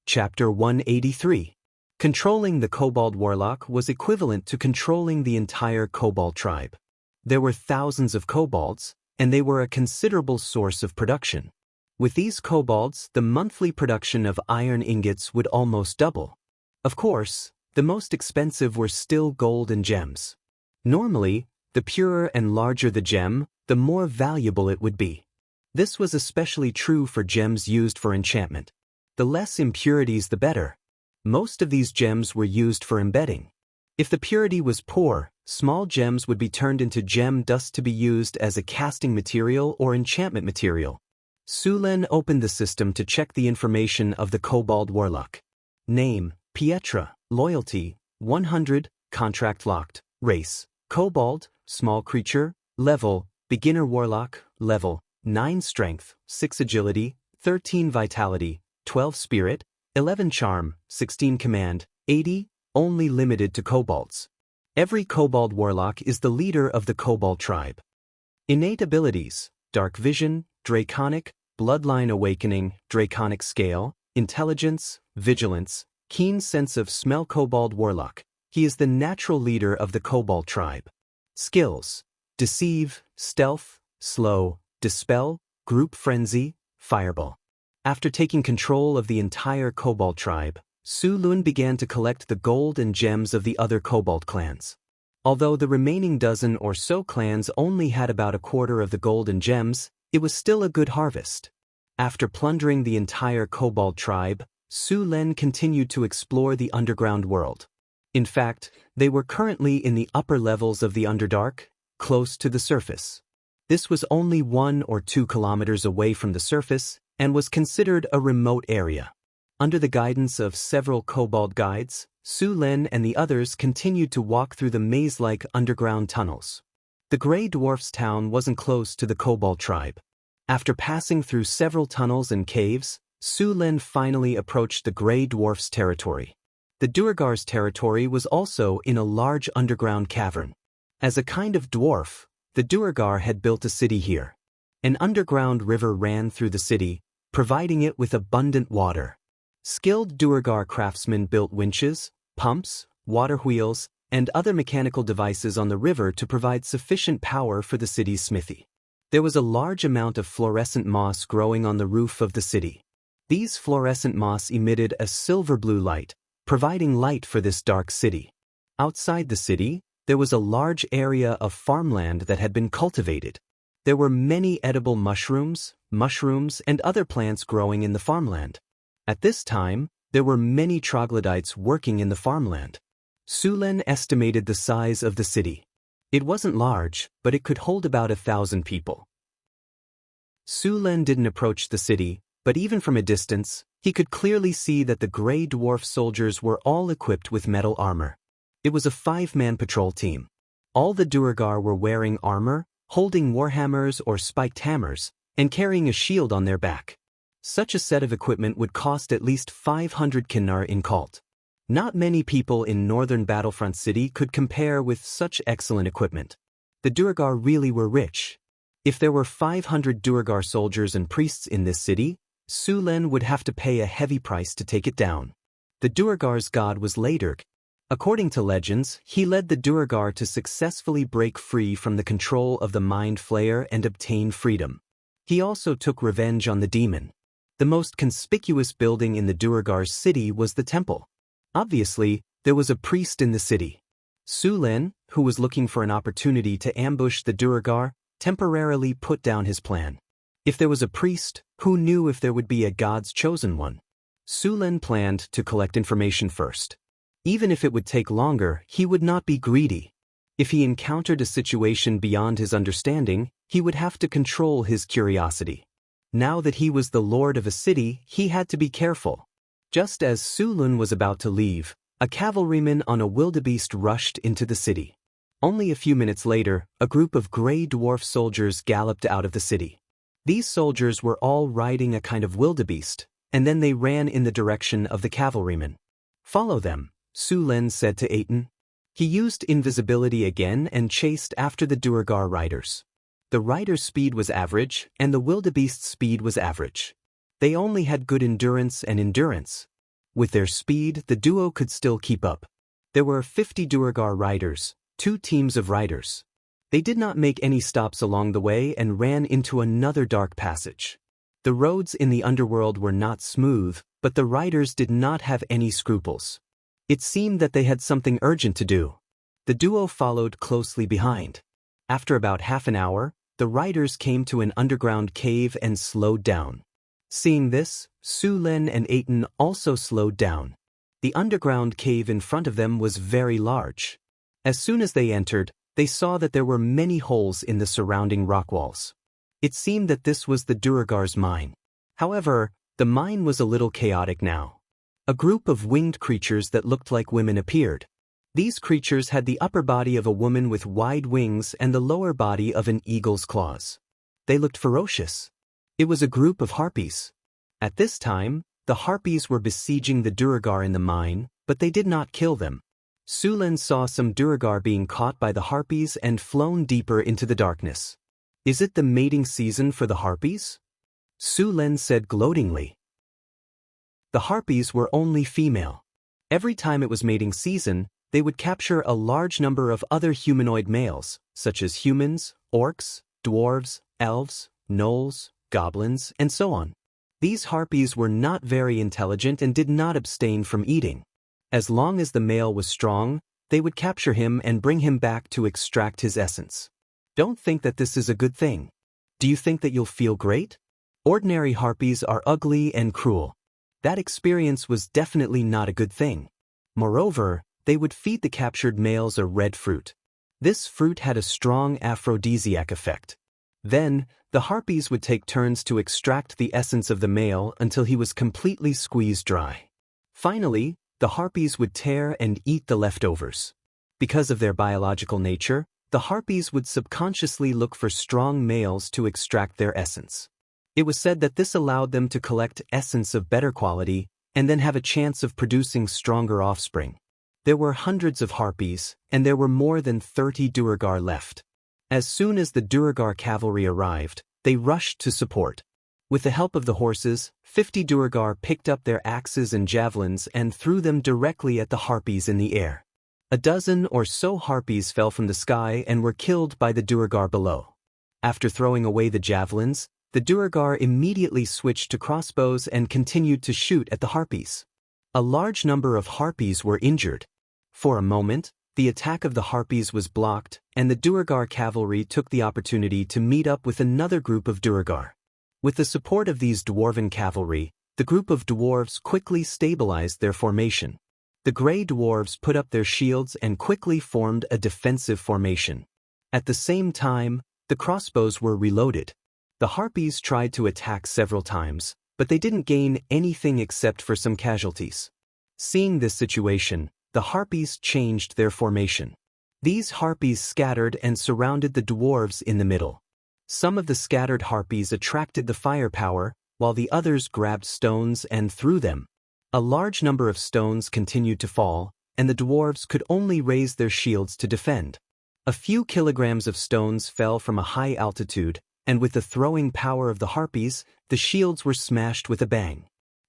Chapter 183. Controlling the Kobold Warlock was equivalent to controlling the entire Kobold tribe. There were thousands of kobolds, and they were a considerable source of production. With these kobolds, the monthly production of iron ingots would almost double. Of course, the most expensive were still gold and gems. Normally, the purer and larger the gem, the more valuable it would be. This was especially true for gems used for enchantment. The less impurities the better. Most of these gems were used for embedding. If the purity was poor, small gems would be turned into gem dust to be used as a casting material or enchantment material. Sulen opened the system to check the information of the Kobold Warlock. Name, Pietra, Loyalty, 100, Contract Locked, Race, Kobold, Small Creature, Level, Beginner Warlock, Level, 9 Strength, 6 Agility, 13 Vitality, 12 Spirit, 11 Charm, 16 Command, 80, only limited to kobolds. Every Kobold Warlock is the leader of the Kobold tribe. Innate abilities: Dark Vision, Draconic, Bloodline Awakening, Draconic Scale, Intelligence, Vigilance, Keen Sense of Smell. Kobold Warlock. He is the natural leader of the Kobold tribe. Skills: Deceive, Stealth, Slow, Dispel, Group Frenzy, Fireball. After taking control of the entire Kobold tribe, Sulen began to collect the gold and gems of the other Kobold clans. Although the remaining dozen or so clans only had about a quarter of the gold and gems, it was still a good harvest. After plundering the entire Kobold tribe, Sulen continued to explore the underground world. In fact, they were currently in the upper levels of the Underdark, close to the surface. This was only 1 or 2 kilometers away from the surface, and was considered a remote area. Under the guidance of several kobold guides, Sulen and the others continued to walk through the maze-like underground tunnels. The Grey Dwarf's town wasn't close to the kobold tribe. After passing through several tunnels and caves, Sulen finally approached the Grey Dwarf's territory. The Duergar's territory was also in a large underground cavern. As a kind of dwarf, the Duergar had built a city here. An underground river ran through the city, providing it with abundant water. Skilled Duergar craftsmen built winches, pumps, water wheels, and other mechanical devices on the river to provide sufficient power for the city's smithy. There was a large amount of fluorescent moss growing on the roof of the city. These fluorescent moss emitted a silver-blue light, providing light for this dark city. Outside the city, there was a large area of farmland that had been cultivated. There were many edible mushrooms, and other plants growing in the farmland. At this time, there were many troglodytes working in the farmland. Sulen estimated the size of the city. It wasn't large, but it could hold about 1,000 people. Sulen didn't approach the city, but even from a distance, he could clearly see that the Grey Dwarf soldiers were all equipped with metal armor. It was a 5-man patrol team. All the Duergar were wearing armor, holding warhammers or spiked hammers, and carrying a shield on their back. Such a set of equipment would cost at least 500 Kinnar in Kalt. Not many people in northern Battlefront City could compare with such excellent equipment. The Duergar really were rich. If there were 500 Duergar soldiers and priests in this city, Sulen would have to pay a heavy price to take it down. The Duergar's god was Laedurg. According to legends, he led the Duergar to successfully break free from the control of the Mind Flayer and obtain freedom. He also took revenge on the demon. The most conspicuous building in the Duergar's city was the temple. Obviously, there was a priest in the city. Sulen, who was looking for an opportunity to ambush the Duergar, temporarily put down his plan. If there was a priest, who knew if there would be a god's chosen one? Sulen planned to collect information first. Even if it would take longer, he would not be greedy. If he encountered a situation beyond his understanding, he would have to control his curiosity. Now that he was the lord of a city, he had to be careful. Just as Sulen was about to leave, a cavalryman on a wildebeest rushed into the city. Only a few minutes later, a group of Grey Dwarf soldiers galloped out of the city. These soldiers were all riding a kind of wildebeest, and then they ran in the direction of the cavalrymen. "Follow them," Sulen said to Aiton. He used invisibility again and chased after the Duergar riders. The rider's speed was average, and the wildebeest's speed was average. They only had good endurance and endurance. With their speed, the duo could still keep up. There were 50 Duergar riders, 2 teams of riders. They did not make any stops along the way and ran into another dark passage. The roads in the underworld were not smooth, but the riders did not have any scruples. It seemed that they had something urgent to do. The duo followed closely behind. After about half an hour, the riders came to an underground cave and slowed down. Seeing this, Su-Len and Aten also slowed down. The underground cave in front of them was very large. As soon as they entered, they saw that there were many holes in the surrounding rock walls. It seemed that this was the Duergar's mine. However, the mine was a little chaotic now. A group of winged creatures that looked like women appeared. These creatures had the upper body of a woman with wide wings and the lower body of an eagle's claws. They looked ferocious. It was a group of harpies. At this time, the harpies were besieging the Duergar in the mine, but they did not kill them. Su-Len saw some Duergar being caught by the harpies and flown deeper into the darkness. Is it the mating season for the harpies? Su-Len said gloatingly. The harpies were only female. Every time it was mating season, they would capture a large number of other humanoid males, such as humans, orcs, dwarves, elves, gnolls, goblins, and so on. These harpies were not very intelligent and did not abstain from eating. As long as the male was strong, they would capture him and bring him back to extract his essence. Don't think that this is a good thing. Do you think that you'll feel great? Ordinary harpies are ugly and cruel. That experience was definitely not a good thing. Moreover, they would feed the captured males a red fruit. This fruit had a strong aphrodisiac effect. Then, the harpies would take turns to extract the essence of the male until he was completely squeezed dry. Finally, the harpies would tear and eat the leftovers. Because of their biological nature, the harpies would subconsciously look for strong males to extract their essence. It was said that this allowed them to collect essence of better quality and then have a chance of producing stronger offspring. There were hundreds of harpies, and there were more than 30 Duergar left. As soon as the Duergar cavalry arrived, they rushed to support. With the help of the horses, 50 Duergar picked up their axes and javelins and threw them directly at the harpies in the air. A dozen or so harpies fell from the sky and were killed by the Duergar below. After throwing away the javelins, the Duergar immediately switched to crossbows and continued to shoot at the harpies. A large number of harpies were injured. For a moment, the attack of the harpies was blocked, and the Duergar cavalry took the opportunity to meet up with another group of Duergar. With the support of these dwarven cavalry, the group of dwarves quickly stabilized their formation. The gray dwarves put up their shields and quickly formed a defensive formation. At the same time, the crossbows were reloaded. The harpies tried to attack several times, but they didn't gain anything except for some casualties. Seeing this situation, the harpies changed their formation. These harpies scattered and surrounded the dwarves in the middle. Some of the scattered harpies attracted the firepower, while the others grabbed stones and threw them. A large number of stones continued to fall, and the dwarves could only raise their shields to defend. A few kilograms of stones fell from a high altitude, and with the throwing power of the harpies, the shields were smashed with a bang.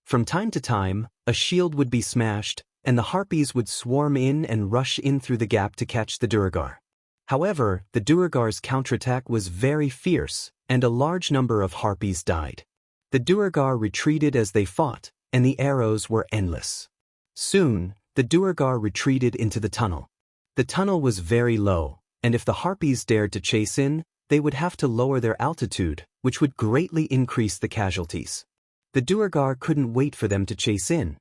From time to time, a shield would be smashed, and the harpies would swarm in and rush in through the gap to catch the Duergar. However, the Duergar's counterattack was very fierce, and a large number of harpies died. The Duergar retreated as they fought, and the arrows were endless. Soon, the Duergar retreated into the tunnel. The tunnel was very low, and if the harpies dared to chase in, they would have to lower their altitude, which would greatly increase the casualties. The Duergar couldn't wait for them to chase in.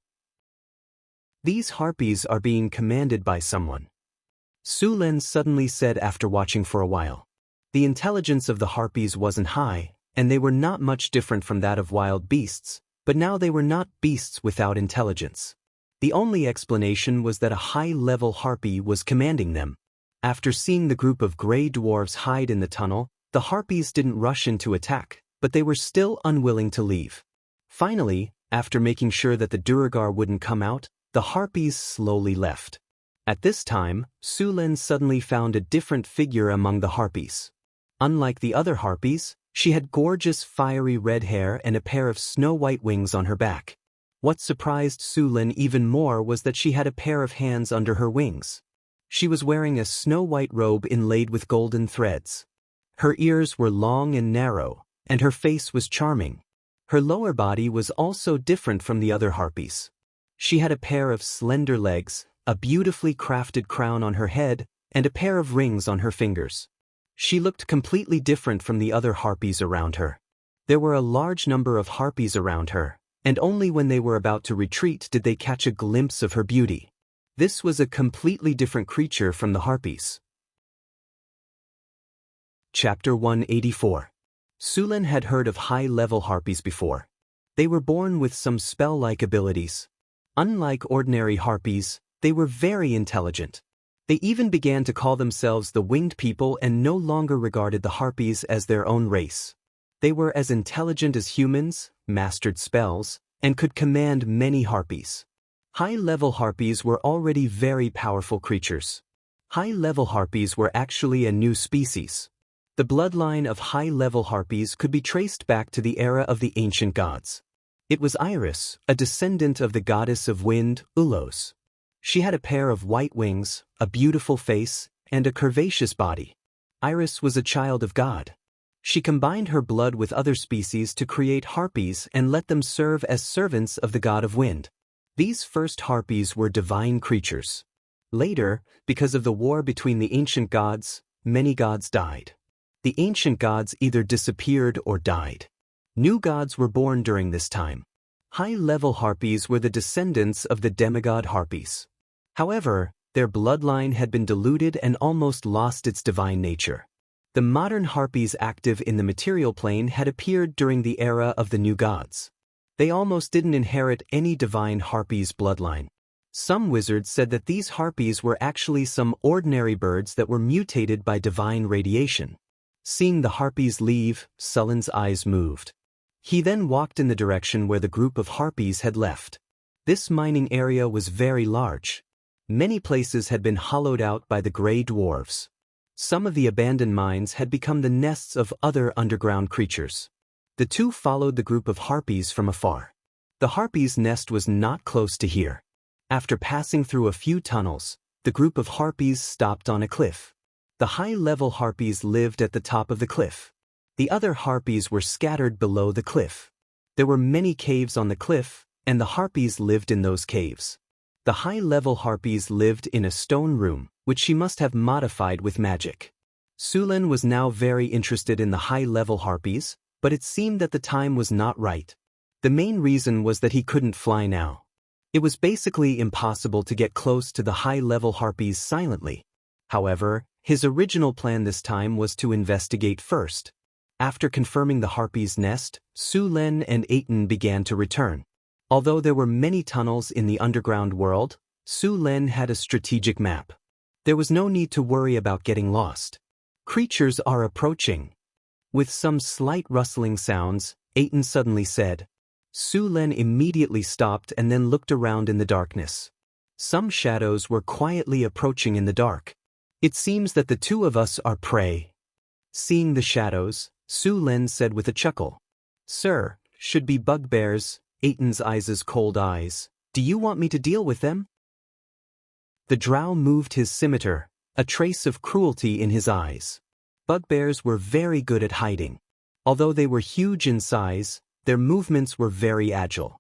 These harpies are being commanded by someone. Su-Len suddenly said after watching for a while. The intelligence of the harpies wasn't high, and they were not much different from that of wild beasts, but now they were not beasts without intelligence. The only explanation was that a high-level harpy was commanding them. After seeing the group of gray dwarves hide in the tunnel, the harpies didn't rush in to attack, but they were still unwilling to leave. Finally, after making sure that the Duergar wouldn't come out, the harpies slowly left. At this time, Su-Len suddenly found a different figure among the harpies. Unlike the other harpies, she had gorgeous fiery red hair and a pair of snow-white wings on her back. What surprised Su Lin even more was that she had a pair of hands under her wings. She was wearing a snow-white robe inlaid with golden threads. Her ears were long and narrow, and her face was charming. Her lower body was also different from the other harpies. She had a pair of slender legs, a beautifully crafted crown on her head, and a pair of rings on her fingers. She looked completely different from the other harpies around her. There were a large number of harpies around her, and only when they were about to retreat did they catch a glimpse of her beauty. This was a completely different creature from the harpies. Chapter 184. Su Lin had heard of high-level harpies before. They were born with some spell-like abilities. Unlike ordinary harpies, they were very intelligent. They even began to call themselves the winged people and no longer regarded the harpies as their own race. They were as intelligent as humans, mastered spells, and could command many harpies. High-level harpies were already very powerful creatures. High-level harpies were actually a new species. The bloodline of high-level harpies could be traced back to the era of the ancient gods. It was Iris, a descendant of the goddess of wind, Ulos. She had a pair of white wings, a beautiful face, and a curvaceous body. Iris was a child of God. She combined her blood with other species to create harpies and let them serve as servants of the god of wind. These first harpies were divine creatures. Later, because of the war between the ancient gods, many gods died. The ancient gods either disappeared or died. New gods were born during this time. High-level harpies were the descendants of the demigod harpies. However, their bloodline had been diluted and almost lost its divine nature. The modern harpies active in the material plane had appeared during the era of the new gods. They almost didn't inherit any divine harpies' bloodline. Some wizards said that these harpies were actually some ordinary birds that were mutated by divine radiation. Seeing the harpies leave, Sullen's eyes moved. He then walked in the direction where the group of harpies had left. This mining area was very large. Many places had been hollowed out by the gray dwarves. Some of the abandoned mines had become the nests of other underground creatures. The two followed the group of harpies from afar. The harpies' nest was not close to here. After passing through a few tunnels, the group of harpies stopped on a cliff. The high-level harpies lived at the top of the cliff. The other harpies were scattered below the cliff. There were many caves on the cliff, and the harpies lived in those caves. The high-level harpies lived in a stone room, which she must have modified with magic. Su Lin was now very interested in the high-level harpies, but it seemed that the time was not right. The main reason was that he couldn't fly now. It was basically impossible to get close to the high-level harpies silently. However, his original plan this time was to investigate first. After confirming the harpies' nest, Su Lin and Aten began to return. Although there were many tunnels in the underground world, Su Lin had a strategic map. There was no need to worry about getting lost. Creatures are approaching. With some slight rustling sounds, Aten suddenly said. Su Lin immediately stopped and then looked around in the darkness. Some shadows were quietly approaching in the dark. It seems that the two of us are prey. Seeing the shadows, Su Lin said with a chuckle. Sir, should be bugbears, Aten's eyes' cold eyes. Do you want me to deal with them? The drow moved his scimitar, a trace of cruelty in his eyes. Bugbears were very good at hiding. Although they were huge in size, their movements were very agile.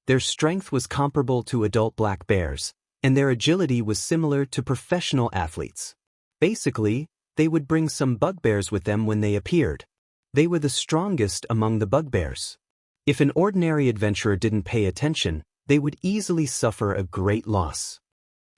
Their strength was comparable to adult black bears, and their agility was similar to professional athletes. Basically, they would bring some bugbears with them when they appeared. They were the strongest among the bugbears. If an ordinary adventurer didn't pay attention, they would easily suffer a great loss.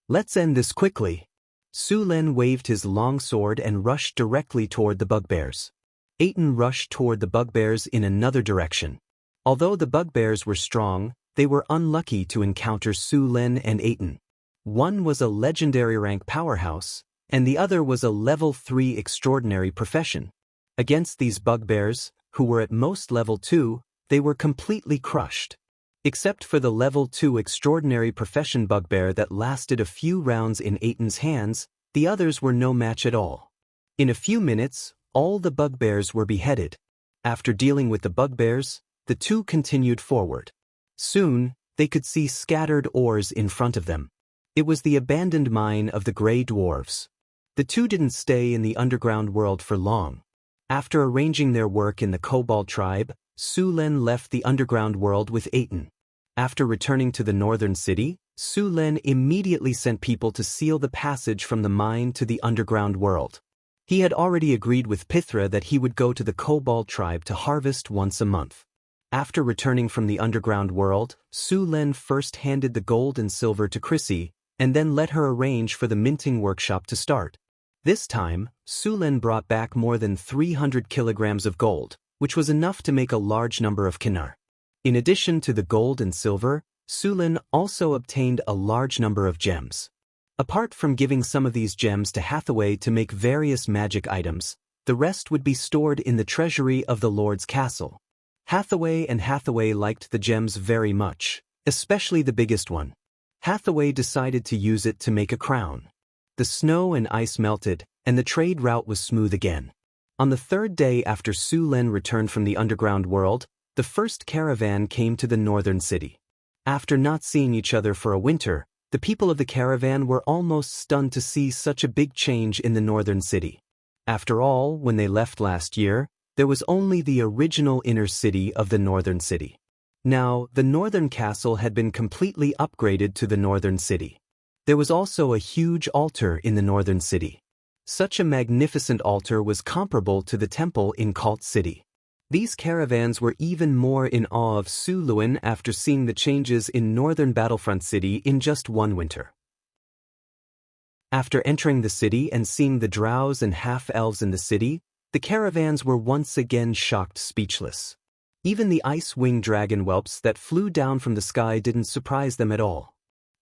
Let's end this quickly. Su Lin waved his long sword and rushed directly toward the bugbears. Aten rushed toward the bugbears in another direction. Although the bugbears were strong, they were unlucky to encounter Su Lin and Aten. One was a legendary rank powerhouse, and the other was a level 3 extraordinary profession. Against these bugbears, who were at most level 2, they were completely crushed. Except for the level 2 extraordinary profession bugbear that lasted a few rounds in Aten's hands, the others were no match at all. In a few minutes, all the bugbears were beheaded. After dealing with the bugbears, the two continued forward. Soon, they could see scattered ores in front of them. It was the abandoned mine of the Grey Dwarves. The two didn't stay in the underground world for long. After arranging their work in the Kobold tribe, Su-Len left the underground world with Aten. After returning to the northern city, Su-Len immediately sent people to seal the passage from the mine to the underground world. He had already agreed with Pithra that he would go to the Kobold tribe to harvest once a month. After returning from the underground world, Su-Len first handed the gold and silver to Chrissy, and then let her arrange for the minting workshop to start. This time, Su-Len brought back more than 300 kilograms of gold, which was enough to make a large number of kinar. In addition to the gold and silver, Su-Len also obtained a large number of gems. Apart from giving some of these gems to Hathaway to make various magic items, the rest would be stored in the treasury of the Lord's castle. Hathaway liked the gems very much, especially the biggest one. Hathaway decided to use it to make a crown. The snow and ice melted, and the trade route was smooth again. On the third day after Su-Len returned from the underground world, the first caravan came to the northern city. After not seeing each other for a winter, the people of the caravan were almost stunned to see such a big change in the northern city. After all, when they left last year, there was only the original inner city of the northern city. Now, the northern castle had been completely upgraded to the northern city. There was also a huge altar in the northern city. Such a magnificent altar was comparable to the temple in Cult City. These caravans were even more in awe of Su-Len after seeing the changes in northern Battlefront City in just one winter. After entering the city and seeing the drows and half-elves in the city, the caravans were once again shocked speechless. Even the ice-winged dragon whelps that flew down from the sky didn't surprise them at all.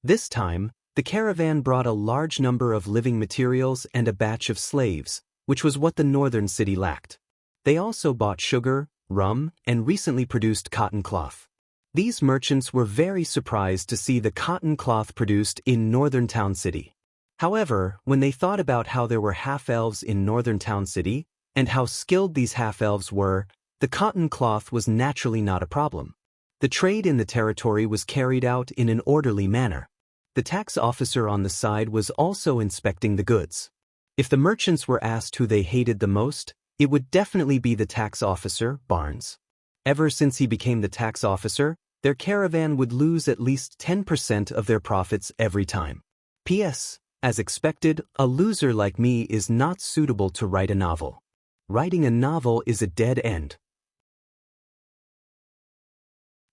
This time, the caravan brought a large number of living materials and a batch of slaves, which was what the northern city lacked. They also bought sugar, rum, and recently produced cotton cloth. These merchants were very surprised to see the cotton cloth produced in Northern Town City. However, when they thought about how there were half-elves in Northern Town City, and how skilled these half-elves were, the cotton cloth was naturally not a problem. The trade in the territory was carried out in an orderly manner. The tax officer on the side was also inspecting the goods. If the merchants were asked who they hated the most, it would definitely be the tax officer, Barnes. Ever since he became the tax officer, their caravan would lose at least 10% of their profits every time. P.S. As expected, a loser like me is not suitable to write a novel. Writing a novel is a dead end.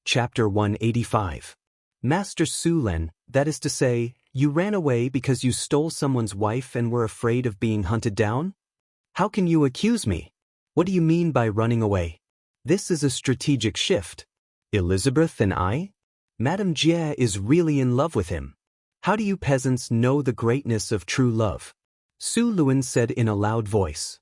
Chapter 185. Master Su-Len, that is to say, you ran away because you stole someone's wife and were afraid of being hunted down? How can you accuse me? What do you mean by running away? This is a strategic shift. Elizabeth and I? Madame Jie is really in love with him. How do you peasants know the greatness of true love? Su-Len said in a loud voice.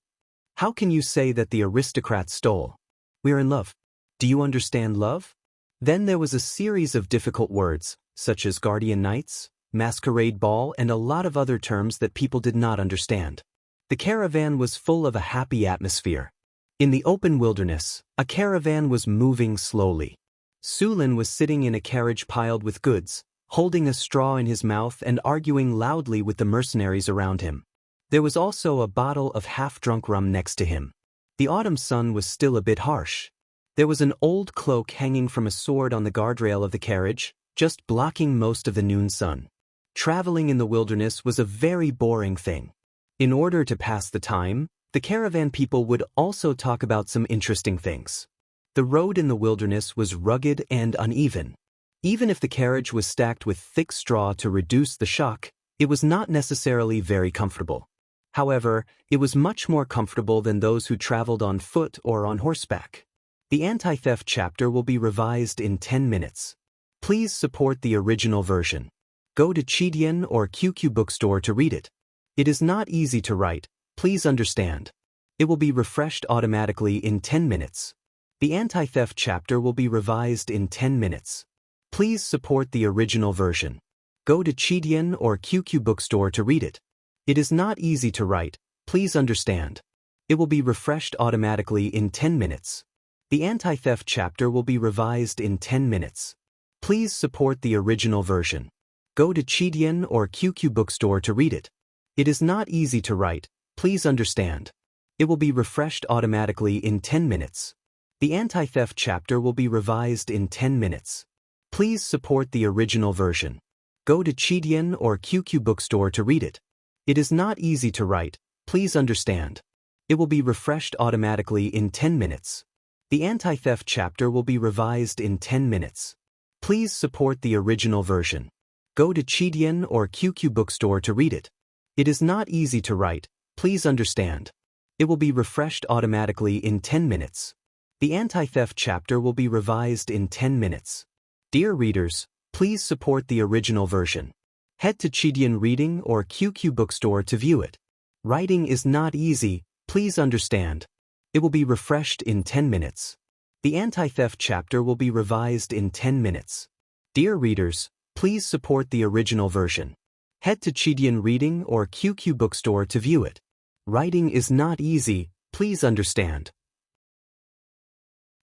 How can you say that the aristocrat stole? We're in love. Do you understand love? Then there was a series of difficult words, such as guardian knights, masquerade ball, and a lot of other terms that people did not understand. The caravan was full of a happy atmosphere. In the open wilderness, a caravan was moving slowly. Su-Len was sitting in a carriage piled with goods, holding a straw in his mouth and arguing loudly with the mercenaries around him. There was also a bottle of half-drunk rum next to him. The autumn sun was still a bit harsh. There was an old cloak hanging from a sword on the guardrail of the carriage, just blocking most of the noon sun. Traveling in the wilderness was a very boring thing. In order to pass the time, the caravan people would also talk about some interesting things. The road in the wilderness was rugged and uneven. Even if the carriage was stacked with thick straw to reduce the shock, it was not necessarily very comfortable. However, it was much more comfortable than those who traveled on foot or on horseback. The anti-theft chapter will be revised in 10 minutes. Please support the original version. Go to Chidian or QQ bookstore to read it. It is not easy to write, please understand. It will be refreshed automatically in 10 minutes. The anti-theft chapter will be revised in 10 minutes. Please support the original version. Go to Chidian or QQ bookstore to read it. It is not easy to write, please understand. It will be refreshed automatically in 10 minutes. The anti-theft chapter will be revised in 10 minutes. Please support the original version. Go to Chidian or QQ bookstore to read it. It is not easy to write, please understand. It will be refreshed automatically in 10 minutes. The anti-theft chapter will be revised in 10 minutes. Please support the original version. Go to Chidian or QQ bookstore to read it. It is not easy to write, please understand. It will be refreshed automatically in 10 minutes. The anti-theft chapter will be revised in 10 minutes. Please support the original version. Go to Chidian or QQ bookstore to read it. It is not easy to write, please understand. It will be refreshed automatically in 10 minutes. The anti-theft chapter will be revised in 10 minutes. Dear readers, please support the original version. Head to Chidian Reading or QQ bookstore to view it. Writing is not easy, please understand. It will be refreshed in 10 minutes. The anti-theft chapter will be revised in 10 minutes. Dear readers, please support the original version. Head to Chidian Reading or QQ bookstore to view it. Writing is not easy, please understand.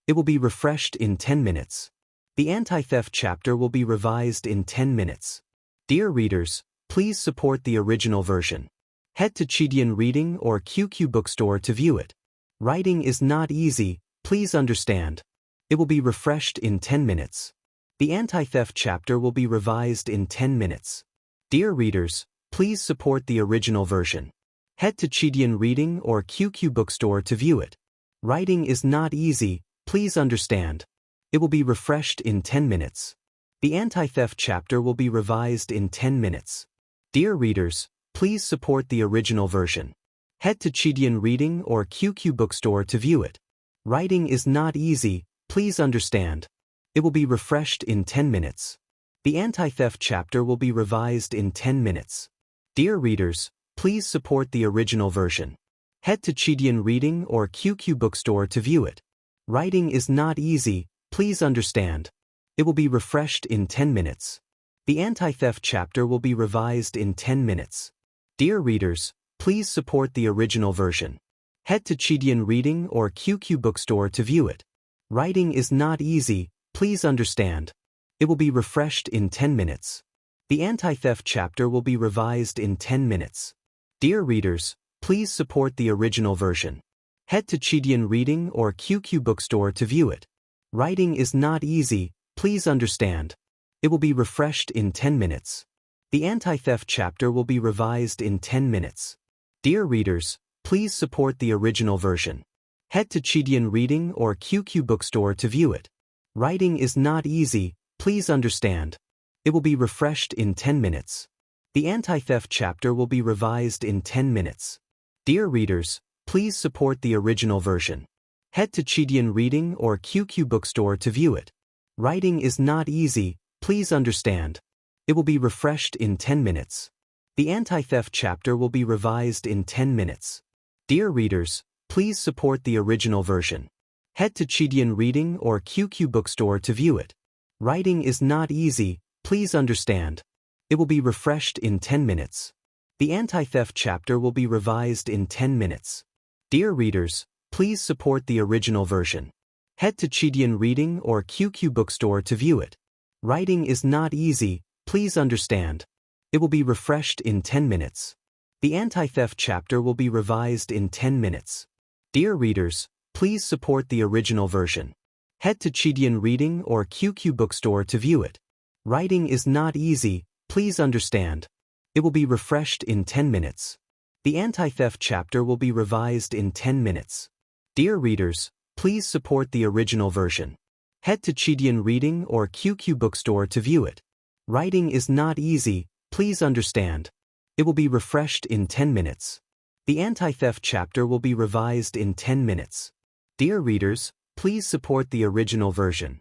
It will be refreshed in 10 minutes. The anti-theft chapter will be revised in 10 minutes. Dear readers, please support the original version. Head to Chidian Reading or QQ bookstore to view it. Writing is not easy, please understand. It will be refreshed in 10 minutes. The anti-theft chapter will be revised in 10 minutes. Dear readers, please support the original version. Head to Chidian Reading or QQ bookstore to view it. Writing is not easy, please understand. It will be refreshed in 10 minutes. The anti-theft chapter will be revised in 10 minutes. Dear readers, please support the original version. Head to Chidian Reading or QQ bookstore to view it. Writing is not easy, please understand. It will be refreshed in 10 minutes. The anti-theft chapter will be revised in 10 minutes. Dear readers, please support the original version. Head to Chidian Reading or QQ bookstore to view it. Writing is not easy, please understand. It will be refreshed in 10 minutes. The anti-theft chapter will be revised in 10 minutes. Dear readers, please support the original version. Head to Chidian Reading or QQ bookstore to view it. Writing is not easy, please understand. It will be refreshed in 10 minutes. The anti-theft chapter will be revised in 10 minutes. Dear readers, please support the original version. Head to Chidian Reading or QQ bookstore to view it. Writing is not easy, please understand. It will be refreshed in 10 minutes. The anti-theft chapter will be revised in 10 minutes. Dear readers, please support the original version. Head to Chidian Reading or QQ bookstore to view it. Writing is not easy, please understand. It will be refreshed in 10 minutes. The anti-theft chapter will be revised in 10 minutes. Dear readers, please support the original version. Head to Chidian Reading or QQ bookstore to view it. Writing is not easy, please understand. It will be refreshed in 10 minutes. The anti-theft chapter will be revised in 10 minutes. Dear readers, please support the original version. Head to Chidian Reading or QQ bookstore to view it. Writing is not easy, please understand. It will be refreshed in 10 minutes. The anti-theft chapter will be revised in 10 minutes. Dear readers, please support the original version. Head to Chidian Reading or QQ bookstore to view it. Writing is not easy, please understand. It will be refreshed in 10 minutes. The anti-theft chapter will be revised in 10 minutes. Dear readers, please support the original version. Head to Chidian Reading or QQ bookstore to view it. Writing is not easy, please understand. It will be refreshed in 10 minutes. The anti-theft chapter will be revised in 10 minutes. Dear readers, please support the original version. Head to Chidian Reading or QQ bookstore to view it. Writing is not easy, please understand. It will be refreshed in 10 minutes. The anti-theft chapter will be revised in 10 minutes. Dear readers, please support the original version.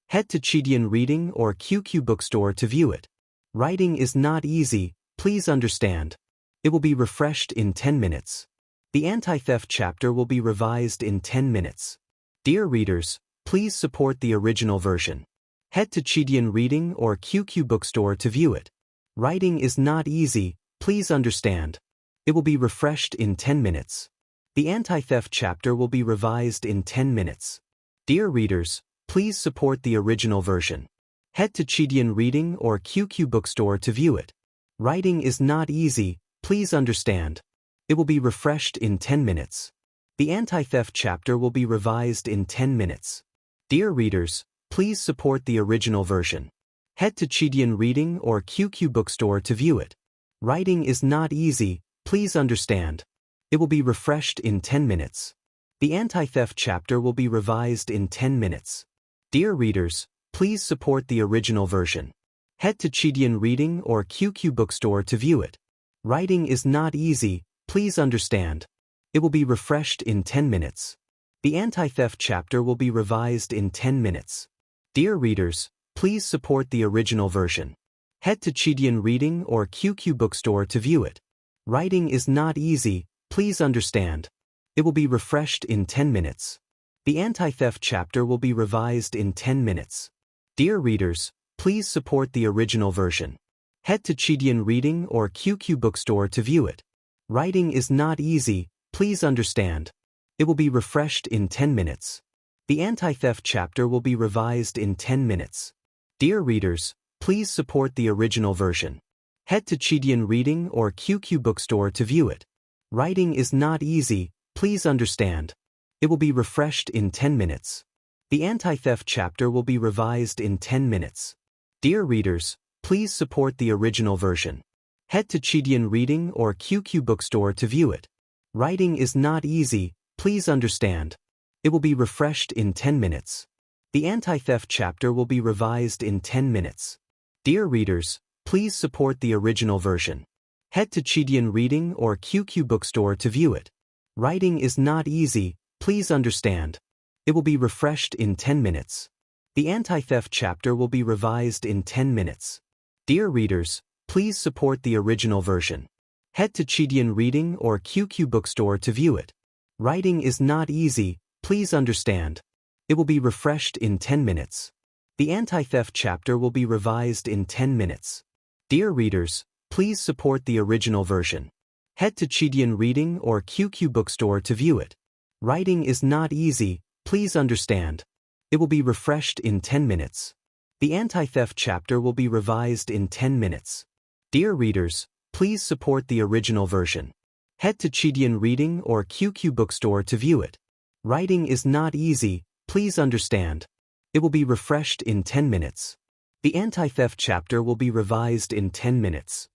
Head to Chidian Reading or QQ bookstore to view it. Writing is not easy, please understand. It will be refreshed in 10 minutes. The anti-theft chapter will be revised in 10 minutes. Dear readers, please support the original version. Head to Chidian Reading or QQ bookstore to view it. Writing is not easy, please understand. It will be refreshed in 10 minutes. The anti-theft chapter will be revised in 10 minutes. Dear readers, please support the original version. Head to Chidian Reading or QQ Bookstore to view it. Writing is not easy, please understand. It will be refreshed in 10 minutes. The anti-theft chapter will be revised in 10 minutes. Dear readers, please support the original version. Head to Chidian Reading or QQ Bookstore to view it. Writing is not easy, please understand. It will be refreshed in 10 minutes. The anti-theft chapter will be revised in 10 minutes. Dear readers, please support the original version. Head to Chidian Reading or QQ Bookstore to view it. Writing is not easy, please understand. It will be refreshed in 10 minutes. The anti-theft chapter will be revised in 10 minutes. Dear readers, please support the original version. Head to Chidian Reading or QQ Bookstore to view it. Writing is not easy, please understand. It will be refreshed in 10 minutes. The anti-theft chapter will be revised in 10 minutes. Dear readers, please support the original version. Head to Chidian Reading or QQ Bookstore to view it. Writing is not easy, please understand. It will be refreshed in 10 minutes. The anti-theft chapter will be revised in 10 minutes. Dear readers, please support the original version. Head to Chidian Reading or QQ Bookstore to view it. Writing is not easy, please understand. It will be refreshed in 10 minutes. The anti-theft chapter will be revised in 10 minutes. Dear readers, please support the original version. Head to Chidian Reading or QQ Bookstore to view it. Writing is not easy, please understand. It will be refreshed in 10 minutes. The anti-theft chapter will be revised in 10 minutes. Dear readers, please support the original version. Head to Chidian Reading or QQ Bookstore to view it. Writing is not easy, please understand. It will be refreshed in 10 minutes. The anti-theft chapter will be revised in 10 minutes. Dear readers, please support the original version. Head to Chidian Reading or QQ Bookstore to view it. Writing is not easy, please understand. It will be refreshed in 10 minutes. The anti-theft chapter will be revised in 10 minutes. Dear readers, please support the original version. Head to Chidian Reading or QQ Bookstore to view it. Writing is not easy, please understand. It will be refreshed in 10 minutes. The anti-theft chapter will be revised in 10 minutes. Dear readers, please support the original version. Head to Chidian Reading or QQ Bookstore to view it. Writing is not easy, please understand. It will be refreshed in 10 minutes. The anti-theft chapter will be revised in 10 minutes.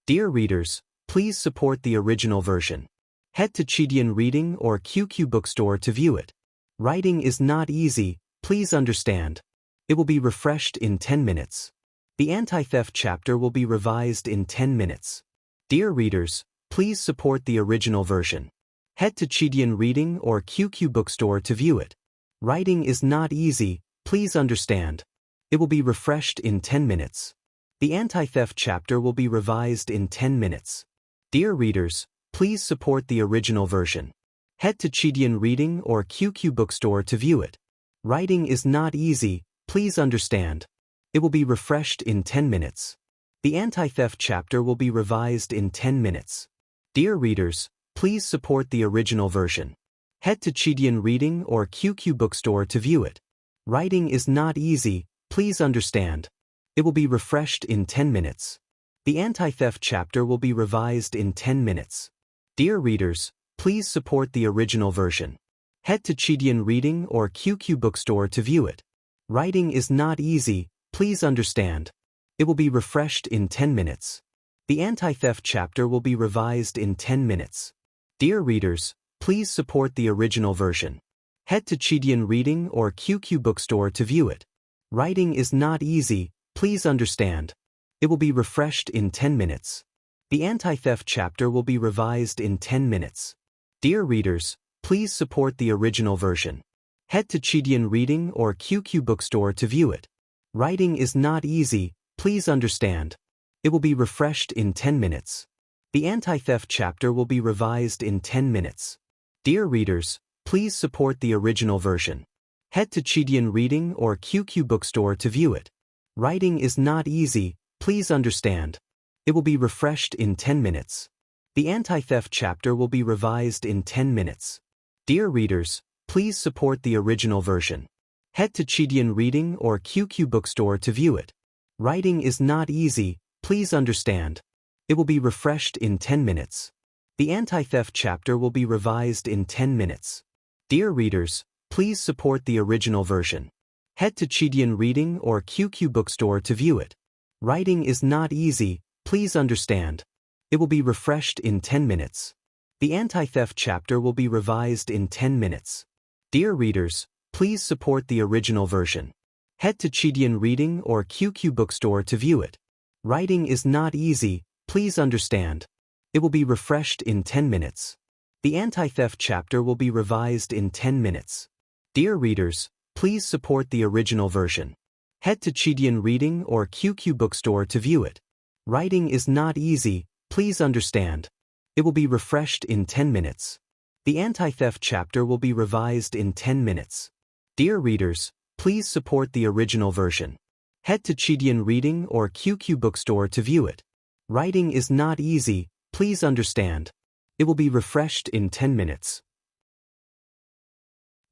Dear readers, please support the original version. Head to Chidian Reading or QQ Bookstore to view it. Writing is not easy, please understand. It will be refreshed in 10 minutes. The anti-theft chapter will be revised in 10 minutes. Dear readers, please support the original version. Head to Chidian Reading or QQ Bookstore to view it. Writing is not easy, please understand. It will be refreshed in 10 minutes. The anti-theft chapter will be revised in 10 minutes. Dear readers, please support the original version. Head to Chidian Reading or QQ Bookstore to view it. Writing is not easy, please understand. It will be refreshed in 10 minutes. The anti-theft chapter will be revised in 10 minutes. Dear readers, please support the original version. Head to Chidian Reading or QQ Bookstore to view it. Writing is not easy, please understand. It will be refreshed in 10 minutes. The anti-theft chapter will be revised in 10 minutes. Dear readers, please support the original version. Head to Chidian Reading or QQ Bookstore to view it. Writing is not easy, please understand. It will be refreshed in 10 minutes. The anti-theft chapter will be revised in 10 minutes. Dear readers, please support the original version. Head to Chidian Reading or QQ Bookstore to view it. Writing is not easy, please understand. It will be refreshed in 10 minutes. The anti-theft chapter will be revised in 10 minutes. Dear readers, please support the original version. Head to Chidian Reading or QQ Bookstore to view it. Writing is not easy, please understand. It will be refreshed in 10 minutes. The anti-theft chapter will be revised in 10 minutes. Dear readers, please support the original version. Head to Chidian Reading or QQ Bookstore to view it. Writing is not easy, please understand. It will be refreshed in 10 minutes. The anti-theft chapter will be revised in 10 minutes. Dear readers, Please support the original version. Head to Chidian Reading or QQ Bookstore to view it. Writing is not easy, please understand. It will be refreshed in 10 minutes. The anti-theft chapter will be revised in 10 minutes. Dear readers, please support the original version. Head to Chidian Reading or QQ Bookstore to view it. Writing is not easy, please understand. It will be refreshed in 10 minutes. The anti-theft chapter will be revised in 10 minutes. Dear readers, please support the original version. Head to Chidian Reading or QQ Bookstore to view it. Writing is not easy, please understand. It will be refreshed in 10 minutes. The anti-theft chapter will be revised in 10 minutes. Dear readers, please support the original version. Head to Chidian Reading or QQ Bookstore to view it. Writing is not easy, please understand. It will be refreshed in 10 minutes. The anti-theft chapter will be revised in 10 minutes. Dear readers, please support the original version. Head to Chidian Reading or QQ Bookstore to view it. Writing is not easy, please understand. It will be refreshed in 10 minutes.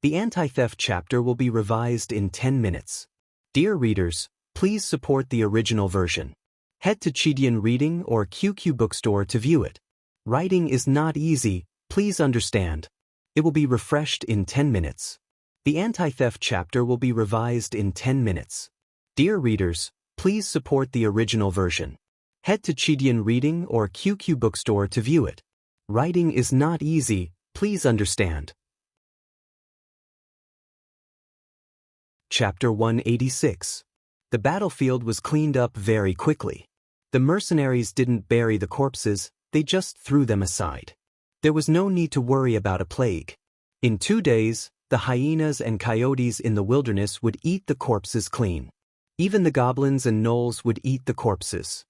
The anti-theft chapter will be revised in 10 minutes. Dear readers, please support the original version. Head to Chidian Reading or QQ Bookstore to view it. Writing is not easy, please understand. It will be refreshed in 10 minutes. The anti-theft chapter will be revised in 10 minutes. Dear readers, please support the original version. Head to Chidian Reading or QQ Bookstore to view it. Writing is not easy, please understand. Chapter 186. The battlefield was cleaned up very quickly. The mercenaries didn't bury the corpses, they just threw them aside. There was no need to worry about a plague. In 2 days, the hyenas and coyotes in the wilderness would eat the corpses clean. Even the goblins and gnolls would eat the corpses.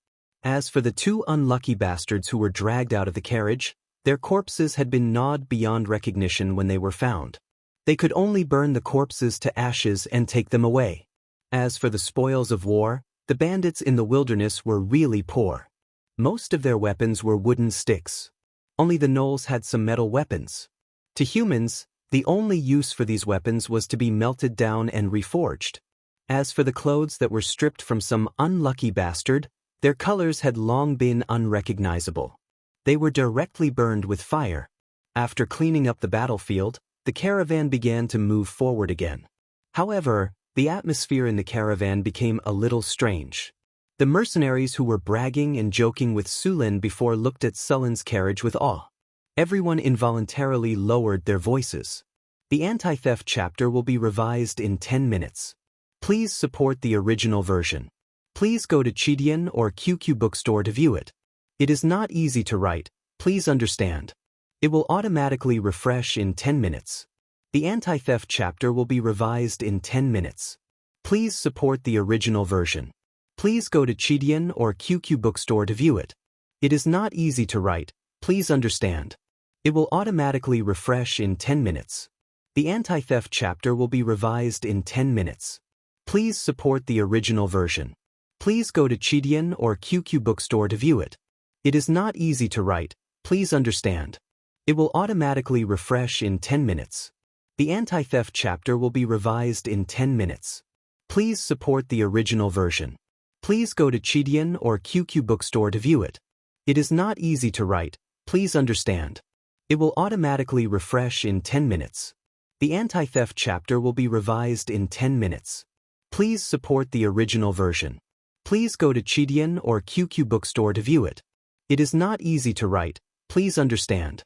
As for the 2 unlucky bastards who were dragged out of the carriage, their corpses had been gnawed beyond recognition when they were found. They could only burn the corpses to ashes and take them away. As for the spoils of war, the bandits in the wilderness were really poor. Most of their weapons were wooden sticks. Only the gnolls had some metal weapons. To humans, the only use for these weapons was to be melted down and reforged. As for the clothes that were stripped from some unlucky bastard, their colors had long been unrecognizable. They were directly burned with fire. After cleaning up the battlefield, the caravan began to move forward again. However, the atmosphere in the caravan became a little strange. The mercenaries who were bragging and joking with Sulin before looked at Sullin's carriage with awe. Everyone involuntarily lowered their voices. The anti-theft chapter will be revised in 10 minutes. Please support the original version. Please go to Chidian or QQ Bookstore to view it. It is not easy to write, please understand. It will automatically refresh in 10 minutes. The anti-theft chapter will be revised in 10 minutes. Please support the original version. Please go to Chidian or QQ Bookstore to view it. It is not easy to write, please understand. It will automatically refresh in 10 minutes. The anti-theft chapter will be revised in 10 minutes. Please support the original version. Please go to Chidian or QQ Bookstore to view it. It is not easy to write, please understand. It will automatically refresh in 10 minutes. The anti-theft chapter will be revised in 10 minutes. Please support the original version. Please go to Chidian or QQ Bookstore to view it. It is not easy to write, please understand. It will automatically refresh in 10 minutes. The anti-theft chapter will be revised in 10 minutes. Please support the original version. Please go to Chidian or QQ Bookstore to view it. It is not easy to write, please understand.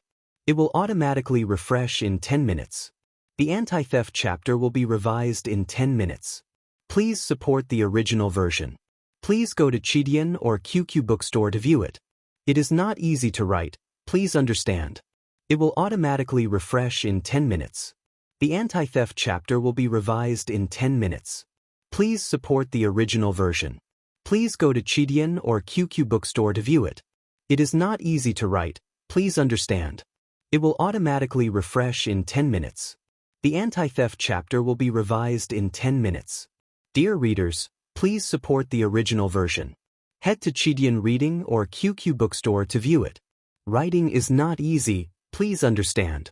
It will automatically refresh in 10 minutes. The anti-theft chapter will be revised in 10 minutes. Please support the original version. Please go to Chidian or QQ Bookstore to view it. It is not easy to write, please understand. It will automatically refresh in 10 minutes. The anti-theft chapter will be revised in 10 minutes. Please support the original version. Please go to Chidian or QQ Bookstore to view it. It is not easy to write, please understand. It will automatically refresh in 10 minutes. The anti-theft chapter will be revised in 10 minutes. Dear readers, please support the original version. Head to Chidian Reading or QQ Bookstore to view it. Writing is not easy, please understand.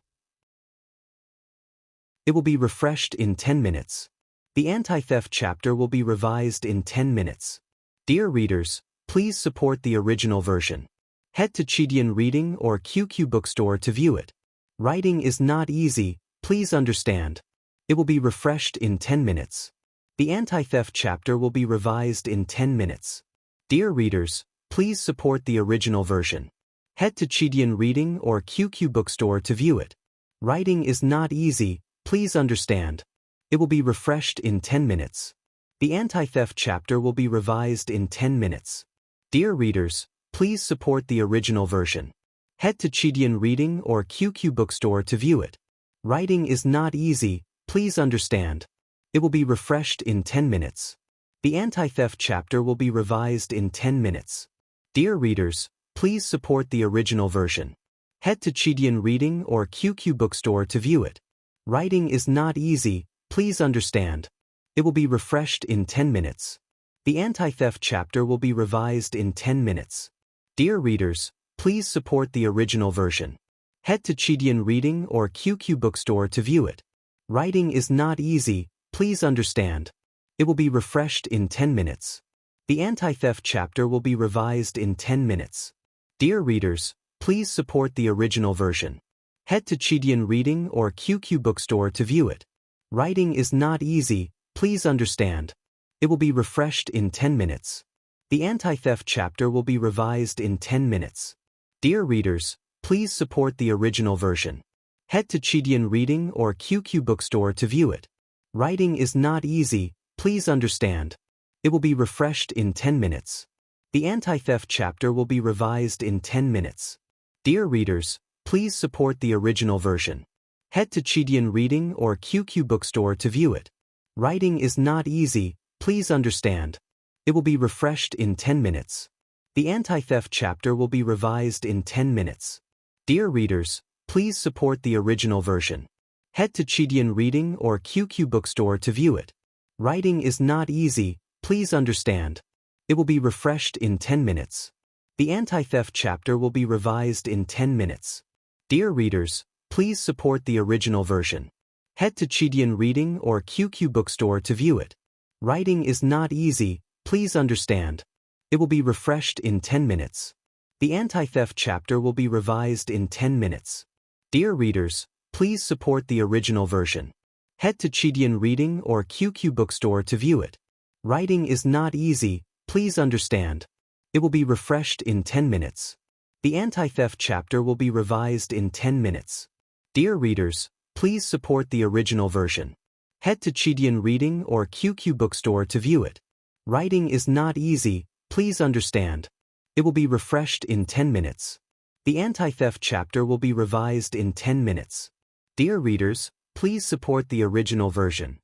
It will be refreshed in 10 minutes. The anti-theft chapter will be revised in 10 minutes. Dear readers, please support the original version. Head to Chidian Reading or QQ Bookstore to view it. Writing is not easy, please understand. It will be refreshed in 10 minutes. The anti-theft chapter will be revised in 10 minutes. Dear readers, please support the original version. Head to Chidian Reading or QQ Bookstore to view it. Writing is not easy, please understand. It will be refreshed in 10 minutes. The anti-theft chapter will be revised in 10 minutes. Dear readers, please support the original version. Head to Chidian Reading or QQ Bookstore to view it. Writing is not easy, please understand. It will be refreshed in 10 minutes. The anti-theft chapter will be revised in 10 minutes. Dear readers, please support the original version. Head to Chidian Reading or QQ Bookstore to view it. Writing is not easy, please understand. It will be refreshed in 10 minutes. The anti-theft chapter will be revised in 10 minutes. Dear readers, please support the original version. Head to Chidian Reading or QQ Bookstore to view it. Writing is not easy, please understand. It will be refreshed in 10 minutes. The anti-theft chapter will be revised in 10 minutes. Dear readers, please support the original version. Head to Chidian Reading or QQ Bookstore to view it. Writing is not easy, please understand. It will be refreshed in 10 minutes. The anti-theft chapter will be revised in 10 minutes. Dear readers, please support the original version. Head to Chidian Reading or QQ Bookstore to view it. Writing is not easy, please understand. It will be refreshed in 10 minutes. The anti-theft chapter will be revised in 10 minutes. Dear readers, please support the original version. Head to Chidian Reading or QQ Bookstore to view it. Writing is not easy, please understand. It will be refreshed in 10 minutes. The anti-theft chapter will be revised in 10 minutes. Dear readers, please support the original version. Head to Chidian Reading or QQ Bookstore to view it. Writing is not easy, please understand. It will be refreshed in 10 minutes. The anti-theft chapter will be revised in 10 minutes. Dear readers, please support the original version. Head to Chidian Reading or QQ Bookstore to view it. Writing is not easy, please understand. It will be refreshed in 10 minutes. The anti-theft chapter will be revised in 10 minutes. Dear readers, please support the original version. Head to Chidian Reading or QQ Bookstore to view it. Writing is not easy, please understand. It will be refreshed in 10 minutes. The anti-theft chapter will be revised in 10 minutes. Dear readers, please support the original version. Head to Chidian Reading or QQ Bookstore to view it. Writing is not easy, please understand. It will be refreshed in 10 minutes. The anti-theft chapter will be revised in 10 minutes. Dear readers, please support the original version.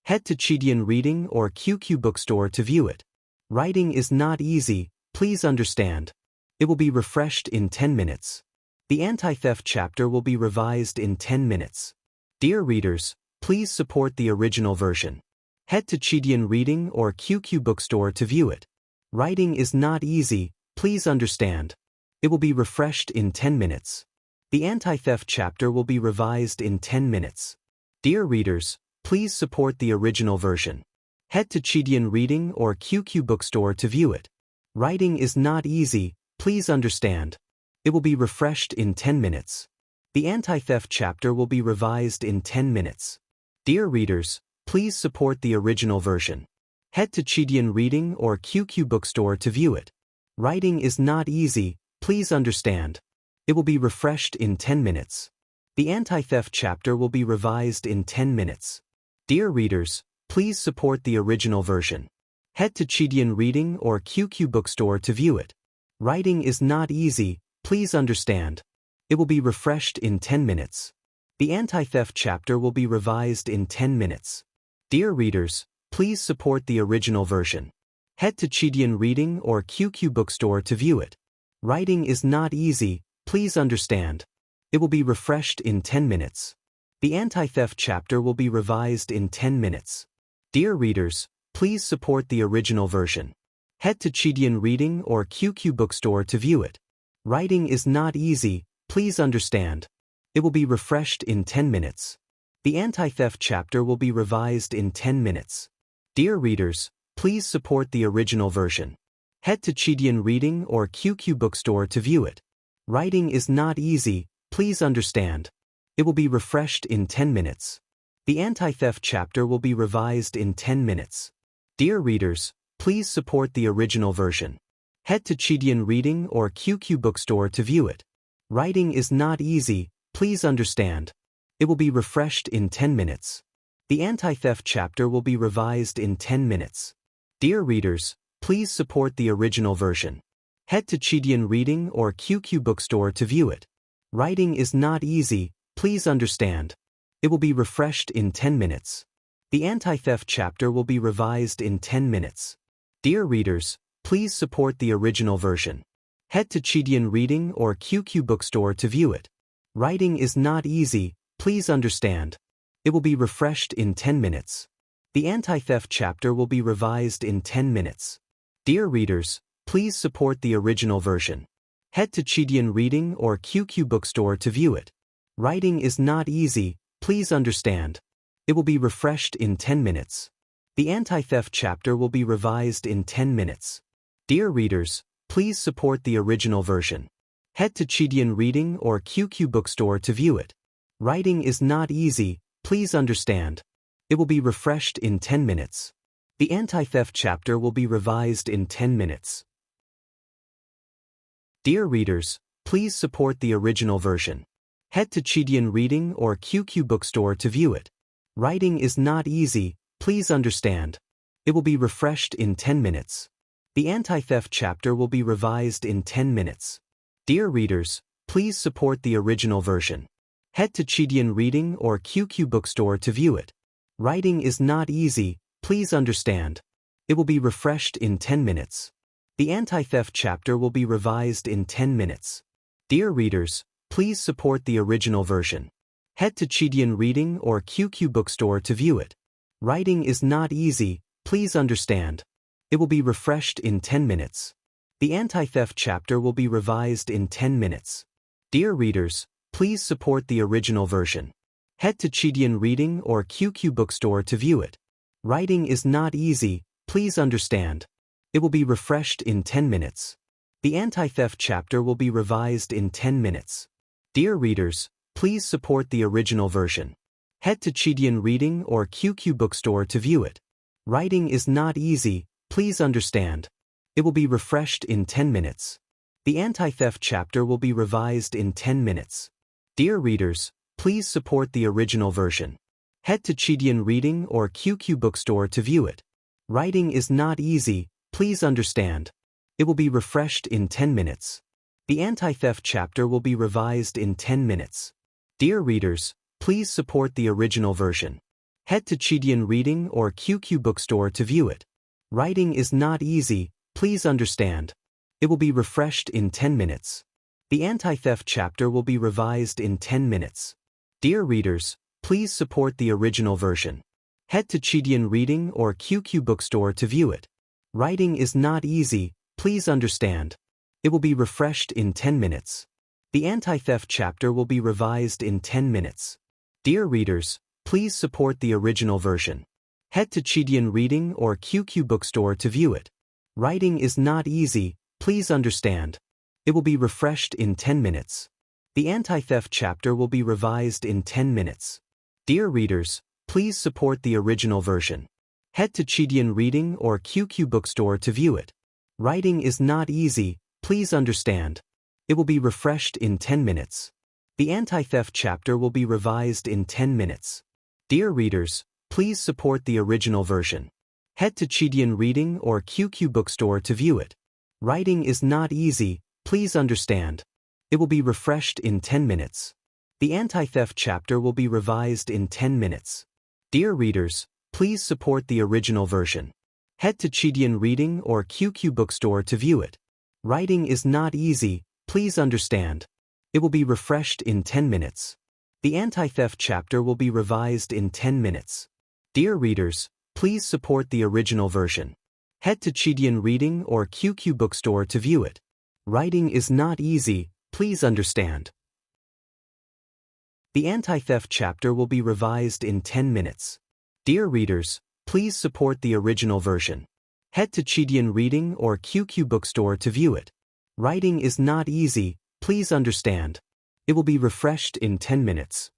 Head to Chidian Reading or QQ Bookstore to view it. Writing is not easy, please understand. It will be refreshed in 10 minutes. The anti-theft chapter will be revised in 10 minutes. Dear readers, please support the original version. Head to Chidian Reading or QQ Bookstore to view it. Writing is not easy, please understand. It will be refreshed in 10 minutes. The anti-theft chapter will be revised in 10 minutes. Dear readers, please support the original version. Head to Chidian Reading or QQ Bookstore to view it. Writing is not easy, please understand. It will be refreshed in 10 minutes. The anti-theft chapter will be revised in 10 minutes. Dear readers, please support the original version. Head to Chidian Reading or QQ Bookstore to view it. Writing is not easy, please understand. It will be refreshed in 10 minutes. The anti-theft chapter will be revised in 10 minutes. Dear readers, please support the original version. Head to Chidian Reading or QQ Bookstore to view it. Writing is not easy, please understand. It will be refreshed in 10 minutes. The anti-theft chapter will be revised in 10 minutes. Dear readers, please support the original version. Head to Chidian Reading or QQ Bookstore to view it. Writing is not easy, please understand. It will be refreshed in 10 minutes. The anti-theft chapter will be revised in 10 minutes. Dear readers, please support the original version. Head to Chidian Reading or QQ Bookstore to view it. Writing is not easy, please understand. It will be refreshed in 10 minutes. The anti-theft chapter will be revised in 10 minutes. Dear readers, please support the original version. Head to Chidian Reading or QQ Bookstore to view it. Writing is not easy, please understand. It will be refreshed in 10 minutes. The anti-theft chapter will be revised in 10 minutes. Dear readers, please support the original version. Head to Chidian Reading or QQ Bookstore to view it. Writing is not easy, please understand. It will be refreshed in 10 minutes. The anti-theft chapter will be revised in 10 minutes. Dear readers, please support the original version. Head to Chidian Reading or QQ Bookstore to view it. Writing is not easy, please understand. It will be refreshed in 10 minutes. The anti-theft chapter will be revised in 10 minutes. Dear readers, please support the original version. Head to Chidian Reading or QQ Bookstore to view it. Writing is not easy, please understand. It will be refreshed in 10 minutes. The anti-theft chapter will be revised in 10 minutes. Dear readers, please support the original version. Head to Chidian Reading or QQ Bookstore to view it. Writing is not easy, please understand. It will be refreshed in 10 minutes. The anti-theft chapter will be revised in 10 minutes. Dear readers, please support the original version. Head to Chidian Reading or QQ Bookstore to view it. Writing is not easy, please understand. It will be refreshed in 10 minutes. The anti-theft chapter will be revised in 10 minutes. Dear readers, please support the original version. Head to Chidian Reading or QQ Bookstore to view it. Writing is not easy, please understand. It will be refreshed in 10 minutes. The anti-theft chapter will be revised in 10 minutes. Dear readers, please support the original version. Head to Chidian Reading or QQ Bookstore to view it. Writing is not easy, please understand. It will be refreshed in 10 minutes. The anti-theft chapter will be revised in 10 minutes. Dear readers, please support the original version. Head to Chidian Reading or QQ Bookstore to view it. Writing is not easy, please understand. It will be refreshed in 10 minutes. The anti-theft chapter will be revised in 10 minutes. Dear readers, please support the original version. Head to Chidian Reading or QQ Bookstore to view it. Writing is not easy, please understand. It will be refreshed in 10 minutes. The anti-theft chapter will be revised in 10 minutes. Dear readers, please support the original version. Head to Chidian Reading or QQ Bookstore to view it. Writing is not easy, please understand. It will be refreshed in 10 minutes. The anti-theft chapter will be revised in 10 minutes. Dear readers, please support the original version. Head to Chidian Reading or QQ Bookstore to view it. Writing is not easy, please understand. It will be refreshed in 10 minutes. The anti-theft chapter will be revised in 10 minutes. Dear readers, please support the original version. Head to Chidian Reading or QQ Bookstore to view it. Writing is not easy, please understand. It will be refreshed in 10 minutes. The anti-theft chapter will be revised in 10 minutes. Dear readers, please support the original version. Head to Chidian Reading or QQ Bookstore to view it. Writing is not easy, please understand. It will be refreshed in 10 minutes. The anti-theft chapter will be revised in 10 minutes. Dear readers, please support the original version. Head to Chidian Reading or QQ Bookstore to view it. Writing is not easy, please understand. It will be refreshed in 10 minutes. The anti-theft chapter will be revised in 10 minutes. Dear readers, please support the original version. Head to Chidian Reading or QQ Bookstore to view it. Writing is not easy, please understand. It will be refreshed in 10 minutes. The anti-theft chapter will be revised in 10 minutes. Dear readers, please support the original version. Head to Chidian Reading or QQ Bookstore to view it. Writing is not easy, please understand. It will be refreshed in 10 minutes. The anti-theft chapter will be revised in 10 minutes. Dear readers, please support the original version. Head to Chidian Reading or QQ Bookstore to view it. Writing is not easy, please understand. It will be refreshed in 10 minutes. The anti-theft chapter will be revised in 10 minutes. Dear readers, please support the original version. Head to Chidian Reading or QQ Bookstore to view it. Writing is not easy, please understand. The anti-theft chapter will be revised in 10 minutes. Dear readers, please support the original version. Head to Chidian Reading or QQ Bookstore to view it. Writing is not easy, please understand. It will be refreshed in 10 minutes.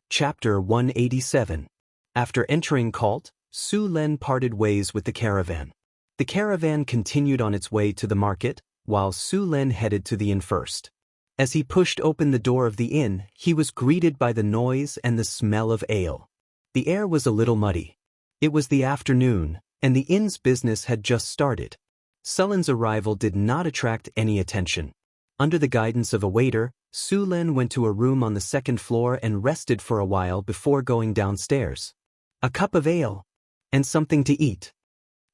Chapter 187. After entering Kalt, Su Len parted ways with the caravan. The caravan continued on its way to the market, while Su Len headed to the inn first. As he pushed open the door of the inn, he was greeted by the noise and the smell of ale. The air was a little muddy. It was the afternoon, and the inn's business had just started. Su Len's arrival did not attract any attention. Under the guidance of a waiter, Su Len went to a room on the second floor and rested for a while before going downstairs. A cup of ale, and something to eat.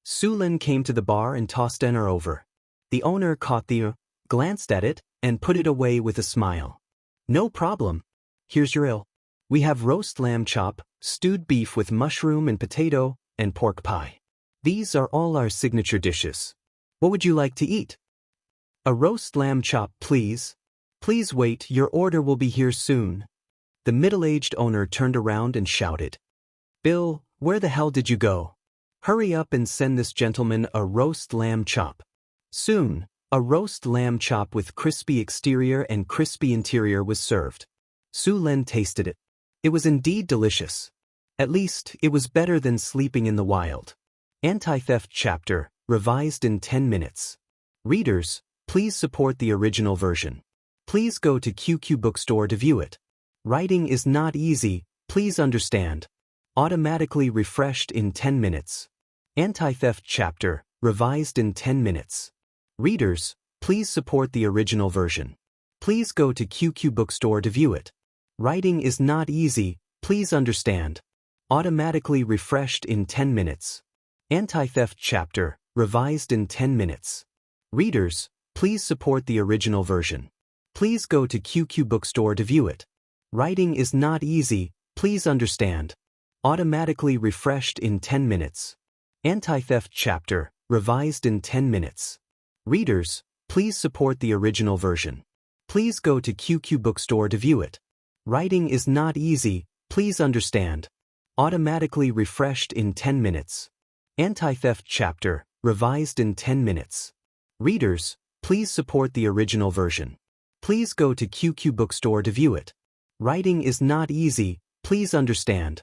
Su Len came to the bar and tossed dinner over. The owner caught the glanced at it, and put it away with a smile. No problem. Here's your ale. We have roast lamb chop, stewed beef with mushroom and potato, and pork pie. These are all our signature dishes. What would you like to eat? A roast lamb chop, please. Please wait, your order will be here soon. The middle-aged owner turned around and shouted. Bill, where the hell did you go? Hurry up and send this gentleman a roast lamb chop. Soon, a roast lamb chop with crispy exterior and crispy interior was served. Su Len tasted it. It was indeed delicious. At least, it was better than sleeping in the wild. Anti-theft chapter, revised in 10 minutes. Readers, please support the original version. Please go to QQ Bookstore to view it. Writing is not easy, please understand. Automatically refreshed in 10 minutes. Anti-theft chapter, revised in 10 minutes. Readers, please support the original version. Please go to QQ Bookstore to view it. Writing is not easy, please understand. Automatically refreshed in 10 minutes. Anti-theft chapter, revised in 10 minutes. Readers, please support the original version. Please go to QQ Bookstore to view it. Writing is not easy, please understand. Automatically refreshed in 10 minutes. Anti-theft chapter, revised in 10 minutes. Readers, please support the original version. Please go to QQ Bookstore to view it. Writing is not easy, please understand. Automatically refreshed in 10 minutes. Anti-theft chapter, revised in 10 minutes. Readers, please support the original version. Please go to QQ Bookstore to view it. Writing is not easy, please understand.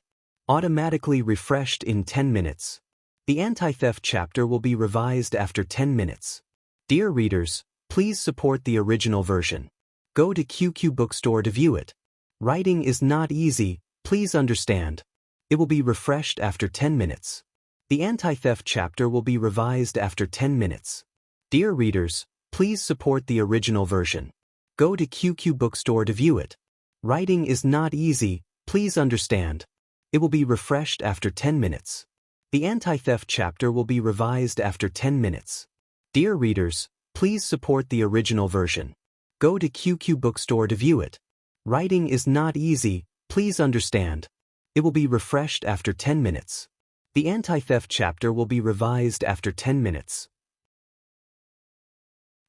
Automatically refreshed in 10 minutes. The anti-theft chapter will be revised after 10 minutes. Dear readers, please support the original version. Go to QQ Bookstore to view it. Writing is not easy, please understand. It will be refreshed after 10 minutes. The anti-theft chapter will be revised after 10 minutes. Dear readers, please support the original version. Go to QQ Bookstore to view it. Writing is not easy, please understand. It will be refreshed after 10 minutes. The anti-theft chapter will be revised after 10 minutes. Dear readers, please support the original version. Go to QQ Bookstore to view it. Writing is not easy, please understand. It will be refreshed after 10 minutes. The anti-theft chapter will be revised after 10 minutes.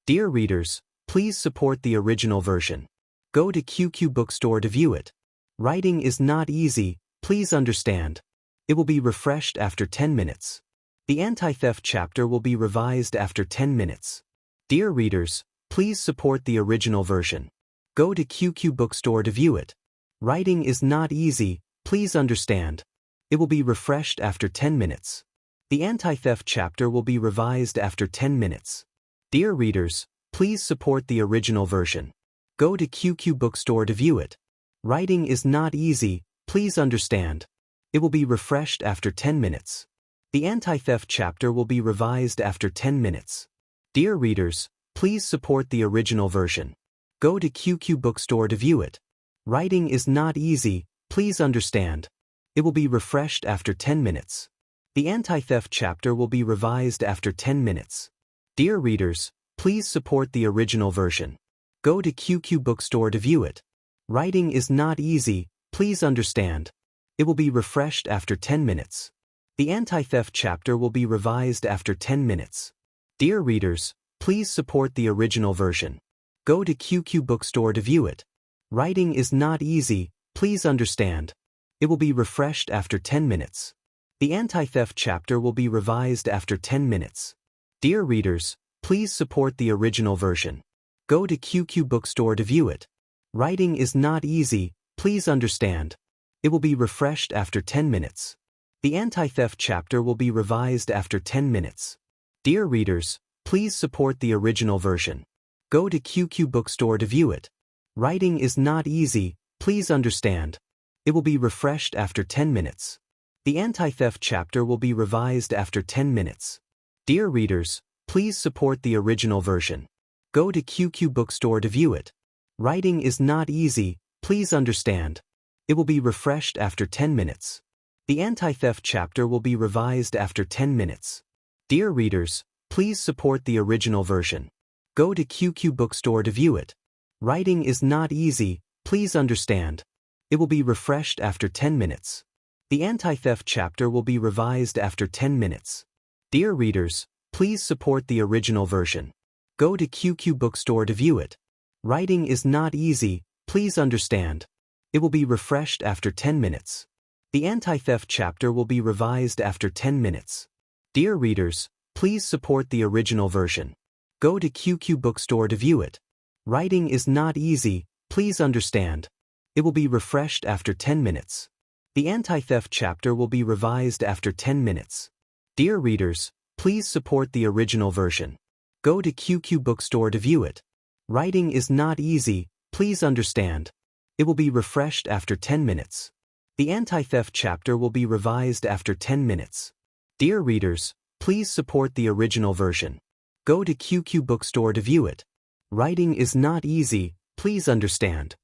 Dear readers, please support the original version. Go to QQ Bookstore to view it. Writing is not easy, please understand. It will be refreshed after 10 minutes. The anti-theft chapter will be revised after 10 minutes. Dear readers, please support the original version. Go to QQ Bookstore to view it. Writing is not easy, please understand. It will be refreshed after 10 minutes. The anti-theft chapter will be revised after 10 minutes. Dear readers, please support the original version. Go to QQ Bookstore to view it. Writing is not easy, please understand. It will be refreshed after 10 minutes. The anti-theft chapter will be revised after 10 minutes. Dear readers, please support the original version. Go to QQ Bookstore to view it. Writing is not easy, please understand. It will be refreshed after 10 minutes. The anti-theft chapter will be revised after 10 minutes. Dear readers, please support the original version. Go to QQ Bookstore to view it. Writing is not easy, please understand. It will be refreshed after 10 minutes. The anti-theft chapter will be revised after 10 minutes. Dear readers, please support the original version. Go to QQ Bookstore to view it. Writing is not easy, please understand. It will be refreshed after 10 minutes. The anti-theft chapter will be revised after 10 minutes. Dear readers, please support the original version. Go to QQ Bookstore to view it. Writing is not easy, please understand. It will be refreshed after 10 minutes. The anti-theft chapter will be revised after 10 minutes. Dear readers, please support the original version. Go to QQ Bookstore to view it. Writing is not easy, please understand. It will be refreshed after 10 minutes. The anti-theft chapter will be revised after 10 minutes. Dear readers, please support the original version. Go to QQ Bookstore to view it. Writing is not easy, please understand. It will be refreshed after 10 minutes. The anti-theft chapter will be revised after 10 minutes. Dear readers, please support the original version. Go to QQ Bookstore to view it. Writing is not easy, please understand. It will be refreshed after 10 minutes. The anti-theft chapter will be revised after 10 minutes. Dear readers, please support the original version. Go to QQ Bookstore to view it. Writing is not easy, please understand. It will be refreshed after 10 minutes. The anti-theft chapter will be revised after 10 minutes. Dear readers, please support the original version. Go to QQ Bookstore to view it. Writing is not easy, please understand. It will be refreshed after 10 minutes. The anti-theft chapter will be revised after 10 minutes. Dear readers, please support the original version. Go to QQ Bookstore to view it. Writing is not easy, please understand. It will be refreshed after 10 minutes. The anti-theft chapter will be revised after 10 minutes. Dear readers, please support the original version. Go to QQ Bookstore to view it. Writing is not easy, please understand.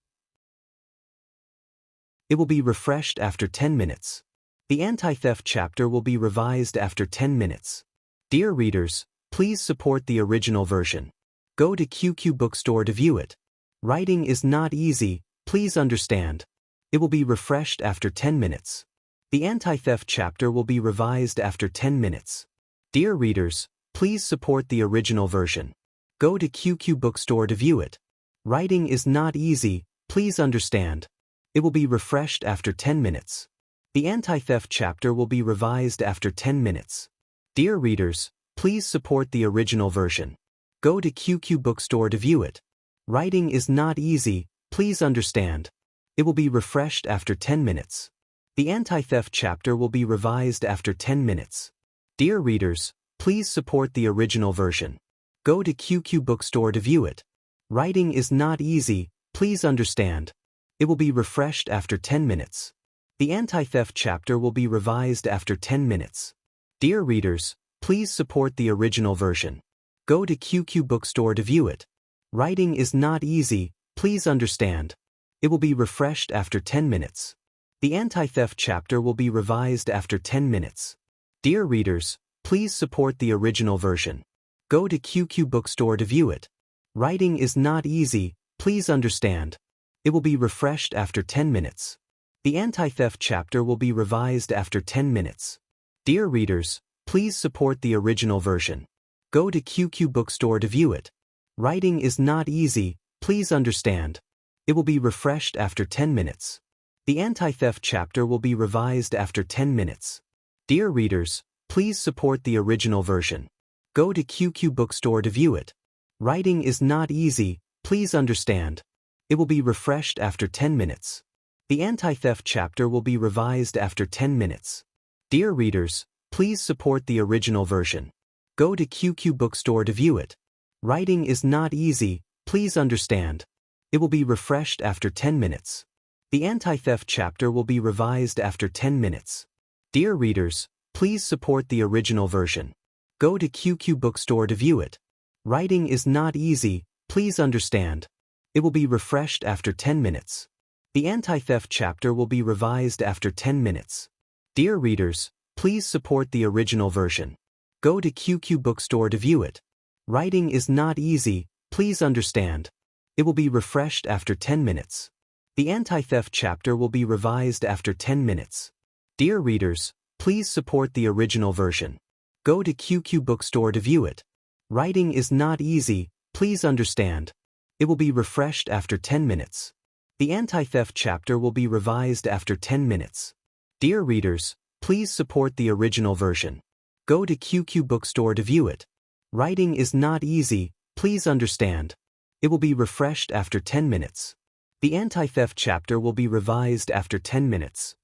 It will be refreshed after 10 minutes. The anti-theft chapter will be revised after 10 minutes. Dear readers, please support the original version. Go to QQ Bookstore to view it. Writing is not easy, please understand. It will be refreshed after 10 minutes. The anti-theft chapter will be revised after 10 minutes. Dear readers, please support the original version. Go to QQ Bookstore to view it. Writing is not easy, please understand. It will be refreshed after 10 minutes. The anti-theft chapter will be revised after 10 minutes. Dear readers, please support the original version. Go to QQ Bookstore to view it. Writing is not easy, please understand. It will be refreshed after 10 minutes. The anti-theft chapter will be revised after 10 minutes. Dear readers, please support the original version. Go to QQ Bookstore to view it. Writing is not easy, please understand. It will be refreshed after 10 minutes. The anti-theft chapter will be revised after 10 minutes. Dear readers, please support the original version. Go to QQ Bookstore to view it. Writing is not easy, please understand. It will be refreshed after 10 minutes. The anti-theft chapter will be revised after 10 minutes. Dear readers, please support the original version. Go to QQ Bookstore to view it. Writing is not easy, please understand. It will be refreshed after 10 minutes. The anti-theft chapter will be revised after 10 minutes. Dear readers, please support the original version. Go to QQ Bookstore to view it. Writing is not easy, please understand. It will be refreshed after 10 minutes. The anti-theft chapter will be revised after 10 minutes. Dear readers, please support the original version. Go to QQ Bookstore to view it. Writing is not easy, please understand. It will be refreshed after 10 minutes. The anti-theft chapter will be revised after 10 minutes. Dear readers, please support the original version. Go to QQ Bookstore to view it. Writing is not easy, please understand. It will be refreshed after 10 minutes. The anti-theft chapter will be revised after 10 minutes. Dear readers, please support the original version. Go to QQ Bookstore to view it. Writing is not easy, please understand. It will be refreshed after 10 minutes. The anti-theft chapter will be revised after 10 minutes. Dear readers, please support the original version. Go to QQ Bookstore to view it. Writing is not easy, please understand. It will be refreshed after 10 minutes. The anti-theft chapter will be revised after 10 minutes. Dear readers, please support the original version. Go to QQ Bookstore to view it. Writing is not easy, please understand. It will be refreshed after 10 minutes. The anti-theft chapter will be revised after 10 minutes. Dear readers, please support the original version. Go to QQ Bookstore to view it. Writing is not easy, please understand. It will be refreshed after 10 minutes. The anti-theft chapter will be revised after 10 minutes.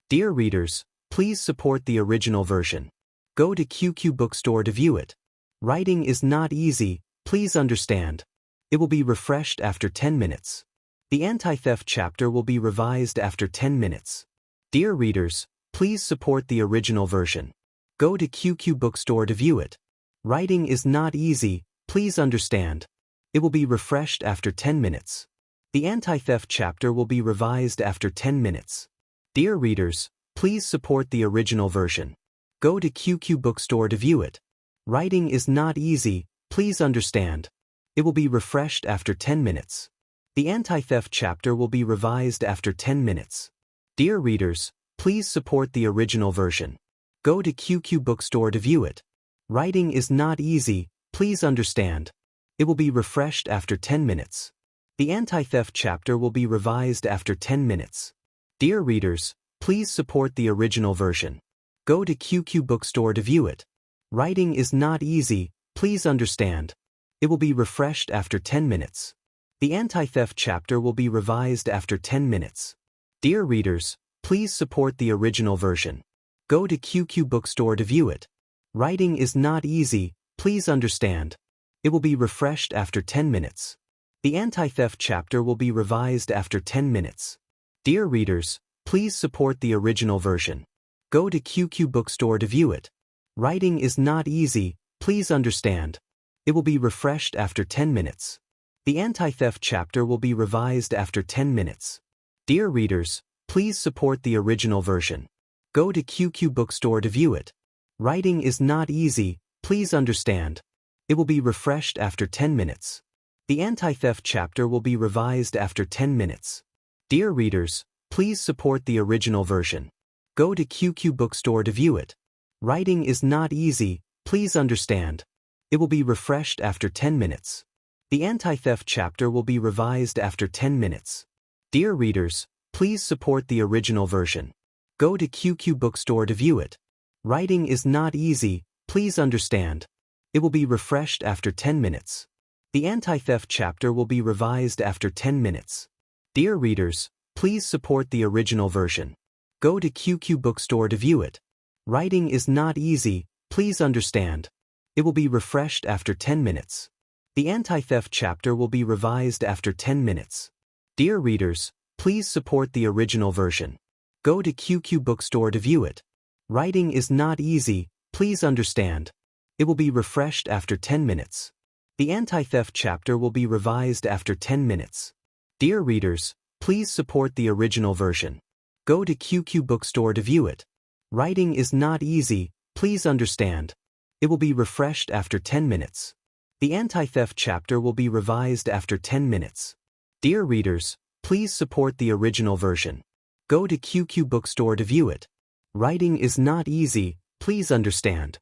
Dear readers, please support the original version. Go to QQ Bookstore to view it. Writing is not easy, please understand. It will be refreshed after 10 minutes. The anti-theft chapter will be revised after 10 minutes. Dear readers, please support the original version. Go to QQ Bookstore to view it. Writing is not easy, please understand. It will be refreshed after 10 minutes. The anti-theft chapter will be revised after 10 minutes. Dear readers, please support the original version. Go to QQ Bookstore to view it. Writing is not easy, please understand. It will be refreshed after 10 minutes. The anti-theft chapter will be revised after 10 minutes. Dear readers, please support the original version. Go to QQ Bookstore to view it. Writing is not easy, please understand. It will be refreshed after 10 minutes. The anti-theft chapter will be revised after 10 minutes. Dear readers, please support the original version. Go to QQ Bookstore to view it. Writing is not easy, please understand. It will be refreshed after 10 minutes. The anti-theft chapter will be revised after 10 minutes. Dear readers, please support the original version. Go to QQ Bookstore to view it. Writing is not easy, please understand. It will be refreshed after 10 minutes. The anti-theft chapter will be revised after 10 minutes. Dear readers, please support the original version. Go to QQ Bookstore to view it. Writing is not easy, please understand. It will be refreshed after 10 minutes. The anti-theft chapter will be revised after 10 minutes. Dear readers, please support the original version. Go to QQ Bookstore to view it. Writing is not easy, please understand. It will be refreshed after 10 minutes. The anti-theft chapter will be revised after 10 minutes. Dear readers, please support the original version. Go to QQ Bookstore to view it. Writing is not easy, please understand. It will be refreshed after 10 minutes. The anti-theft chapter will be revised after 10 minutes. Dear readers, please support the original version. Go to QQ Bookstore to view it. Writing is not easy, please understand. It will be refreshed after 10 minutes. The anti-theft chapter will be revised after 10 minutes. Dear readers, please support the original version. Go to QQ Bookstore to view it. Writing is not easy, please understand. It will be refreshed after 10 minutes. The anti-theft chapter will be revised after 10 minutes. Dear readers, please support the original version. Go to QQ Bookstore to view it. Writing is not easy, please understand. It will be refreshed after 10 minutes. The anti-theft chapter will be revised after 10 minutes. Dear readers, please support the original version. Go to QQ Bookstore to view it. Writing is not easy, please understand. It will be refreshed after 10 minutes. The anti-theft chapter will be revised after 10 minutes. Dear readers, please support the original version. Go to QQ Bookstore to view it. Writing is not easy, please understand.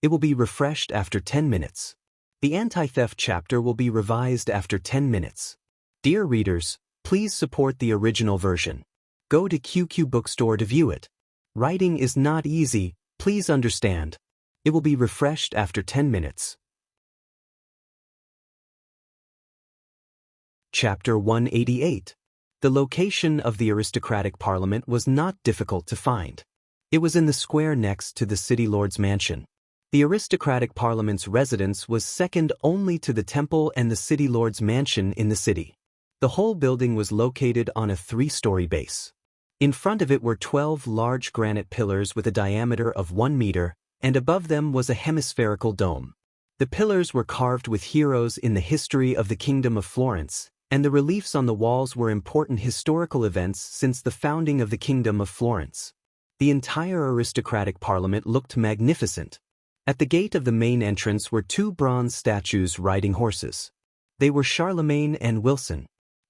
It will be refreshed after 10 minutes. The anti-theft chapter will be revised after 10 minutes. Dear readers, please support the original version. Go to QQ Bookstore to view it. Writing is not easy, please understand. It will be refreshed after 10 minutes. Chapter 188. The location of the aristocratic parliament was not difficult to find. It was in the square next to the city lord's mansion. The aristocratic parliament's residence was second only to the temple and the city lord's mansion in the city. The whole building was located on a 3-story base. In front of it were 12 large granite pillars with a diameter of 1 meter, and above them was a hemispherical dome. The pillars were carved with heroes in the history of the Kingdom of Florence, and the reliefs on the walls were important historical events since the founding of the Kingdom of Florence. The entire aristocratic parliament looked magnificent. At the gate of the main entrance were 2 bronze statues riding horses. They were Charlemagne and Wilson.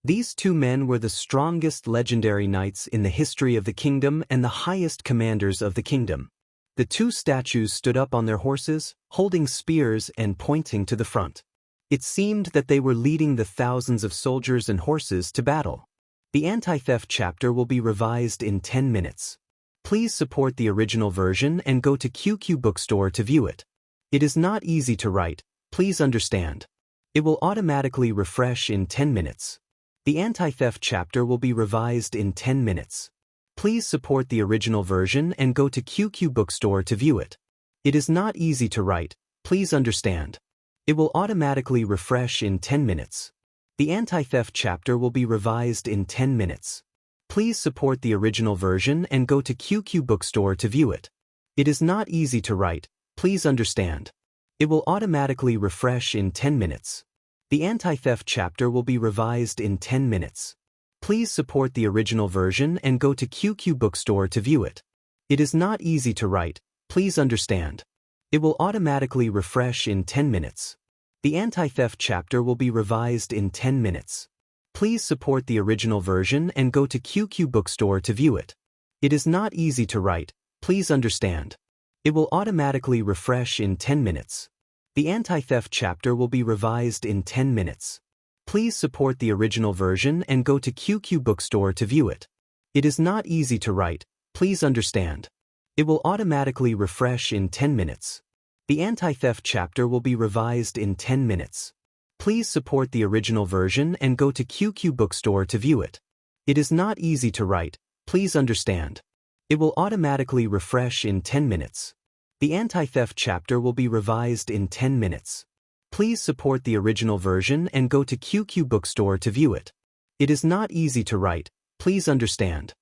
These 2 men were the strongest legendary knights in the history of the kingdom and the highest commanders of the kingdom. The two statues stood up on their horses, holding spears and pointing to the front. It seemed that they were leading the thousands of soldiers and horses to battle. The anti-theft chapter will be revised in 10 minutes. Please support the original version and go to QQ Bookstore to view it. It is not easy to write, please understand. It will automatically refresh in 10 minutes. The anti-theft chapter will be revised in 10 minutes. Please support the original version and go to QQ Bookstore to view it. It is not easy to write, please understand. It will automatically refresh in 10 minutes. The anti-theft chapter will be revised in 10 minutes. Please support the original version and go to QQ Bookstore to view it. It is not easy to write, please understand. It will automatically refresh in 10 minutes. The anti-theft chapter will be revised in 10 minutes. Please support the original version and go to QQ Bookstore to view it. It is not easy to write, please understand. It will automatically refresh in 10 minutes. The anti-theft chapter will be revised in 10 minutes. Please support the original version and go to QQ Bookstore to view it. It is not easy to write, please understand. It will automatically refresh in 10 minutes. The anti-theft chapter will be revised in 10 minutes. Please support the original version and go to QQ Bookstore to view it. It is not easy to write, please understand. It will automatically refresh in 10 minutes. The anti-theft chapter will be revised in 10 minutes. Please support the original version and go to QQ Bookstore to view it. It is not easy to write, please understand. It will automatically refresh in 10 minutes. The anti-theft chapter will be revised in 10 minutes. Please support the original version and go to QQ Bookstore to view it. It is not easy to write, please understand.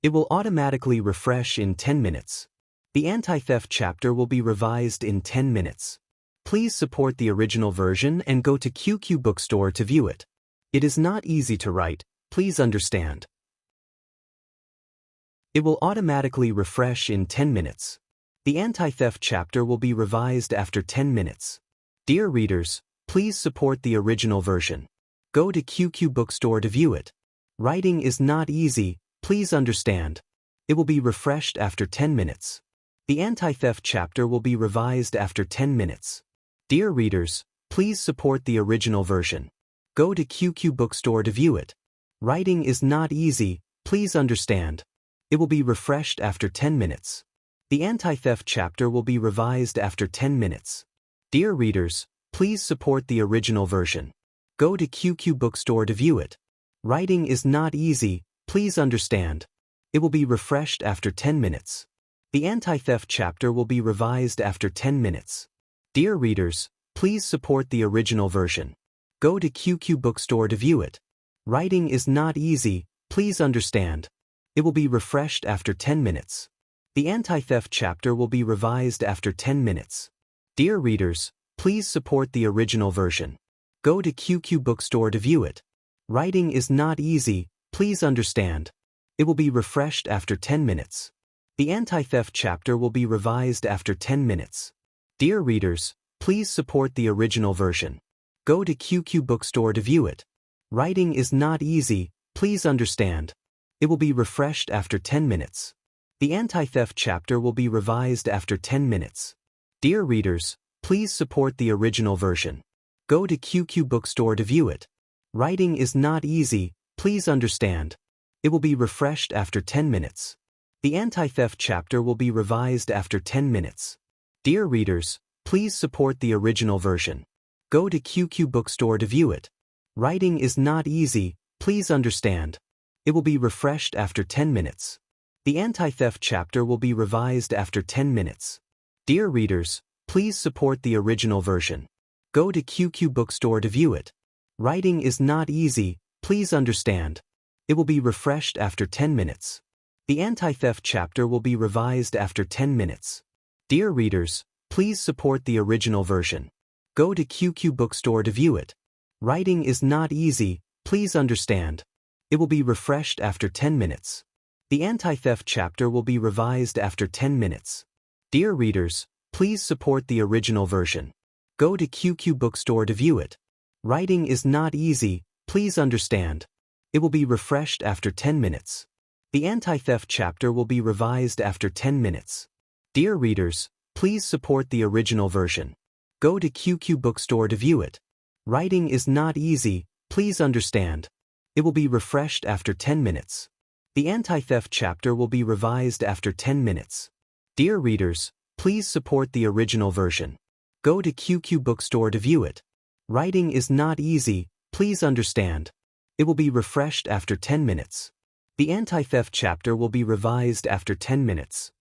It will automatically refresh in 10 minutes. The anti-theft chapter will be revised in 10 minutes. Please support the original version and go to QQ Bookstore to view it. It is not easy to write, please understand. It will automatically refresh in 10 minutes. The anti-theft chapter will be revised after 10 minutes. Dear readers, please support the original version. Go to QQ Bookstore to view it. Writing is not easy, please understand. It will be refreshed after 10 minutes. The anti-theft chapter will be revised after 10 minutes. Dear readers, please support the original version. Go to QQ Bookstore to view it. Writing is not easy, please understand. It will be refreshed after 10 minutes. The anti-theft chapter will be revised after 10 minutes. Dear readers, please support the original version. Go to QQ Bookstore to view it. Writing is not easy, please understand. It will be refreshed after 10 minutes. The anti-theft chapter will be revised after 10 minutes. Dear readers, please support the original version. Go to QQ Bookstore to view it. Writing is not easy, please understand. It will be refreshed after 10 minutes. The anti-theft chapter will be revised after 10 minutes. Dear readers, please support the original version. Go to QQ Bookstore to view it. Writing is not easy, please understand. It will be refreshed after 10 minutes. The anti-theft chapter will be revised after 10 minutes. Dear readers, please support the original version. Go to QQ Bookstore to view it. Writing is not easy, please understand. It will be refreshed after 10 minutes. The anti-theft chapter will be revised after 10 minutes. Dear readers, please support the original version. Go to QQ Bookstore to view it. Writing is not easy, please understand. It will be refreshed after 10 minutes. The anti-theft chapter will be revised after 10 minutes. Dear readers, please support the original version. Go to QQ Bookstore to view it. Writing is not easy, please understand. It will be refreshed after 10 minutes. The anti-theft chapter will be revised after 10 minutes. Dear readers, please support the original version. Go to QQ Bookstore to view it. Writing is not easy, please understand. It will be refreshed after 10 minutes. The anti-theft chapter will be revised after 10 minutes. Dear readers, please support the original version. Go to QQ Bookstore to view it. Writing is not easy, please understand. It will be refreshed after 10 minutes. The anti-theft chapter will be revised after 10 minutes. Dear readers, please support the original version. Go to QQ Bookstore to view it. Writing is not easy, please understand. It will be refreshed after 10 minutes. The anti-theft chapter will be revised after 10 minutes. Dear readers, please support the original version. Go to QQ Bookstore to view it. Writing is not easy, please understand. It will be refreshed after 10 minutes. The anti-theft chapter will be revised after 10 minutes. Dear readers, please support the original version. Go to QQ Bookstore to view it. Writing is not easy, please understand. It will be refreshed after 10 minutes. The anti-theft chapter will be revised after 10 minutes.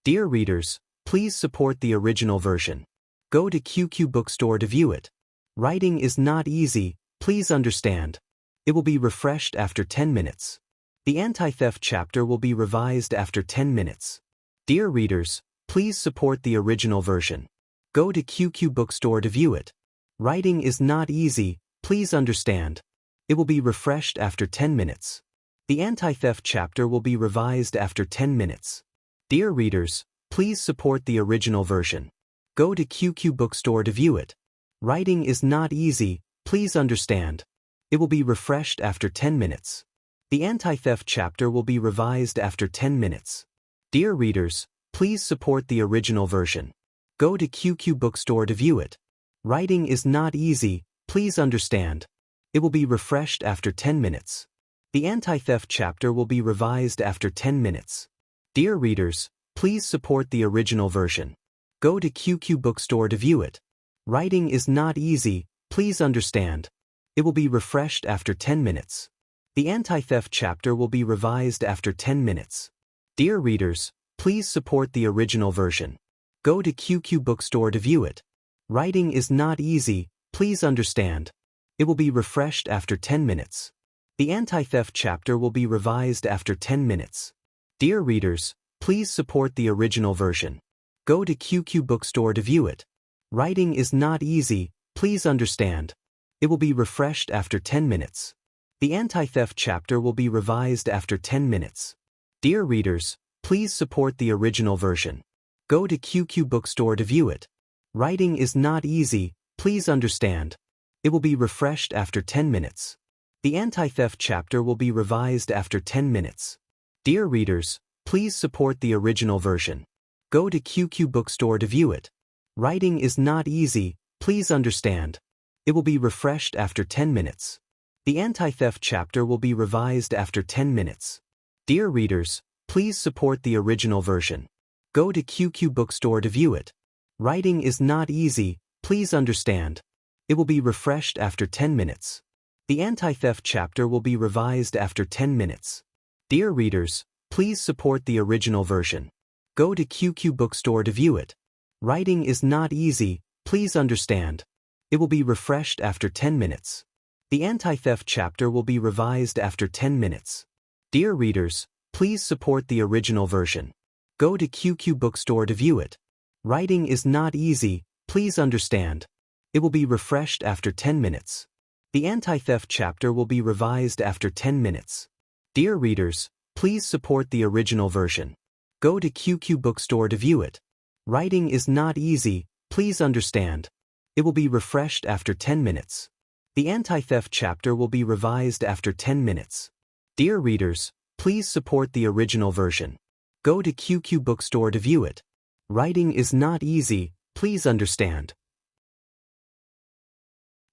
Dear readers, please support the original version. Go to QQ Bookstore to view it. Writing is not easy, please understand. It will be refreshed after 10 minutes. The anti-theft chapter will be revised after 10 minutes. Dear readers, please support the original version. Go to QQ Bookstore to view it. Writing is not easy, please understand. It will be refreshed after 10 minutes. The anti-theft chapter will be revised after 10 minutes. Dear readers, please support the original version. Go to QQ Bookstore to view it. Writing is not easy, please understand. It will be refreshed after 10 minutes. The anti-theft chapter will be revised after 10 minutes. Dear readers, please support the original version. Go to QQ Bookstore to view it. Writing is not easy, please understand. It will be refreshed after 10 minutes. The anti-theft chapter will be revised after 10 minutes. Dear readers, please support the original version. Go to QQ Bookstore to view it. Writing is not easy, please understand. It will be refreshed after 10 minutes. The anti-theft chapter will be revised after 10 minutes. Dear readers, please support the original version. Go to QQ Bookstore to view it. Writing is not easy, please understand. It will be refreshed after 10 minutes. The anti-theft chapter will be revised after 10 minutes. Dear readers, please support the original version. Go to QQ Bookstore to view it. Writing is not easy, please understand. It will be refreshed after 10 minutes. The anti-theft chapter will be revised after 10 minutes. Dear readers, please support the original version. Go to QQ Bookstore to view it. Writing is not easy, please understand. It will be refreshed after 10 minutes. The anti-theft chapter will be revised after 10 minutes. Dear readers, please support the original version. Go to QQ Bookstore to view it. Writing is not easy, please understand. It will be refreshed after 10 minutes. The anti-theft chapter will be revised after 10 minutes. Dear readers, please support the original version. Go to QQ Bookstore to view it. Writing is not easy, please understand. It will be refreshed after 10 minutes. The anti-theft chapter will be revised after 10 minutes. Dear readers, please support the original version. Go to QQ Bookstore to view it. Writing is not easy, please understand. It will be refreshed after 10 minutes. The anti-theft chapter will be revised after 10 minutes. Dear readers, please support the original version. Go to QQ Bookstore to view it. Writing is not easy, please understand. It will be refreshed after 10 minutes. The anti-theft chapter will be revised after 10 minutes. Dear readers, please support the original version. Go to QQ Bookstore to view it. Writing is not easy, please understand. It will be refreshed after 10 minutes. The anti-theft chapter will be revised after 10 minutes. Dear readers, please support the original version. Go to QQ Bookstore to view it. Writing is not easy, please understand.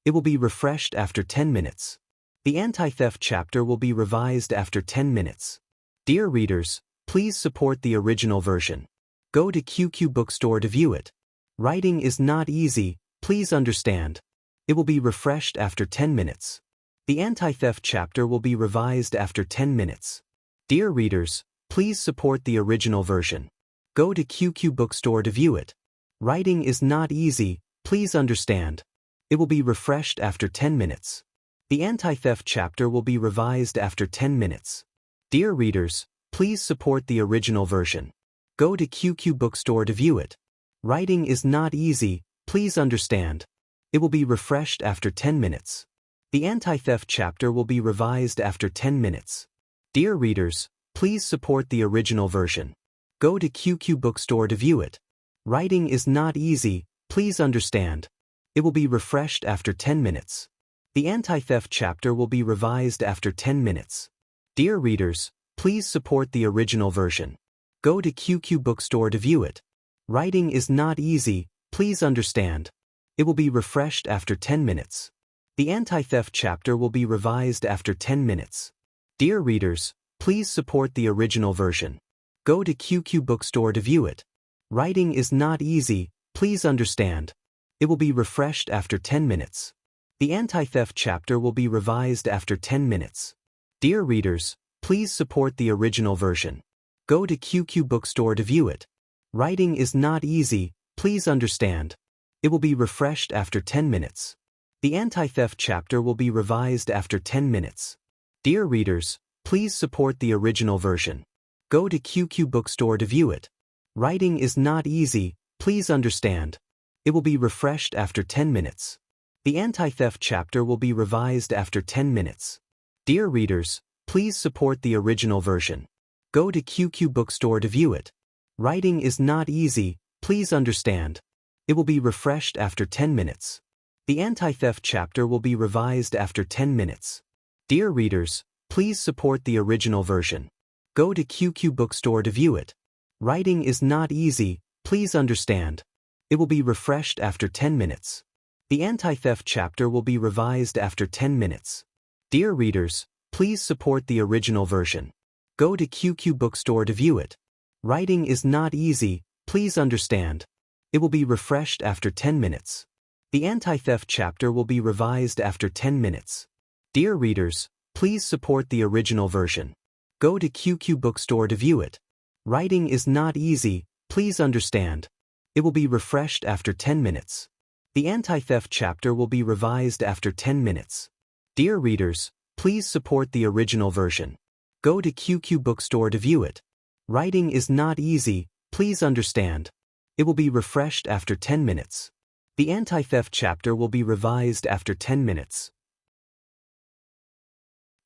It will be refreshed after 10 minutes. The anti-theft chapter will be revised after 10 minutes. Dear readers, please support the original version. Go to QQ Bookstore to view it. Writing is not easy, please understand. It will be refreshed after 10 minutes. The anti-theft chapter will be revised after 10 minutes. Dear readers, please support the original version. Go to QQ Bookstore to view it. Writing is not easy, please understand. It will be refreshed after 10 minutes. The anti-theft chapter will be revised after 10 minutes. Dear readers, please support the original version. Go to QQ Bookstore to view it. Writing is not easy, please understand. It will be refreshed after 10 minutes. The anti-theft chapter will be revised after 10 minutes. Dear readers, please support the original version. Go to QQ Bookstore to view it. Writing is not easy, please understand. It will be refreshed after 10 minutes. The anti-theft chapter will be revised after 10 minutes. Dear readers, please support the original version. Go to QQ Bookstore to view it. Writing is not easy, please understand. It will be refreshed after 10 minutes. The anti-theft chapter will be revised after 10 minutes. Dear readers, please support the original version. Go to QQ Bookstore to view it. Writing is not easy, please understand. It will be refreshed after 10 minutes. The anti-theft chapter will be revised after 10 minutes. Dear readers, please support the original version. Go to QQ Bookstore to view it. Writing is not easy, please understand. It will be refreshed after 10 minutes. The anti-theft chapter will be revised after 10 minutes. Dear readers, please support the original version. Go to QQ Bookstore to view it. Writing is not easy, please understand. It will be refreshed after 10 minutes. The anti-theft chapter will be revised after 10 minutes. Dear readers, please support the original version. Go to QQ Bookstore to view it. Writing is not easy, please understand. It will be refreshed after 10 minutes. The anti-theft chapter will be revised after 10 minutes. Dear readers, please support the original version. Go to QQ Bookstore to view it. Writing is not easy, please understand. It will be refreshed after 10 minutes. The anti-theft chapter will be revised after 10 minutes. Dear readers, please support the original version. Go to QQ Bookstore to view it. Writing is not easy, please understand. It will be refreshed after 10 minutes. The anti-theft chapter will be revised after 10 minutes. Dear readers, please support the original version. Go to QQ Bookstore to view it. Writing is not easy, please understand. It will be refreshed after 10 minutes. The anti-theft chapter will be revised after 10 minutes. Dear readers, please support the original version. Go to QQ Bookstore to view it. Writing is not easy, please understand. It will be refreshed after 10 minutes. The anti-theft chapter will be revised after 10 minutes.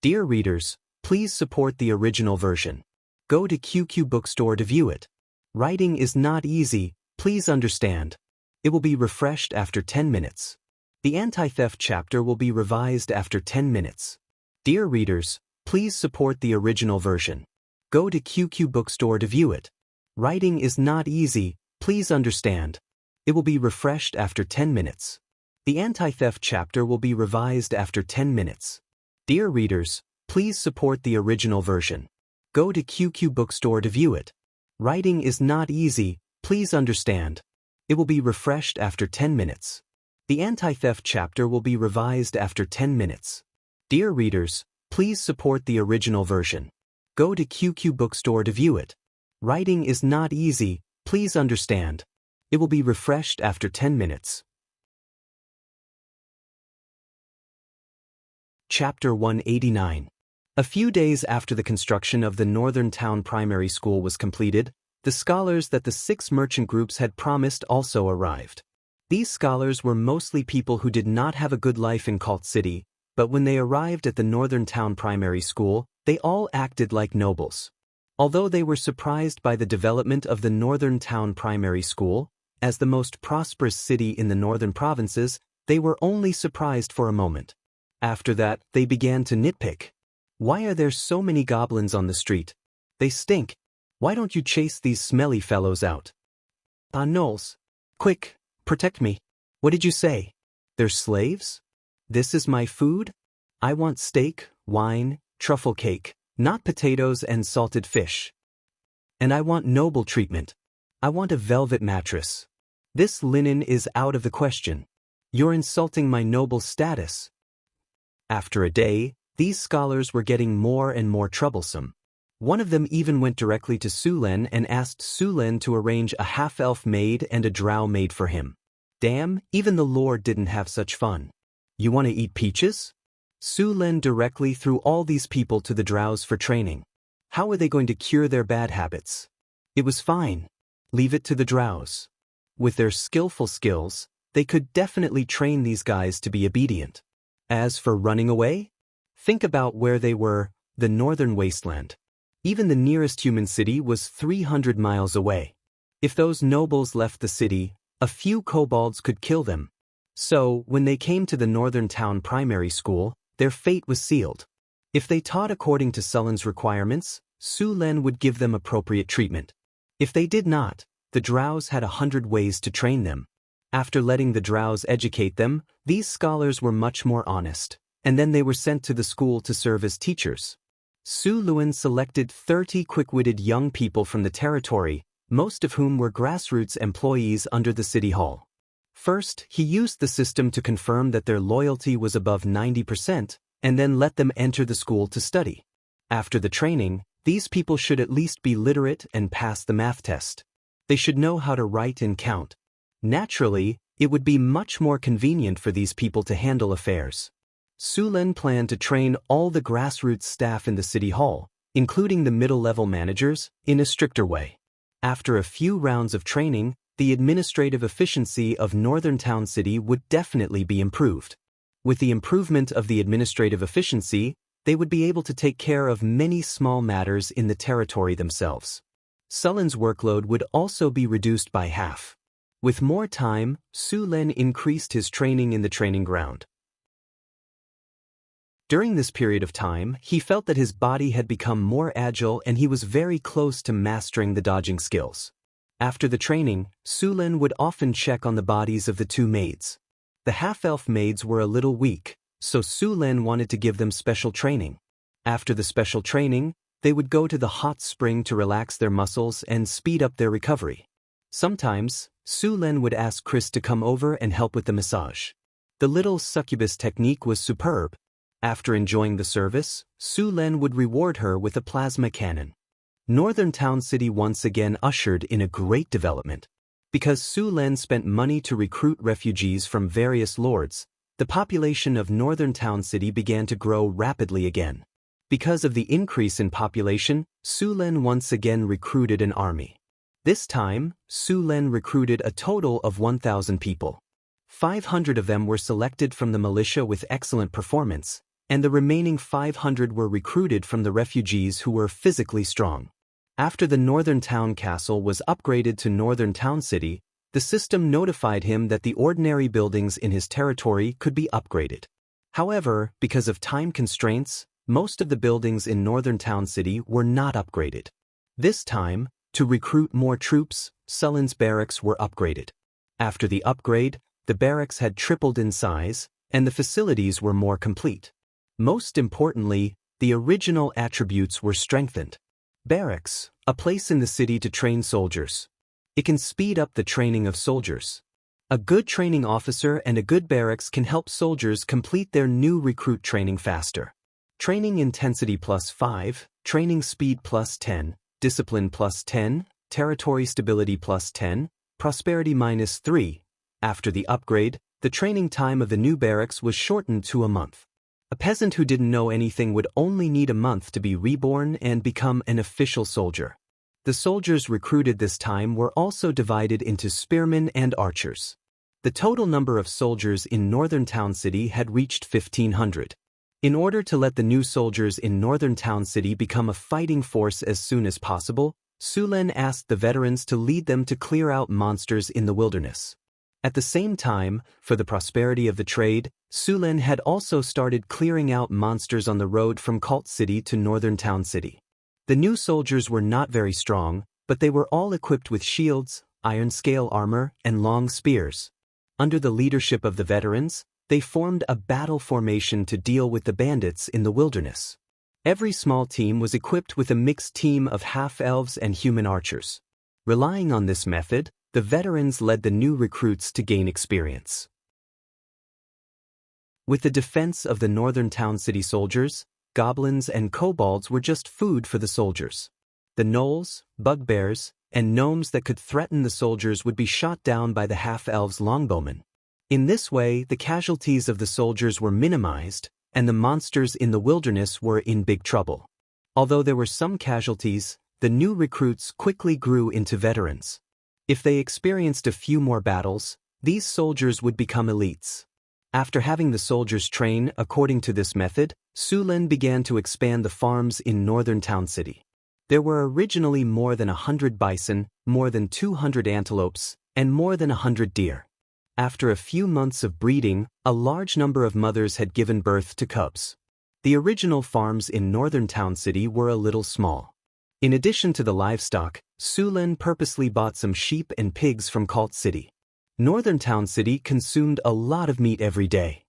Dear readers, please support the original version. Go to QQ Bookstore to view it. Writing is not easy, please understand. It will be refreshed after 10 minutes. The anti-theft chapter will be revised after 10 minutes. Dear readers, please support the original version. Go to QQ Bookstore to view it. Writing is not easy, please understand. It will be refreshed after 10 minutes. The anti-theft chapter will be revised after 10 minutes. Dear readers, please support the original version. Go to QQ Bookstore to view it. Writing is not easy, please understand. It will be refreshed after 10 minutes. The anti-theft chapter will be revised after 10 minutes. Dear readers, please support the original version. Go to QQ Bookstore to view it. Writing is not easy, please understand. It will be refreshed after 10 minutes. Chapter 189. A few days after the construction of the Northern Town Primary School was completed, the scholars that the 6 merchant groups had promised also arrived. These scholars were mostly people who did not have a good life in Colt City, but when they arrived at the Northern Town Primary School, they all acted like nobles. Although they were surprised by the development of the Northern Town Primary School, as the most prosperous city in the northern provinces, they were only surprised for a moment. After that, they began to nitpick. Why are there so many goblins on the street? They stink. Why don't you chase these smelly fellows out? Ah, Knowles. Quick, protect me. What did you say? They're slaves? This is my food? I want steak, wine, truffle cake, not potatoes and salted fish. And I want noble treatment. I want a velvet mattress. This linen is out of the question. You're insulting my noble status. After a day, these scholars were getting more and more troublesome. One of them even went directly to Sulen and asked Sulen to arrange a half-elf maid and a drow maid for him. Damn, even the Lord didn't have such fun. You want to eat peaches? Sulen directly threw all these people to the drows for training. How are they going to cure their bad habits? It was fine. Leave it to the drows. With their skillful skills, they could definitely train these guys to be obedient. As for running away, think about where they were, the northern wasteland. Even the nearest human city was 300 miles away. If those nobles left the city, a few kobolds could kill them. So, when they came to the Northern Town Primary School, their fate was sealed. If they taught according to Sulen's requirements, Sulen would give them appropriate treatment. If they did not, the drows had 100 ways to train them. After letting the drows educate them, these scholars were much more honest, and then they were sent to the school to serve as teachers. Su Luan selected 30 quick-witted young people from the territory, most of whom were grassroots employees under the city hall. First, he used the system to confirm that their loyalty was above 90%, and then let them enter the school to study. After the training, these people should at least be literate and pass the math test. They should know how to write and count. Naturally, it would be much more convenient for these people to handle affairs. Su Lin planned to train all the grassroots staff in the city hall, including the middle-level managers, in a stricter way. After a few rounds of training, the administrative efficiency of Northern Town City would definitely be improved. With the improvement of the administrative efficiency, they would be able to take care of many small matters in the territory themselves. Sullen's workload would also be reduced by half. With more time, Su Lin increased his training in the training ground. During this period of time, he felt that his body had become more agile and he was very close to mastering the dodging skills. After the training, Su Lin would often check on the bodies of the two maids. The half-elf maids were a little weak, so Su Lin wanted to give them special training. After the special training, they would go to the hot spring to relax their muscles and speed up their recovery. Sometimes, Su Lin would ask Chris to come over and help with the massage. The little succubus technique was superb. After enjoying the service, Su Lin would reward her with a plasma cannon. Northern Town City once again ushered in a great development. Because Su Lin spent money to recruit refugees from various lords, the population of Northern Town City began to grow rapidly again. Because of the increase in population, Su Lin once again recruited an army. This time, Su Lin recruited a total of 1,000 people. 500 of them were selected from the militia with excellent performance, and the remaining 500 were recruited from the refugees who were physically strong. After the Northern Town Castle was upgraded to Northern Town City, the system notified him that the ordinary buildings in his territory could be upgraded. However, because of time constraints, most of the buildings in Northern Town City were not upgraded. This time, to recruit more troops, Sullen's barracks were upgraded. After the upgrade, the barracks had tripled in size, and the facilities were more complete. Most importantly, the original attributes were strengthened. Barracks, a place in the city to train soldiers. It can speed up the training of soldiers. A good training officer and a good barracks can help soldiers complete their new recruit training faster. Training intensity +5, training speed +10, discipline +10, territory stability +10, prosperity -3. After the upgrade, the training time of the new barracks was shortened to a month. A peasant who didn't know anything would only need a month to be reborn and become an official soldier. The soldiers recruited this time were also divided into spearmen and archers. The total number of soldiers in Northern Town City had reached 1,500. In order to let the new soldiers in Northern Town City become a fighting force as soon as possible, Su Lin asked the veterans to lead them to clear out monsters in the wilderness. At the same time, for the prosperity of the trade, Su Lin had also started clearing out monsters on the road from Cult City to Northern Town City. The new soldiers were not very strong, but they were all equipped with shields, iron scale armor, and long spears. Under the leadership of the veterans, they formed a battle formation to deal with the bandits in the wilderness. Every small team was equipped with a mixed team of half-elves and human archers. Relying on this method, the veterans led the new recruits to gain experience. With the defense of the Northern Town City soldiers, goblins and kobolds were just food for the soldiers. The gnolls, bugbears, and gnomes that could threaten the soldiers would be shot down by the half-elves longbowmen. In this way, the casualties of the soldiers were minimized, and the monsters in the wilderness were in big trouble. Although there were some casualties, the new recruits quickly grew into veterans. If they experienced a few more battles, these soldiers would become elites. After having the soldiers train according to this method, Su Lin began to expand the farms in Northern Town City. There were originally more than 100 bison, more than 200 antelopes, and more than 100 deer. After a few months of breeding, a large number of mothers had given birth to cubs. The original farms in Northern Town City were a little small. In addition to the livestock, Su Lin purposely bought some sheep and pigs from Colt City. Northern Town City consumed a lot of meat every day.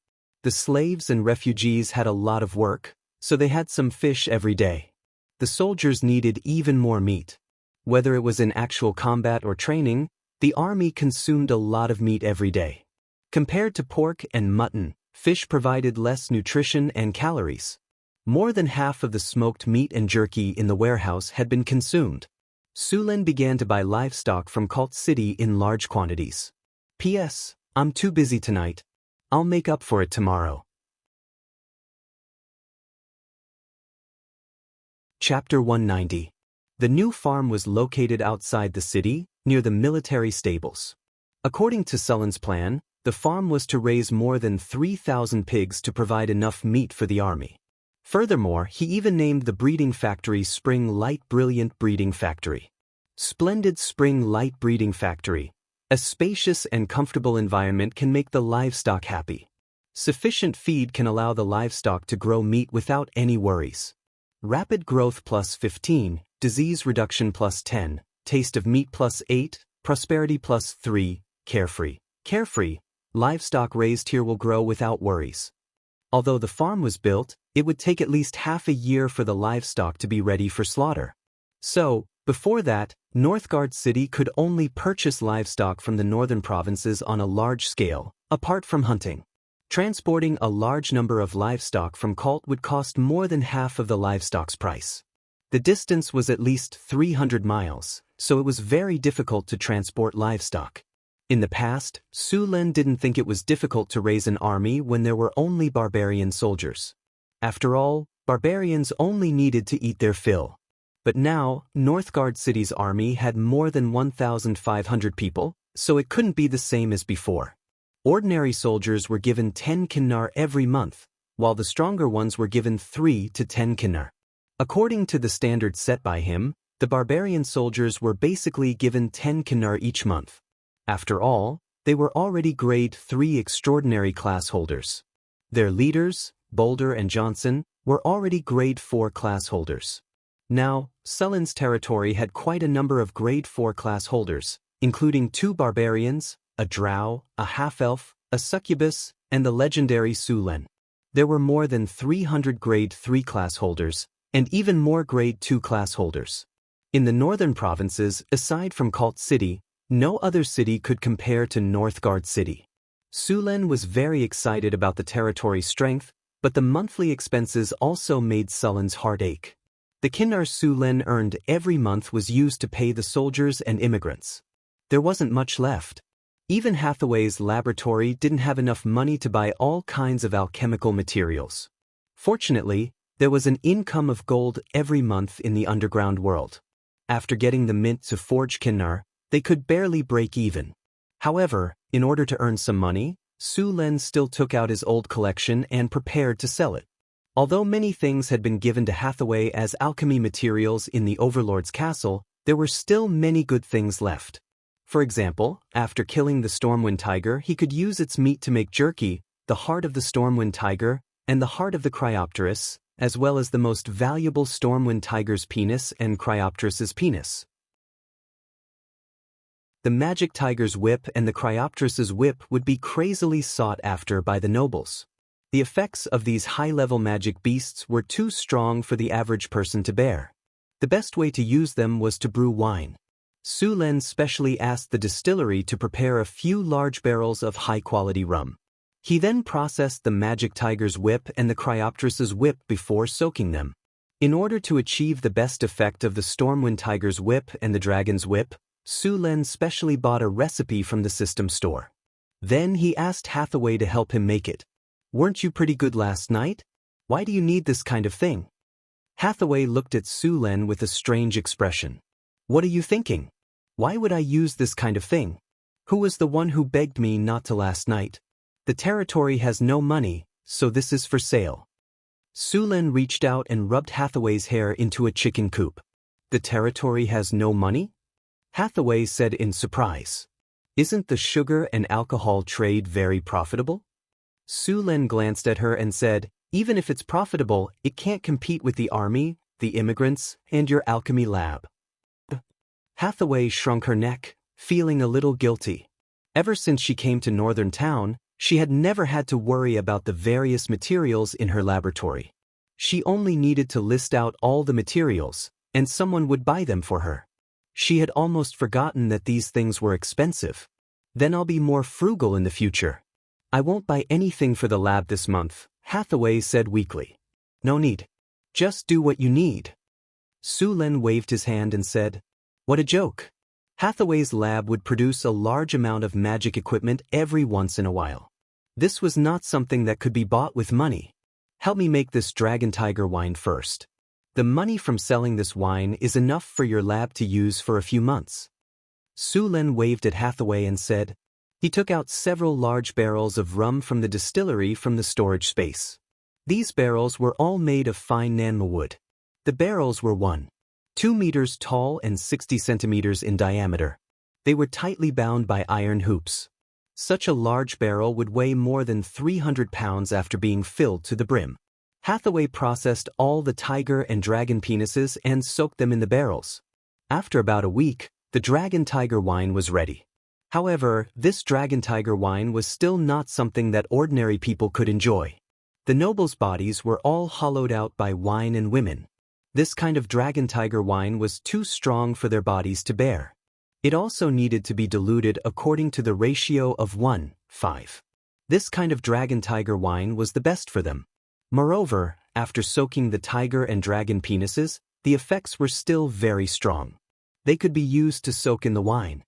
The slaves and refugees had a lot of work, so they had some fish every day. The soldiers needed even more meat. Whether it was in actual combat or training, the army consumed a lot of meat every day. Compared to pork and mutton, fish provided less nutrition and calories. More than half of the smoked meat and jerky in the warehouse had been consumed. Su Lin began to buy livestock from Colt City in large quantities. P.S. I'm too busy tonight. I'll make up for it tomorrow. Chapter 190. The new farm was located outside the city, near the military stables. According to Sullen's plan, the farm was to raise more than 3,000 pigs to provide enough meat for the army. Furthermore, he even named the breeding factory Spring Light Brilliant Breeding Factory. Splendid Spring Light Breeding Factory. A spacious and comfortable environment can make the livestock happy. Sufficient feed can allow the livestock to grow meat without any worries. Rapid growth plus 15, disease reduction plus 10, taste of meat plus 8, prosperity plus 3, carefree. Carefree, livestock raised here will grow without worries. Although the farm was built, it would take at least half a year for the livestock to be ready for slaughter. So, before that, Northgard City could only purchase livestock from the northern provinces on a large scale, apart from hunting. Transporting a large number of livestock from Colt would cost more than half of the livestock's price. The distance was at least 300 miles, so it was very difficult to transport livestock. In the past, Su Lin didn't think it was difficult to raise an army when there were only barbarian soldiers. After all, barbarians only needed to eat their fill. But now, Northgard City's army had more than 1,500 people, so it couldn't be the same as before. Ordinary soldiers were given 10 kinnar every month, while the stronger ones were given 3 to 10 kinnar. According to the standards set by him, the barbarian soldiers were basically given 10 kinnar each month. After all, they were already grade 3 extraordinary class holders. Their leaders, Boulder and Johnson, were already grade 4 class holders. Now, Sullen's territory had quite a number of grade 4 class holders, including 2 barbarians, a drow, a half-elf, a succubus, and the legendary Su Lin. There were more than 300 grade 3 class holders, and even more grade 2 class holders. In the northern provinces, aside from Colt City, no other city could compare to Northgard City. Su Lin was very excited about the territory's strength, but the monthly expenses also made Sullen's heart ache. The kinnar Su Lin earned every month was used to pay the soldiers and immigrants. There wasn't much left. Even Hathaway's laboratory didn't have enough money to buy all kinds of alchemical materials. Fortunately, there was an income of gold every month in the underground world. After getting the mint to forge kinnar, they could barely break even. However, in order to earn some money, Su Lin still took out his old collection and prepared to sell it. Although many things had been given to Hathaway as alchemy materials in the Overlord's castle, there were still many good things left. For example, after killing the Stormwind Tiger, he could use its meat to make jerky, the heart of the Stormwind Tiger, and the heart of the Cryopteris, as well as the most valuable Stormwind Tiger's penis and Cryopteris's penis. The Magic Tiger's whip and the Cryopteris's whip would be crazily sought after by the nobles. The effects of these high-level magic beasts were too strong for the average person to bear. The best way to use them was to brew wine. Su Lin specially asked the distillery to prepare a few large barrels of high-quality rum. He then processed the Magic Tiger's whip and the Cryopteris's whip before soaking them. In order to achieve the best effect of the Stormwind Tiger's whip and the Dragon's whip, Su Lin specially bought a recipe from the system store. Then he asked Hathaway to help him make it. "Weren't you pretty good last night? Why do you need this kind of thing?" Hathaway looked at Su Lin with a strange expression. "What are you thinking? Why would I use this kind of thing? Who was the one who begged me not to last night? The territory has no money, so this is for sale." Su Lin reached out and rubbed Hathaway's hair into a chicken coop. "The territory has no money?" Hathaway said in surprise. "Isn't the sugar and alcohol trade very profitable?" Su Lin glanced at her and said, "Even if it's profitable, it can't compete with the army, the immigrants, and your alchemy lab. Hathaway shrunk her neck, feeling a little guilty. Ever since she came to Northern Town, she had never had to worry about the various materials in her laboratory. She only needed to list out all the materials, and someone would buy them for her. She had almost forgotten that these things were expensive. Then I'll be more frugal in the future. I won't buy anything for the lab this month, Hathaway said weakly. No need. Just do what you need. Su Lin waved his hand and said, "What a joke." Hathaway's lab would produce a large amount of magic equipment every once in a while. This was not something that could be bought with money. Help me make this Dragon Tiger wine first. The money from selling this wine is enough for your lab to use for a few months. Su Lin waved at Hathaway and said, he took out several large barrels of rum from the distillery from the storage space. These barrels were all made of fine nanma wood. The barrels were 1.2 meters tall and 60 centimeters in diameter. They were tightly bound by iron hoops. Such a large barrel would weigh more than 300 pounds after being filled to the brim. Hathaway processed all the tiger and dragon penises and soaked them in the barrels. After about a week, the Dragon Tiger wine was ready. However, this Dragon Tiger wine was still not something that ordinary people could enjoy. The nobles' bodies were all hollowed out by wine and women. This kind of Dragon Tiger wine was too strong for their bodies to bear. It also needed to be diluted according to the ratio of 1:5. This kind of Dragon Tiger wine was the best for them. Moreover, after soaking the tiger and dragon penises, the effects were still very strong. They could be used to soak in the wine.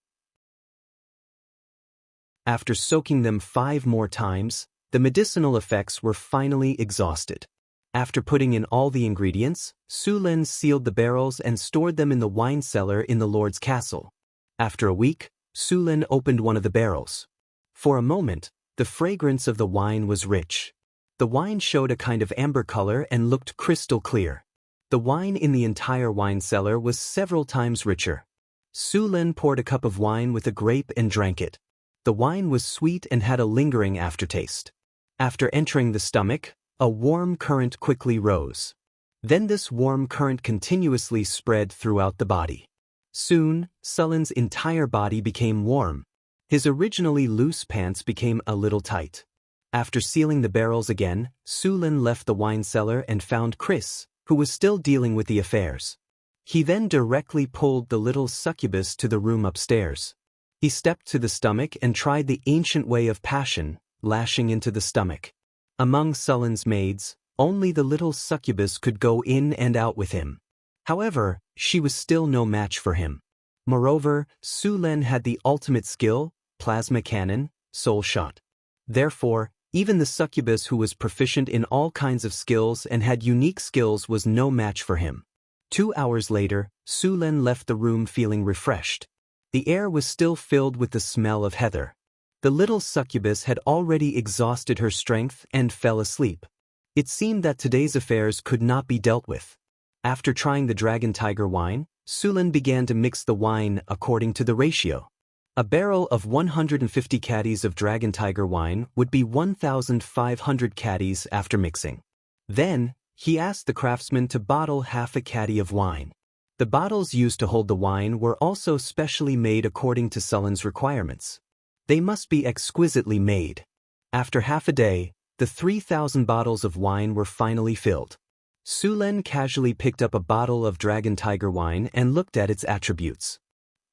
After soaking them 5 more times, the medicinal effects were finally exhausted. After putting in all the ingredients, Su Lin sealed the barrels and stored them in the wine cellar in the Lord's castle. After a week, Su Lin opened one of the barrels. For a moment, the fragrance of the wine was rich. The wine showed a kind of amber color and looked crystal clear. The wine in the entire wine cellar was several times richer. Su Lin poured a cup of wine with a grape and drank it. The wine was sweet and had a lingering aftertaste. After entering the stomach, a warm current quickly rose. Then this warm current continuously spread throughout the body. Soon, Su Lin's entire body became warm. His originally loose pants became a little tight. After sealing the barrels again, Su Lin left the wine cellar and found Chris, who was still dealing with the affairs. He then directly pulled the little succubus to the room upstairs. He stepped to the stomach and tried the ancient way of passion, lashing into the stomach. Among Su Lin's maids, only the little succubus could go in and out with him. However, she was still no match for him. Moreover, Su Lin had the ultimate skill, plasma cannon, soul shot. Therefore, even the succubus who was proficient in all kinds of skills and had unique skills was no match for him. 2 hours later, Su Lin left the room feeling refreshed. The air was still filled with the smell of heather. The little succubus had already exhausted her strength and fell asleep. It seemed that today's affairs could not be dealt with. After trying the Dragon Tiger wine, Su Lin began to mix the wine according to the ratio. A barrel of 150 caddies of Dragon Tiger wine would be 1,500 caddies after mixing. Then, he asked the craftsman to bottle half a caddy of wine. The bottles used to hold the wine were also specially made according to Su Lin's requirements. They must be exquisitely made. After half a day, the 3,000 bottles of wine were finally filled. Su Lin casually picked up a bottle of Dragon Tiger wine and looked at its attributes.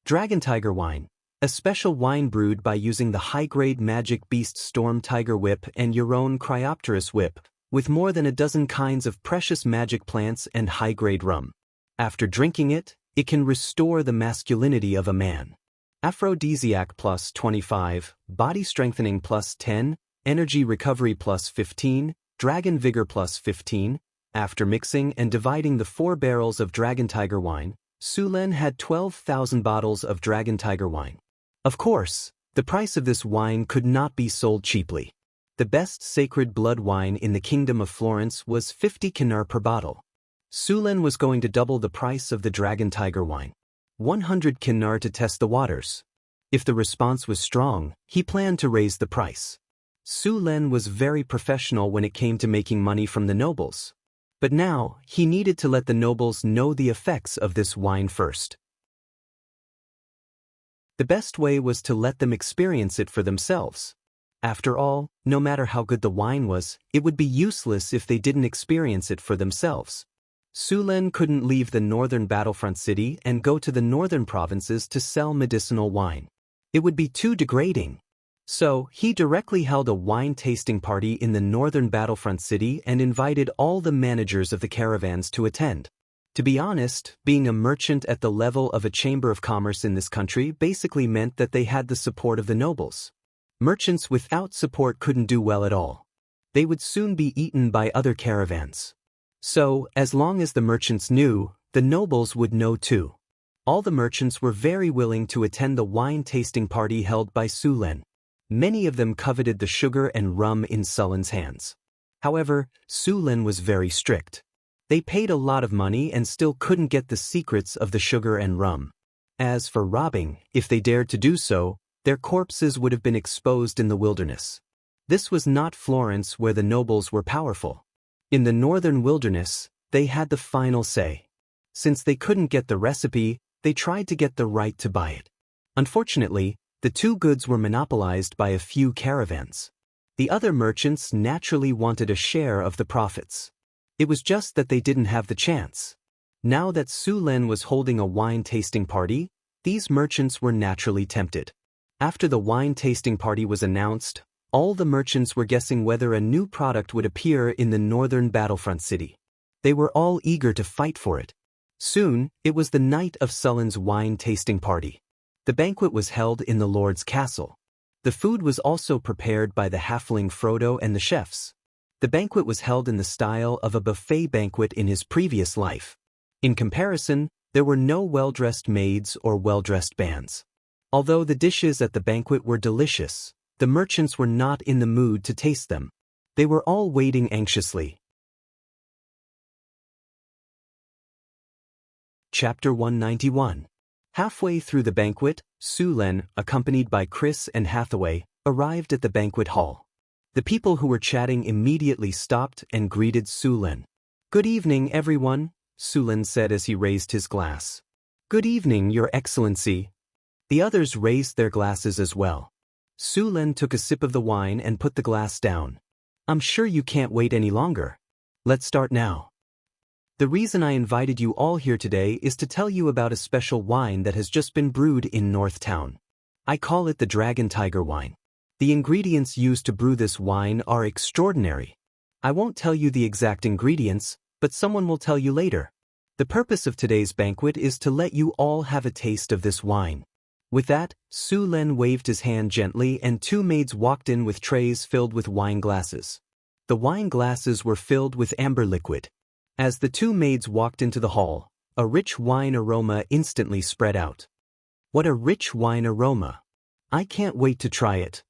Dragon Tiger wine, a special wine brewed by using the high-grade Magic Beast Storm Tiger Whip and Euron Cryopterus Whip, with more than a dozen kinds of precious magic plants and high-grade rum. After drinking it, it can restore the masculinity of a man. Aphrodisiac plus 25, body strengthening plus 10, energy recovery plus 15, dragon vigor plus 15. After mixing and dividing the 4 barrels of Dragon Tiger wine, Su Lin had 12,000 bottles of Dragon Tiger wine. Of course, the price of this wine could not be sold cheaply. The best sacred blood wine in the Kingdom of Florence was 50 kinar per bottle. Su Lin was going to double the price of the Dragon Tiger wine. 100 kinar to test the waters. If the response was strong, he planned to raise the price. Su Lin was very professional when it came to making money from the nobles. But now, he needed to let the nobles know the effects of this wine first. The best way was to let them experience it for themselves. After all, no matter how good the wine was, it would be useless if they didn't experience it for themselves. Sulen couldn't leave the northern battlefront city and go to the northern provinces to sell medicinal wine. It would be too degrading. So, he directly held a wine tasting party in the northern battlefront city and invited all the managers of the caravans to attend. To be honest, being a merchant at the level of a chamber of commerce in this country basically meant that they had the support of the nobles. Merchants without support couldn't do well at all. They would soon be eaten by other caravans. So, as long as the merchants knew, the nobles would know too. All the merchants were very willing to attend the wine tasting party held by Sulen. Many of them coveted the sugar and rum in Sulen's hands. However, Sulen was very strict. They paid a lot of money and still couldn't get the secrets of the sugar and rum. As for robbing, if they dared to do so, their corpses would have been exposed in the wilderness. This was not Florence, where the nobles were powerful. In the northern wilderness, they had the final say. Since they couldn't get the recipe, they tried to get the right to buy it. Unfortunately, the two goods were monopolized by a few caravans. The other merchants naturally wanted a share of the profits. It was just that they didn't have the chance. Now that Sulen was holding a wine tasting party, these merchants were naturally tempted. After the wine tasting party was announced, all the merchants were guessing whether a new product would appear in the northern battlefront city. They were all eager to fight for it. Soon, it was the night of Sulen's wine tasting party. The banquet was held in the Lord's castle. The food was also prepared by the halfling Frodo and the chefs. The banquet was held in the style of a buffet banquet in his previous life. In comparison, there were no well-dressed maids or well-dressed bands. Although the dishes at the banquet were delicious, the merchants were not in the mood to taste them. They were all waiting anxiously. Chapter 191. Halfway through the banquet, Sulen, accompanied by Chris and Hathaway, arrived at the banquet hall. The people who were chatting immediately stopped and greeted Sulen. "Good evening, everyone," Sulen said as he raised his glass. "Good evening, Your Excellency." The others raised their glasses as well. Sulen took a sip of the wine and put the glass down. "I'm sure you can't wait any longer. Let's start now. The reason I invited you all here today is to tell you about a special wine that has just been brewed in North Town. I call it the Dragon Tiger wine. The ingredients used to brew this wine are extraordinary. I won't tell you the exact ingredients, but someone will tell you later. The purpose of today's banquet is to let you all have a taste of this wine." With that, Sulen waved his hand gently and two maids walked in with trays filled with wine glasses. The wine glasses were filled with amber liquid. As the two maids walked into the hall, a rich wine aroma instantly spread out. What a rich wine aroma! I can't wait to try it.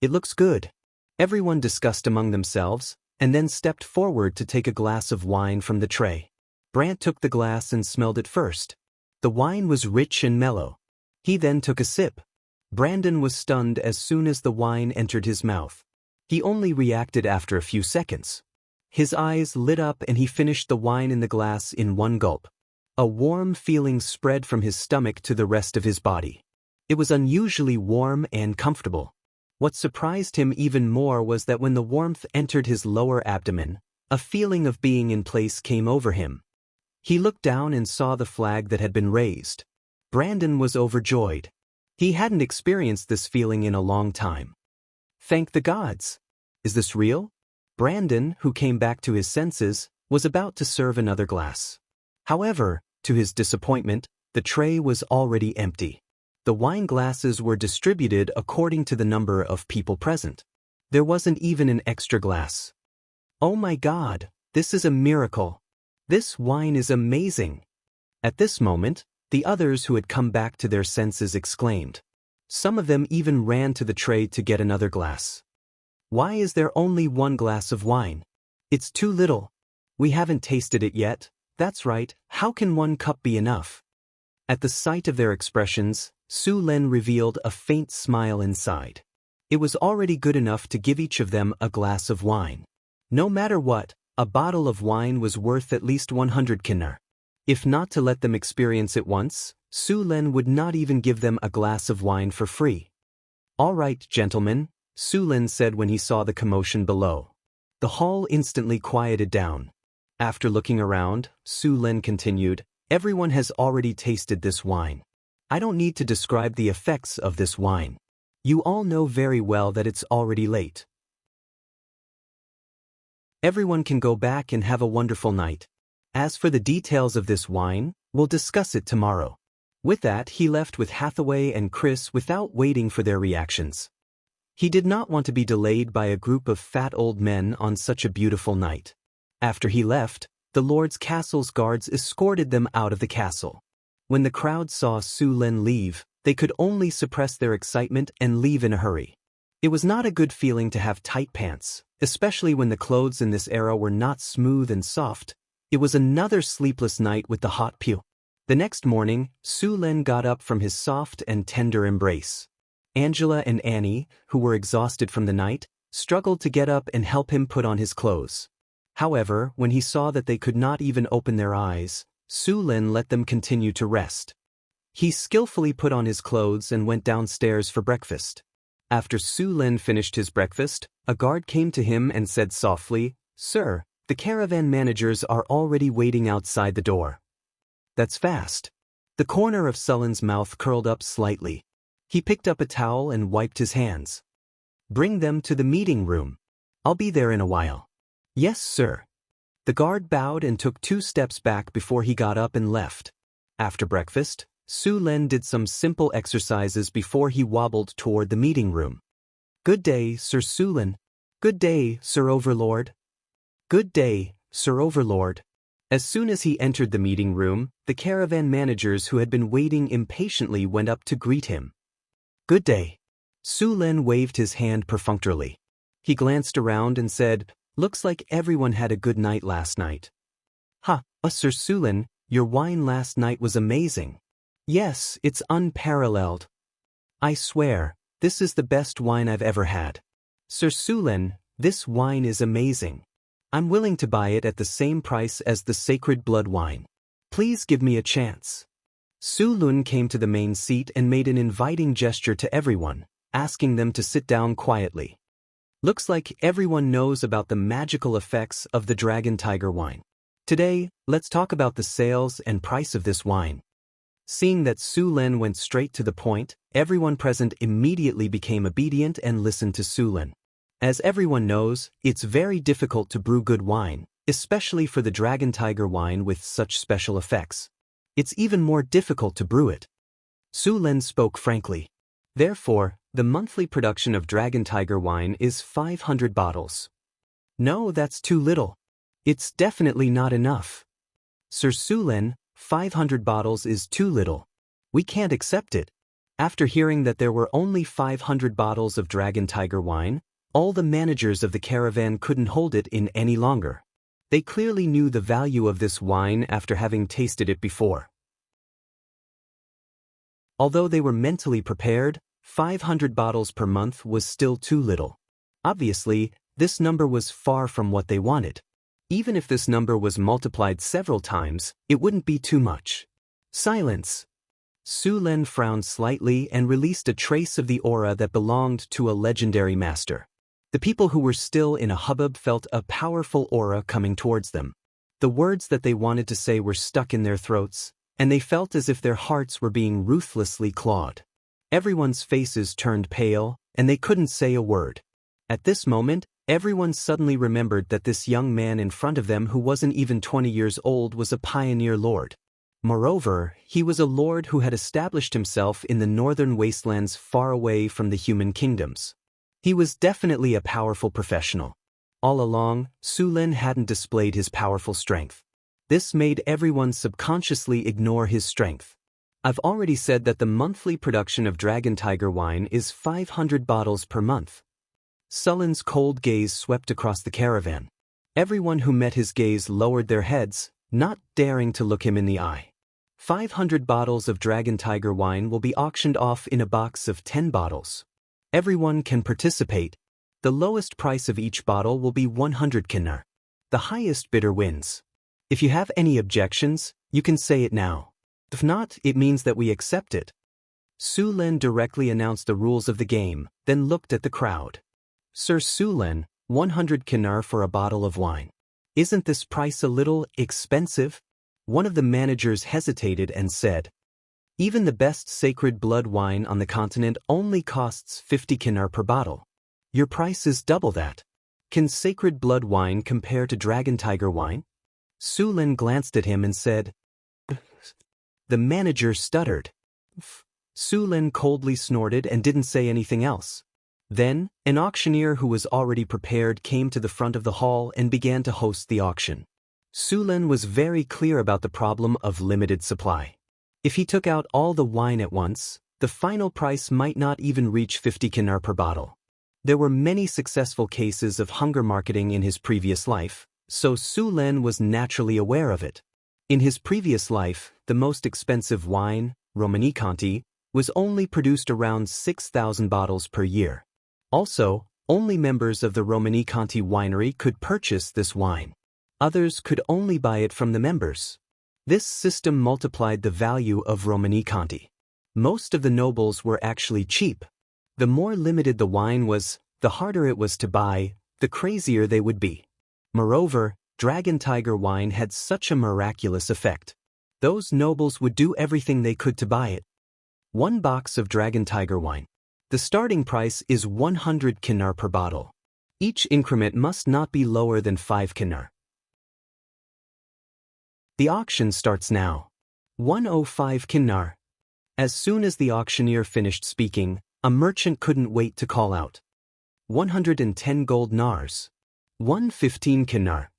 It looks good. Everyone discussed among themselves, and then stepped forward to take a glass of wine from the tray. Brant took the glass and smelled it first. The wine was rich and mellow. He then took a sip. Brandon was stunned as soon as the wine entered his mouth. He only reacted after a few seconds. His eyes lit up and he finished the wine in the glass in one gulp. A warm feeling spread from his stomach to the rest of his body. It was unusually warm and comfortable. What surprised him even more was that when the warmth entered his lower abdomen, a feeling of being in place came over him. He looked down and saw the flag that had been raised. Brandon was overjoyed. He hadn't experienced this feeling in a long time. Thank the gods! Is this real? Brandon, who came back to his senses, was about to serve another glass. However, to his disappointment, the tray was already empty. The wine glasses were distributed according to the number of people present. There wasn't even an extra glass. Oh my God, this is a miracle. This wine is amazing. At this moment, the others who had come back to their senses exclaimed. Some of them even ran to the tray to get another glass. Why is there only one glass of wine? It's too little. We haven't tasted it yet. That's right, how can one cup be enough? At the sight of their expressions, Sulen revealed a faint smile inside. It was already good enough to give each of them a glass of wine. No matter what, A bottle of wine was worth at least 100 kinar. If not to let them experience it once, Su Lin would not even give them a glass of wine for free. "All right, gentlemen," Su Lin said when he saw the commotion below. The hall instantly quieted down. After looking around, Su Lin continued, "Everyone has already tasted this wine. I don't need to describe the effects of this wine. You all know very well that it's already late. Everyone can go back and have a wonderful night. As for the details of this wine, we'll discuss it tomorrow." With that, he left with Hathaway and Chris without waiting for their reactions. He did not want to be delayed by a group of fat old men on such a beautiful night. After he left, the Lord's castle's guards escorted them out of the castle. When the crowd saw Su Lin leave, they could only suppress their excitement and leave in a hurry. It was not a good feeling to have tight pants, especially when the clothes in this era were not smooth and soft. It was another sleepless night with the hot pew. The next morning, Su Lin got up from his soft and tender embrace. Angela and Annie, who were exhausted from the night, struggled to get up and help him put on his clothes. However, when he saw that they could not even open their eyes, Su Lin let them continue to rest. He skillfully put on his clothes and went downstairs for breakfast. After Su Lin finished his breakfast, a guard came to him and said softly, "Sir, the caravan managers are already waiting outside the door." "That's fast." The corner of Sullen's mouth curled up slightly. He picked up a towel and wiped his hands. "Bring them to the meeting room. I'll be there in a while." "Yes, sir." The guard bowed and took 2 steps back before he got up and left. After breakfast, Su Lin did some simple exercises before he wobbled toward the meeting room. "Good day, Sir Su Lin." "Good day, Sir Overlord." "Good day, Sir Overlord." As soon as he entered the meeting room, the caravan managers who had been waiting impatiently went up to greet him. "Good day." Su Lin waved his hand perfunctorily. He glanced around and said, "Looks like everyone had a good night last night." Sir Su Lin, your wine last night was amazing." "Yes, it's unparalleled. I swear, this is the best wine I've ever had." "Sir Su Lin, this wine is amazing. I'm willing to buy it at the same price as the sacred blood wine. Please give me a chance." Su Lin came to the main seat and made an inviting gesture to everyone, asking them to sit down quietly. Looks like everyone knows about the magical effects of the Dragon Tiger wine. Today, let's talk about the sales and price of this wine. Seeing that Su Lin went straight to the point, everyone present immediately became obedient and listened to Su Lin. As everyone knows, it's very difficult to brew good wine, especially for the Dragon Tiger wine with such special effects. It's even more difficult to brew it. Su Lin spoke frankly. Therefore, the monthly production of Dragon Tiger wine is 500 bottles. No, that's too little. It's definitely not enough. Sir Su Lin, 500 bottles is too little. We can't accept it. After hearing that there were only 500 bottles of Dragon Tiger wine, all the managers of the caravan couldn't hold it in any longer. They clearly knew the value of this wine after having tasted it before. Although they were mentally prepared, 500 bottles per month was still too little. Obviously, this number was far from what they wanted. Even if this number was multiplied several times, it wouldn't be too much. Silence. Su Lin frowned slightly and released a trace of the aura that belonged to a legendary master. The people who were still in a hubbub felt a powerful aura coming towards them. The words that they wanted to say were stuck in their throats, and they felt as if their hearts were being ruthlessly clawed. Everyone's faces turned pale, and they couldn't say a word. At this moment, everyone suddenly remembered that this young man in front of them who wasn't even 20 years old was a pioneer lord. Moreover, he was a lord who had established himself in the northern wastelands far away from the human kingdoms. He was definitely a powerful professional. All along, Su Lin hadn't displayed his powerful strength. This made everyone subconsciously ignore his strength. I've already said that the monthly production of Dragon Tiger wine is 500 bottles per month. Sullen's cold gaze swept across the caravan. Everyone who met his gaze lowered their heads, not daring to look him in the eye. 500 bottles of Dragon Tiger wine will be auctioned off in a box of 10 bottles. Everyone can participate. The lowest price of each bottle will be 100 kinar. the highest bidder wins. If you have any objections, you can say it now. If not, it means that we accept it. Su Len directly announced the rules of the game, then looked at the crowd. Sir Su Len, 100 kinar for a bottle of wine. Isn't this price a little expensive? One of the managers hesitated and said, even the best sacred blood wine on the continent only costs 50 kinar per bottle. Your price is double that. Can sacred blood wine compare to dragon tiger wine? Su Len glanced at him and said, The manager stuttered. Su Len coldly snorted and didn't say anything else. Then, an auctioneer who was already prepared came to the front of the hall and began to host the auction. Su Len was very clear about the problem of limited supply. If he took out all the wine at once, the final price might not even reach 50 kinar per bottle. There were many successful cases of hunger marketing in his previous life, so Su Len was naturally aware of it. In his previous life, the most expensive wine, Romanicanti, was only produced around 6,000 bottles per year. Also, only members of the Romanicanti winery could purchase this wine. Others could only buy it from the members. This system multiplied the value of Romanicanti. Most of the nobles were actually cheap. The more limited the wine was, the harder it was to buy, the crazier they would be. Moreover, Dragon Tiger wine had such a miraculous effect. Those nobles would do everything they could to buy it. 1 box of Dragon Tiger wine. The starting price is 100 kinar per bottle. Each increment must not be lower than 5 kinar. The auction starts now. 105 kinar. As soon as the auctioneer finished speaking, a merchant couldn't wait to call out. 110 gold nars. 115 kinar.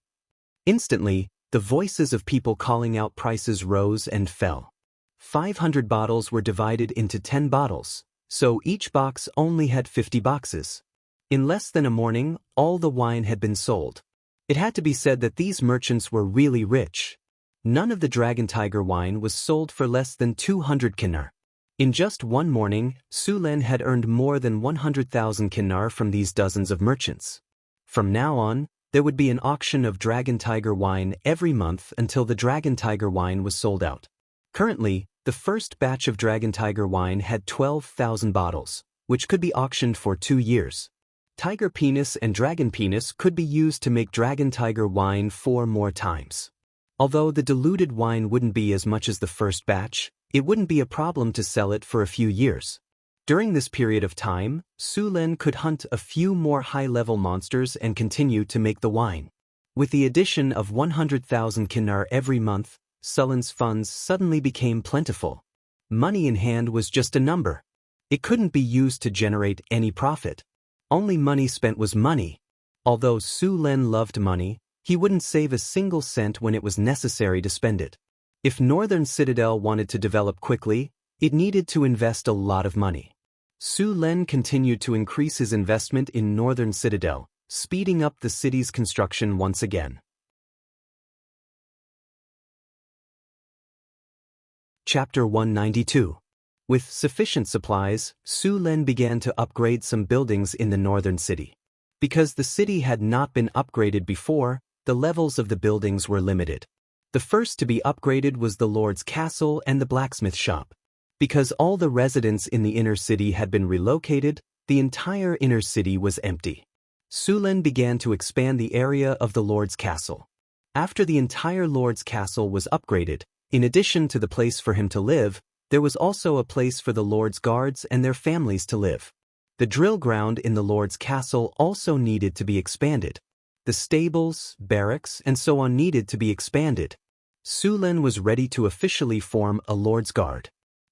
Instantly, the voices of people calling out prices rose and fell. 500 bottles were divided into 10 bottles, so each box only had 50 boxes. In less than a morning, all the wine had been sold. It had to be said that these merchants were really rich. None of the Dragon Tiger wine was sold for less than 200 kinar. In just one morning, Su Len had earned more than 100,000 kinar from these dozens of merchants. From now on, there would be an auction of Dragon Tiger wine every month until the Dragon Tiger wine was sold out. Currently, the first batch of Dragon Tiger wine had 12,000 bottles, which could be auctioned for 2 years. Tiger penis and dragon penis could be used to make Dragon Tiger wine 4 more times. Although the diluted wine wouldn't be as much as the first batch, it wouldn't be a problem to sell it for a few years. During this period of time, Su Len could hunt a few more high-level monsters and continue to make the wine. With the addition of 100,000 kinar every month, Su Len's funds suddenly became plentiful. Money in hand was just a number. It couldn't be used to generate any profit. Only money spent was money. Although Su Len loved money, he wouldn't save a single cent when it was necessary to spend it. If Northern Citadel wanted to develop quickly, it needed to invest a lot of money. Su Len continued to increase his investment in Northern Citadel, speeding up the city's construction once again. Chapter 192. With sufficient supplies, Su Len began to upgrade some buildings in the northern city. Because the city had not been upgraded before, the levels of the buildings were limited. The first to be upgraded was the Lord's Castle and the blacksmith shop. Because all the residents in the inner city had been relocated, the entire inner city was empty. Su Len began to expand the area of the Lord's Castle. After the entire Lord's Castle was upgraded, in addition to the place for him to live, there was also a place for the Lord's guards and their families to live. The drill ground in the Lord's Castle also needed to be expanded. The stables, barracks, and so on needed to be expanded. Su Len was ready to officially form a Lord's Guard.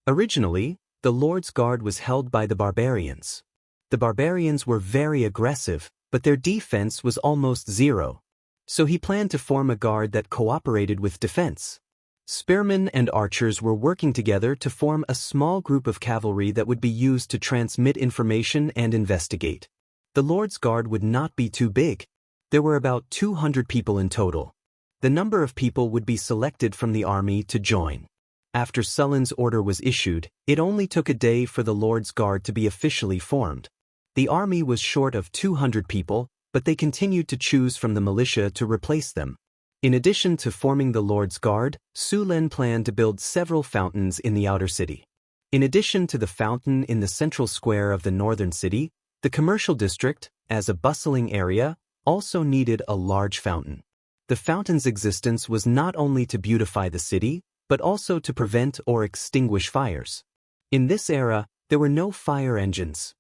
Originally, the Lord's Guard was held by the barbarians. The barbarians were very aggressive, but their defense was almost zero. So he planned to form a guard that cooperated with defense. Spearmen and archers were working together to form a small group of cavalry that would be used to transmit information and investigate. The Lord's Guard would not be too big. There were about 200 people in total. The number of people would be selected from the army to join. After Su Len's order was issued, it only took a day for the Lord's Guard to be officially formed. The army was short of 200 people, but they continued to choose from the militia to replace them. In addition to forming the Lord's Guard, Su Lin planned to build several fountains in the outer city. In addition to the fountain in the central square of the northern city, the commercial district, as a bustling area, also needed a large fountain. The fountain's existence was not only to beautify the city, but also to prevent or extinguish fires. In this era, there were no fire engines.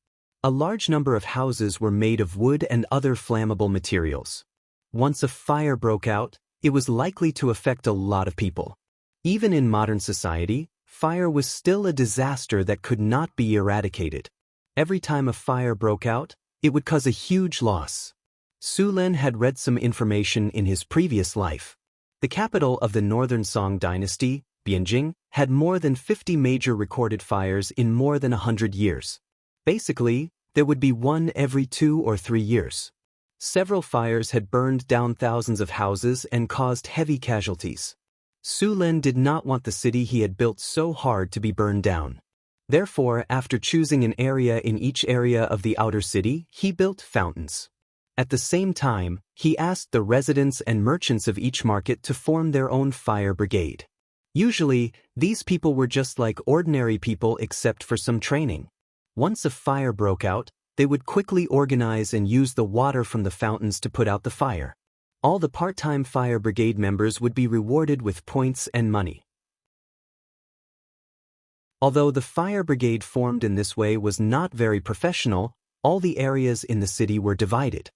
A large number of houses were made of wood and other flammable materials. Once a fire broke out, it was likely to affect a lot of people. Even in modern society, fire was still a disaster that could not be eradicated. Every time a fire broke out, it would cause a huge loss. Su Lin had read some information in his previous life. The capital of the Northern Song dynasty, Bianjing, had more than 50 major recorded fires in more than 100 years. Basically, there would be one every 2 or 3 years. Several fires had burned down thousands of houses and caused heavy casualties. Su Lin did not want the city he had built so hard to be burned down. Therefore, after choosing an area in each area of the outer city, he built fountains. At the same time, he asked the residents and merchants of each market to form their own fire brigade. Usually, these people were just like ordinary people except for some training. Once a fire broke out, they would quickly organize and use the water from the fountains to put out the fire. All the part-time fire brigade members would be rewarded with points and money. Although the fire brigade formed in this way was not very professional, all the areas in the city were divided.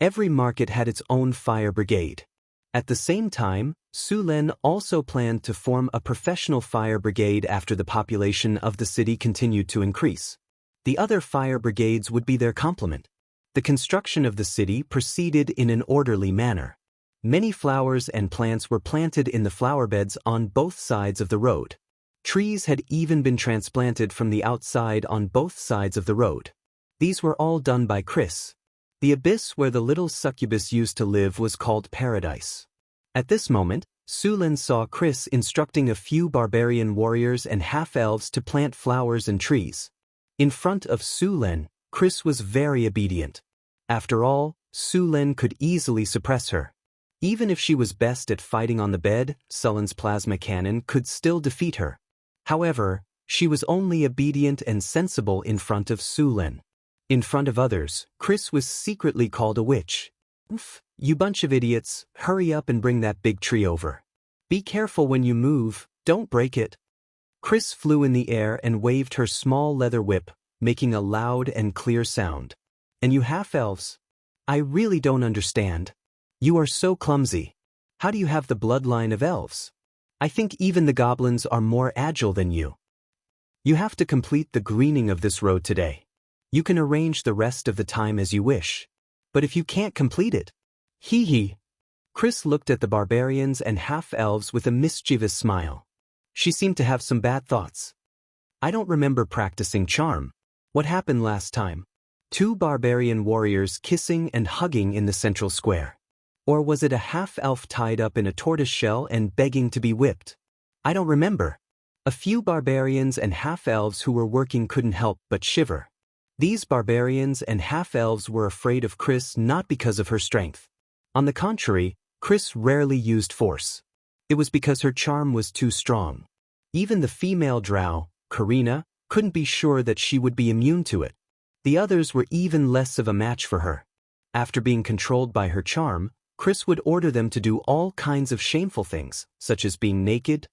Every market had its own fire brigade. At the same time, Su Lin also planned to form a professional fire brigade after the population of the city continued to increase. The other fire brigades would be their complement. The construction of the city proceeded in an orderly manner. Many flowers and plants were planted in the flower beds on both sides of the road. Trees had even been transplanted from the outside on both sides of the road. These were all done by Chris. The abyss where the little succubus used to live was called Paradise. At this moment, Su Lin saw Chris instructing a few barbarian warriors and half-elves to plant flowers and trees. In front of Su Lin, Chris was very obedient. After all, Su Lin could easily suppress her. Even if she was best at fighting on the bed, Sullen's plasma cannon could still defeat her. However, she was only obedient and sensible in front of Su Lin. In front of others, Chris was secretly called a witch. You bunch of idiots, hurry up and bring that big tree over. Be careful when you move, don't break it. Chris flew in the air and waved her small leather whip, making a loud and clear sound. And you half-elves? I really don't understand. You are so clumsy. How do you have the bloodline of elves? I think even the goblins are more agile than you. You have to complete the greening of this road today. You can arrange the rest of the time as you wish. But if you can't complete it, hee hee. Chris looked at the barbarians and half-elves with a mischievous smile. She seemed to have some bad thoughts. I don't remember practicing charm. What happened last time? 2 barbarian warriors kissing and hugging in the central square. Or was it a half-elf tied up in a tortoise shell and begging to be whipped? I don't remember. A few barbarians and half-elves who were working couldn't help but shiver. These barbarians and half-elves were afraid of Chris not because of her strength. On the contrary, Chris rarely used force. It was because her charm was too strong. Even the female drow, Karina, couldn't be sure that she would be immune to it. The others were even less of a match for her. After being controlled by her charm, Chris would order them to do all kinds of shameful things, such as being naked,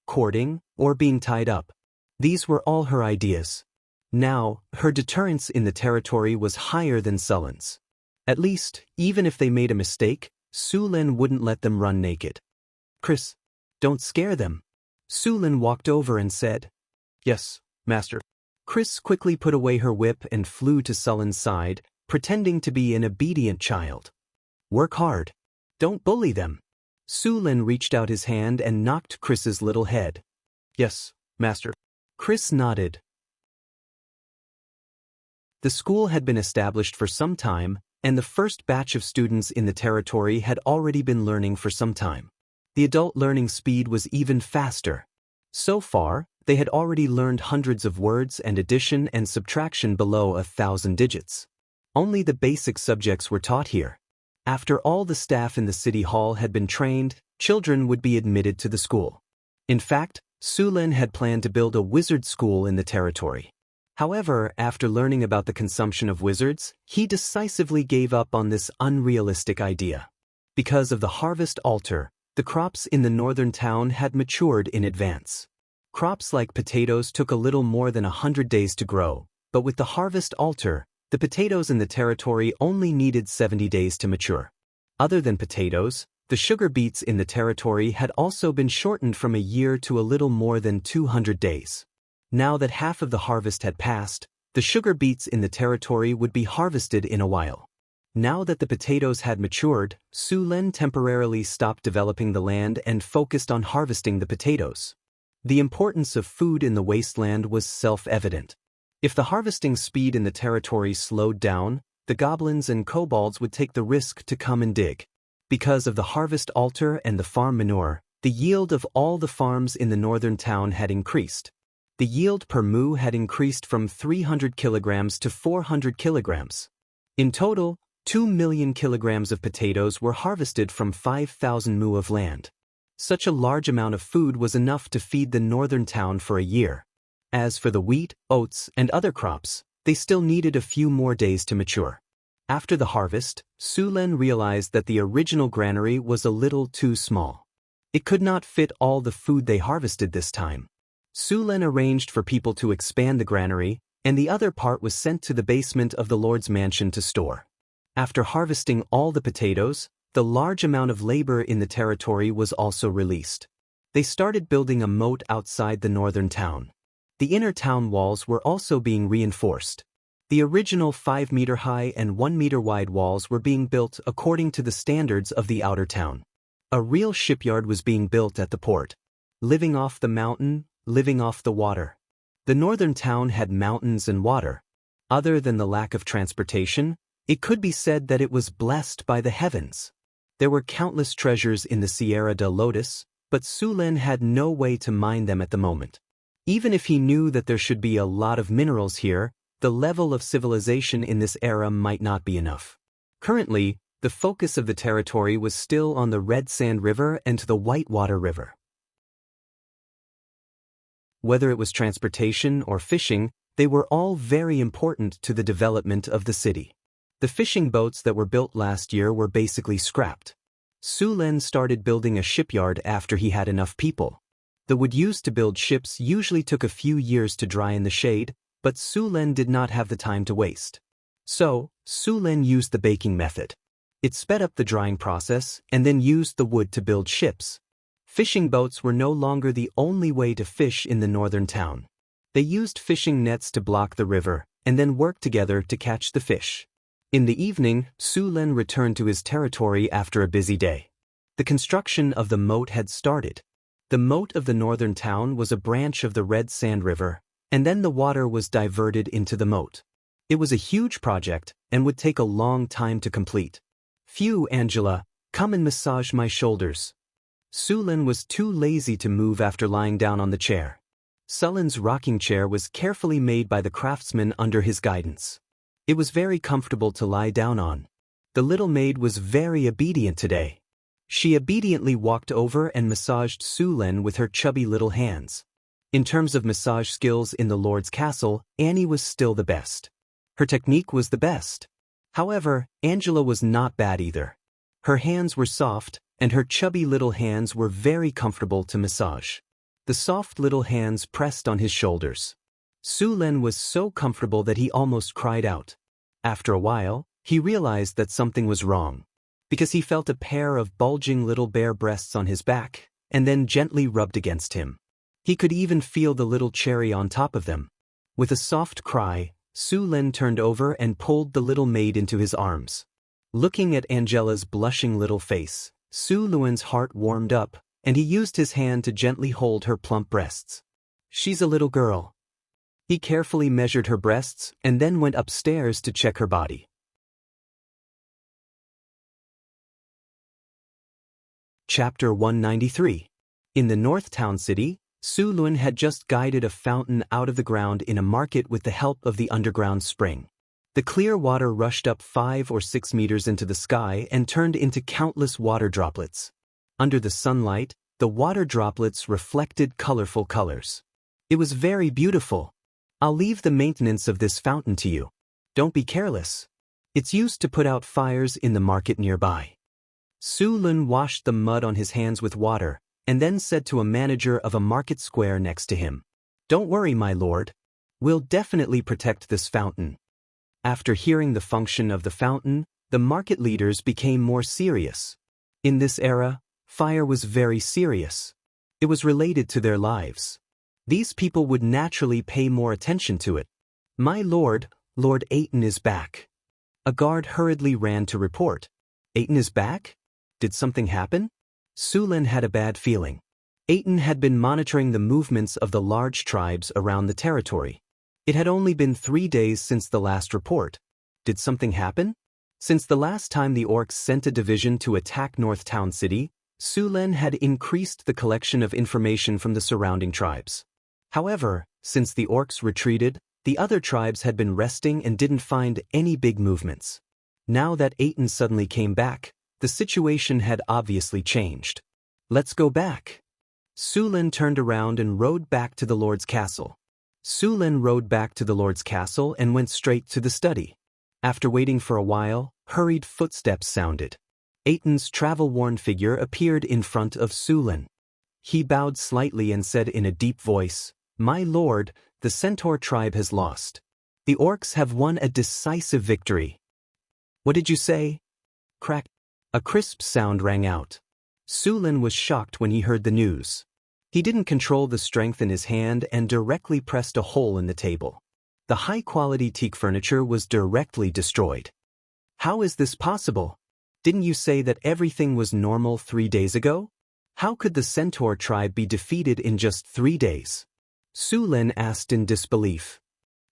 courting, or being tied up. These were all her ideas. Now, her deterrence in the territory was higher than Sullen's. At least, even if they made a mistake, Su Lin wouldn't let them run naked. Chris, don't scare them. Su Lin walked over and said, Yes, master. Chris quickly put away her whip and flew to Sullen's side, pretending to be an obedient child. Work hard. Don't bully them. Su Lin reached out his hand and knocked Chris's little head. Yes, master. Chris nodded. The school had been established for some time, and the first batch of students in the territory had already been learning for some time. The adult learning speed was even faster. So far, they had already learned hundreds of words and addition and subtraction below 1,000 digits. Only the basic subjects were taught here. After all the staff in the city hall had been trained, children would be admitted to the school. In fact, Sulin had planned to build a wizard school in the territory. However, after learning about the consumption of wizards, he decisively gave up on this unrealistic idea. Because of the harvest altar, the crops in the northern town had matured in advance. Crops like potatoes took a little more than 100 days to grow, but with the harvest altar, the potatoes in the territory only needed 70 days to mature. Other than potatoes, the sugar beets in the territory had also been shortened from a year to a little more than 200 days. Now that half of the harvest had passed, the sugar beets in the territory would be harvested in a while. Now that the potatoes had matured, Sulin temporarily stopped developing the land and focused on harvesting the potatoes. The importance of food in the wasteland was self-evident. If the harvesting speed in the territory slowed down, the goblins and kobolds would take the risk to come and dig. Because of the harvest altar and the farm manure, the yield of all the farms in the northern town had increased. The yield per moo had increased from 300 kilograms to 400 kilograms. In total, 2 million kilograms of potatoes were harvested from 5,000 moo of land. Such a large amount of food was enough to feed the northern town for a year. As for the wheat, oats, and other crops, they still needed a few more days to mature. After the harvest, Sulin realized that the original granary was a little too small. It could not fit all the food they harvested this time. Sulin arranged for people to expand the granary, and the other part was sent to the basement of the Lord's mansion to store. After harvesting all the potatoes, the large amount of labor in the territory was also released. They started building a moat outside the northern town. The inner town walls were also being reinforced. The original 5-meter-high and 1-meter-wide walls were being built according to the standards of the outer town. A real shipyard was being built at the port. Living off the mountain, living off the water. The northern town had mountains and water. Other than the lack of transportation, it could be said that it was blessed by the heavens. There were countless treasures in the Sierra de Lotus, but Sulin had no way to mine them at the moment. Even if he knew that there should be a lot of minerals here, the level of civilization in this era might not be enough. Currently, the focus of the territory was still on the Red Sand River and the Whitewater River. Whether it was transportation or fishing, they were all very important to the development of the city. The fishing boats that were built last year were basically scrapped. Sulin started building a shipyard after he had enough people. The wood used to build ships usually took a few years to dry in the shade, but Sulin did not have the time to waste. So, Sulin used the baking method. It sped up the drying process and then used the wood to build ships. Fishing boats were no longer the only way to fish in the northern town. They used fishing nets to block the river and then worked together to catch the fish. In the evening, Sulin returned to his territory after a busy day. The construction of the moat had started. The moat of the northern town was a branch of the Red Sand River, and then the water was diverted into the moat. It was a huge project and would take a long time to complete. "Phew, Angela, come and massage my shoulders." Sulin was too lazy to move after lying down on the chair. Sulin's rocking chair was carefully made by the craftsman under his guidance. It was very comfortable to lie down on. The little maid was very obedient today. She obediently walked over and massaged Sulin with her chubby little hands. In terms of massage skills in the Lord's castle, Annie was still the best. Her technique was the best. However, Angela was not bad either. Her hands were soft, and her chubby little hands were very comfortable to massage. The soft little hands pressed on his shoulders. Sulin was so comfortable that he almost cried out. After a while, he realized that something was wrong, because he felt a pair of bulging little bare breasts on his back, and then gently rubbed against him. He could even feel the little cherry on top of them. With a soft cry, Sulin turned over and pulled the little maid into his arms. Looking at Angela's blushing little face, Sulin's heart warmed up, and he used his hand to gently hold her plump breasts. "She's a little girl." He carefully measured her breasts and then went upstairs to check her body. Chapter 193. In the North Town City, Sulin had just guided a fountain out of the ground in a market with the help of the underground spring. The The clear water rushed up 5 or 6 meters into the sky and turned into countless water droplets. Under the sunlight, the water droplets reflected colorful colors. It was very beautiful. I'll leave the maintenance of this fountain to you. Don't be careless. It's used to put out fires in the market nearby. Su Lun washed the mud on his hands with water, and then said to a manager of a market square next to him, "Don't worry, my lord. We'll definitely protect this fountain." After hearing the function of the fountain, the market leaders became more serious. In this era, fire was very serious. It was related to their lives. These people would naturally pay more attention to it. "My lord, Lord Aiton is back." A guard hurriedly ran to report. "Aiton is back? Did something happen?" Su Lin had a bad feeling. Aiton had been monitoring the movements of the large tribes around the territory. It had only been 3 days since the last report. Did something happen? Since the last time the orcs sent a division to attack North Town City, Su Lin had increased the collection of information from the surrounding tribes. However, since the orcs retreated, the other tribes had been resting and didn't find any big movements. Now that Aiton suddenly came back, the situation had obviously changed. "Let's go back." Su Lin turned around and rode back to the Lord's castle. Su Lin rode back to the Lord's castle and went straight to the study. After waiting for a while, hurried footsteps sounded. Aiton's travel-worn figure appeared in front of Su Lin. He bowed slightly and said in a deep voice, "My lord, the Centaur tribe has lost. The orcs have won a decisive victory." "What did you say?" Crack. A crisp sound rang out. Su Lin was shocked when he heard the news. He didn't control the strength in his hand and directly pressed a hole in the table. The high-quality teak furniture was directly destroyed. "How is this possible? Didn't you say that everything was normal 3 days ago? How could the Centaur tribe be defeated in just 3 days?" Su Lin asked in disbelief.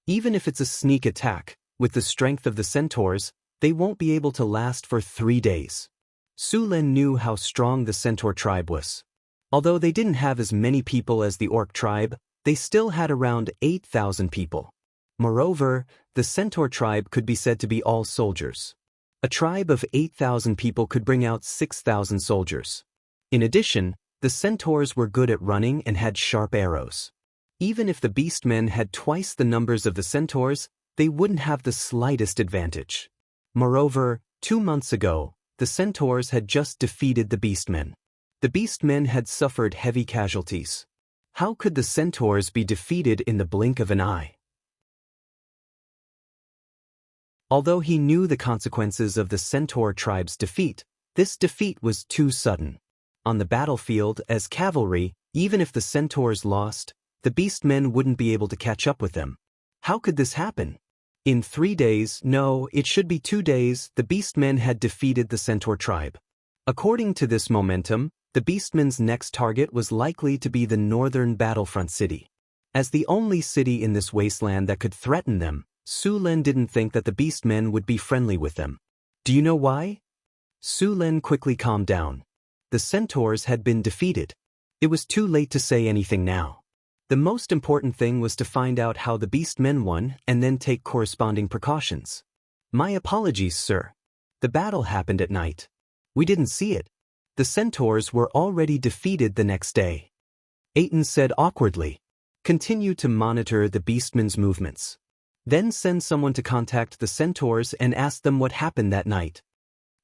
"Even if it's a sneak attack, with the strength of the Centaurs, they won't be able to last for 3 days. Su Lin knew how strong the Centaur tribe was. Although they didn't have as many people as the Orc tribe, they still had around 8,000 people. Moreover, the Centaur tribe could be said to be all soldiers. A tribe of 8,000 people could bring out 6,000 soldiers. In addition, the Centaurs were good at running and had sharp arrows. Even if the Beastmen had twice the numbers of the Centaurs, they wouldn't have the slightest advantage. Moreover, 2 months ago, the Centaurs had just defeated the Beastmen. The Beastmen had suffered heavy casualties. How could the Centaurs be defeated in the blink of an eye? Although he knew the consequences of the Centaur tribe's defeat, this defeat was too sudden. On the battlefield, as cavalry, even if the Centaurs lost, the Beastmen wouldn't be able to catch up with them. How could this happen? In 3 days, no, it should be 2 days, the Beastmen had defeated the Centaur tribe. According to this momentum, the Beastmen's next target was likely to be the northern battlefront city. As the only city in this wasteland that could threaten them, Su Lin didn't think that the Beastmen would be friendly with them. Do you know why? Su Lin quickly calmed down. The Centaurs had been defeated. It was too late to say anything now. The most important thing was to find out how the Beastmen won and then take corresponding precautions. My apologies, sir. The battle happened at night. We didn't see it. The Centaurs were already defeated the next day. Aiton said awkwardly. Continue to monitor the Beastmen's movements. Then send someone to contact the Centaurs and ask them what happened that night.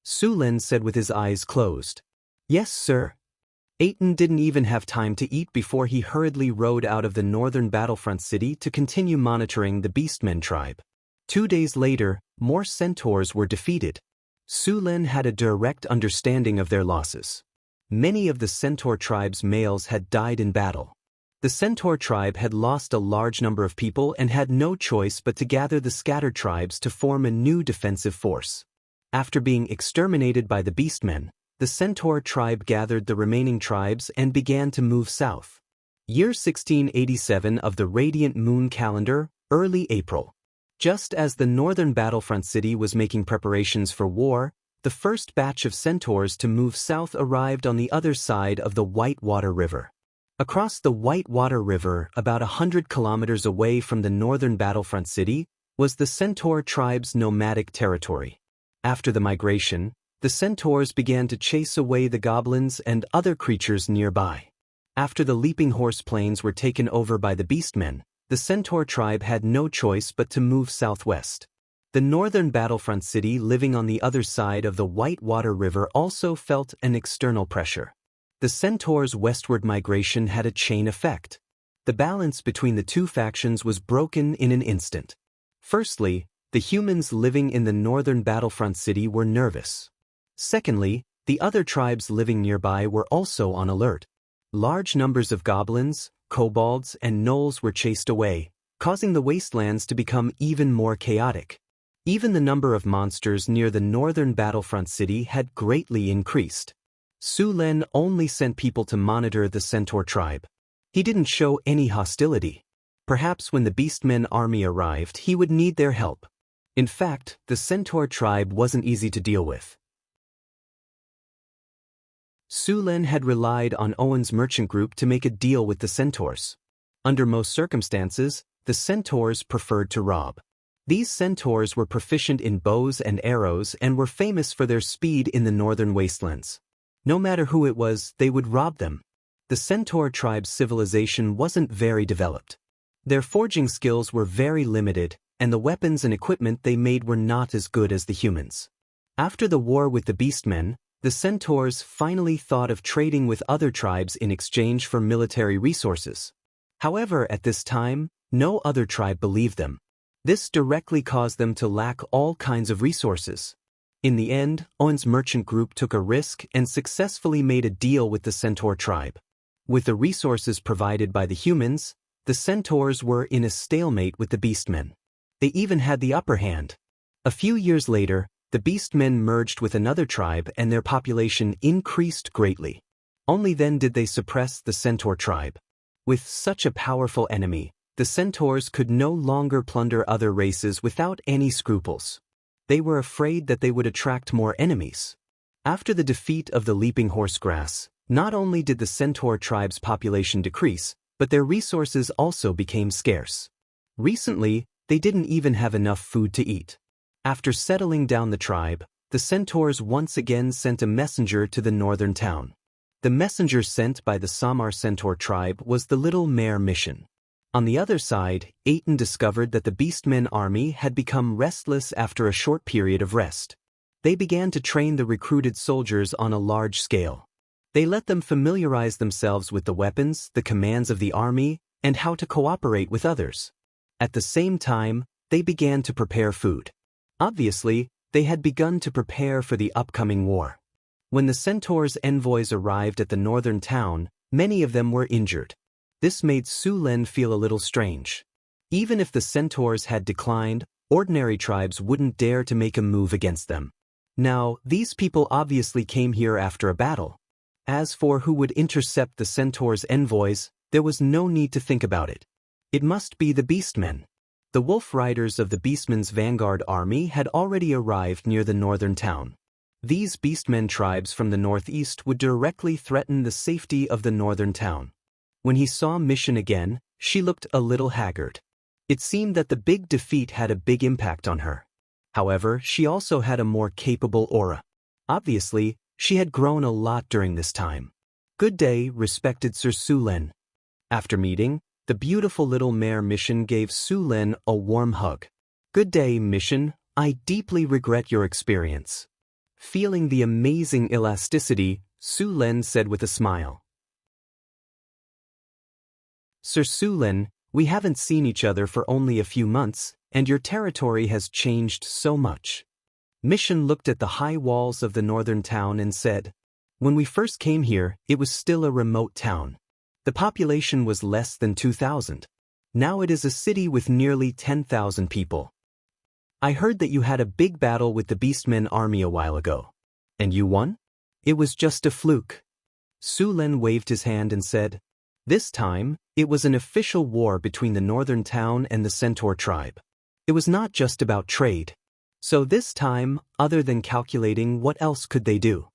Su Lin said with his eyes closed. Yes, sir. Aiton didn't even have time to eat before he hurriedly rode out of the northern battlefront city to continue monitoring the Beastmen tribe. 2 days later, more Centaurs were defeated. Su Lin had a direct understanding of their losses. Many of the Centaur tribe's males had died in battle. The Centaur tribe had lost a large number of people and had no choice but to gather the scattered tribes to form a new defensive force. After being exterminated by the Beastmen, the Centaur tribe gathered the remaining tribes and began to move south. Year 1687 of the Radiant Moon calendar, early April. Just as the northern battlefront city was making preparations for war, the first batch of Centaurs to move south arrived on the other side of the Whitewater River. Across the Whitewater River, about 100 kilometers away from the northern battlefront city, was the Centaur tribe's nomadic territory. After the migration, the centaurs began to chase away the goblins and other creatures nearby. After the leaping horse plains were taken over by the beastmen, the centaur tribe had no choice but to move southwest. The northern battlefront city living on the other side of the Whitewater River also felt an external pressure. The centaurs' westward migration had a chain effect. The balance between the two factions was broken in an instant. Firstly, the humans living in the northern battlefront city were nervous. Secondly, the other tribes living nearby were also on alert. Large numbers of goblins, kobolds, and gnolls were chased away, causing the wastelands to become even more chaotic. Even the number of monsters near the northern battlefront city had greatly increased. Su Len only sent people to monitor the centaur tribe. He didn't show any hostility. Perhaps when the beastmen army arrived, he would need their help. In fact, the centaur tribe wasn't easy to deal with. Su Len had relied on Owen's merchant group to make a deal with the centaurs. Under most circumstances, the centaurs preferred to rob. These centaurs were proficient in bows and arrows and were famous for their speed in the northern wastelands. No matter who it was, they would rob them. The centaur tribe's civilization wasn't very developed. Their forging skills were very limited, and the weapons and equipment they made were not as good as the humans. After the war with the beastmen, the centaurs finally thought of trading with other tribes in exchange for military resources. However, at this time, no other tribe believed them. This directly caused them to lack all kinds of resources. In the end, Owen's merchant group took a risk and successfully made a deal with the centaur tribe. With the resources provided by the humans, the centaurs were in a stalemate with the beastmen. They even had the upper hand. A few years later, the beastmen merged with another tribe and their population increased greatly. Only then did they suppress the centaur tribe. With such a powerful enemy, the centaurs could no longer plunder other races without any scruples. They were afraid that they would attract more enemies. After the defeat of the leaping horse grass, not only did the centaur tribe's population decrease, but their resources also became scarce. Recently, they didn't even have enough food to eat. After settling down the tribe, the centaurs once again sent a messenger to the northern town. The messenger sent by the Samar centaur tribe was the Little Mare mission. On the other side, Aten discovered that the beastmen army had become restless after a short period of rest. They began to train the recruited soldiers on a large scale. They let them familiarize themselves with the weapons, the commands of the army, and how to cooperate with others. At the same time, they began to prepare food. Obviously, they had begun to prepare for the upcoming war. When the centaurs' envoys arrived at the northern town, many of them were injured. This made Su Len feel a little strange. Even if the centaurs had declined, ordinary tribes wouldn't dare to make a move against them. Now, these people obviously came here after a battle. As for who would intercept the centaurs' envoys, there was no need to think about it. It must be the beastmen. The wolf riders of the beastmen's vanguard army had already arrived near the northern town. These beastmen tribes from the northeast would directly threaten the safety of the northern town. When he saw Mission again, she looked a little haggard. It seemed that the big defeat had a big impact on her. However, she also had a more capable aura. Obviously, she had grown a lot during this time. Good day, respected Sir Su Len. After meeting, the beautiful Little Mare Mission gave Su Len a warm hug. Good day, Mission. I deeply regret your experience. Feeling the amazing elasticity, Su Len said with a smile. Sir Su Len, we haven't seen each other for only a few months, and your territory has changed so much. Mission looked at the high walls of the northern town and said, when we first came here, it was still a remote town. The population was less than 2,000. Now it is a city with nearly 10,000 people. I heard that you had a big battle with the Beastmen army a while ago. And you won? It was just a fluke. Su Len waved his hand and said, this time, it was an official war between the northern town and the Centaur tribe. It was not just about trade. So this time, other than calculating, what else could they do?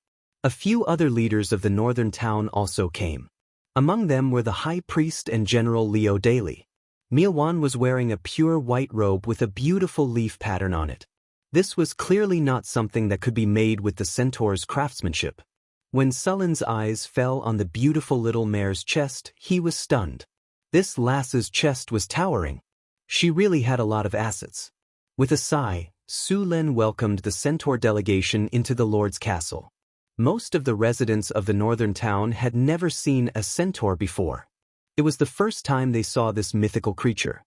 A few other leaders of the northern town also came. Among them were the High Priest and General Leo Daly. Miawan was wearing a pure white robe with a beautiful leaf pattern on it. This was clearly not something that could be made with the centaur's craftsmanship. When Sullen's eyes fell on the beautiful little mare's chest, he was stunned. This lass's chest was towering. She really had a lot of assets. With a sigh, Su-Len welcomed the centaur delegation into the Lord's castle. Most of the residents of the northern town had never seen a centaur before. It was the first time they saw this mythical creature.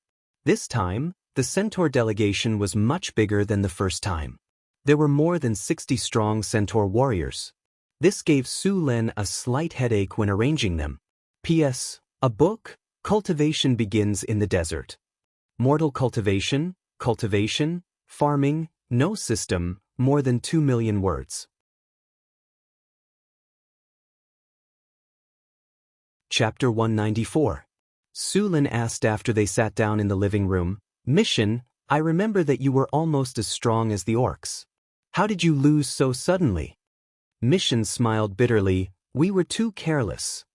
This time, the centaur delegation was much bigger than the first time. There were more than 60 strong centaur warriors. This gave Su-Len a slight headache when arranging them. P.S. A book, Cultivation Begins in the Desert. Mortal cultivation, farming, no system, more than 2 million words. Chapter 194. Su-Len asked after they sat down in the living room, "Mission, I remember that you were almost as strong as the orcs. How did you lose so suddenly?" Mission smiled bitterly, "We were too careless.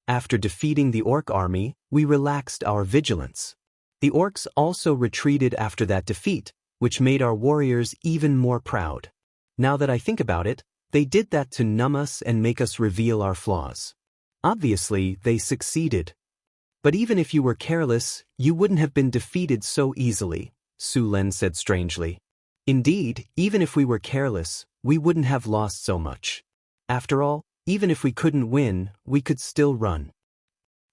After defeating the orc army, we relaxed our vigilance. The orcs also retreated after that defeat, which made our warriors even more proud. Now that I think about it, they did that to numb us and make us reveal our flaws. Obviously, they succeeded. But even if you were careless, you wouldn't have been defeated so easily," Su-Len said strangely. "Indeed, even if we were careless, we wouldn't have lost so much. After all, even if we couldn't win, we could still run.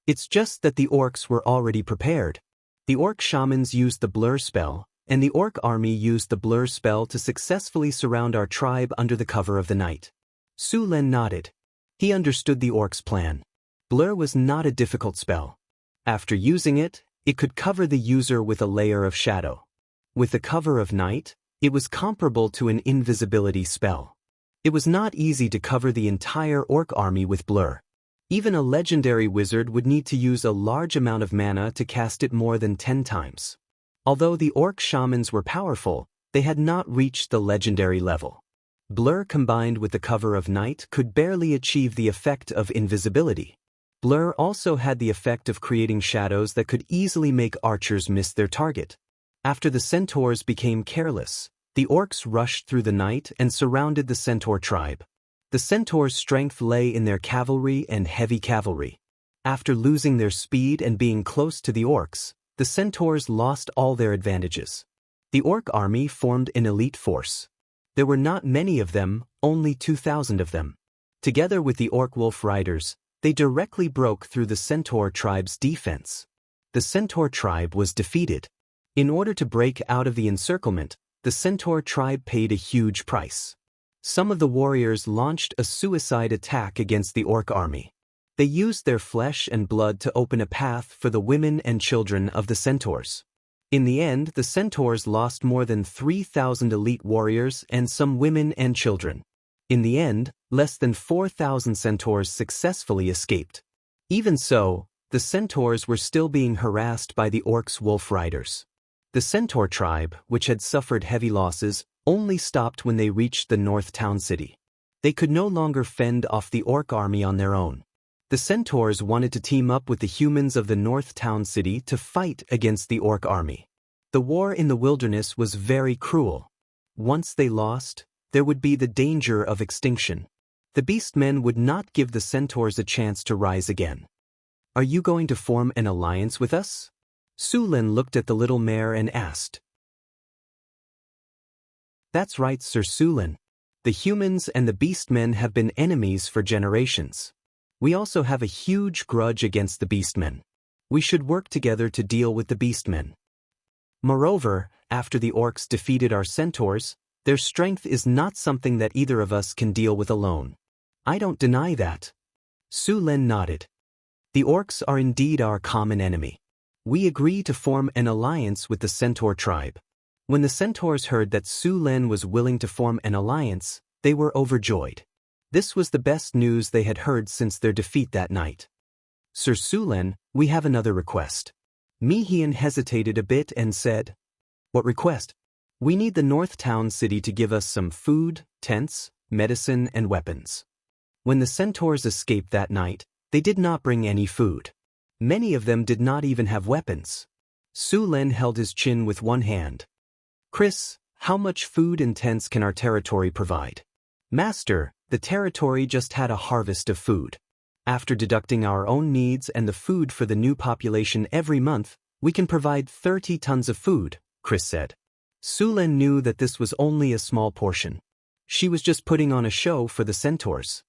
It's just that the orcs were already prepared. The orc shamans used the blur spell, and the orc army used the blur spell to successfully surround our tribe under the cover of the night." Su-Len nodded. He understood the orcs' plan. Blur was not a difficult spell. After using it, it could cover the user with a layer of shadow. With the cover of night, it was comparable to an invisibility spell. It was not easy to cover the entire orc army with blur. Even a legendary wizard would need to use a large amount of mana to cast it more than 10 times. Although the orc shamans were powerful, they had not reached the legendary level. Blur combined with the cover of night could barely achieve the effect of invisibility. Blur also had the effect of creating shadows that could easily make archers miss their target. After the centaurs became careless, the orcs rushed through the night and surrounded the centaur tribe. The centaurs' strength lay in their cavalry and heavy cavalry. After losing their speed and being close to the orcs, the centaurs lost all their advantages. The orc army formed an elite force. There were not many of them, only 2,000 of them. Together with the orc wolf riders, they directly broke through the centaur tribe's defense. The centaur tribe was defeated. In order to break out of the encirclement, the centaur tribe paid a huge price. Some of the warriors launched a suicide attack against the orc army. They used their flesh and blood to open a path for the women and children of the centaurs. In the end, the centaurs lost more than 3,000 elite warriors and some women and children. In the end, less than 4,000 centaurs successfully escaped. Even so, the centaurs were still being harassed by the orcs' wolf riders. The centaur tribe, which had suffered heavy losses, only stopped when they reached the north town city. They could no longer fend off the orc army on their own. The centaurs wanted to team up with the humans of the north town city to fight against the orc army. The war in the wilderness was very cruel. Once they lost, there would be the danger of extinction. The beastmen would not give the centaurs a chance to rise again. "Are you going to form an alliance with us?" Su-Len looked at the little mare and asked. "That's right, Sir Su-Len. The humans and the beastmen have been enemies for generations. We also have a huge grudge against the beastmen. We should work together to deal with the beastmen. Moreover, after the orcs defeated our centaurs, their strength is not something that either of us can deal with alone." "I don't deny that." Su-Len nodded. "The orcs are indeed our common enemy. We agree to form an alliance with the centaur tribe." When the centaurs heard that Su-Len was willing to form an alliance, they were overjoyed. This was the best news they had heard since their defeat that night. "Sir Su-Len, we have another request." Mihian hesitated a bit and said, "What request?" "We need the North Town City to give us some food, tents, medicine, and weapons." When the centaurs escaped that night, they did not bring any food. Many of them did not even have weapons. Su Len held his chin with one hand. Chris, how much food and tents can our territory provide? Master, the territory just had a harvest of food. After deducting our own needs and the food for the new population every month, we can provide 30 tons of food, Chris said. Su Len knew that this was only a small portion. She was just putting on a show for the centaurs.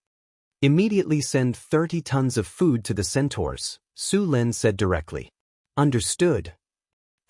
Immediately send 30 tons of food to the centaurs, Su Len said directly. Understood.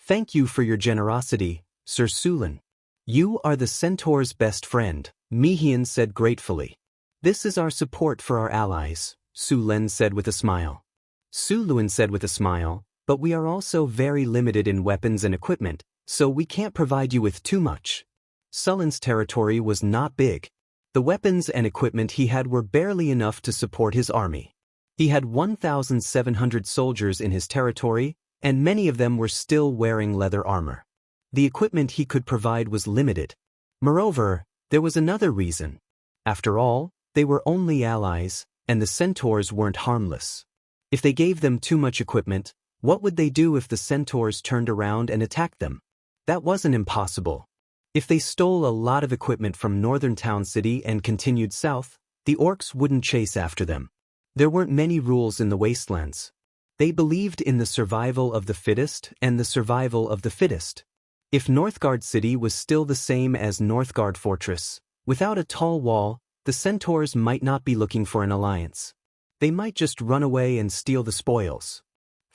Thank you for your generosity, Sir Su Len. You are the centaur's best friend, Mihian said gratefully. This is our support for our allies, Su Len said with a smile. Su Luen said with a smile, but we are also very limited in weapons and equipment, so we can't provide you with too much. Sullen's territory was not big. The weapons and equipment he had were barely enough to support his army. He had 1,700 soldiers in his territory, and many of them were still wearing leather armor. The equipment he could provide was limited. Moreover, there was another reason. After all, they were only allies, and the centaurs weren't harmless. If they gave them too much equipment, what would they do if the centaurs turned around and attacked them? That wasn't impossible. If they stole a lot of equipment from northern town city and continued south, the orcs wouldn't chase after them. There weren't many rules in the wastelands. They believed in the survival of the fittest and the survival of the fittest. If Northgard City was still the same as Northgard Fortress, without a tall wall, the centaurs might not be looking for an alliance. They might just run away and steal the spoils.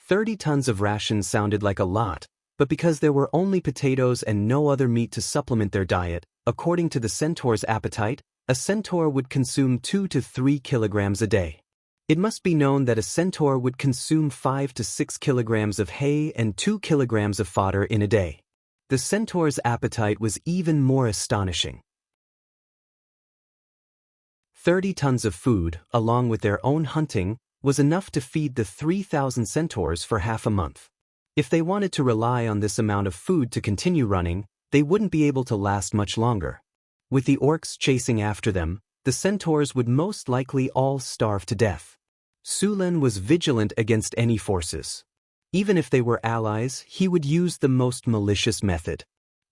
30 tons of rations sounded like a lot, but because there were only potatoes and no other meat to supplement their diet, according to the centaur's appetite, a centaur would consume 2 to 3 kilograms a day. It must be known that a centaur would consume 5 to 6 kilograms of hay and 2 kilograms of fodder in a day. The centaur's appetite was even more astonishing. 30 tons of food, along with their own hunting, was enough to feed the 3,000 centaurs for half a month. If they wanted to rely on this amount of food to continue running, they wouldn't be able to last much longer. With the orcs chasing after them, the centaurs would most likely all starve to death. Su Len was vigilant against any forces. Even if they were allies, he would use the most malicious method.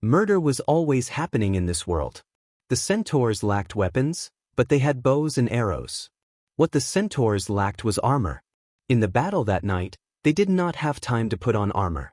Murder was always happening in this world. The centaurs lacked weapons, but they had bows and arrows. What the centaurs lacked was armor. In the battle that night, they did not have time to put on armor.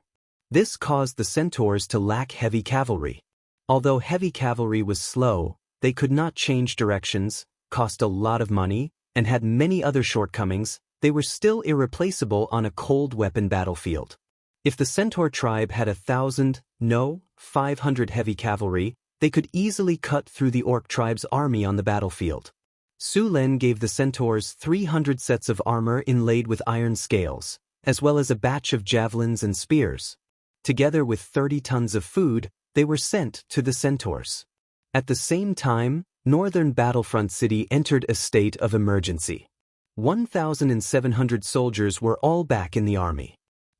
This caused the centaurs to lack heavy cavalry. Although heavy cavalry was slow, they could not change directions, cost a lot of money, and had many other shortcomings. They were still irreplaceable on a cold weapon battlefield. If the centaur tribe had 500 heavy cavalry, they could easily cut through the orc tribe's army on the battlefield. Su Len gave the centaurs 300 sets of armor inlaid with iron scales, as well as a batch of javelins and spears. Together with 30 tons of food, they were sent to the centaurs. At the same time, northern Battlefront City entered a state of emergency. 1,700 soldiers were all back in the army.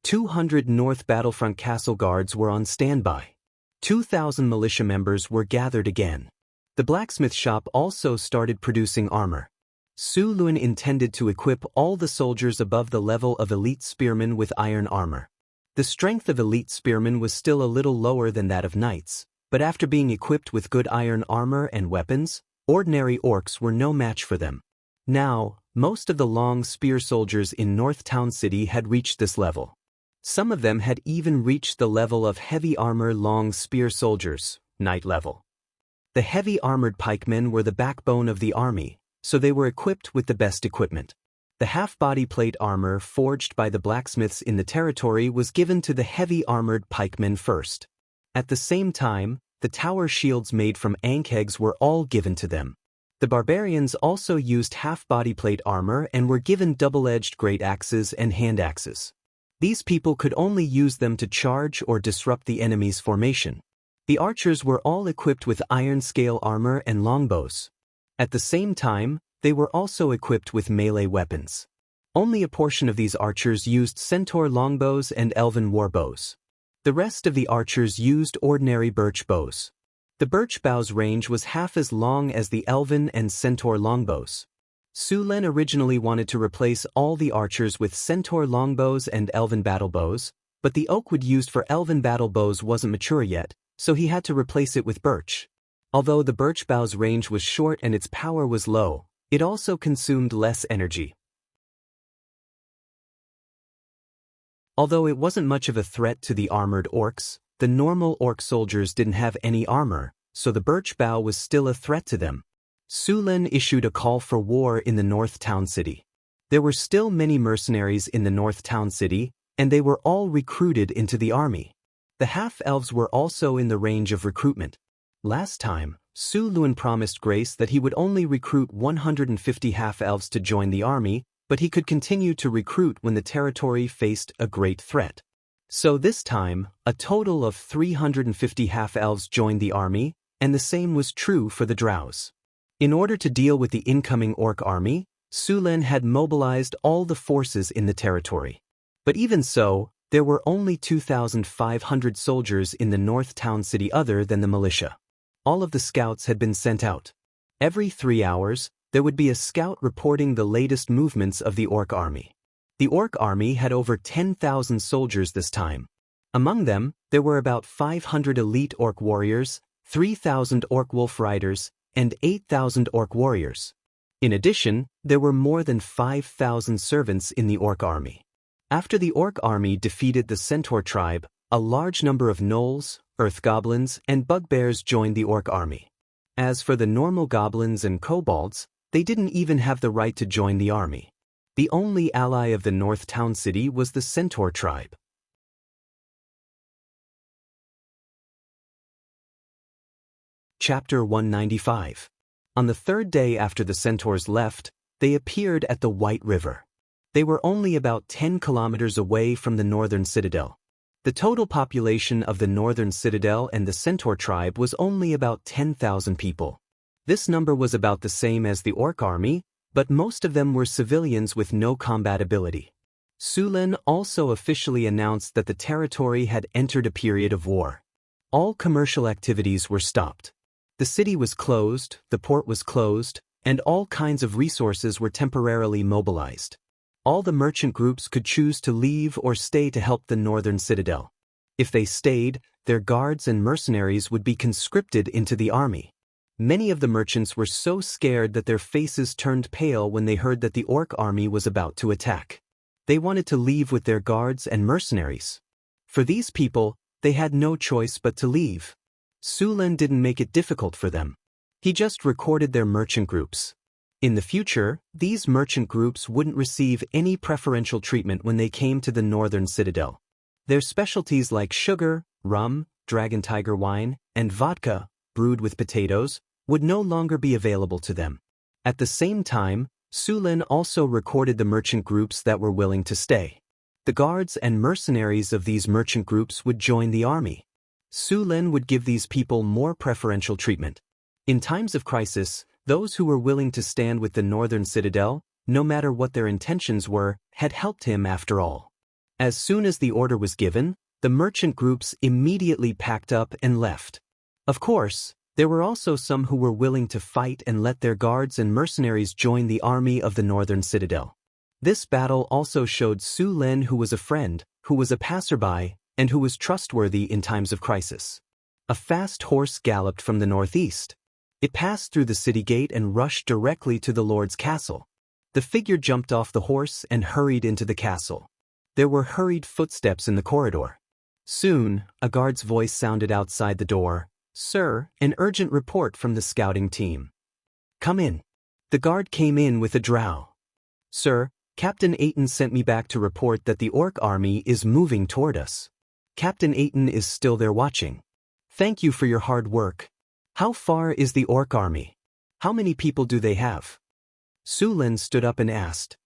200 North Battlefront Castle guards were on standby. 2,000 militia members were gathered again. The blacksmith shop also started producing armor. Su Luen intended to equip all the soldiers above the level of elite spearmen with iron armor. The strength of elite spearmen was still a little lower than that of knights, but after being equipped with good iron armor and weapons, ordinary orcs were no match for them. Now, most of the long spear soldiers in North Town City had reached this level. Some of them had even reached the level of heavy armor long spear soldiers, knight level. The heavy armored pikemen were the backbone of the army, so they were equipped with the best equipment. The half-body plate armor forged by the blacksmiths in the territory was given to the heavy armored pikemen first. At the same time, the tower shields made from ankhegs were all given to them. The barbarians also used half-body plate armor and were given double-edged great axes and hand axes. These people could only use them to charge or disrupt the enemy's formation. The archers were all equipped with iron scale armor and longbows. At the same time, they were also equipped with melee weapons. Only a portion of these archers used centaur longbows and elven warbows. The rest of the archers used ordinary birch bows. The birch bow's range was half as long as the elven and centaur longbows. Su Len originally wanted to replace all the archers with centaur longbows and elven battle bows, But the oak wood used for elven battle bows wasn't mature yet, so he had to replace it with birch. Although the birch bough's range was short and its power was low, it also consumed less energy. Although it wasn't much of a threat to the armored orcs, the normal orc soldiers didn't have any armor, so the birch bough was still a threat to them. Sulen issued a call for war in the North Town City. There were still many mercenaries in the North Town City, and they were all recruited into the army. The half-elves were also in the range of recruitment. Last time, Suluan promised Grace that he would only recruit 150 half-elves to join the army, but he could continue to recruit when the territory faced a great threat. So this time, a total of 350 half-elves joined the army, and the same was true for the drows. In order to deal with the incoming orc army, Sulen had mobilized all the forces in the territory. But even so, there were only 2,500 soldiers in the North Town City other than the militia. All of the scouts had been sent out. Every 3 hours, there would be a scout reporting the latest movements of the orc army. The orc army had over 10,000 soldiers this time. Among them, there were about 500 elite orc warriors, 3,000 orc wolf riders, and 8,000 orc warriors. In addition, there were more than 5,000 servants in the orc army. After the orc army defeated the centaur tribe, a large number of gnolls, earth goblins, and bugbears joined the orc army. As for the normal goblins and kobolds, they didn't even have the right to join the army. The only ally of the North Town City was the centaur tribe. Chapter 195. On the third day after the centaurs left, they appeared at the White River. They were only about 10 kilometers away from the northern citadel. The total population of the northern citadel and the centaur tribe was only about 10,000 people. This number was about the same as the orc army, but most of them were civilians with no combat ability. Sulen also officially announced that the territory had entered a period of war. All commercial activities were stopped. The city was closed, the port was closed, and all kinds of resources were temporarily mobilized. All the merchant groups could choose to leave or stay to help the northern citadel. If they stayed, their guards and mercenaries would be conscripted into the army. Many of the merchants were so scared that their faces turned pale when they heard that the orc army was about to attack. They wanted to leave with their guards and mercenaries. For these people, they had no choice but to leave. Sulen didn't make it difficult for them. He just recorded their merchant groups. In the future, these merchant groups wouldn't receive any preferential treatment when they came to the northern citadel. Their specialties like sugar, rum, dragon tiger wine, and vodka, brewed with potatoes, would no longer be available to them. At the same time, Sulen also recorded the merchant groups that were willing to stay. The guards and mercenaries of these merchant groups would join the army. Sulen would give these people more preferential treatment. In times of crisis, those who were willing to stand with the northern citadel, no matter what their intentions were, had helped him after all. As soon as the order was given, the merchant groups immediately packed up and left. Of course, there were also some who were willing to fight and let their guards and mercenaries join the army of the northern citadel. This battle also showed Sulen who was a friend, who was a passerby, and who was trustworthy in times of crisis. A fast horse galloped from the northeast. It passed through the city gate and rushed directly to the lord's castle. The figure jumped off the horse and hurried into the castle. There were hurried footsteps in the corridor. Soon, a guard's voice sounded outside the door. "Sir, an urgent report from the scouting team." "Come in." The guard came in with a drow. "Sir, Captain Aiton sent me back to report that the orc army is moving toward us. Captain Aiton is still there watching. Thank you for your hard work. How far is the orc army? How many people do they have?" Sulen stood up and asked.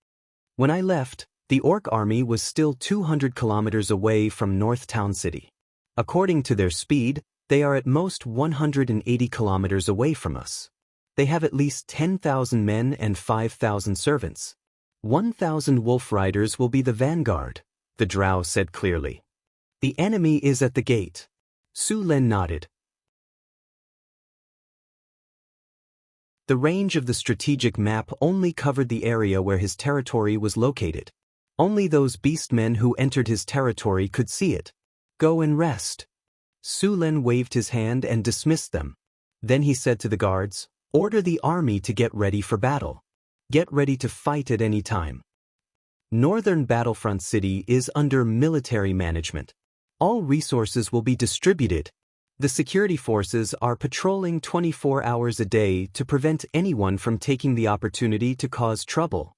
"When I left, the orc army was still 200 kilometers away from North Town City. According to their speed, they are at most 180 kilometers away from us. They have at least 10,000 men and 5,000 servants. 1,000 wolf riders will be the vanguard," the drow said clearly. "The enemy is at the gate." Sulen nodded. The range of the strategic map only covered the area where his territory was located. Only those beastmen who entered his territory could see it. Go and rest. Su Lin waved his hand and dismissed them. Then he said to the guards, order the army to get ready for battle. Get ready to fight at any time. Northern Battlefront City is under military management. All resources will be distributed. The security forces are patrolling 24 hours a day to prevent anyone from taking the opportunity to cause trouble.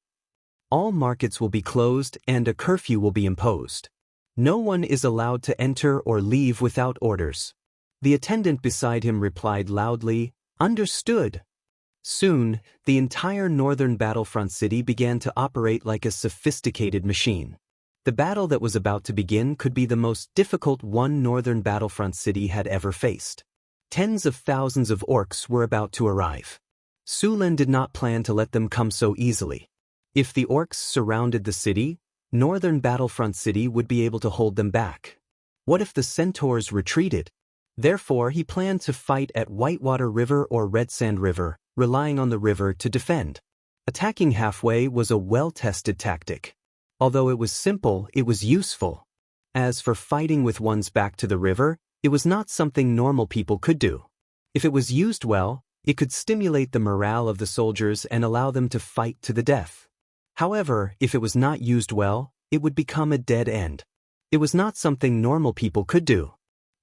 All markets will be closed and a curfew will be imposed. No one is allowed to enter or leave without orders. The attendant beside him replied loudly, understood. Soon, the entire northern Battlefront City began to operate like a sophisticated machine. The battle that was about to begin could be the most difficult one northern Battlefront City had ever faced. Tens of thousands of orcs were about to arrive. Su Lin did not plan to let them come so easily. If the orcs surrounded the city, northern Battlefront City would be able to hold them back. What if the centaurs retreated? Therefore, he planned to fight at Whitewater River or Red Sand River, relying on the river to defend. Attacking halfway was a well-tested tactic. Although it was simple, it was useful. As for fighting with one's back to the river, it was not something normal people could do. If it was used well, it could stimulate the morale of the soldiers and allow them to fight to the death. However, if it was not used well, it would become a dead end. It was not something normal people could do.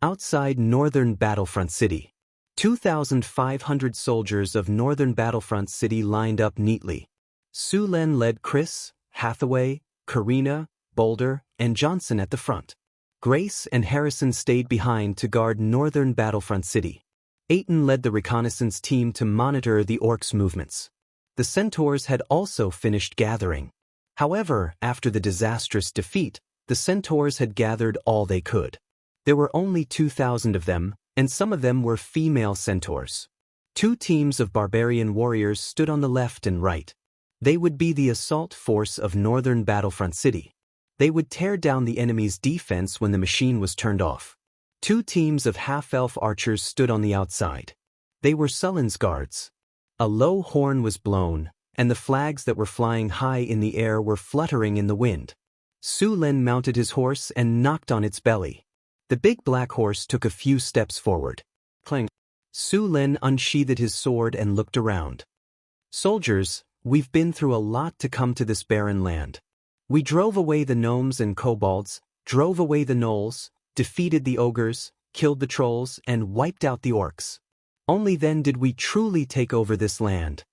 Outside northern Battlefront City, 2,500 soldiers of northern Battlefront City lined up neatly. Su Lin led Chris, Hathaway, Karina, Boulder, and Johnson at the front. Grace and Harrison stayed behind to guard northern Battlefront City. Aiton led the reconnaissance team to monitor the orcs' movements. The centaurs had also finished gathering. However, after the disastrous defeat, the centaurs had gathered all they could. There were only 2,000 of them, and some of them were female centaurs. Two teams of barbarian warriors stood on the left and right. They would be the assault force of northern Battlefront City. They would tear down the enemy's defense when the machine was turned off. Two teams of half-elf archers stood on the outside. They were Sullen's guards. A low horn was blown, and the flags that were flying high in the air were fluttering in the wind. Su Lin mounted his horse and knocked on its belly. The big black horse took a few steps forward. Clang. Su Lin unsheathed his sword and looked around. Soldiers, we've been through a lot to come to this barren land. We drove away the gnomes and kobolds, drove away the gnolls, defeated the ogres, killed the trolls, and wiped out the orcs. Only then did we truly take over this land.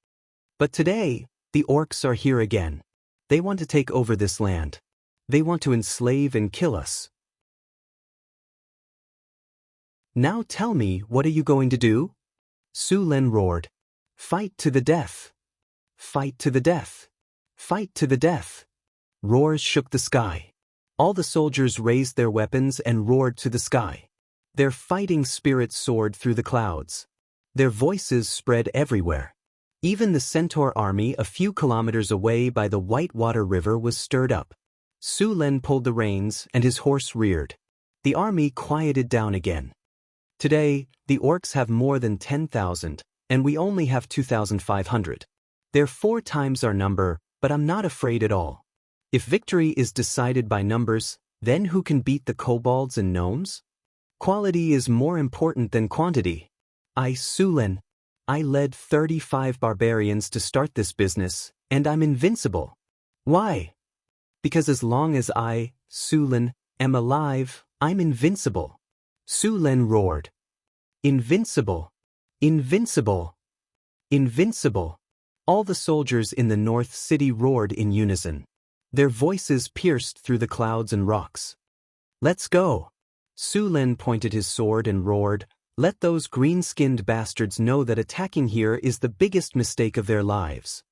But today, the orcs are here again. They want to take over this land. They want to enslave and kill us. Now tell me, what are you going to do? Su Lin roared. Fight to the death. Fight to the death. Fight to the death. Roars shook the sky. All the soldiers raised their weapons and roared to the sky. Their fighting spirit soared through the clouds. Their voices spread everywhere. Even the centaur army a few kilometers away by the Whitewater River was stirred up. Su Lin pulled the reins and his horse reared. The army quieted down again. Today, the orcs have more than 10,000, and we only have 2,500. They're 4 times our number, but I'm not afraid at all. If victory is decided by numbers, then who can beat the kobolds and gnomes? Quality is more important than quantity. Su Lin. I led 35 barbarians to start this business, and I'm invincible. Why? Because as long as I, Su Lin, am alive, I'm invincible. Su Lin roared. Invincible. Invincible. Invincible. All the soldiers in the North City roared in unison. Their voices pierced through the clouds and rocks. Let's go. Su Lin pointed his sword and roared, let those green-skinned bastards know that attacking here is the biggest mistake of their lives.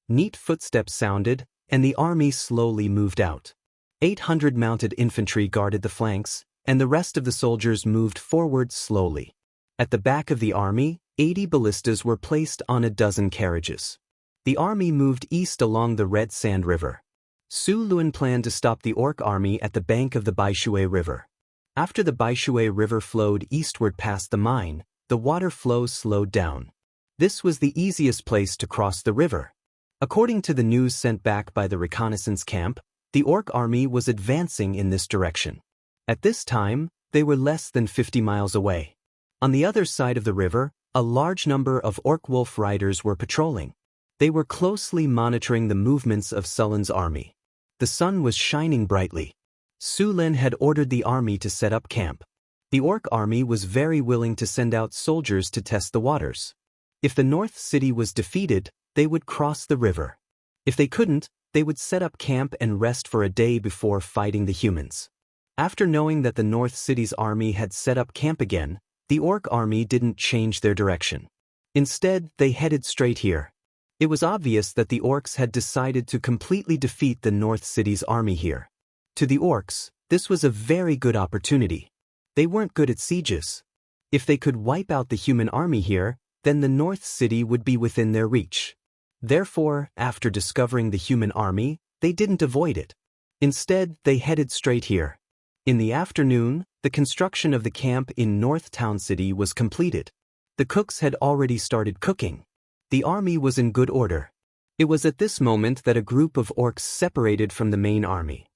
Neat footsteps sounded, and the army slowly moved out. 800 mounted infantry guarded the flanks, and the rest of the soldiers moved forward slowly. At the back of the army, 80 ballistas were placed on a dozen carriages. The army moved east along the Red Sand River. Su Lin planned to stop the orc army at the bank of the Baishui River. After the Baishui River flowed eastward past the mine, the water flow slowed down. This was the easiest place to cross the river. According to the news sent back by the reconnaissance camp, The orc army was advancing in this direction. At this time, they were less than 50 miles away. On the other side of the river, a large number of orc wolf riders were patrolling. They were closely monitoring the movements of Sullen's army. The sun was shining brightly. Su Lin had ordered the army to set up camp. The orc army was very willing to send out soldiers to test the waters. If the North City was defeated, they would cross the river. If they couldn't, they would set up camp and rest for a day before fighting the humans. After knowing that the North City's army had set up camp again, the orc army didn't change their direction. Instead, they headed straight here. It was obvious that the orcs had decided to completely defeat the North City's army here. To the orcs, this was a very good opportunity. They weren't good at sieges. If they could wipe out the human army here, then the North City would be within their reach. Therefore, after discovering the human army, they didn't avoid it. Instead, they headed straight here. In the afternoon, the construction of the camp in North Town City was completed. The cooks had already started cooking. The army was in good order. It was at this moment that a group of orcs separated from the main army.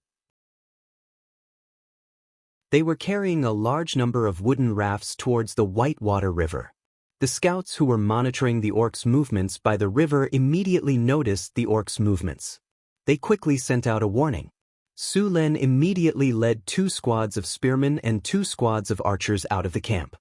They were carrying a large number of wooden rafts towards the Whitewater River. The scouts who were monitoring the orcs' movements by the river immediately noticed the orcs' movements. They quickly sent out a warning. Su Lin immediately led 2 squads of spearmen and 2 squads of archers out of the camp.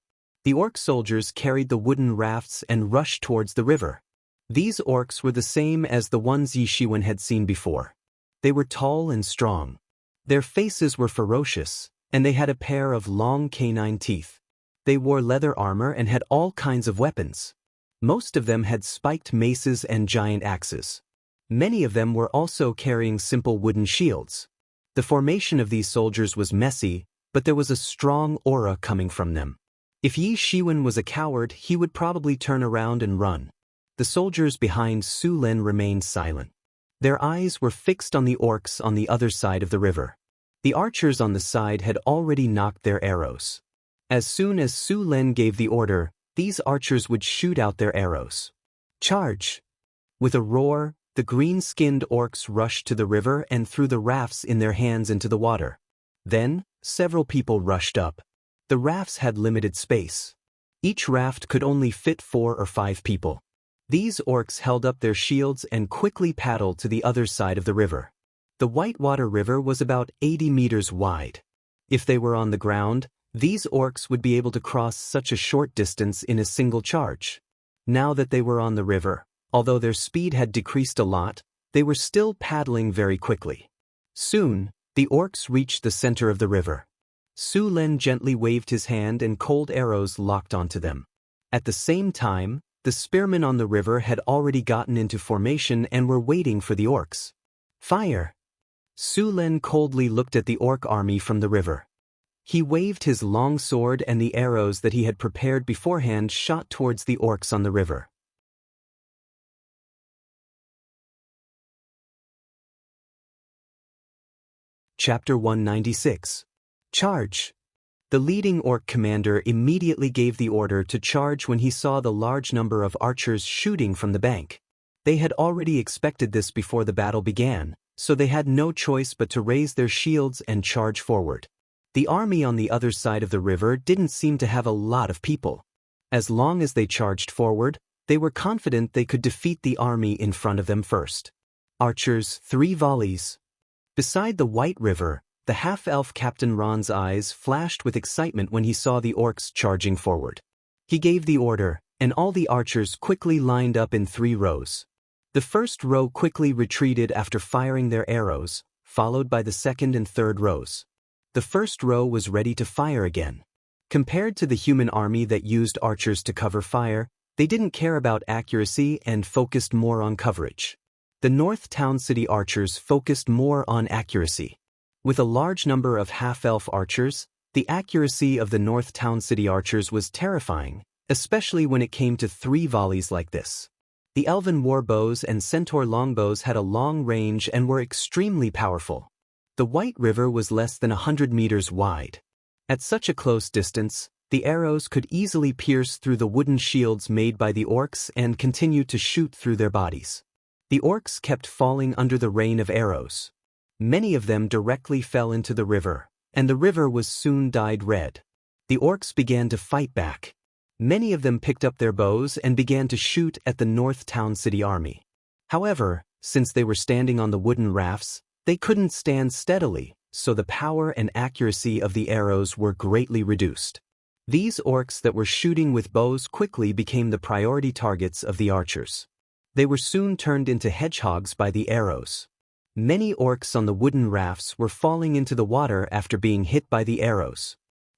The orc soldiers carried the wooden rafts and rushed towards the river. These orcs were the same as the ones Yi Shiwen had seen before. They were tall and strong. Their faces were ferocious, and they had a pair of long canine teeth. They wore leather armor and had all kinds of weapons. Most of them had spiked maces and giant axes. Many of them were also carrying simple wooden shields. The formation of these soldiers was messy, but there was a strong aura coming from them. If Yi Shiwen was a coward, he would probably turn around and run. The soldiers behind Su Lin remained silent. Their eyes were fixed on the orcs on the other side of the river. The archers on the side had already knocked their arrows. As soon as Su Lin gave the order, these archers would shoot out their arrows. Charge! With a roar, the green-skinned orcs rushed to the river and threw the rafts in their hands into the water. Then, several people rushed up. The rafts had limited space. Each raft could only fit 4 or 5 people. These orcs held up their shields and quickly paddled to the other side of the river. The Whitewater River was about 80 meters wide. If they were on the ground, these orcs would be able to cross such a short distance in a single charge. Now that they were on the river, although their speed had decreased a lot, they were still paddling very quickly. Soon, the orcs reached the center of the river. Su Lin gently waved his hand and cold arrows locked onto them. At the same time, the spearmen on the river had already gotten into formation and were waiting for the orcs. Fire! Su Lin coldly looked at the orc army from the river. He waved his long sword and the arrows that he had prepared beforehand shot towards the orcs on the river. Chapter 196. Charge! The leading orc commander immediately gave the order to charge when he saw the large number of archers shooting from the bank. They had already expected this before the battle began, so they had no choice but to raise their shields and charge forward. The army on the other side of the river didn't seem to have a lot of people. As long as they charged forward, they were confident they could defeat the army in front of them first. Archers, 3 volleys. Beside the White River, the half-elf Captain Ron's eyes flashed with excitement when he saw the orcs charging forward. He gave the order, and all the archers quickly lined up in 3 rows. The first row quickly retreated after firing their arrows, followed by the second and third rows. The first row was ready to fire again. Compared to the human army that used archers to cover fire, they didn't care about accuracy and focused more on coverage. The North Town City archers focused more on accuracy. With a large number of half-elf archers, the accuracy of the North Town City archers was terrifying, especially when it came to 3 volleys like this. The elven war bows and centaur longbows had a long range and were extremely powerful. The White River was less than 100 meters wide. At such a close distance, the arrows could easily pierce through the wooden shields made by the orcs and continue to shoot through their bodies. The orcs kept falling under the rain of arrows. Many of them directly fell into the river, and the river was soon dyed red. The orcs began to fight back. Many of them picked up their bows and began to shoot at the North Town City army. However, since they were standing on the wooden rafts, they couldn't stand steadily, so the power and accuracy of the arrows were greatly reduced. These orcs that were shooting with bows quickly became the priority targets of the archers. They were soon turned into hedgehogs by the arrows. Many orcs on the wooden rafts were falling into the water after being hit by the arrows.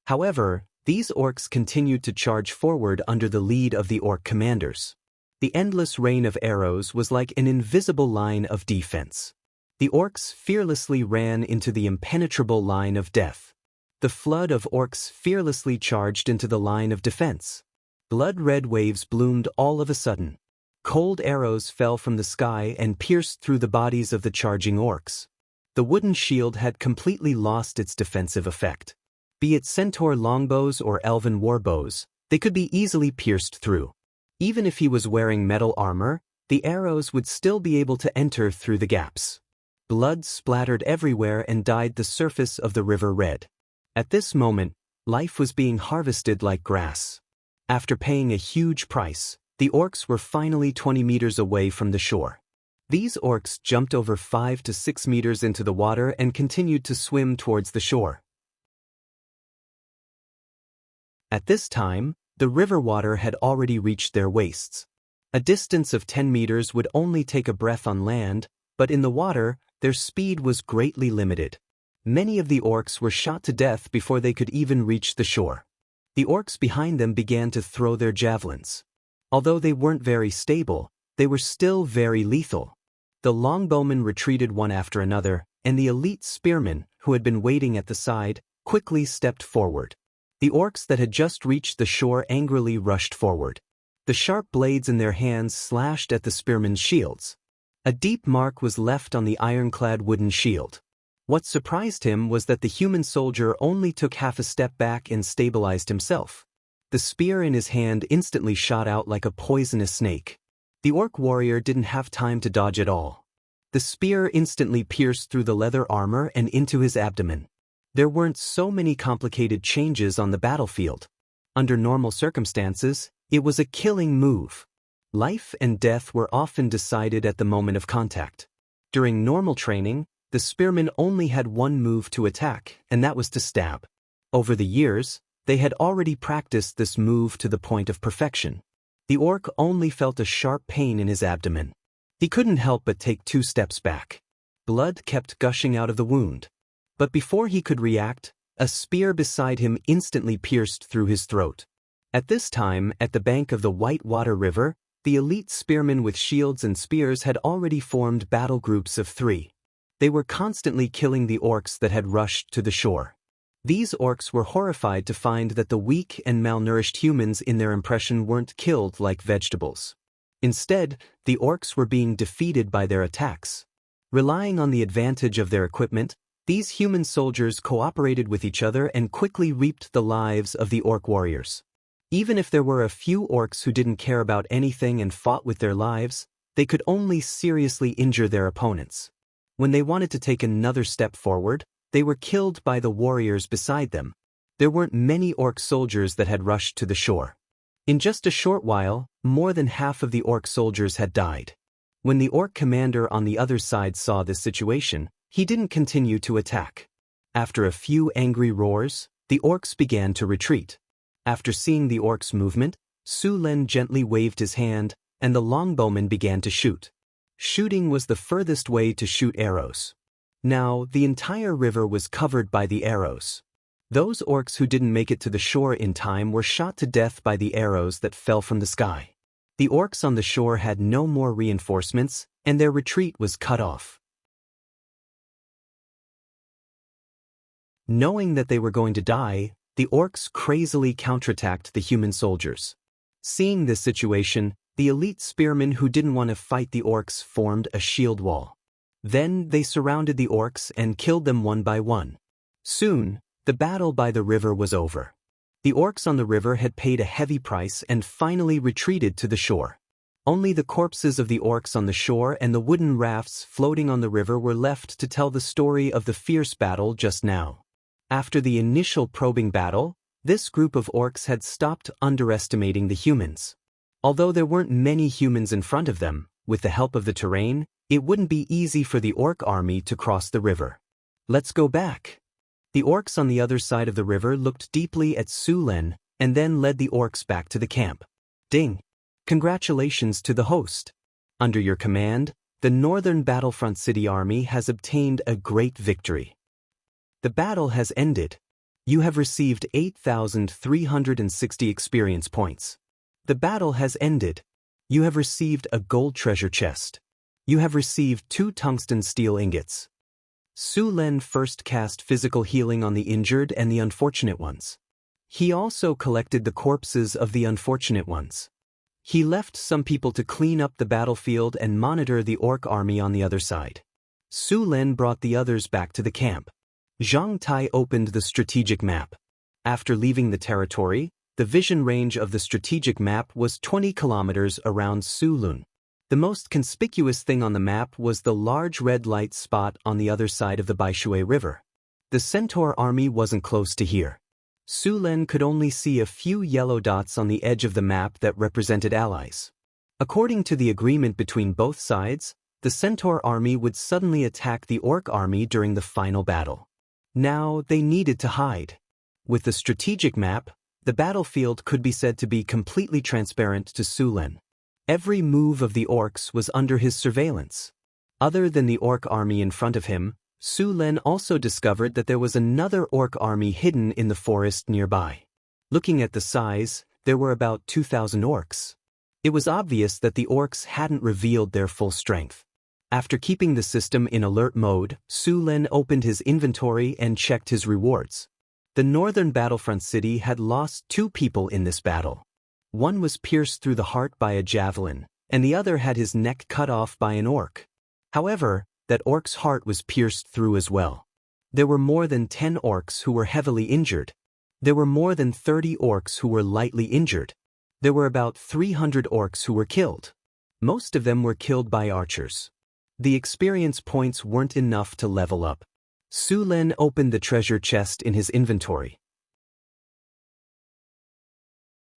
However, these orcs continued to charge forward under the lead of the orc commanders. The endless rain of arrows was like an invisible line of defense. The orcs fearlessly ran into the impenetrable line of death. The flood of orcs fearlessly charged into the line of defense. Blood-red waves bloomed all of a sudden. Cold arrows fell from the sky and pierced through the bodies of the charging orcs. The wooden shield had completely lost its defensive effect. Be it centaur longbows or elven warbows, they could be easily pierced through. Even if he was wearing metal armor, the arrows would still be able to enter through the gaps. Blood splattered everywhere and dyed the surface of the river red. At this moment, life was being harvested like grass. After paying a huge price, the orcs were finally 20 meters away from the shore. These orcs jumped over 5 to 6 meters into the water and continued to swim towards the shore. At this time, the river water had already reached their waists. A distance of 10 meters would only take a breath on land, but in the water, their speed was greatly limited. Many of the orcs were shot to death before they could even reach the shore. The orcs behind them began to throw their javelins. Although they weren't very stable, they were still very lethal. The longbowmen retreated one after another, and the elite spearmen, who had been waiting at the side, quickly stepped forward. The orcs that had just reached the shore angrily rushed forward. The sharp blades in their hands slashed at the spearmen's shields. A deep mark was left on the ironclad wooden shield. What surprised him was that the human soldier only took half a step back and stabilized himself. The spear in his hand instantly shot out like a poisonous snake. The orc warrior didn't have time to dodge at all. The spear instantly pierced through the leather armor and into his abdomen. There weren't so many complicated changes on the battlefield. Under normal circumstances, it was a killing move. Life and death were often decided at the moment of contact. During normal training, the spearmen only had one move to attack, and that was to stab. Over the years, they had already practiced this move to the point of perfection. The orc only felt a sharp pain in his abdomen. He couldn't help but take 2 steps back. Blood kept gushing out of the wound. But before he could react, a spear beside him instantly pierced through his throat. At this time, at the bank of the White Water River, the elite spearmen with shields and spears had already formed battle groups of 3. They were constantly killing the orcs that had rushed to the shore. These orcs were horrified to find that the weak and malnourished humans in their impression weren't killed like vegetables. Instead, the orcs were being defeated by their attacks. Relying on the advantage of their equipment, these human soldiers cooperated with each other and quickly reaped the lives of the orc warriors. Even if there were a few orcs who didn't care about anything and fought with their lives, they could only seriously injure their opponents. When they wanted to take another step forward, they were killed by the warriors beside them. There weren't many orc soldiers that had rushed to the shore. In just a short while, more than half of the orc soldiers had died. When the orc commander on the other side saw this situation, he didn't continue to attack. After a few angry roars, the orcs began to retreat. After seeing the orcs' movement, Su Len gently waved his hand, and the longbowmen began to shoot. Shooting was the furthest way to shoot arrows. Now, the entire river was covered by the arrows. Those orcs who didn't make it to the shore in time were shot to death by the arrows that fell from the sky. The orcs on the shore had no more reinforcements, and their retreat was cut off. Knowing that they were going to die, the orcs crazily counterattacked the human soldiers. Seeing this situation, the elite spearmen who didn't want to fight the orcs formed a shield wall. Then they surrounded the orcs and killed them one by one. Soon, the battle by the river was over. The orcs on the river had paid a heavy price and finally retreated to the shore. Only the corpses of the orcs on the shore and the wooden rafts floating on the river were left to tell the story of the fierce battle just now. After the initial probing battle, this group of orcs had stopped underestimating the humans. Although there weren't many humans in front of them, with the help of the terrain, it wouldn't be easy for the orc army to cross the river. Let's go back. The orcs on the other side of the river looked deeply at Sulen and then led the orcs back to the camp. Ding! Congratulations to the host. Under your command, the Northern Battlefront City Army has obtained a great victory. The battle has ended. You have received 8,360 experience points. The battle has ended. You have received a gold treasure chest. You have received 2 tungsten steel ingots. Sulen first cast physical healing on the injured and the unfortunate ones. He also collected the corpses of the unfortunate ones. He left some people to clean up the battlefield and monitor the orc army on the other side. Sulen brought the others back to the camp. Zhang Tai opened the strategic map. After leaving the territory, the vision range of the strategic map was 20 kilometers around Sulun. The most conspicuous thing on the map was the large red light spot on the other side of the Baishui River. The Centaur army wasn't close to here. Sulen could only see a few yellow dots on the edge of the map that represented allies. According to the agreement between both sides, the Centaur army would suddenly attack the orc army during the final battle. Now they needed to hide. With the strategic map, the battlefield could be said to be completely transparent to Sulen. Every move of the orcs was under his surveillance. Other than the orc army in front of him, Sulen also discovered that there was another orc army hidden in the forest nearby. Looking at the size, there were about 2,000 orcs. It was obvious that the orcs hadn't revealed their full strength. After keeping the system in alert mode, Sulen opened his inventory and checked his rewards. The Northern Battlefront City had lost 2 people in this battle. One was pierced through the heart by a javelin, and the other had his neck cut off by an orc. However, that orc's heart was pierced through as well. There were more than 10 orcs who were heavily injured. There were more than 30 orcs who were lightly injured. There were about 300 orcs who were killed. Most of them were killed by archers. The experience points weren't enough to level up. Sulen opened the treasure chest in his inventory.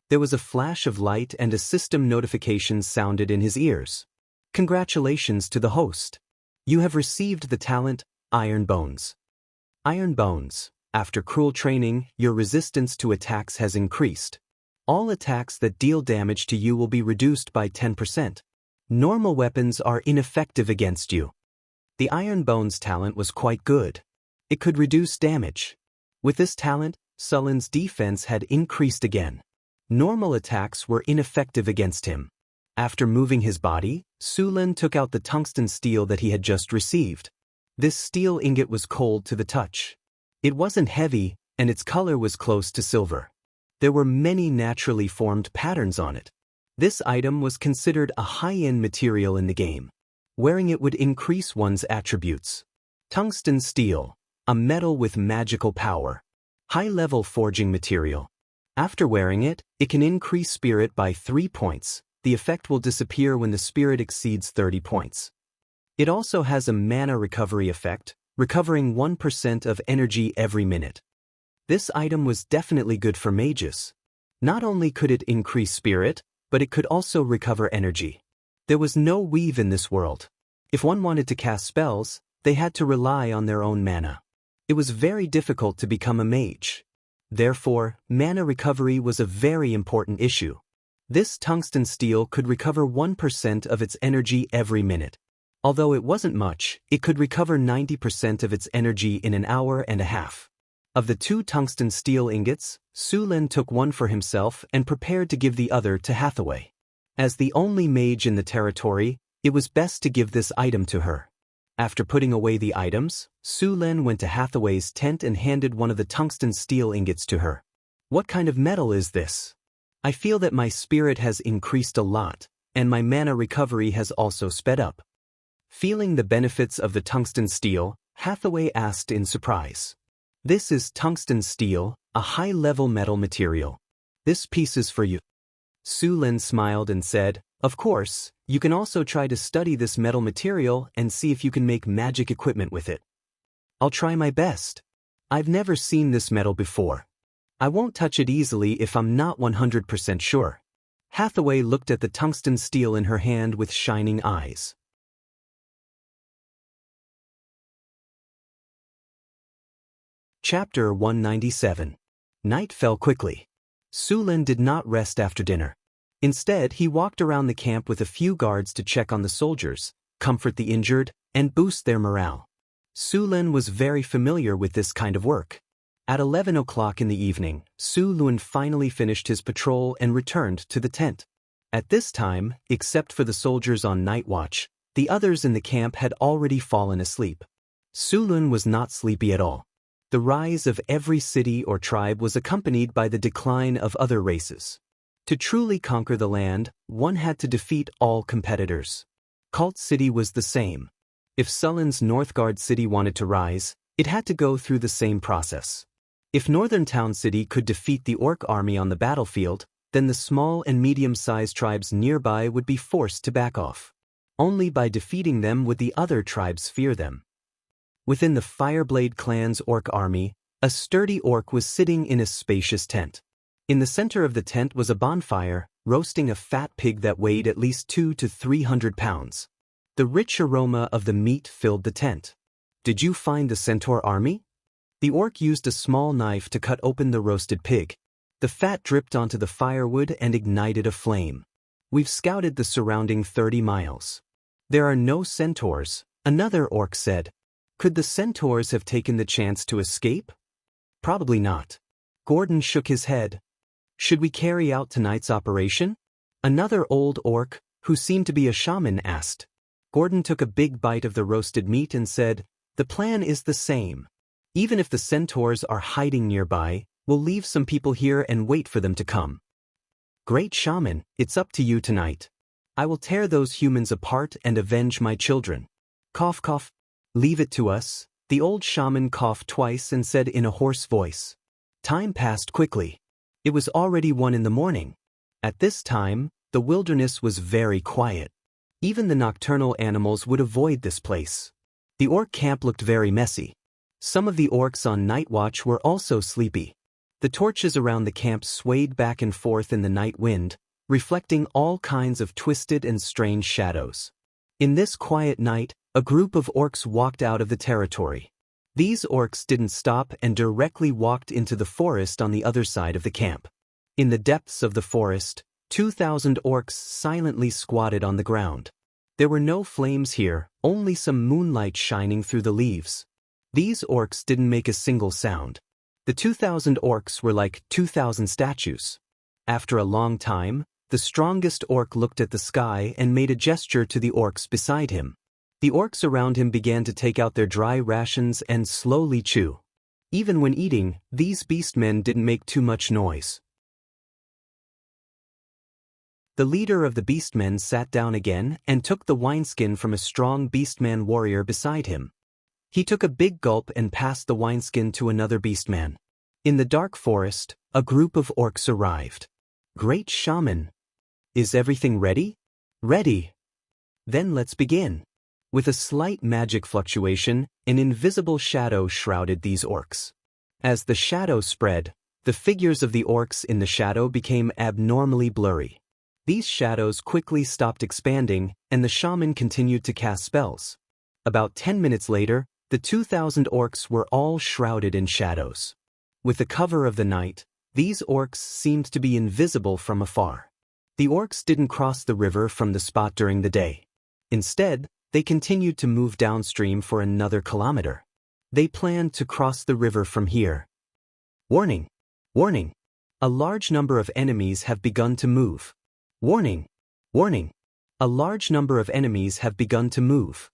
There was a flash of light and a system notification sounded in his ears. Congratulations to the host. You have received the talent, Iron Bones. Iron Bones. After cruel training, your resistance to attacks has increased. All attacks that deal damage to you will be reduced by 10%. Normal weapons are ineffective against you. The Iron Bones talent was quite good. It could reduce damage. With this talent, Sulen's defense had increased again. Normal attacks were ineffective against him. After moving his body, Sulen took out the tungsten steel that he had just received. This steel ingot was cold to the touch. It wasn't heavy, and its color was close to silver. There were many naturally formed patterns on it. This item was considered a high-end material in the game. Wearing it would increase one's attributes. Tungsten steel, a metal with magical power. High-level forging material. After wearing it, it can increase spirit by 3 points. The effect will disappear when the spirit exceeds 30 points. It also has a mana recovery effect, recovering 1% of energy every minute. This item was definitely good for mages. Not only could it increase spirit, but it could also recover energy. There was no weave in this world. If one wanted to cast spells, they had to rely on their own mana. It was very difficult to become a mage. Therefore, mana recovery was a very important issue. This tungsten steel could recover 1% of its energy every minute. Although it wasn't much, it could recover 90% of its energy in an hour and a half. Of the 2 tungsten steel ingots, Sulen took one for himself and prepared to give the other to Hathaway. As the only mage in the territory, it was best to give this item to her. After putting away the items, Sulen went to Hathaway's tent and handed one of the tungsten steel ingots to her. What kind of metal is this? I feel that my spirit has increased a lot, and my mana recovery has also sped up. Feeling the benefits of the tungsten steel, Hathaway asked in surprise. This is tungsten steel, a high-level metal material. This piece is for you. Sulen smiled and said, Of course, you can also try to study this metal material and see if you can make magic equipment with it. I'll try my best. I've never seen this metal before. I won't touch it easily if I'm not 100% sure. Hathaway looked at the tungsten steel in her hand with shining eyes. Chapter 197. Night fell quickly. Sulin did not rest after dinner. Instead, he walked around the camp with a few guards to check on the soldiers, comfort the injured, and boost their morale. Sulin was very familiar with this kind of work. At 11 o'clock in the evening, Sulin finally finished his patrol and returned to the tent. At this time, except for the soldiers on night watch, the others in the camp had already fallen asleep. Sulin was not sleepy at all. The rise of every city or tribe was accompanied by the decline of other races. To truly conquer the land, one had to defeat all competitors. Cult City was the same. If Sulin's Northgard City wanted to rise, it had to go through the same process. If Northern Town City could defeat the Orc army on the battlefield, then the small and medium-sized tribes nearby would be forced to back off. Only by defeating them would the other tribes fear them. Within the Fireblade clan's Orc army, a sturdy Orc was sitting in a spacious tent. In the center of the tent was a bonfire, roasting a fat pig that weighed at least 200 to 300 pounds. The rich aroma of the meat filled the tent. Did you find the Centaur army? The Orc used a small knife to cut open the roasted pig. The fat dripped onto the firewood and ignited a flame. We've scouted the surrounding 30 miles. There are no centaurs, another Orc said. Could the centaurs have taken the chance to escape? Probably not. Gordon shook his head. Should we carry out tonight's operation? Another old Orc, who seemed to be a shaman, asked. Gordon took a big bite of the roasted meat and said, the plan is the same. Even if the centaurs are hiding nearby, we'll leave some people here and wait for them to come. Great shaman, it's up to you tonight. I will tear those humans apart and avenge my children. Cough cough. Leave it to us. The old shaman coughed twice and said in a hoarse voice. Time passed quickly. It was already 1 in the morning. At this time, the wilderness was very quiet. Even the nocturnal animals would avoid this place. The Orc camp looked very messy. Some of the Orcs on night watch were also sleepy. The torches around the camp swayed back and forth in the night wind, reflecting all kinds of twisted and strange shadows. In this quiet night, a group of Orcs walked out of the territory. These Orcs didn't stop and directly walked into the forest on the other side of the camp. In the depths of the forest, 2,000 Orcs silently squatted on the ground. There were no flames here, only some moonlight shining through the leaves. These Orcs didn't make a single sound. The 2,000 Orcs were like 2,000 statues. After a long time, the strongest Orc looked at the sky and made a gesture to the Orcs beside him. The Orcs around him began to take out their dry rations and slowly chew. Even when eating, these beastmen didn't make too much noise. The leader of the beastmen sat down again and took the wineskin from a strong beastman warrior beside him. He took a big gulp and passed the wineskin to another beastman. In the dark forest, a group of Orcs arrived. Great shaman. Is everything ready? Ready. Then let's begin. With a slight magic fluctuation, an invisible shadow shrouded these Orcs. As the shadow spread, the figures of the Orcs in the shadow became abnormally blurry. These shadows quickly stopped expanding, and the shaman continued to cast spells. About 10 minutes later, the 2,000 Orcs were all shrouded in shadows. With the cover of the night, these Orcs seemed to be invisible from afar. The Orcs didn't cross the river from the spot during the day. Instead, they continued to move downstream for another kilometer. They planned to cross the river from here. Warning! Warning! A large number of enemies have begun to move. Warning! Warning! A large number of enemies have begun to move.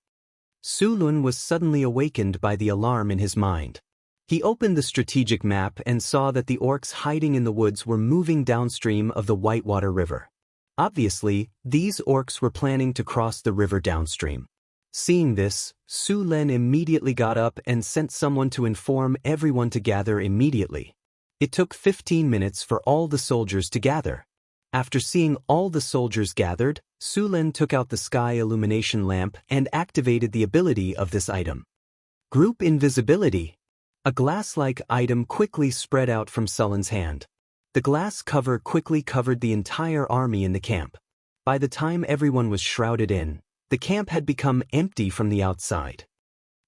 Sulun was suddenly awakened by the alarm in his mind. He opened the strategic map and saw that the Orcs hiding in the woods were moving downstream of the Whitewater River. Obviously, these Orcs were planning to cross the river downstream. Seeing this, Su Len immediately got up and sent someone to inform everyone to gather immediately. It took 15 minutes for all the soldiers to gather. After seeing all the soldiers gathered, Su Lin took out the sky illumination lamp and activated the ability of this item. Group invisibility. A glass-like item quickly spread out from Su Lin's hand. The glass cover quickly covered the entire army in the camp. By the time everyone was shrouded in, the camp had become empty from the outside.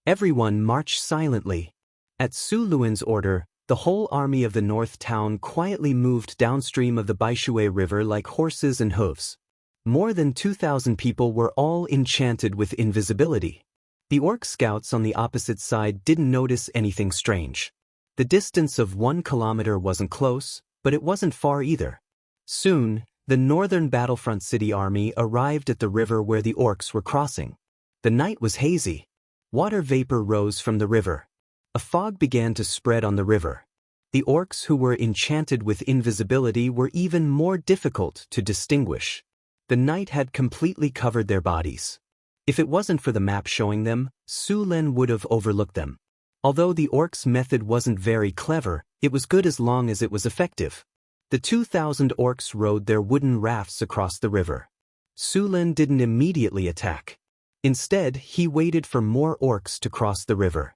Everyone marched silently. At Su Luin's order, the whole army of the North Town quietly moved downstream of the Baishui River like horses and hooves. More than 2,000 people were all enchanted with invisibility. The orc scouts on the opposite side didn't notice anything strange. The distance of 1 kilometer wasn't close, but it wasn't far either. Soon, the northern battlefront city army arrived at the river where the orcs were crossing. The night was hazy. Water vapor rose from the river. A fog began to spread on the river. The orcs who were enchanted with invisibility were even more difficult to distinguish. The night had completely covered their bodies. If it wasn't for the map showing them, Su Lin would have overlooked them. Although the orcs' method wasn't very clever, it was good as long as it was effective. The 2,000 orcs rowed their wooden rafts across the river. Su Lin didn't immediately attack. Instead, he waited for more orcs to cross the river.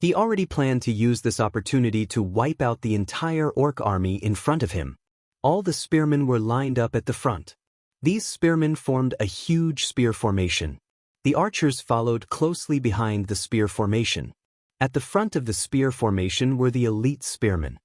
He already planned to use this opportunity to wipe out the entire orc army in front of him. All the spearmen were lined up at the front. These spearmen formed a huge spear formation. The archers followed closely behind the spear formation. At the front of the spear formation were the elite spearmen.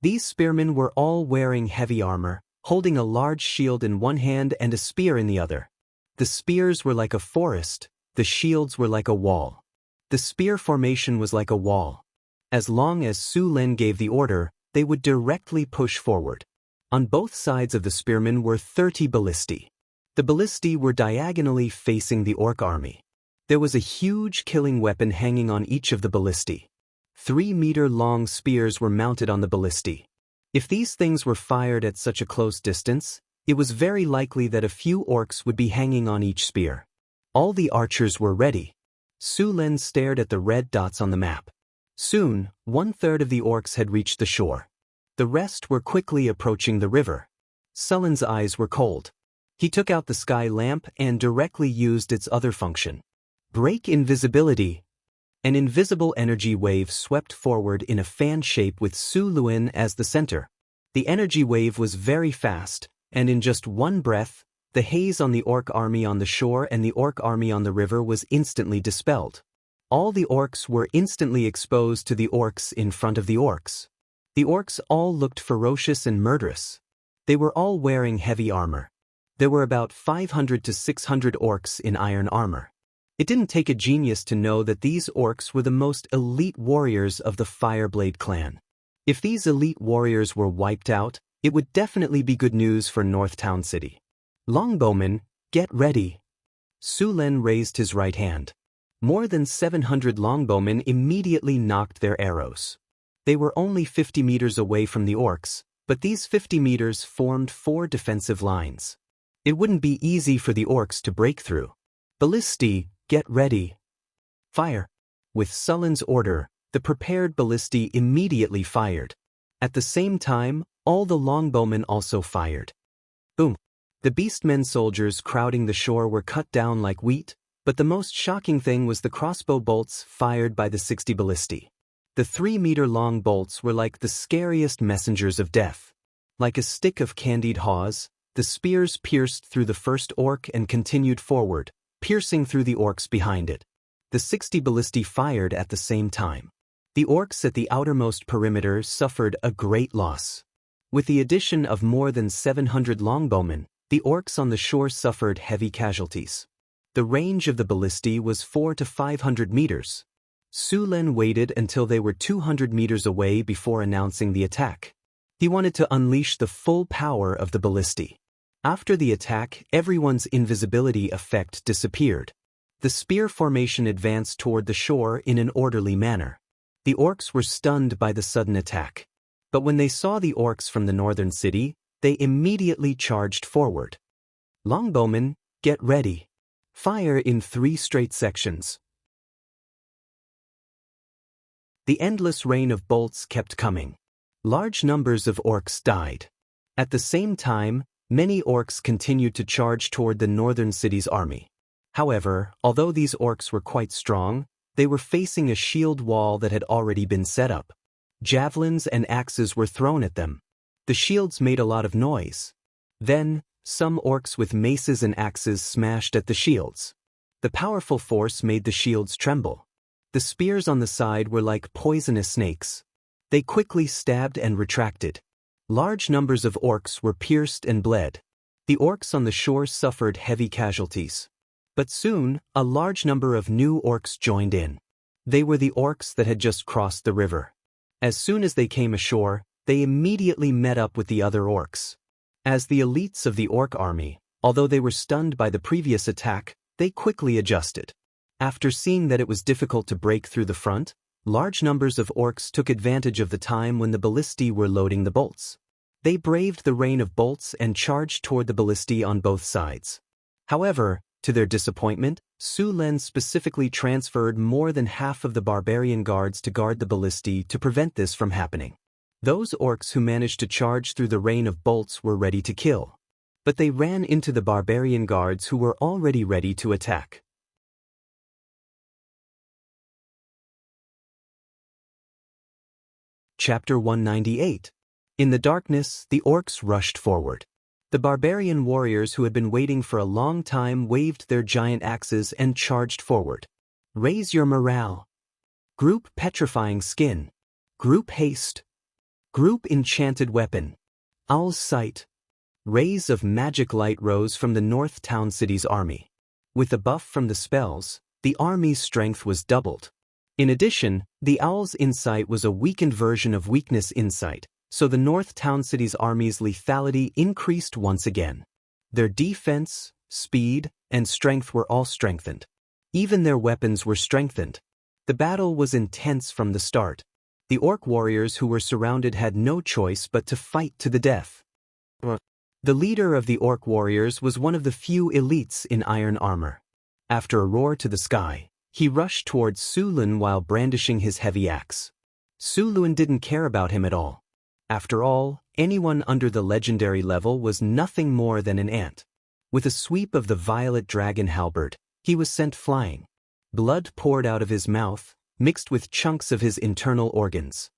These spearmen were all wearing heavy armor, holding a large shield in one hand and a spear in the other. The spears were like a forest. The shields were like a wall. The spear formation was like a wall. As long as Su Lin gave the order, they would directly push forward. On both sides of the spearmen were 30 ballistae. The ballistae were diagonally facing the orc army. There was a huge killing weapon hanging on each of the ballistae. 3-meter-long spears were mounted on the ballistae. If these things were fired at such a close distance, it was very likely that a few orcs would be hanging on each spear. All the archers were ready. Su Lin stared at the red dots on the map. Soon, 1/3 of the orcs had reached the shore. The rest were quickly approaching the river. Su Lin's eyes were cold. He took out the sky lamp and directly used its other function. Break invisibility. An invisible energy wave swept forward in a fan shape with Su Lin as the center. The energy wave was very fast, and in just one breath, the haze on the orc army on the shore and the orc army on the river was instantly dispelled. All the orcs were instantly exposed to the orcs in front of the orcs. The orcs all looked ferocious and murderous. They were all wearing heavy armor. There were about 500 to 600 orcs in iron armor. It didn't take a genius to know that these orcs were the most elite warriors of the Fireblade clan. If these elite warriors were wiped out, it would definitely be good news for Northtown City. Longbowmen, get ready. Su Lin raised his right hand. More than 700 longbowmen immediately knocked their arrows. They were only 50 meters away from the orcs, but these 50 meters formed 4 defensive lines. It wouldn't be easy for the orcs to break through. Ballistae, get ready. Fire. With Su Lin's order, the prepared ballistae immediately fired. At the same time, all the longbowmen also fired. Boom. The beastmen soldiers crowding the shore were cut down like wheat, but the most shocking thing was the crossbow bolts fired by the 60 ballistae. The 3-meter-long bolts were like the scariest messengers of death. Like a stick of candied haws, the spears pierced through the first orc and continued forward, piercing through the orcs behind it. The 60 ballistae fired at the same time. The orcs at the outermost perimeter suffered a great loss. With the addition of more than 700 longbowmen, the orcs on the shore suffered heavy casualties. The range of the ballistae was 400 to 500 meters. Su Lin waited until they were 200 meters away before announcing the attack. He wanted to unleash the full power of the ballistae. After the attack, everyone's invisibility effect disappeared. The spear formation advanced toward the shore in an orderly manner. The orcs were stunned by the sudden attack. But when they saw the orcs from the northern city, they immediately charged forward. Longbowmen, get ready. Fire in 3 straight sections. The endless rain of bolts kept coming. Large numbers of orcs died. At the same time, many orcs continued to charge toward the northern city's army. However, although these orcs were quite strong, they were facing a shield wall that had already been set up. Javelins and axes were thrown at them. The shields made a lot of noise. Then, some orcs with maces and axes smashed at the shields. The powerful force made the shields tremble. The spears on the side were like poisonous snakes. They quickly stabbed and retracted. Large numbers of orcs were pierced and bled. The orcs on the shore suffered heavy casualties. But soon, a large number of new orcs joined in. They were the orcs that had just crossed the river. As soon as they came ashore, they immediately met up with the other orcs. As the elites of the orc army, although they were stunned by the previous attack, they quickly adjusted. After seeing that it was difficult to break through the front, large numbers of orcs took advantage of the time when the ballistae were loading the bolts. They braved the rain of bolts and charged toward the ballistae on both sides. However, to their disappointment, Su Len specifically transferred more than half of the barbarian guards to guard the ballistae to prevent this from happening. Those orcs who managed to charge through the rain of bolts were ready to kill. But they ran into the barbarian guards who were already ready to attack. Chapter 198. In the darkness, the orcs rushed forward. The barbarian warriors who had been waiting for a long time waved their giant axes and charged forward. Raise your morale. Group petrifying skin. Group haste. Group enchanted weapon. Owl's sight. Rays of magic light rose from the north town city's army. With the buff from the spells, the army's strength was doubled. In addition, the Owl's insight was a weakened version of weakness insight, so the North Town City's army's lethality increased once again. Their defense, speed, and strength were all strengthened. Even their weapons were strengthened. The battle was intense from the start. The orc warriors who were surrounded had no choice but to fight to the death. The leader of the orc warriors was one of the few elites in iron armor. After a roar to the sky, he rushed towards Su Lun while brandishing his heavy axe. Su Lun didn't care about him at all. After all, anyone under the legendary level was nothing more than an ant. With a sweep of the violet dragon halberd, he was sent flying. Blood poured out of his mouth, mixed with chunks of his internal organs.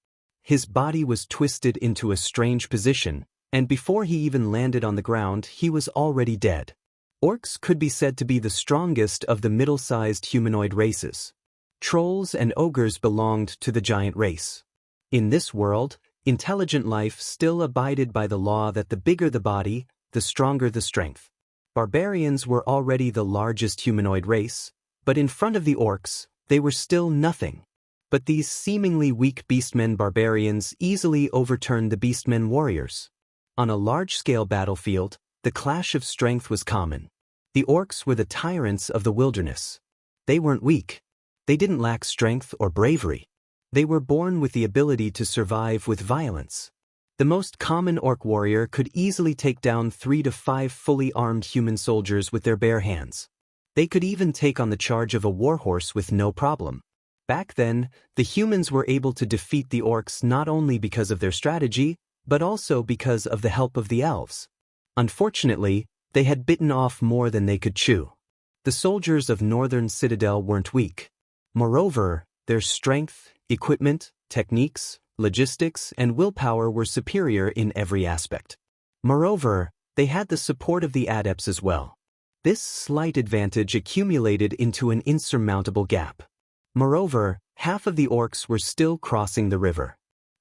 His body was twisted into a strange position, and before he even landed on the ground, he was already dead. Orcs could be said to be the strongest of the middle-sized humanoid races. Trolls and ogres belonged to the giant race. In this world, intelligent life still abided by the law that the bigger the body, the stronger the strength. Barbarians were already the largest humanoid race, but in front of the orcs, they were still nothing. But these seemingly weak beastmen barbarians easily overturned the beastmen warriors. On a large-scale battlefield, the clash of strength was common. The orcs were the tyrants of the wilderness. They weren't weak. They didn't lack strength or bravery. They were born with the ability to survive with violence. The most common orc warrior could easily take down 3 to 5 fully armed human soldiers with their bare hands. They could even take on the charge of a warhorse with no problem. Back then, the humans were able to defeat the orcs not only because of their strategy, but also because of the help of the elves. Unfortunately, they had bitten off more than they could chew. The soldiers of Northern Citadel weren't weak. Moreover, their strength, equipment, techniques, logistics, and willpower were superior in every aspect. Moreover, they had the support of the adepts as well. This slight advantage accumulated into an insurmountable gap. Moreover, half of the orcs were still crossing the river.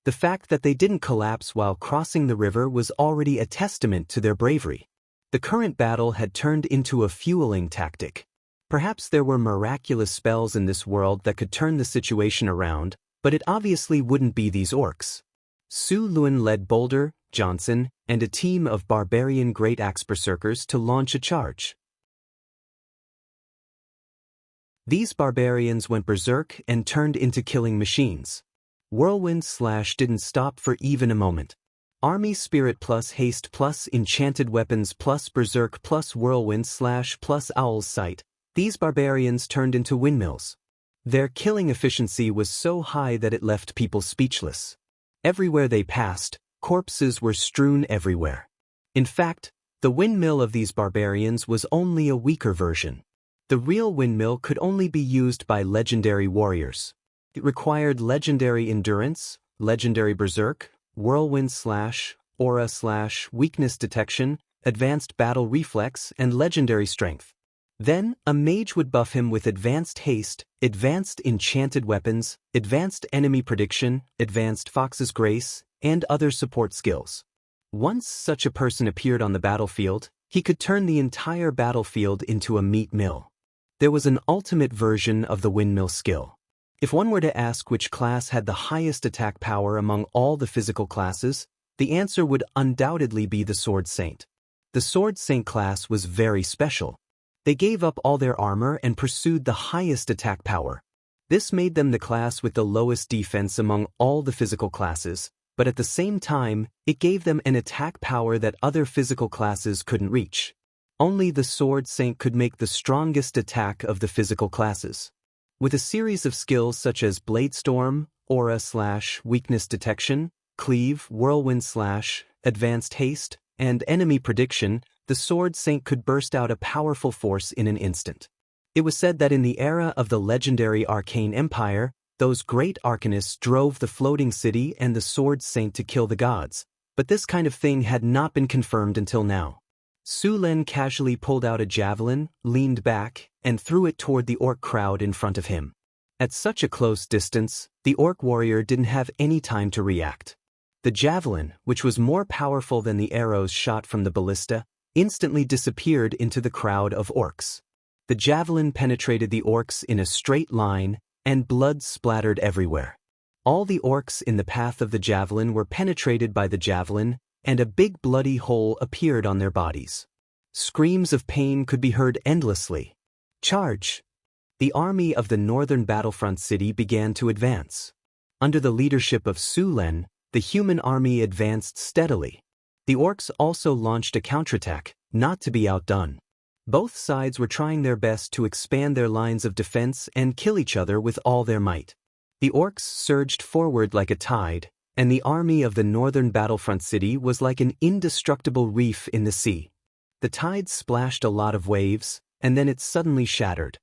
The fact that they didn't collapse while crossing the river was already a testament to their bravery. The current battle had turned into a fueling tactic. Perhaps there were miraculous spells in this world that could turn the situation around, but it obviously wouldn't be these orcs. Su Lun led Boulder, Johnson, and a team of barbarian great axe berserkers to launch a charge. These barbarians went berserk and turned into killing machines. Whirlwind Slash didn't stop for even a moment. Army Spirit plus Haste plus Enchanted Weapons plus Berserk plus Whirlwind Slash plus Owl's Sight, these barbarians turned into windmills. Their killing efficiency was so high that it left people speechless. Everywhere they passed, corpses were strewn everywhere. In fact, the windmill of these barbarians was only a weaker version. The real windmill could only be used by legendary warriors. It required legendary endurance, legendary berserk, whirlwind slash, aura slash, weakness detection, advanced battle reflex, and legendary strength. Then, a mage would buff him with advanced haste, advanced enchanted weapons, advanced enemy prediction, advanced fox's grace, and other support skills. Once such a person appeared on the battlefield, he could turn the entire battlefield into a meat mill. There was an ultimate version of the windmill skill. If one were to ask which class had the highest attack power among all the physical classes, the answer would undoubtedly be the Sword Saint. The Sword Saint class was very special. They gave up all their armor and pursued the highest attack power. This made them the class with the lowest defense among all the physical classes, but at the same time, it gave them an attack power that other physical classes couldn't reach. Only the Sword Saint could make the strongest attack of the physical classes. With a series of skills such as Blade Storm, Aura slash, Weakness Detection, Cleave, Whirlwind slash, Advanced Haste, and Enemy Prediction, the Sword Saint could burst out a powerful force in an instant. It was said that in the era of the legendary Arcane Empire, those great arcanists drove the floating city and the Sword Saint to kill the gods, but this kind of thing had not been confirmed until now. Su Len casually pulled out a javelin, leaned back, and threw it toward the orc crowd in front of him. At such a close distance, the orc warrior didn't have any time to react. The javelin, which was more powerful than the arrows shot from the ballista, instantly disappeared into the crowd of orcs. The javelin penetrated the orcs in a straight line, and blood splattered everywhere. All the orcs in the path of the javelin were penetrated by the javelin, and a big bloody hole appeared on their bodies. Screams of pain could be heard endlessly. Charge! The army of the northern battlefront city began to advance. Under the leadership of Su Len, the human army advanced steadily. The orcs also launched a counterattack, not to be outdone. Both sides were trying their best to expand their lines of defense and kill each other with all their might. The orcs surged forward like a tide, and the army of the northern battlefront city was like an indestructible reef in the sea. The tide splashed a lot of waves, and then it suddenly shattered.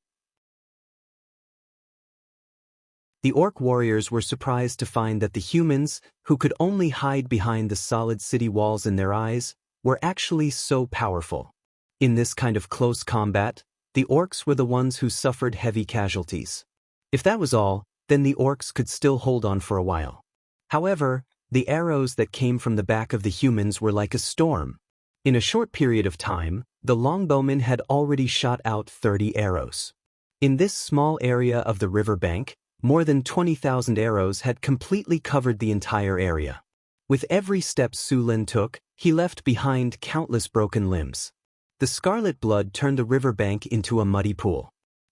The orc warriors were surprised to find that the humans, who could only hide behind the solid city walls in their eyes, were actually so powerful. In this kind of close combat, the orcs were the ones who suffered heavy casualties. If that was all, then the orcs could still hold on for a while. However, the arrows that came from the back of the humans were like a storm. In a short period of time, the longbowmen had already shot out 30 arrows. In this small area of the river bank, more than 20,000 arrows had completely covered the entire area. With every step Su Len took, he left behind countless broken limbs. The scarlet blood turned the riverbank into a muddy pool.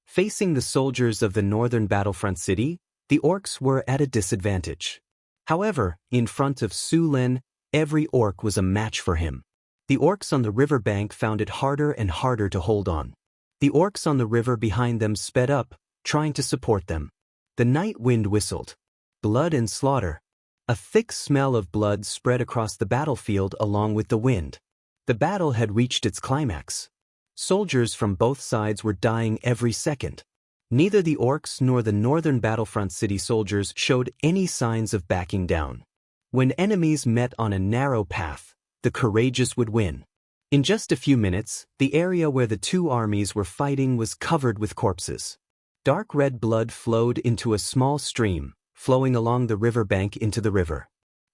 Facing the soldiers of the northern battlefront city, the orcs were at a disadvantage. However, in front of Su Len, every orc was a match for him. The orcs on the riverbank found it harder and harder to hold on. The orcs on the river behind them sped up, trying to support them. The night wind whistled. Blood and slaughter. A thick smell of blood spread across the battlefield along with the wind. The battle had reached its climax. Soldiers from both sides were dying every second. Neither the orcs nor the northern battlefront city soldiers showed any signs of backing down. When enemies met on a narrow path, the courageous would win. In just a few minutes, the area where the two armies were fighting was covered with corpses. Dark red blood flowed into a small stream, flowing along the river bank into the river.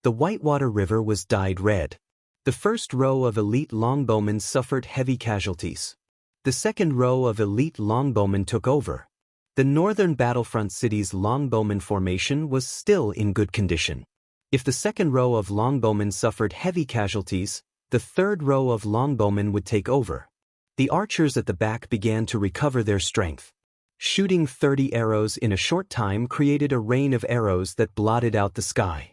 The Whitewater River was dyed red. The first row of elite longbowmen suffered heavy casualties. The second row of elite longbowmen took over. The northern battlefront city's longbowman formation was still in good condition. If the second row of longbowmen suffered heavy casualties, the third row of longbowmen would take over. The archers at the back began to recover their strength. Shooting 30 arrows in a short time created a rain of arrows that blotted out the sky.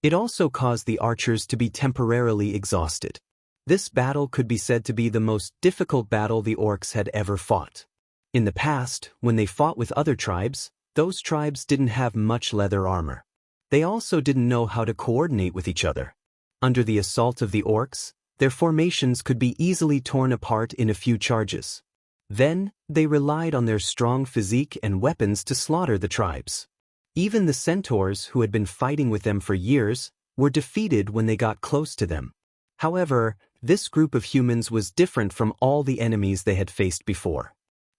It also caused the archers to be temporarily exhausted. This battle could be said to be the most difficult battle the orcs had ever fought. In the past, when they fought with other tribes, those tribes didn't have much leather armor. They also didn't know how to coordinate with each other. Under the assault of the orcs, their formations could be easily torn apart in a few charges. Then, they relied on their strong physique and weapons to slaughter the tribes. Even the centaurs, who had been fighting with them for years, were defeated when they got close to them. However, this group of humans was different from all the enemies they had faced before.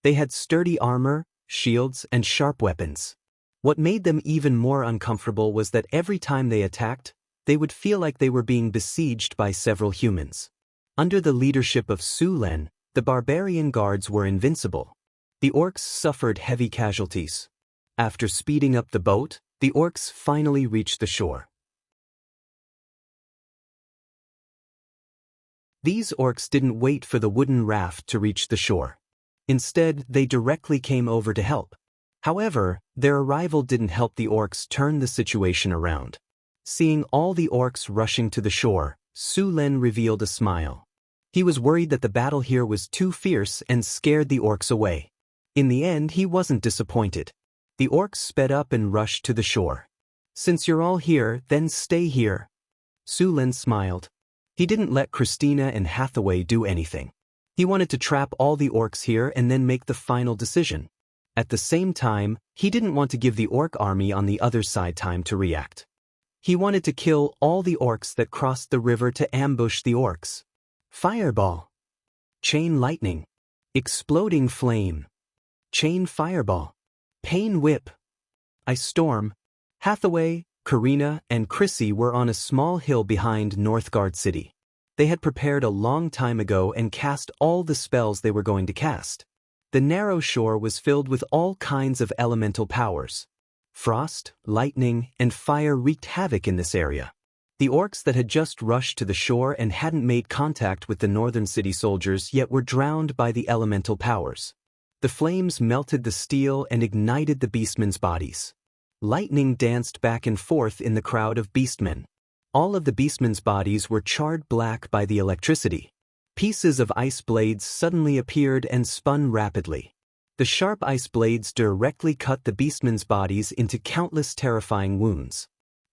They had sturdy armor, shields, and sharp weapons. What made them even more uncomfortable was that every time they attacked, they would feel like they were being besieged by several humans. Under the leadership of Su-Len, the barbarian guards were invincible. The orcs suffered heavy casualties. After speeding up the boat, the orcs finally reached the shore. These orcs didn't wait for the wooden raft to reach the shore. Instead, they directly came over to help. However, their arrival didn't help the orcs turn the situation around. Seeing all the orcs rushing to the shore, Su-Len revealed a smile. He was worried that the battle here was too fierce and scared the orcs away. In the end, he wasn't disappointed. The orcs sped up and rushed to the shore. "Since you're all here, then stay here." Su-Len smiled. He didn't let Christina and Hathaway do anything. He wanted to trap all the orcs here and then make the final decision. At the same time, he didn't want to give the orc army on the other side time to react. He wanted to kill all the orcs that crossed the river to ambush the orcs. Fireball. Chain lightning. Exploding flame. Chain fireball. Pain whip. Ice storm. Hathaway, Karina, and Chrissy were on a small hill behind Northgard City. They had prepared a long time ago and cast all the spells they were going to cast. The narrow shore was filled with all kinds of elemental powers. Frost, lightning, and fire wreaked havoc in this area. The orcs that had just rushed to the shore and hadn't made contact with the northern city soldiers yet were drowned by the elemental powers. The flames melted the steel and ignited the beastmen's bodies. Lightning danced back and forth in the crowd of beastmen. All of the beastmen's bodies were charred black by the electricity. Pieces of ice blades suddenly appeared and spun rapidly. The sharp ice blades directly cut the beastmen's bodies into countless terrifying wounds.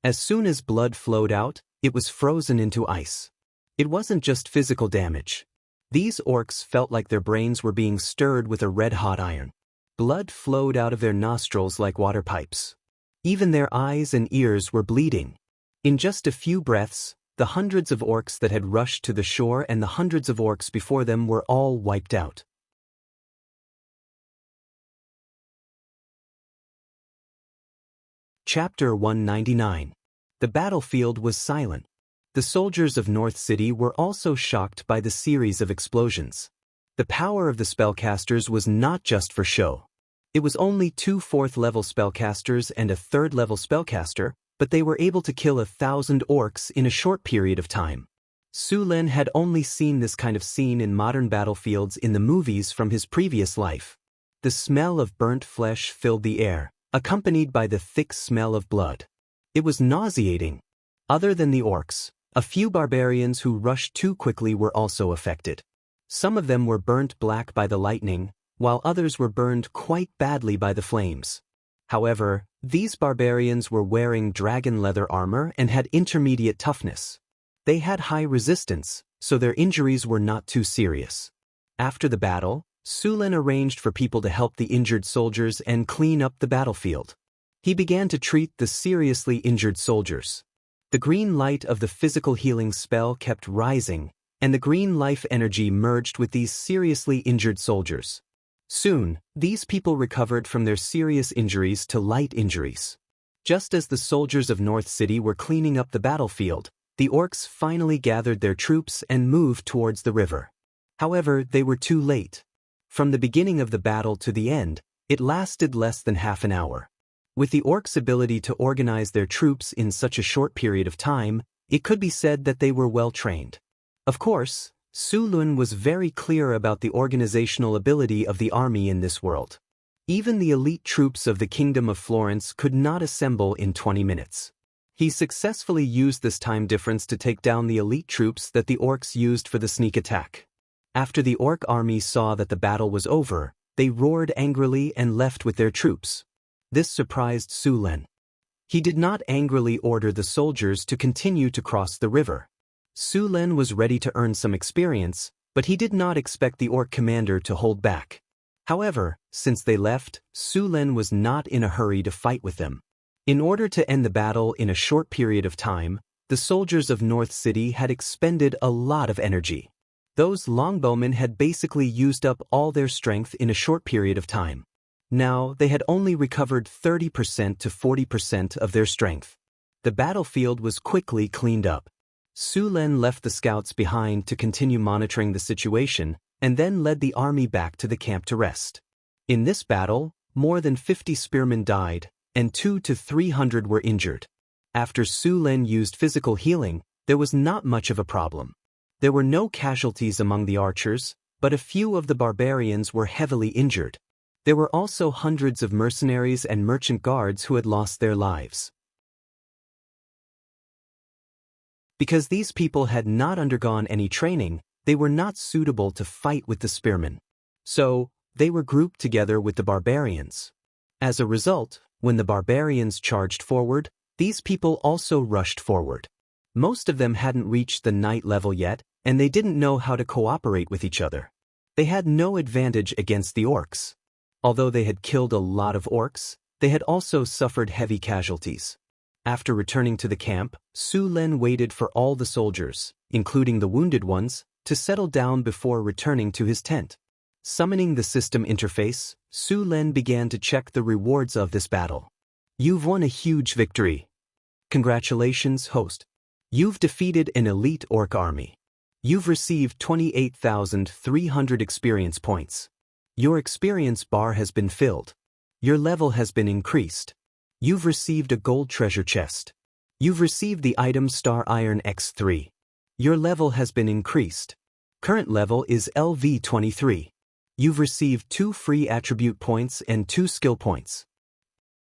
As soon as blood flowed out, it was frozen into ice. It wasn't just physical damage. These orcs felt like their brains were being stirred with a red-hot iron. Blood flowed out of their nostrils like water pipes. Even their eyes and ears were bleeding. In just a few breaths, the hundreds of orcs that had rushed to the shore and the hundreds of orcs before them were all wiped out. Chapter 199. The battlefield was silent. The soldiers of North City were also shocked by the series of explosions. The power of the spellcasters was not just for show. It was only 2 4th-level spellcasters and a 3rd-level spellcaster, but they were able to kill 1,000 orcs in a short period of time. Su-Len had only seen this kind of scene in modern battlefields in the movies from his previous life. The smell of burnt flesh filled the air, accompanied by the thick smell of blood. It was nauseating. Other than the orcs, a few barbarians who rushed too quickly were also affected. Some of them were burnt black by the lightning, while others were burned quite badly by the flames. However, these barbarians were wearing dragon leather armor and had intermediate toughness. They had high resistance, so their injuries were not too serious. After the battle, Su-Len arranged for people to help the injured soldiers and clean up the battlefield. He began to treat the seriously injured soldiers. The green light of the physical healing spell kept rising, and the green life energy merged with these seriously injured soldiers. Soon, these people recovered from their serious injuries to light injuries. Just as the soldiers of North City were cleaning up the battlefield, the orcs finally gathered their troops and moved towards the river. However, they were too late. From the beginning of the battle to the end, it lasted less than half an hour. With the orcs' ability to organize their troops in such a short period of time, it could be said that they were well trained. Of course, Su-Len was very clear about the organizational ability of the army in this world. Even the elite troops of the Kingdom of Florence could not assemble in 20 minutes. He successfully used this time difference to take down the elite troops that the orcs used for the sneak attack. After the orc army saw that the battle was over, they roared angrily and left with their troops. This surprised Su-Len. He did not angrily order the soldiers to continue to cross the river. Su Len was ready to earn some experience, but he did not expect the orc commander to hold back. However, since they left, Su Len was not in a hurry to fight with them. In order to end the battle in a short period of time, the soldiers of North City had expended a lot of energy. Those longbowmen had basically used up all their strength in a short period of time. Now, they had only recovered 30% to 40% of their strength. The battlefield was quickly cleaned up. Su Len left the scouts behind to continue monitoring the situation, and then led the army back to the camp to rest. In this battle, more than 50 spearmen died, and 200 to 300 were injured. After Su Len used physical healing, there was not much of a problem. There were no casualties among the archers, but a few of the barbarians were heavily injured. There were also hundreds of mercenaries and merchant guards who had lost their lives. Because these people had not undergone any training, they were not suitable to fight with the spearmen. So, they were grouped together with the barbarians. As a result, when the barbarians charged forward, these people also rushed forward. Most of them hadn't reached the knight level yet, and they didn't know how to cooperate with each other. They had no advantage against the orcs. Although they had killed a lot of orcs, they had also suffered heavy casualties. After returning to the camp, Su Len waited for all the soldiers, including the wounded ones, to settle down before returning to his tent. Summoning the system interface, Su Len began to check the rewards of this battle. You've won a huge victory. Congratulations, host. You've defeated an elite orc army. You've received 28,300 experience points. Your experience bar has been filled. Your level has been increased. You've received a gold treasure chest. You've received the item Star Iron X3. Your level has been increased. Current level is LV23. You've received 2 free attribute points and 2 skill points.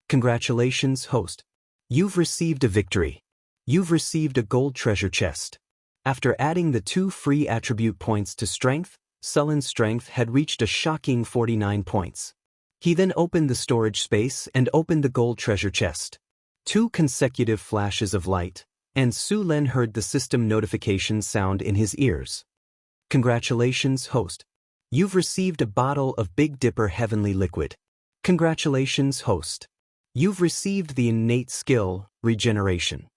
Congratulations, host. You've received a victory. You've received a gold treasure chest. After adding the 2 free attribute points to strength, Sullen's strength had reached a shocking 49 points. He then opened the storage space and opened the gold treasure chest. 2 consecutive flashes of light, and Su Len heard the system notification sound in his ears. Congratulations, host. You've received a bottle of Big Dipper Heavenly Liquid. Congratulations, host. You've received the innate skill, Regeneration.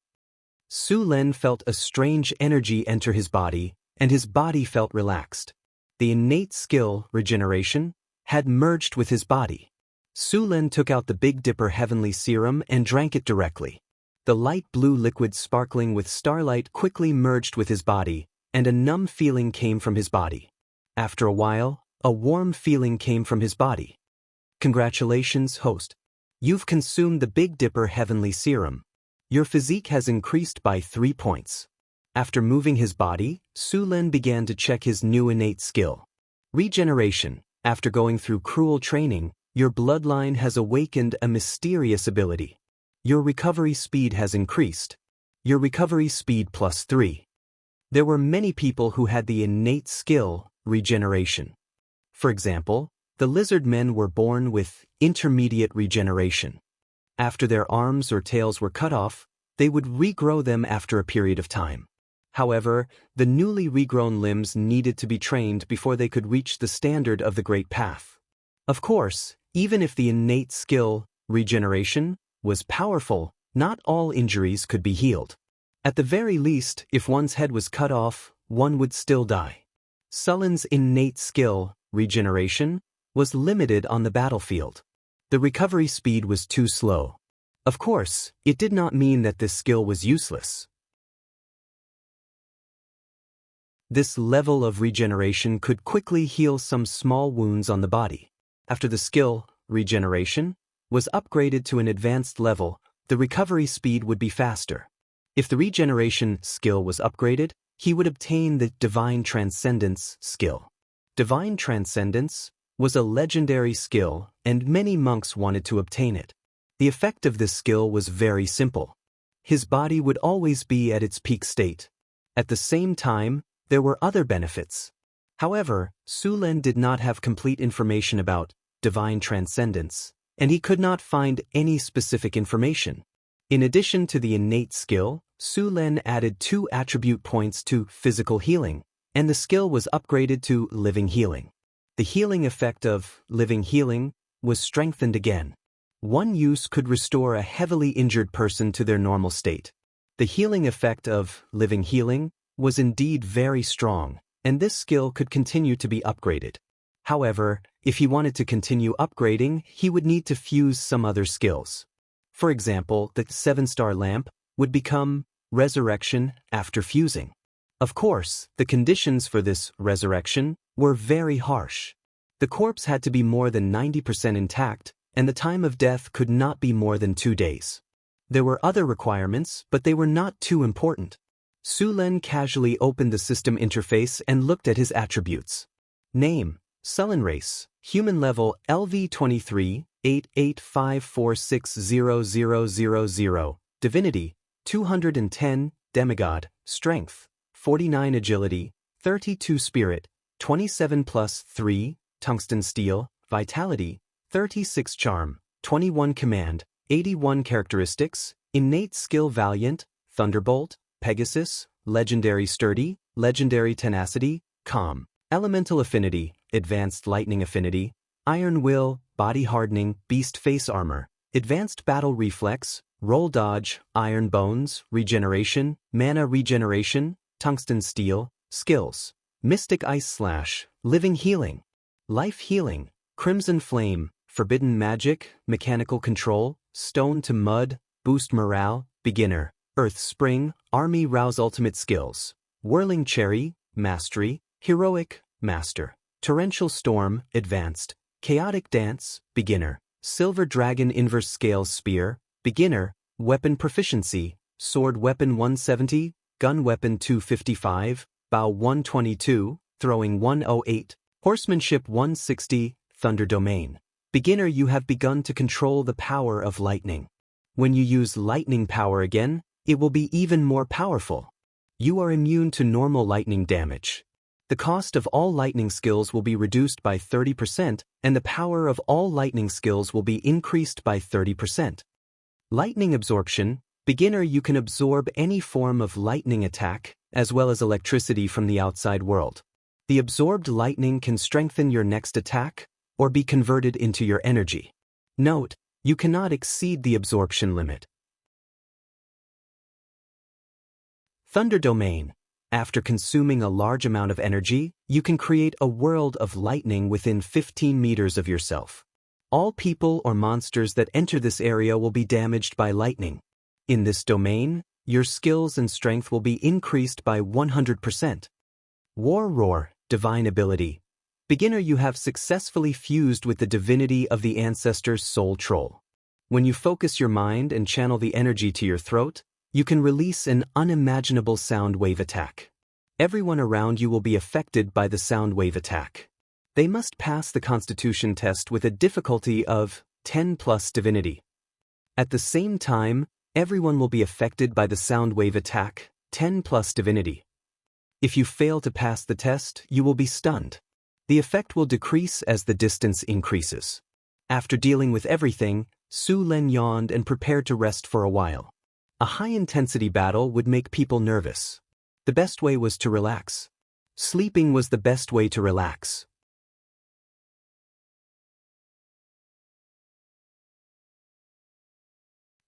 Su Len felt a strange energy enter his body, and his body felt relaxed. The innate skill, Regeneration, had merged with his body. Su Len took out the Big Dipper Heavenly Serum and drank it directly. The light blue liquid sparkling with starlight quickly merged with his body, and a numb feeling came from his body. After a while, a warm feeling came from his body. Congratulations, host. You've consumed the Big Dipper Heavenly Serum. Your physique has increased by 3 points. After moving his body, Su Len began to check his new innate skill. Regeneration. After going through cruel training, your bloodline has awakened a mysterious ability. Your recovery speed has increased. Your recovery speed +3. There were many people who had the innate skill, Regeneration. For example, the lizard men were born with intermediate regeneration. After their arms or tails were cut off, they would regrow them after a period of time. However, the newly regrown limbs needed to be trained before they could reach the standard of the Great Path. Of course, even if the innate skill, Regeneration, was powerful, not all injuries could be healed. At the very least, if one's head was cut off, one would still die. Sullen's innate skill, Regeneration, was limited on the battlefield. The recovery speed was too slow. Of course, it did not mean that this skill was useless. This level of regeneration could quickly heal some small wounds on the body. After the skill, Regeneration, was upgraded to an advanced level, the recovery speed would be faster. If the Regeneration skill was upgraded, he would obtain the Divine Transcendence skill. Divine Transcendence was a legendary skill, and many monks wanted to obtain it. The effect of this skill was very simple. His body would always be at its peak state. At the same time, there were other benefits. However, Su Len did not have complete information about Divine Transcendence, and he could not find any specific information. In addition to the innate skill, Su Len added 2 attribute points to physical healing, and the skill was upgraded to living healing. The healing effect of living healing was strengthened again. One use could restore a heavily injured person to their normal state. The healing effect of living healing was indeed very strong, and this skill could continue to be upgraded. However, if he wanted to continue upgrading, he would need to fuse some other skills. For example, the 7-star lamp would become resurrection after fusing. Of course, the conditions for this resurrection were very harsh. The corpse had to be more than 90% intact, and the time of death could not be more than 2 days. There were other requirements, but they were not too important. Su Len casually opened the system interface and looked at his attributes. Name: Sullen race, human level LV23, 8854600000, divinity, 210, demigod, strength, 49 agility, 32 spirit, 27 plus 3, tungsten steel, vitality, 36 charm, 21 command, 81 characteristics, innate skill valiant, thunderbolt, Pegasus, legendary sturdy, legendary tenacity, calm, elemental affinity, advanced lightning affinity, iron will, body hardening, beast face armor, advanced battle reflex, roll dodge, iron bones, regeneration, mana regeneration, tungsten steel, skills, mystic ice slash, living healing, life healing, crimson flame, forbidden magic, mechanical control, stone to mud, boost morale, beginner, earth spring, army rouse ultimate skills, whirling cherry, mastery, heroic, master, torrential storm, advanced, chaotic dance, beginner, silver dragon inverse scale spear, beginner, weapon proficiency, sword weapon 170, gun weapon 255, bow 122, throwing 108, horsemanship 160, thunder domain. Beginner, you have begun to control the power of lightning. When you use lightning power again, it will be even more powerful. You are immune to normal lightning damage. The cost of all lightning skills will be reduced by 30%, and the power of all lightning skills will be increased by 30%. Lightning absorption. Beginner, you can absorb any form of lightning attack, as well as electricity from the outside world. The absorbed lightning can strengthen your next attack, or be converted into your energy. Note, you cannot exceed the absorption limit. Thunder domain. After consuming a large amount of energy, you can create a world of lightning within 15 meters of yourself. All people or monsters that enter this area will be damaged by lightning. In this domain, your skills and strength will be increased by 100%. War roar, divine ability. Beginner, you have successfully fused with the divinity of the ancestor's soul troll. When you focus your mind and channel the energy to your throat, you can release an unimaginable sound wave attack. Everyone around you will be affected by the sound wave attack. They must pass the Constitution test with a difficulty of 10 plus divinity. At the same time, everyone will be affected by the sound wave attack, 10 plus divinity. If you fail to pass the test, you will be stunned. The effect will decrease as the distance increases. After dealing with everything, Su Len yawned and prepared to rest for a while. A high-intensity battle would make people nervous. The best way was to relax. Sleeping was the best way to relax.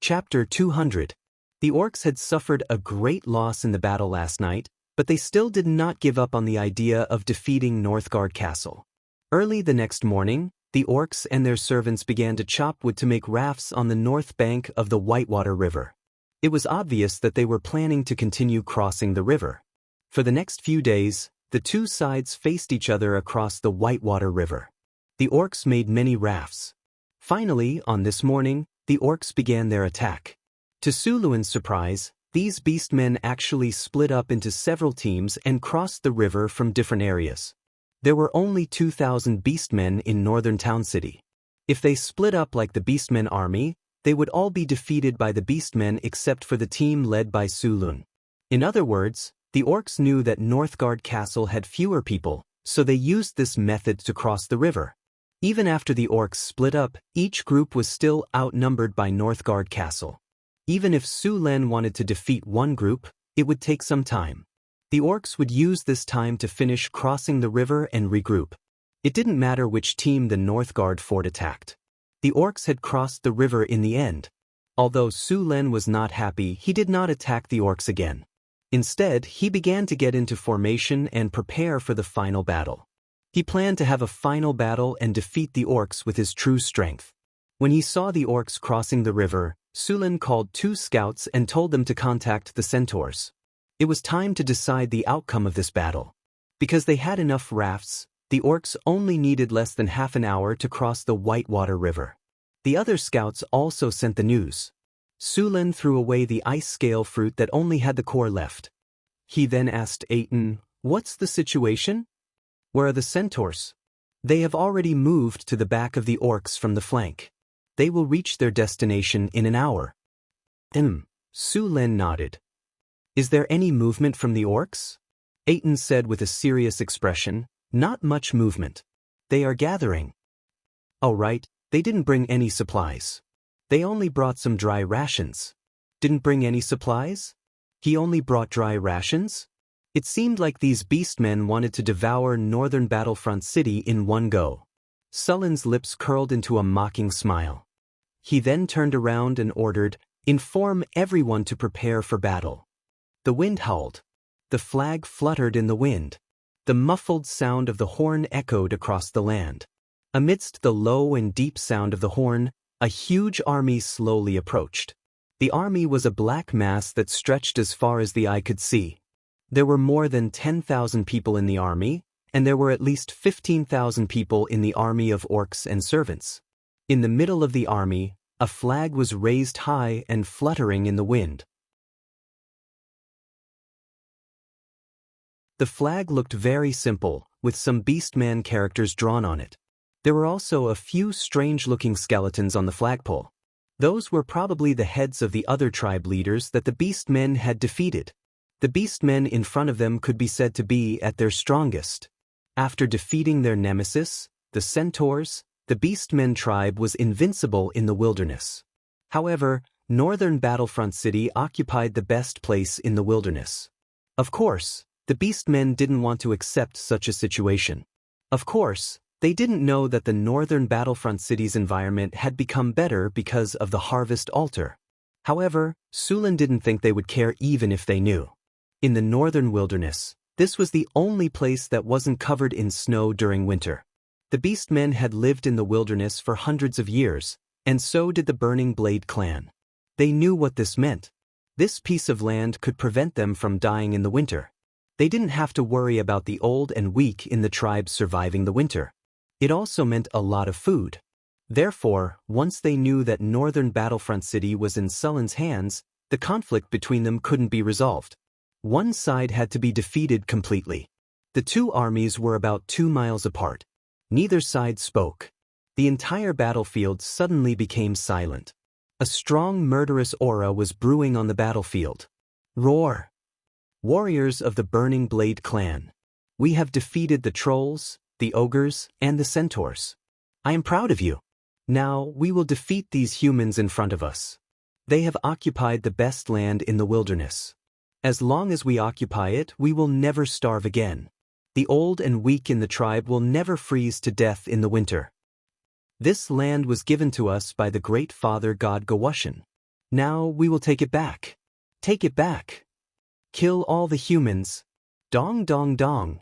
Chapter 200. The orcs had suffered a great loss in the battle last night, but they still did not give up on the idea of defeating Northgard Castle. Early the next morning, the orcs and their servants began to chop wood to make rafts on the north bank of the Whitewater River. It was obvious that they were planning to continue crossing the river. For the next few days, the two sides faced each other across the Whitewater River. The orcs made many rafts. Finally, on this morning, the orcs began their attack. To Suluin's surprise, these beastmen actually split up into several teams and crossed the river from different areas. There were only 2,000 beastmen in northern Town City. If they split up like the beastmen army, they would all be defeated by the beastmen except for the team led by Sulun. In other words, the orcs knew that Northgard Castle had fewer people, so they used this method to cross the river. Even after the orcs split up, each group was still outnumbered by Northgard Castle. Even if Su Len wanted to defeat one group, it would take some time. The orcs would use this time to finish crossing the river and regroup. It didn't matter which team the Northgard fort attacked. The orcs had crossed the river in the end. Although Su Len was not happy, he did not attack the orcs again. Instead, he began to get into formation and prepare for the final battle. He planned to have a final battle and defeat the orcs with his true strength. When he saw the orcs crossing the river, Su Len called 2 scouts and told them to contact the centaurs. It was time to decide the outcome of this battle. Because they had enough rafts, the orcs only needed less than half an hour to cross the Whitewater River. The other scouts also sent the news. Su Len threw away the ice scale fruit that only had the core left. He then asked Aten, "What's the situation? Where are the centaurs?" "They have already moved to the back of the orcs from the flank. They will reach their destination in an hour." Su Len nodded. "Is there any movement from the orcs?" Aten said with a serious expression, "Not much movement. They are gathering." "Oh right, they didn't bring any supplies. They only brought some dry rations." "Didn't bring any supplies? He only brought dry rations?" It seemed like these beastmen wanted to devour northern Battlefront City in one go. Sullen's lips curled into a mocking smile. He then turned around and ordered, "Inform everyone to prepare for battle." The wind howled. The flag fluttered in the wind. The muffled sound of the horn echoed across the land. Amidst the low and deep sound of the horn, a huge army slowly approached. The army was a black mass that stretched as far as the eye could see. There were more than 10,000 people in the army, and there were at least 15,000 people in the army of orcs and servants. In the middle of the army, a flag was raised high and fluttering in the wind. The flag looked very simple, with some beastman characters drawn on it. There were also a few strange-looking skeletons on the flagpole. Those were probably the heads of the other tribe leaders that the beastmen had defeated. The beastmen in front of them could be said to be at their strongest. After defeating their nemesis, the centaurs, the beastmen tribe was invincible in the wilderness. However, northern Battlefront City occupied the best place in the wilderness. Of course, the beastmen didn't want to accept such a situation. Of course, they didn't know that the northern Battlefront City's environment had become better because of the Harvest Altar. However, Su Len didn't think they would care even if they knew. In the northern wilderness, this was the only place that wasn't covered in snow during winter. The beastmen had lived in the wilderness for hundreds of years, and so did the Burning Blade clan. They knew what this meant. This piece of land could prevent them from dying in the winter. They didn't have to worry about the old and weak in the tribe surviving the winter. It also meant a lot of food. Therefore, once they knew that northern Battlefront City was in Sullen's hands, the conflict between them couldn't be resolved. One side had to be defeated completely. The two armies were about 2 miles apart. Neither side spoke. The entire battlefield suddenly became silent. A strong murderous aura was brewing on the battlefield. Roar! Warriors of the Burning Blade clan. We have defeated the trolls, the ogres, and the centaurs. I am proud of you. Now we will defeat these humans in front of us. They have occupied the best land in the wilderness. As long as we occupy it, we will never starve again. The old and weak in the tribe will never freeze to death in the winter. This land was given to us by the great father god Gawushan. Now we will take it back. Take it back. Kill all the humans. Dong dong dong.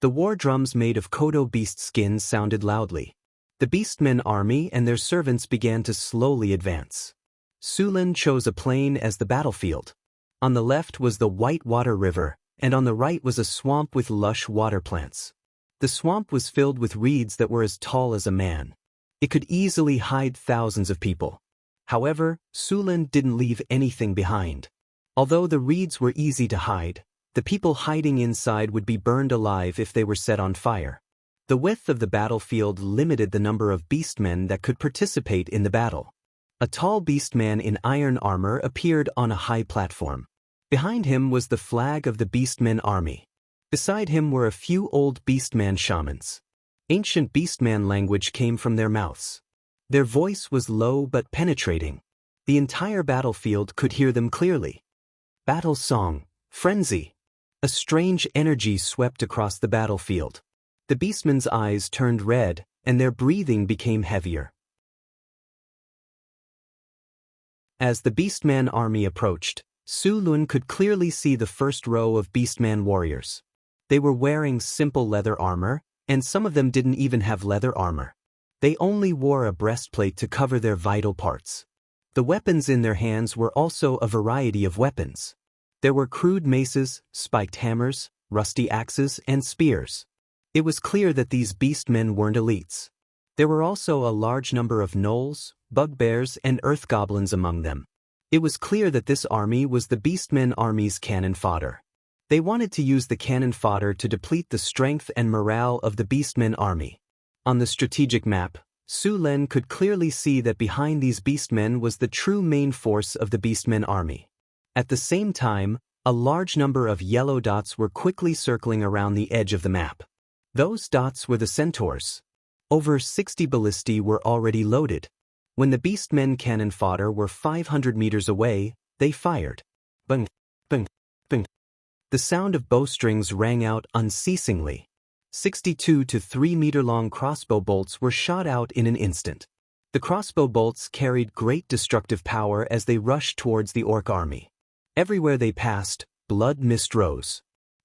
The war drums made of Kodo beast skins sounded loudly. The beastmen army and their servants began to slowly advance. Su Len chose a plain as the battlefield. On the left was the Whitewater River, and on the right was a swamp with lush water plants. The swamp was filled with reeds that were as tall as a man. It could easily hide thousands of people. However, Su Len didn't leave anything behind. Although the reeds were easy to hide, the people hiding inside would be burned alive if they were set on fire. The width of the battlefield limited the number of beastmen that could participate in the battle. A tall beastman in iron armor appeared on a high platform. Behind him was the flag of the beastmen army. Beside him were a few old beastman shamans. Ancient beastman language came from their mouths. Their voice was low but penetrating. The entire battlefield could hear them clearly. Battle song, frenzy. A strange energy swept across the battlefield. The beastmen's eyes turned red, and their breathing became heavier. As the Beastman army approached, Su Lun could clearly see the first row of Beastman warriors. They were wearing simple leather armor, and some of them didn't even have leather armor. They only wore a breastplate to cover their vital parts. The weapons in their hands were also a variety of weapons. There were crude maces, spiked hammers, rusty axes, and spears. It was clear that these beastmen weren't elites. There were also a large number of gnolls, bugbears, and earth goblins among them. It was clear that this army was the Beastmen army's cannon fodder. They wanted to use the cannon fodder to deplete the strength and morale of the Beastmen army. On the strategic map, Su Lun could clearly see that behind these beastmen was the true main force of the Beastmen army. At the same time, a large number of yellow dots were quickly circling around the edge of the map. Those dots were the centaurs. Over 60 ballistae were already loaded. When the beastmen cannon fodder were 500 meters away, they fired. Bang, bang, bang. The sound of bowstrings rang out unceasingly. 62 to 3-meter-long crossbow bolts were shot out in an instant. The crossbow bolts carried great destructive power as they rushed towards the orc army. Everywhere they passed, blood mist rose.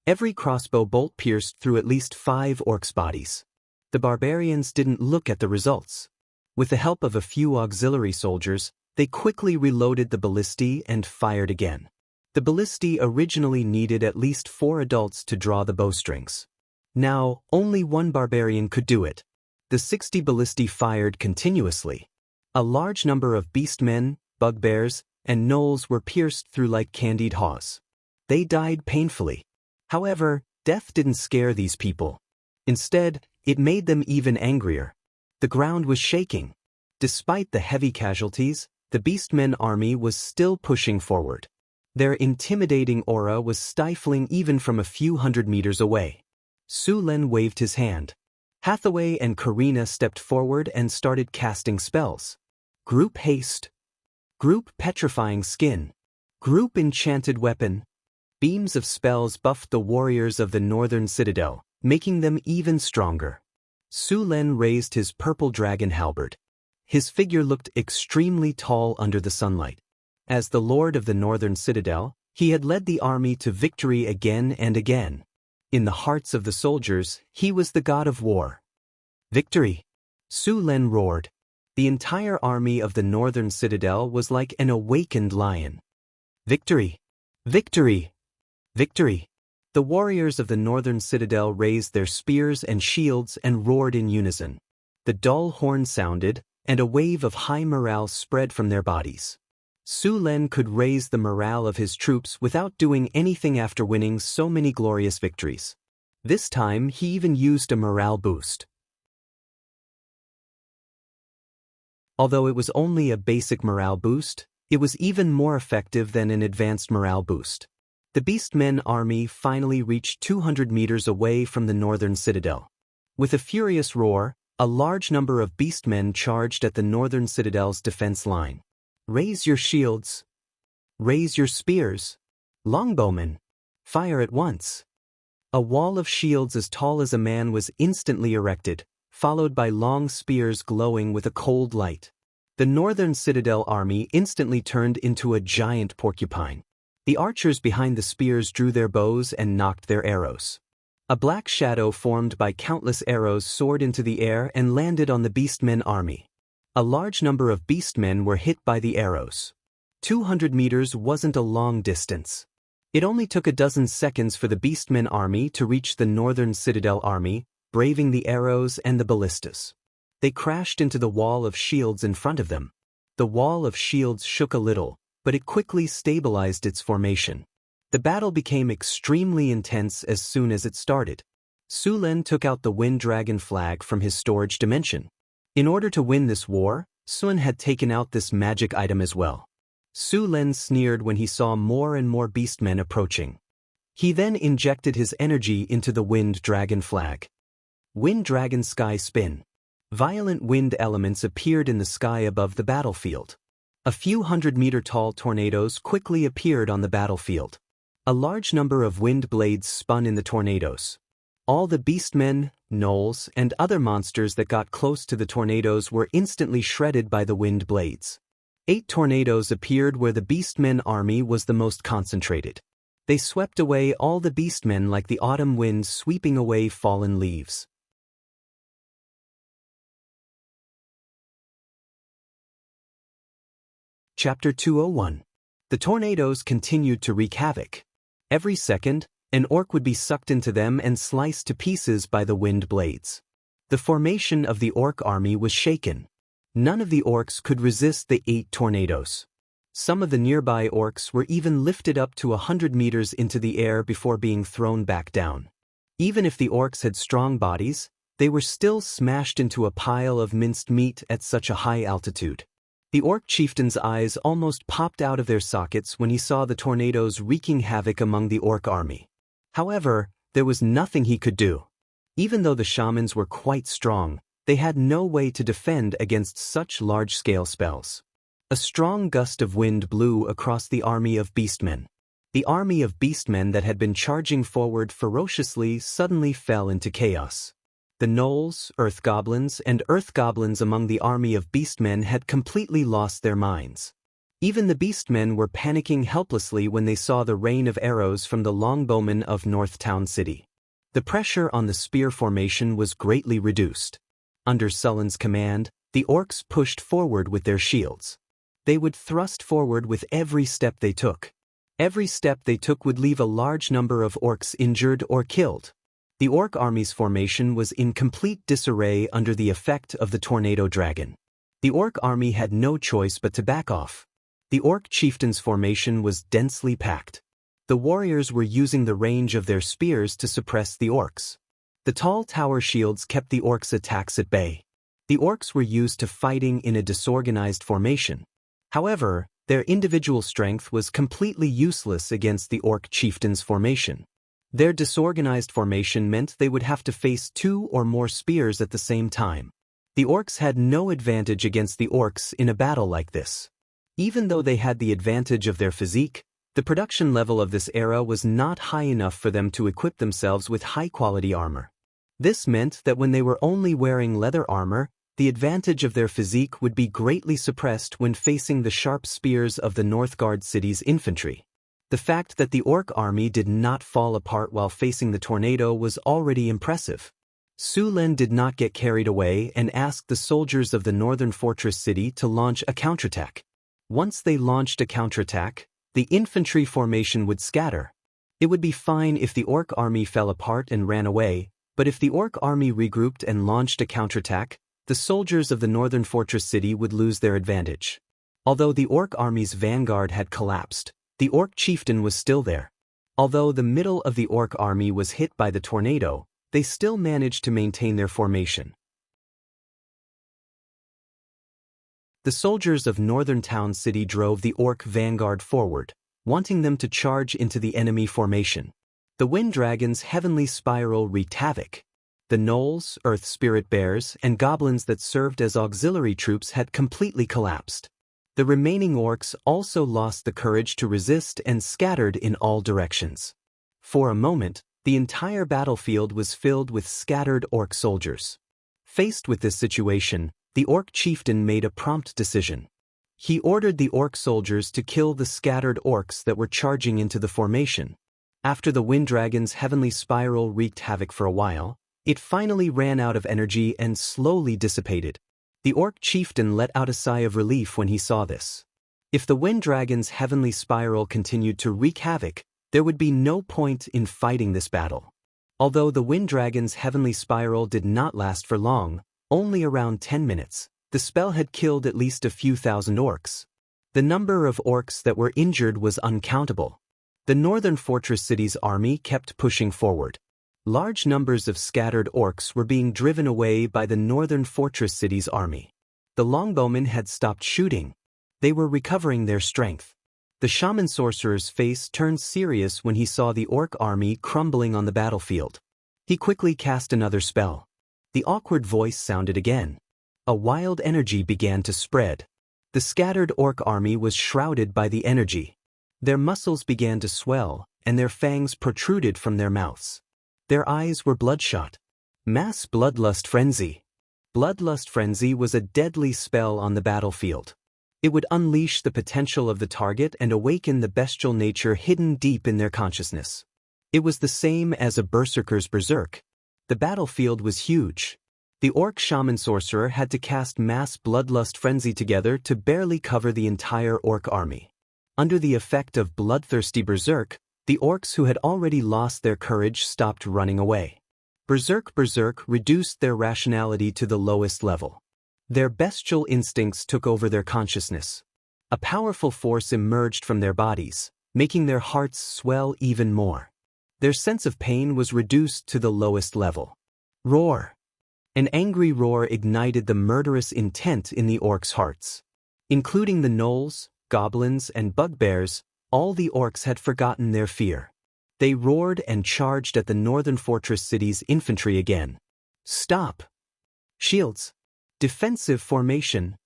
Every crossbow bolt pierced through at least 5 orcs' bodies. The barbarians didn't look at the results. With the help of a few auxiliary soldiers, they quickly reloaded the ballistae and fired again. The ballistae originally needed at least 4 adults to draw the bowstrings. Now, only one barbarian could do it. The 60 ballistae fired continuously. A large number of beastmen, bugbears, and gnolls were pierced through like candied haws. They died painfully. However, death didn't scare these people. Instead, it made them even angrier. The ground was shaking. Despite the heavy casualties, the Beastmen army was still pushing forward. Their intimidating aura was stifling even from a few hundred meters away. Su Lun waved his hand. Hathaway and Karina stepped forward and started casting spells. Group Haste. Group Petrifying Skin. Group Enchanted Weapon. Beams of spells buffed the warriors of the northern citadel, making them even stronger. Su Lun raised his purple dragon halberd. His figure looked extremely tall under the sunlight. As the lord of the northern citadel, he had led the army to victory again and again. In the hearts of the soldiers, he was the god of war. Victory! Su Lun roared. The entire army of the northern citadel was like an awakened lion. Victory! Victory! Victory! The warriors of the northern citadel raised their spears and shields and roared in unison. The dull horn sounded, and a wave of high morale spread from their bodies. Su Lun could raise the morale of his troops without doing anything after winning so many glorious victories. This time he even used a morale boost. Although it was only a basic morale boost, it was even more effective than an advanced morale boost. The Beastmen army finally reached 200 meters away from the northern citadel. With a furious roar, a large number of beastmen charged at the northern citadel's defense line. Raise your shields. Raise your spears. Longbowmen. Fire at once. A wall of shields as tall as a man was instantly erected, followed by long spears glowing with a cold light. The northern citadel army instantly turned into a giant porcupine. The archers behind the spears drew their bows and knocked their arrows. A black shadow formed by countless arrows soared into the air and landed on the beastmen army. A large number of beastmen were hit by the arrows. 200 meters wasn't a long distance. It only took a dozen seconds for the beastmen army to reach the northern citadel army, braving the arrows and the ballistas. They crashed into the wall of shields in front of them. The wall of shields shook a little, but it quickly stabilized its formation. The battle became extremely intense as soon as it started. Su Lun took out the Wind Dragon flag from his storage dimension. In order to win this war, Sun had taken out this magic item as well. Su Lun sneered when he saw more and more beastmen approaching. He then injected his energy into the Wind Dragon flag. Wind Dragon Sky Spin. Violent wind elements appeared in the sky above the battlefield. A few 100-meter-tall tornadoes quickly appeared on the battlefield. A large number of wind blades spun in the tornadoes. All the beastmen, gnolls, and other monsters that got close to the tornadoes were instantly shredded by the wind blades. 8 tornadoes appeared where the beastmen army was the most concentrated. They swept away all the beastmen like the autumn wind sweeping away fallen leaves. Chapter 201. The tornadoes continued to wreak havoc. Every second, an orc would be sucked into them and sliced to pieces by the wind blades. The formation of the orc army was shaken. None of the orcs could resist the 8 tornadoes. Some of the nearby orcs were even lifted up to 100 meters into the air before being thrown back down. Even if the orcs had strong bodies, they were still smashed into a pile of minced meat at such a high altitude. The orc chieftain's eyes almost popped out of their sockets when he saw the tornadoes wreaking havoc among the orc army. However, there was nothing he could do. Even though the shamans were quite strong, they had no way to defend against such large-scale spells. A strong gust of wind blew across the army of beastmen. The army of beastmen that had been charging forward ferociously suddenly fell into chaos. The gnolls, earth goblins, and earth goblins among the army of beastmen had completely lost their minds. Even the beastmen were panicking helplessly when they saw the rain of arrows from the longbowmen of North Town City. The pressure on the spear formation was greatly reduced. Under Sullen's command, the orcs pushed forward with their shields. They would thrust forward with every step they took. Every step they took would leave a large number of orcs injured or killed. The orc army's formation was in complete disarray under the effect of the tornado dragon. The orc army had no choice but to back off. The orc chieftain's formation was densely packed. The warriors were using the range of their spears to suppress the orcs. The tall tower shields kept the orcs' attacks at bay. The orcs were used to fighting in a disorganized formation. However, their individual strength was completely useless against the orc chieftain's formation. Their disorganized formation meant they would have to face 2 or more spears at the same time. The orcs had no advantage against the orcs in a battle like this. Even though they had the advantage of their physique, the production level of this era was not high enough for them to equip themselves with high-quality armor. This meant that when they were only wearing leather armor, the advantage of their physique would be greatly suppressed when facing the sharp spears of the Northgard city's infantry. The fact that the orc army did not fall apart while facing the tornado was already impressive. Sulen did not get carried away and asked the soldiers of the northern fortress city to launch a counterattack. Once they launched a counterattack, the infantry formation would scatter. It would be fine if the orc army fell apart and ran away, but if the orc army regrouped and launched a counterattack, the soldiers of the northern fortress city would lose their advantage. Although the orc army's vanguard had collapsed, the orc chieftain was still there. Although the middle of the orc army was hit by the tornado, they still managed to maintain their formation. The soldiers of Northern Town City drove the orc vanguard forward, wanting them to charge into the enemy formation. The Wind Dragon's heavenly spiral wreaked havoc. The gnolls, earth spirit bears, and goblins that served as auxiliary troops had completely collapsed. The remaining orcs also lost the courage to resist and scattered in all directions. For a moment, the entire battlefield was filled with scattered orc soldiers. Faced with this situation, the orc chieftain made a prompt decision. He ordered the orc soldiers to kill the scattered orcs that were charging into the formation. After the Wind Dragon's heavenly spiral wreaked havoc for a while, it finally ran out of energy and slowly dissipated. The orc chieftain let out a sigh of relief when he saw this. If the Wind Dragon's heavenly spiral continued to wreak havoc, there would be no point in fighting this battle. Although the Wind Dragon's heavenly spiral did not last for long, only around 10 minutes, the spell had killed at least a few thousand orcs. The number of orcs that were injured was uncountable. The northern fortress city's army kept pushing forward. Large numbers of scattered orcs were being driven away by the northern fortress city's army. The longbowmen had stopped shooting. They were recovering their strength. The shaman sorcerer's face turned serious when he saw the orc army crumbling on the battlefield. He quickly cast another spell. The awkward voice sounded again. A wild energy began to spread. The scattered orc army was shrouded by the energy. Their muscles began to swell, and their fangs protruded from their mouths. Their eyes were bloodshot. Mass bloodlust frenzy. Bloodlust frenzy was a deadly spell on the battlefield. It would unleash the potential of the target and awaken the bestial nature hidden deep in their consciousness. It was the same as a berserker's berserk. The battlefield was huge. The orc shaman sorcerer had to cast mass bloodlust frenzy together to barely cover the entire orc army. Under the effect of bloodthirsty berserk, the orcs who had already lost their courage stopped running away. Berserk reduced their rationality to the lowest level. Their bestial instincts took over their consciousness. A powerful force emerged from their bodies, making their hearts swell even more. Their sense of pain was reduced to the lowest level. Roar. An angry roar ignited the murderous intent in the orcs' hearts. Including the gnolls, goblins, and bugbears, all the orcs had forgotten their fear. They roared and charged at the northern fortress city's infantry again. Stop! Shields! Defensive formation!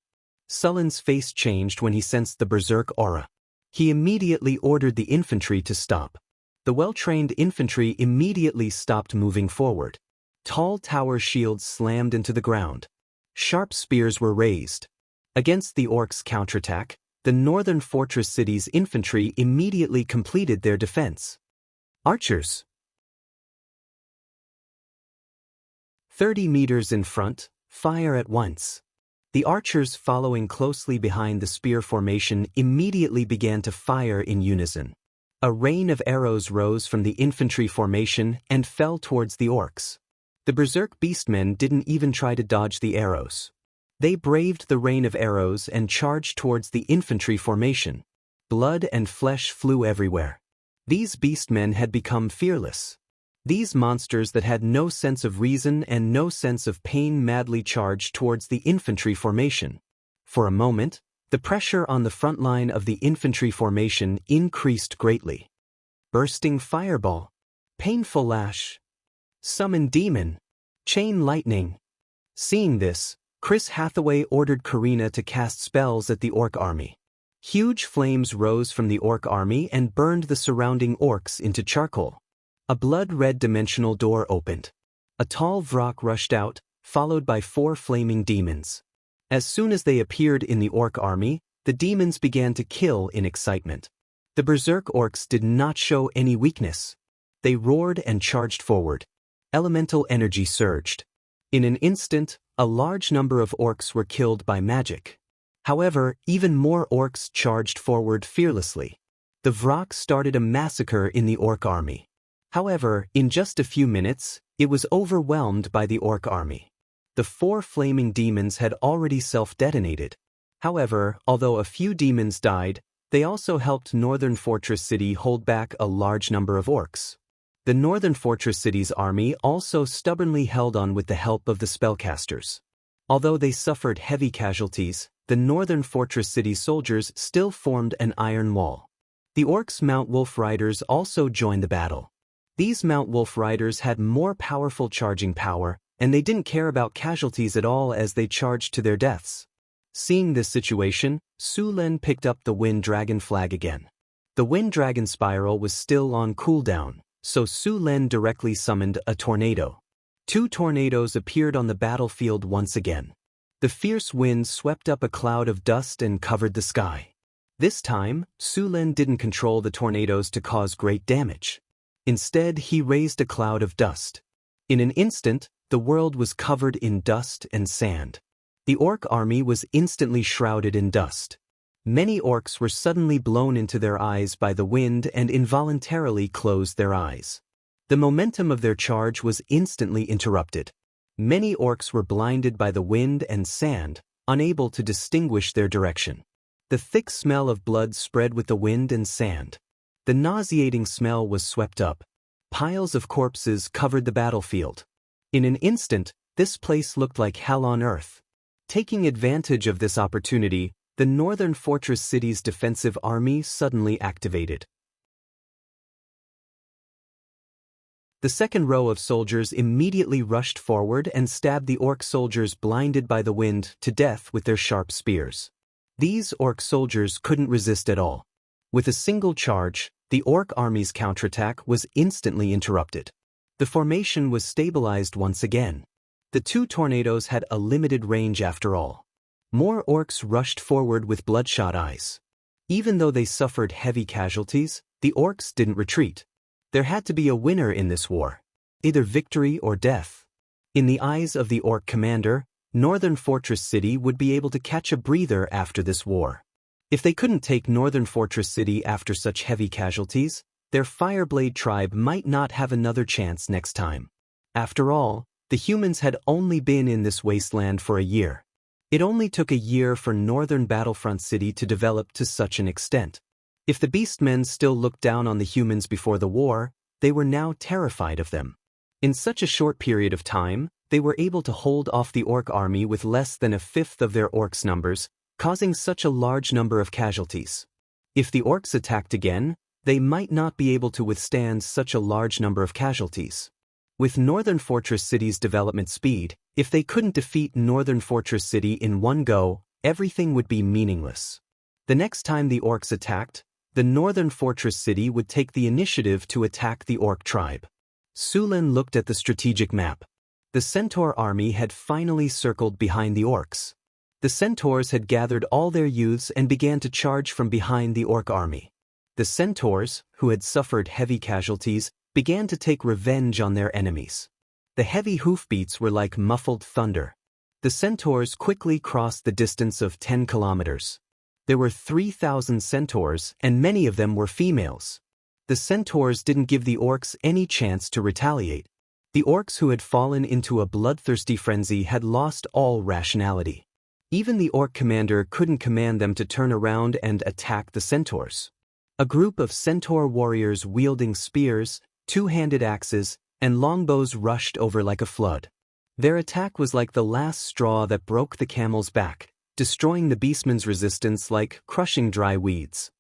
Sullen's face changed when he sensed the berserk aura. He immediately ordered the infantry to stop. The well-trained infantry immediately stopped moving forward. Tall tower shields slammed into the ground. Sharp spears were raised. Against the orcs' counterattack, the northern fortress city's infantry immediately completed their defense. Archers. 30 meters in front, fire at once. The archers following closely behind the spear formation immediately began to fire in unison. A rain of arrows rose from the infantry formation and fell towards the orcs. The berserk beastmen didn't even try to dodge the arrows. They braved the rain of arrows and charged towards the infantry formation. Blood and flesh flew everywhere. These beastmen had become fearless. These monsters that had no sense of reason and no sense of pain madly charged towards the infantry formation. For a moment, the pressure on the front line of the infantry formation increased greatly. Bursting fireball. Painful lash. Summon demon. Chain lightning. Seeing this, Chris Hathaway ordered Karina to cast spells at the orc army. Huge flames rose from the orc army and burned the surrounding orcs into charcoal. A blood-red dimensional door opened. A tall Vrock rushed out, followed by 4 flaming demons. As soon as they appeared in the orc army, the demons began to kill in excitement. The berserk orcs did not show any weakness. They roared and charged forward. Elemental energy surged. In an instant, a large number of orcs were killed by magic. However, even more orcs charged forward fearlessly. The Vrock started a massacre in the orc army. However, in just a few minutes, it was overwhelmed by the orc army. The 4 flaming demons had already self-detonated. However, although a few demons died, they also helped Northern Fortress City hold back a large number of orcs. The Northern Fortress City's army also stubbornly held on with the help of the spellcasters. Although they suffered heavy casualties, the Northern Fortress City soldiers still formed an iron wall. The orcs' Mount Wolf Riders also joined the battle. These Mount Wolf Riders had more powerful charging power, and they didn't care about casualties at all as they charged to their deaths. Seeing this situation, Su Len picked up the Wind Dragon flag again. The Wind Dragon spiral was still on cooldown, so Su Len directly summoned a tornado. 2 tornadoes appeared on the battlefield once again. The fierce wind swept up a cloud of dust and covered the sky. This time, Su Len didn't control the tornadoes to cause great damage. Instead, he raised a cloud of dust. In an instant, the world was covered in dust and sand. The orc army was instantly shrouded in dust. Many orcs were suddenly blown into their eyes by the wind and involuntarily closed their eyes. The momentum of their charge was instantly interrupted. Many orcs were blinded by the wind and sand, unable to distinguish their direction. The thick smell of blood spread with the wind and sand. The nauseating smell was swept up. Piles of corpses covered the battlefield. In an instant, this place looked like hell on earth. Taking advantage of this opportunity, the Northern Fortress City's defensive army suddenly activated. The second row of soldiers immediately rushed forward and stabbed the orc soldiers blinded by the wind to death with their sharp spears. These orc soldiers couldn't resist at all. With a single charge, the orc army's counterattack was instantly interrupted. The formation was stabilized once again. The two tornadoes had a limited range after all. More orcs rushed forward with bloodshot eyes. Even though they suffered heavy casualties, the orcs didn't retreat. There had to be a winner in this war. Either victory or death. In the eyes of the orc commander, Northern Fortress City would be able to catch a breather after this war. If they couldn't take Northern Fortress City after such heavy casualties, their Fireblade tribe might not have another chance next time. After all, the humans had only been in this wasteland for a year. It only took a year for Northern Battlefront City to develop to such an extent. If the Beastmen still looked down on the humans before the war, they were now terrified of them. In such a short period of time, they were able to hold off the orc army with less than a fifth of their orcs' numbers, causing such a large number of casualties. If the orcs attacked again, they might not be able to withstand such a large number of casualties. With Northern Fortress City's development speed, if they couldn't defeat Northern Fortress City in one go, everything would be meaningless. The next time the orcs attacked, the Northern Fortress City would take the initiative to attack the orc tribe. Sulan looked at the strategic map. The Centaur army had finally circled behind the orcs. The Centaurs had gathered all their youths and began to charge from behind the orc army. The Centaurs, who had suffered heavy casualties, began to take revenge on their enemies. The heavy hoofbeats were like muffled thunder. The Centaurs quickly crossed the distance of 10 kilometers. There were 3,000 Centaurs, and many of them were females. The Centaurs didn't give the orcs any chance to retaliate. The orcs who had fallen into a bloodthirsty frenzy had lost all rationality. Even the orc commander couldn't command them to turn around and attack the Centaurs. A group of Centaur warriors wielding spears, two-handed axes, and longbows rushed over like a flood. Their attack was like the last straw that broke the camel's back, destroying the beastmen's resistance like crushing dry weeds.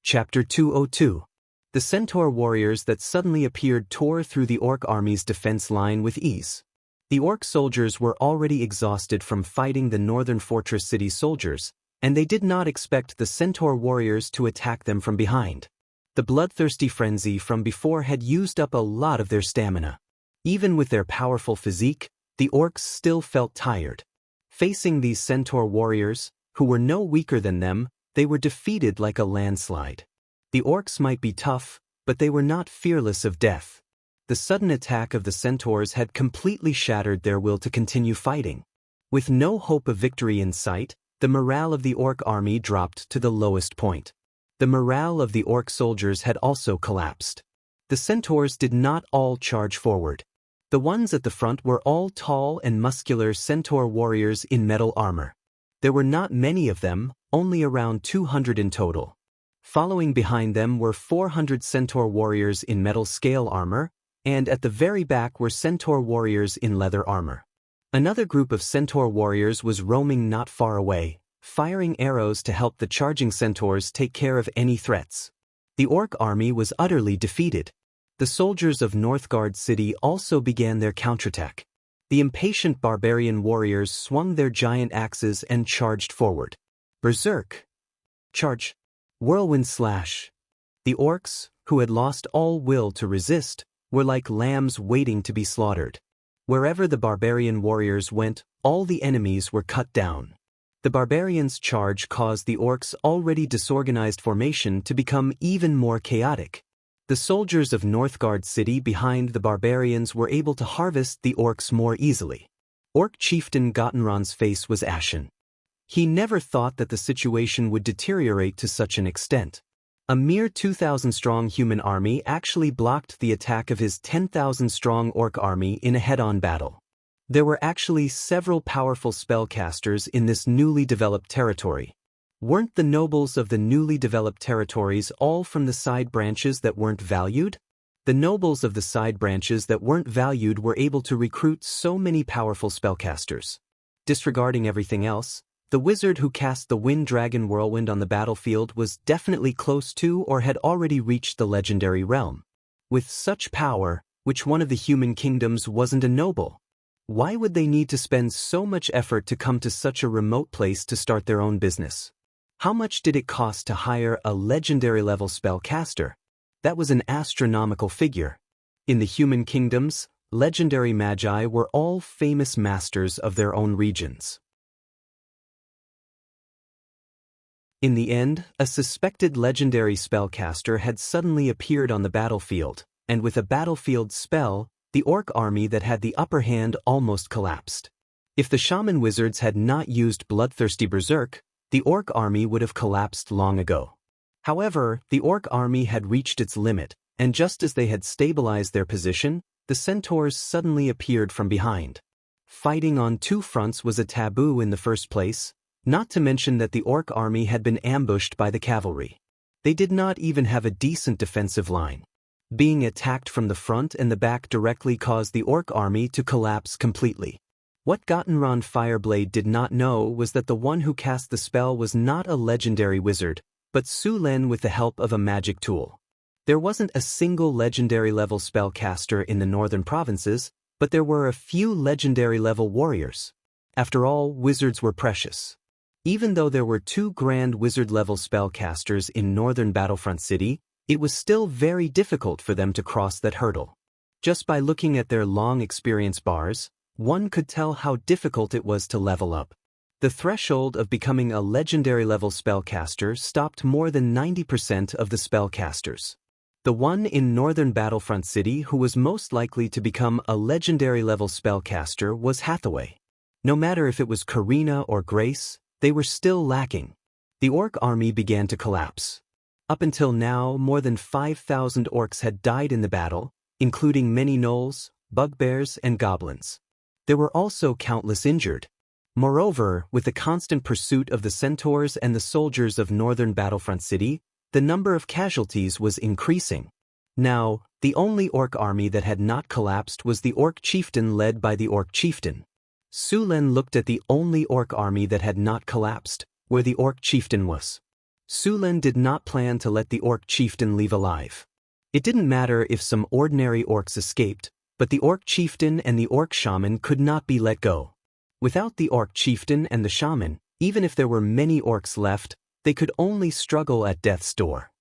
Chapter 202. The Centaur warriors that suddenly appeared tore through the orc army's defense line with ease. The orc soldiers were already exhausted from fighting the Northern Fortress City soldiers, and they did not expect the Centaur warriors to attack them from behind. The bloodthirsty frenzy from before had used up a lot of their stamina. Even with their powerful physique, the orcs still felt tired. Facing these Centaur warriors, who were no weaker than them, they were defeated like a landslide. The orcs might be tough, but they were not fearless of death. The sudden attack of the Centaurs had completely shattered their will to continue fighting. With no hope of victory in sight, the morale of the orc army dropped to the lowest point. The morale of the orc soldiers had also collapsed. The Centaurs did not all charge forward. The ones at the front were all tall and muscular Centaur warriors in metal armor. There were not many of them, only around 200 in total. Following behind them were 400 Centaur warriors in metal scale armor, and at the very back were Centaur warriors in leather armor. Another group of Centaur warriors was roaming not far away, firing arrows to help the charging Centaurs take care of any threats. The orc army was utterly defeated. The soldiers of Northgard City also began their counterattack. The impatient barbarian warriors swung their giant axes and charged forward. Berserk! Charge! Whirlwind slash! The orcs, who had lost all will to resist, were like lambs waiting to be slaughtered. Wherever the barbarian warriors went, all the enemies were cut down. The barbarians' charge caused the orcs' already disorganized formation to become even more chaotic. The soldiers of Northgard City behind the barbarians were able to harvest the orcs more easily. Orc chieftain Gottenron's face was ashen. He never thought that the situation would deteriorate to such an extent. A mere 2,000-strong human army actually blocked the attack of his 10,000-strong orc army in a head-on battle. There were actually several powerful spellcasters in this newly developed territory. Weren't the nobles of the newly developed territories all from the side branches that weren't valued? The nobles of the side branches that weren't valued were able to recruit so many powerful spellcasters. Disregarding everything else, the wizard who cast the Wind Dragon Whirlwind on the battlefield was definitely close to or had already reached the legendary realm. With such power, Which one of the human kingdoms wasn't a noble? Why would they need to spend so much effort to come to such a remote place to start their own business? How much did it cost to hire a legendary-level spellcaster? That was an astronomical figure. In the human kingdoms, legendary magi were all famous masters of their own regions. In the end, a suspected legendary spellcaster had suddenly appeared on the battlefield, and with a battlefield spell, the orc army that had the upper hand almost collapsed. If the shaman wizards had not used bloodthirsty berserk, the orc army would have collapsed long ago. However, the orc army had reached its limit, and just as they had stabilized their position, the centaurs suddenly appeared from behind. Fighting on two fronts was a taboo in the first place, not to mention that the orc army had been ambushed by the cavalry. They did not even have a decent defensive line. Being attacked from the front and the back directly caused the orc army to collapse completely. What Gottenron Fireblade did not know was that the one who cast the spell was not a legendary wizard, but Su Len with the help of a magic tool. There wasn't a single legendary-level spellcaster in the northern provinces, but there were a few legendary-level warriors. After all, wizards were precious. Even though there were 2 grand wizard-level spellcasters in northern Battlefront City, it was still very difficult for them to cross that hurdle. Just by looking at their long experience bars, one could tell how difficult it was to level up. The threshold of becoming a legendary-level spellcaster stopped more than 90% of the spellcasters. The one in northern Battlefront City who was most likely to become a legendary-level spellcaster was Hathaway. No matter if it was Karina or Grace, they were still lacking. The orc army began to collapse. Up until now, more than 5,000 orcs had died in the battle, including many gnolls, bugbears, and goblins. There were also countless injured. Moreover, with the constant pursuit of the centaurs and the soldiers of northern Battlefront City, the number of casualties was increasing. Now, the only orc army that had not collapsed was the orc chieftain led by the orc chieftain. Su Len looked at the only orc army that had not collapsed, where the orc chieftain was. Su Len did not plan to let the orc chieftain leave alive. It didn't matter if some ordinary orcs escaped, but the orc chieftain and the orc shaman could not be let go. Without the orc chieftain and the shaman, even if there were many orcs left, they could only struggle at death's door.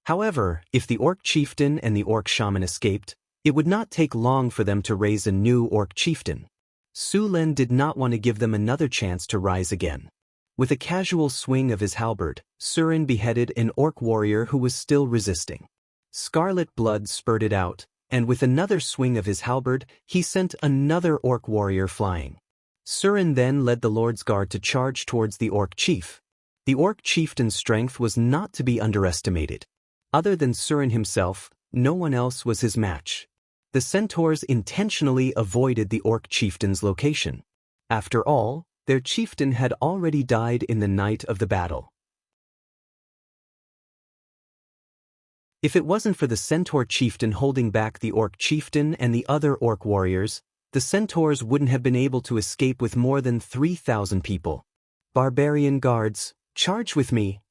However, if the orc chieftain and the orc shaman escaped, it would not take long for them to raise a new orc chieftain. Su Len did not want to give them another chance to rise again. With a casual swing of his halberd, Surin beheaded an orc warrior who was still resisting. Scarlet blood spurted out, and with another swing of his halberd, he sent another orc warrior flying. Surin then led the Lord's Guard to charge towards the orc chief. The orc chieftain's strength was not to be underestimated. Other than Surin himself, no one else was his match. The centaurs intentionally avoided the orc chieftain's location. After all, their chieftain had already died in the night of the battle. If it wasn't for the centaur chieftain holding back the orc chieftain and the other orc warriors, the centaurs wouldn't have been able to escape with more than 3,000 people. Barbarian guards, charge with me!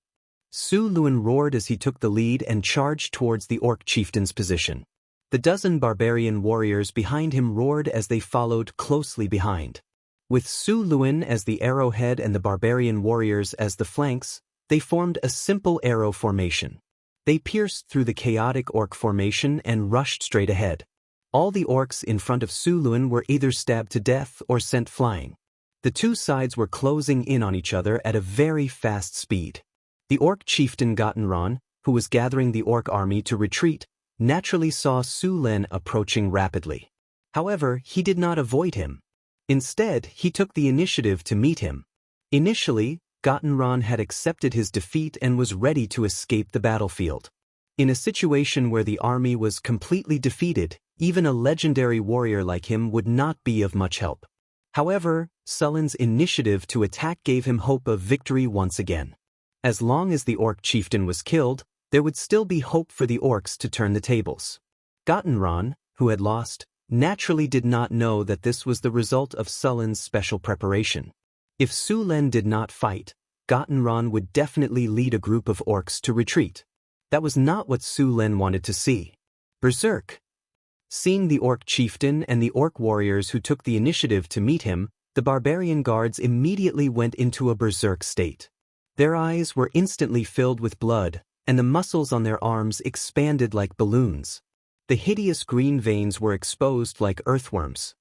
Su Luen roared as he took the lead and charged towards the orc chieftain's position. The dozen barbarian warriors behind him roared as they followed closely behind. With Su Luen as the arrowhead and the barbarian warriors as the flanks, they formed a simple arrow formation. They pierced through the chaotic orc formation and rushed straight ahead. All the orcs in front of Su Luen were either stabbed to death or sent flying. The two sides were closing in on each other at a very fast speed. The orc chieftain Gottenron, who was gathering the orc army to retreat, naturally saw Su Len approaching rapidly. However, he did not avoid him. Instead, he took the initiative to meet him. Initially, Gottenron had accepted his defeat and was ready to escape the battlefield. In a situation where the army was completely defeated, even a legendary warrior like him would not be of much help. However, Sullen's initiative to attack gave him hope of victory once again. As long as the orc chieftain was killed, there would still be hope for the orcs to turn the tables. Gottenron, who had lost, naturally did not know that this was the result of Sullen's special preparation. If Su Len did not fight, Gottenron would definitely lead a group of orcs to retreat. That was not what Su Len wanted to see. Berserk! Seeing the orc chieftain and the orc warriors who took the initiative to meet him, the barbarian guards immediately went into a berserk state. Their eyes were instantly filled with blood, and the muscles on their arms expanded like balloons. The hideous green veins were exposed like earthworms.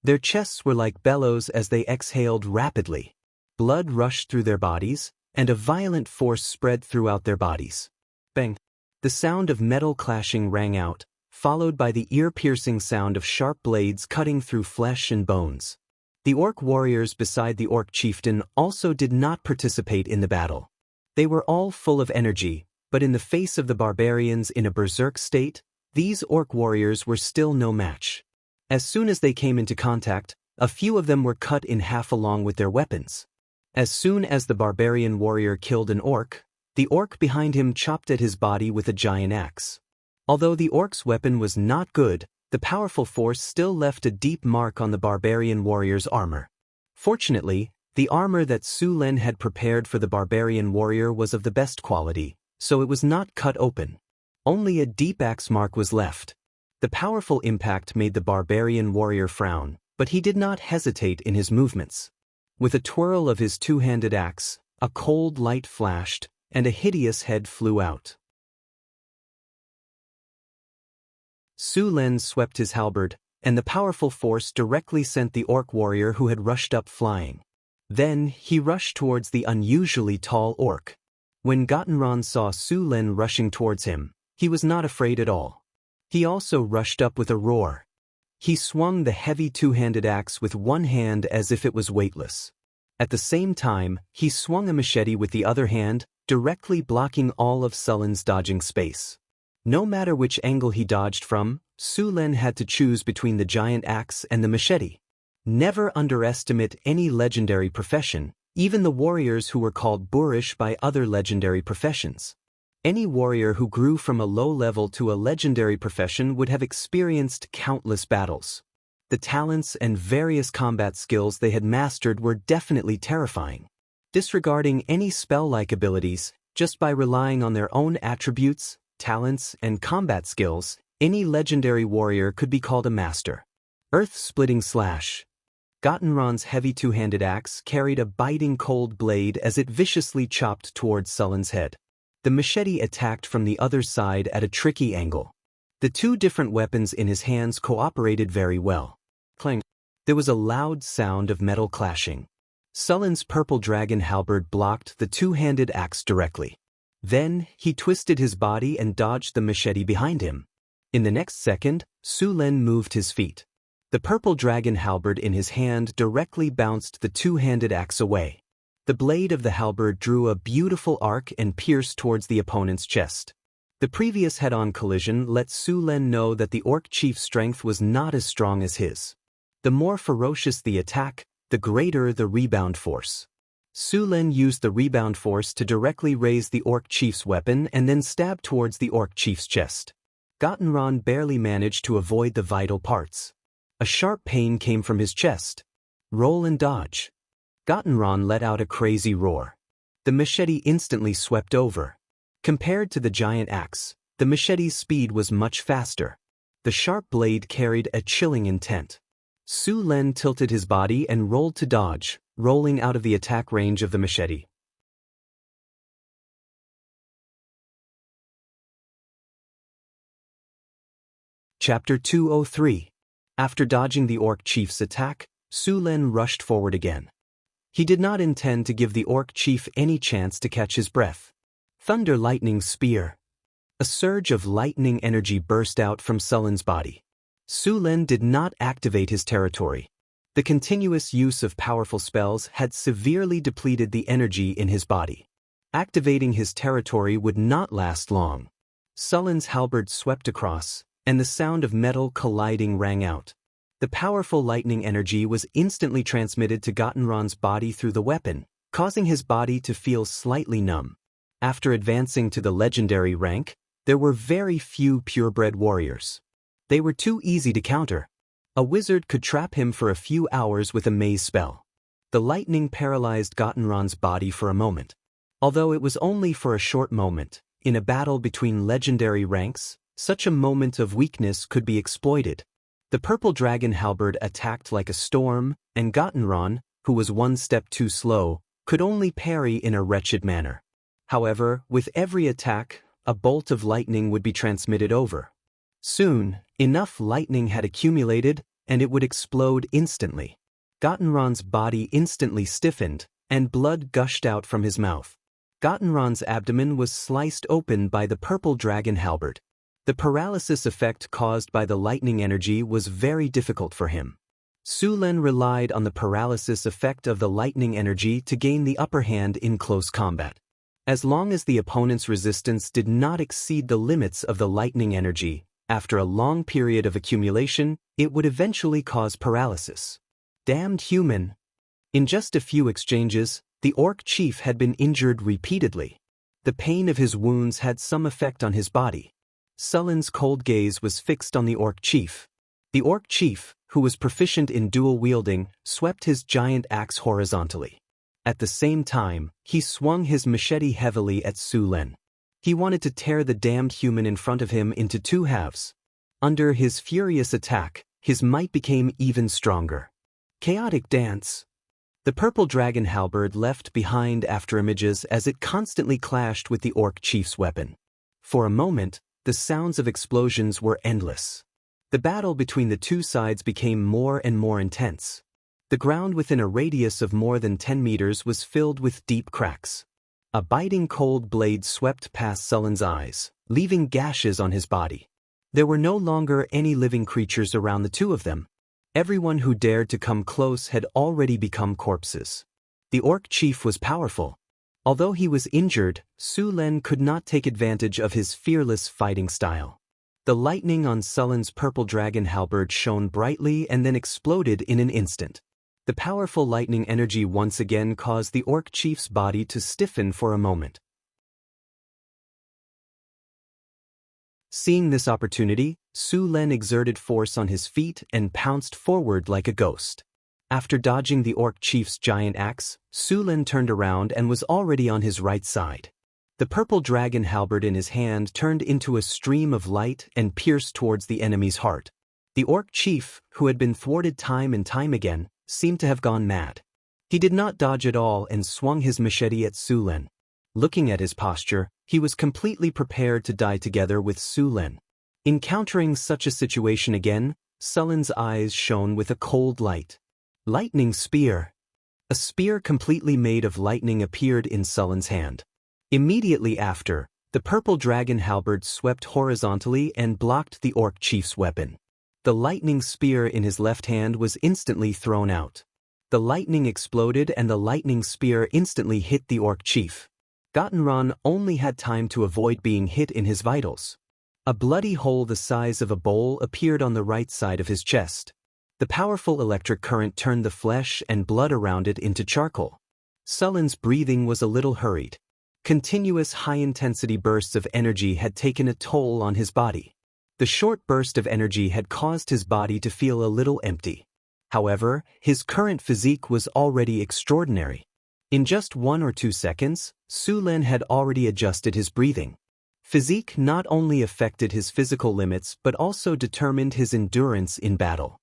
Their chests were like bellows as they exhaled rapidly. Blood rushed through their bodies, and a violent force spread throughout their bodies. Bang! The sound of metal clashing rang out, followed by the ear-piercing sound of sharp blades cutting through flesh and bones. The orc warriors beside the orc chieftain also did not participate in the battle. They were all full of energy, but in the face of the barbarians in a berserk state, these orc warriors were still no match. As soon as they came into contact, a few of them were cut in half along with their weapons. As soon as the barbarian warrior killed an orc, the orc behind him chopped at his body with a giant axe. Although the orc's weapon was not good, the powerful force still left a deep mark on the barbarian warrior's armor. Fortunately, the armor that Su Len had prepared for the barbarian warrior was of the best quality, so it was not cut open. Only a deep axe mark was left. The powerful impact made the barbarian warrior frown, but he did not hesitate in his movements. With a twirl of his two-handed axe, a cold light flashed, and a hideous head flew out. Su Len swept his halberd, and the powerful force directly sent the orc warrior who had rushed up flying. Then he rushed towards the unusually tall orc. When Gottenron saw Su Len rushing towards him, he was not afraid at all. He also rushed up with a roar. He swung the heavy two-handed axe with one hand as if it was weightless. At the same time, he swung a machete with the other hand, directly blocking all of Sullen's dodging space. No matter which angle he dodged from, Su Len had to choose between the giant axe and the machete. Never underestimate any legendary profession, even the warriors who were called boorish by other legendary professions. Any warrior who grew from a low level to a legendary profession would have experienced countless battles. The talents and various combat skills they had mastered were definitely terrifying. Disregarding any spell-like abilities, just by relying on their own attributes, talents, and combat skills, any legendary warrior could be called a master. Earth-splitting slash. Gottenron's heavy two-handed axe carried a biting cold blade as it viciously chopped towards Sullen's head. The machete attacked from the other side at a tricky angle. The two different weapons in his hands cooperated very well. Clang! There was a loud sound of metal clashing. Sullen's purple dragon halberd blocked the two-handed axe directly. Then, he twisted his body and dodged the machete behind him. In the next second, Su Len moved his feet. The purple dragon halberd in his hand directly bounced the two-handed axe away. The blade of the halberd drew a beautiful arc and pierced towards the opponent's chest. The previous head-on collision let Su Len know that the orc chief's strength was not as strong as his. The more ferocious the attack, the greater the rebound force. Su Len used the rebound force to directly raise the orc chief's weapon and then stab towards the orc chief's chest. Gottenron barely managed to avoid the vital parts. A sharp pain came from his chest. Roll and dodge. Gottenron let out a crazy roar. The machete instantly swept over. Compared to the giant axe, the machete's speed was much faster. The sharp blade carried a chilling intent. Su Len tilted his body and rolled to dodge, rolling out of the attack range of the machete. Chapter 203. After dodging the orc chief's attack, Su Len rushed forward again. He did not intend to give the orc chief any chance to catch his breath. Thunder lightning spear. A surge of lightning energy burst out from Sullen's body. Su Len did not activate his territory. The continuous use of powerful spells had severely depleted the energy in his body. Activating his territory would not last long. Sullen's halberd swept across, and the sound of metal colliding rang out. The powerful lightning energy was instantly transmitted to Gottenron's body through the weapon, causing his body to feel slightly numb. After advancing to the legendary rank, there were very few purebred warriors. They were too easy to counter. A wizard could trap him for a few hours with a maze spell. The lightning paralyzed Gottenron's body for a moment. Although it was only for a short moment, in a battle between legendary ranks, Such a moment of weakness could be exploited. The purple dragon halberd attacked like a storm, and Gottenron, who was one step too slow, could only parry in a wretched manner. However, with every attack, a bolt of lightning would be transmitted over. Soon, enough lightning had accumulated, and it would explode instantly. Gottenron's body instantly stiffened, and blood gushed out from his mouth. Gottenron's abdomen was sliced open by the purple dragon halberd. The paralysis effect caused by the lightning energy was very difficult for him. Su Len relied on the paralysis effect of the lightning energy to gain the upper hand in close combat. As long as the opponent's resistance did not exceed the limits of the lightning energy, after a long period of accumulation, it would eventually cause paralysis. Damned human! In just a few exchanges, the orc chief had been injured repeatedly. The pain of his wounds had some effect on his body. Sullen's cold gaze was fixed on the orc chief. The orc chief, who was proficient in dual wielding, swept his giant axe horizontally. At the same time, he swung his machete heavily at Su Len. He wanted to tear the damned human in front of him into two halves. Under his furious attack, his might became even stronger. Chaotic dance. The purple dragon halberd left behind afterimages as it constantly clashed with the orc chief's weapon. For a moment, the sounds of explosions were endless. The battle between the two sides became more and more intense. The ground within a radius of more than 10 meters was filled with deep cracks. A biting cold blade swept past Sullen's eyes, leaving gashes on his body. There were no longer any living creatures around the two of them. Everyone who dared to come close had already become corpses. The orc chief was powerful. Although he was injured, Su Len could not take advantage of his fearless fighting style. The lightning on Sullen's purple dragon halberd shone brightly and then exploded in an instant. The powerful lightning energy once again caused the orc chief's body to stiffen for a moment. Seeing this opportunity, Su Len exerted force on his feet and pounced forward like a ghost. After dodging the orc chief's giant axe, Su Len turned around and was already on his right side. The purple dragon halberd in his hand turned into a stream of light and pierced towards the enemy's heart. The orc chief, who had been thwarted time and time again, seemed to have gone mad. He did not dodge at all and swung his machete at Su Len. Looking at his posture, he was completely prepared to die together with Su Len. Encountering such a situation again, Sullen's eyes shone with a cold light. Lightning spear. A spear completely made of lightning appeared in Sullen's hand. Immediately after, the purple dragon halberd swept horizontally and blocked the orc chief's weapon. The lightning spear in his left hand was instantly thrown out. The lightning exploded and the lightning spear instantly hit the orc chief. Gottenron only had time to avoid being hit in his vitals. A bloody hole the size of a bowl appeared on the right side of his chest. The powerful electric current turned the flesh and blood around it into charcoal. Sullen's breathing was a little hurried. Continuous high-intensity bursts of energy had taken a toll on his body. The short burst of energy had caused his body to feel a little empty. However, his current physique was already extraordinary. In just 1 or 2 seconds, Su Len had already adjusted his breathing. Physique not only affected his physical limits but also determined his endurance in battle.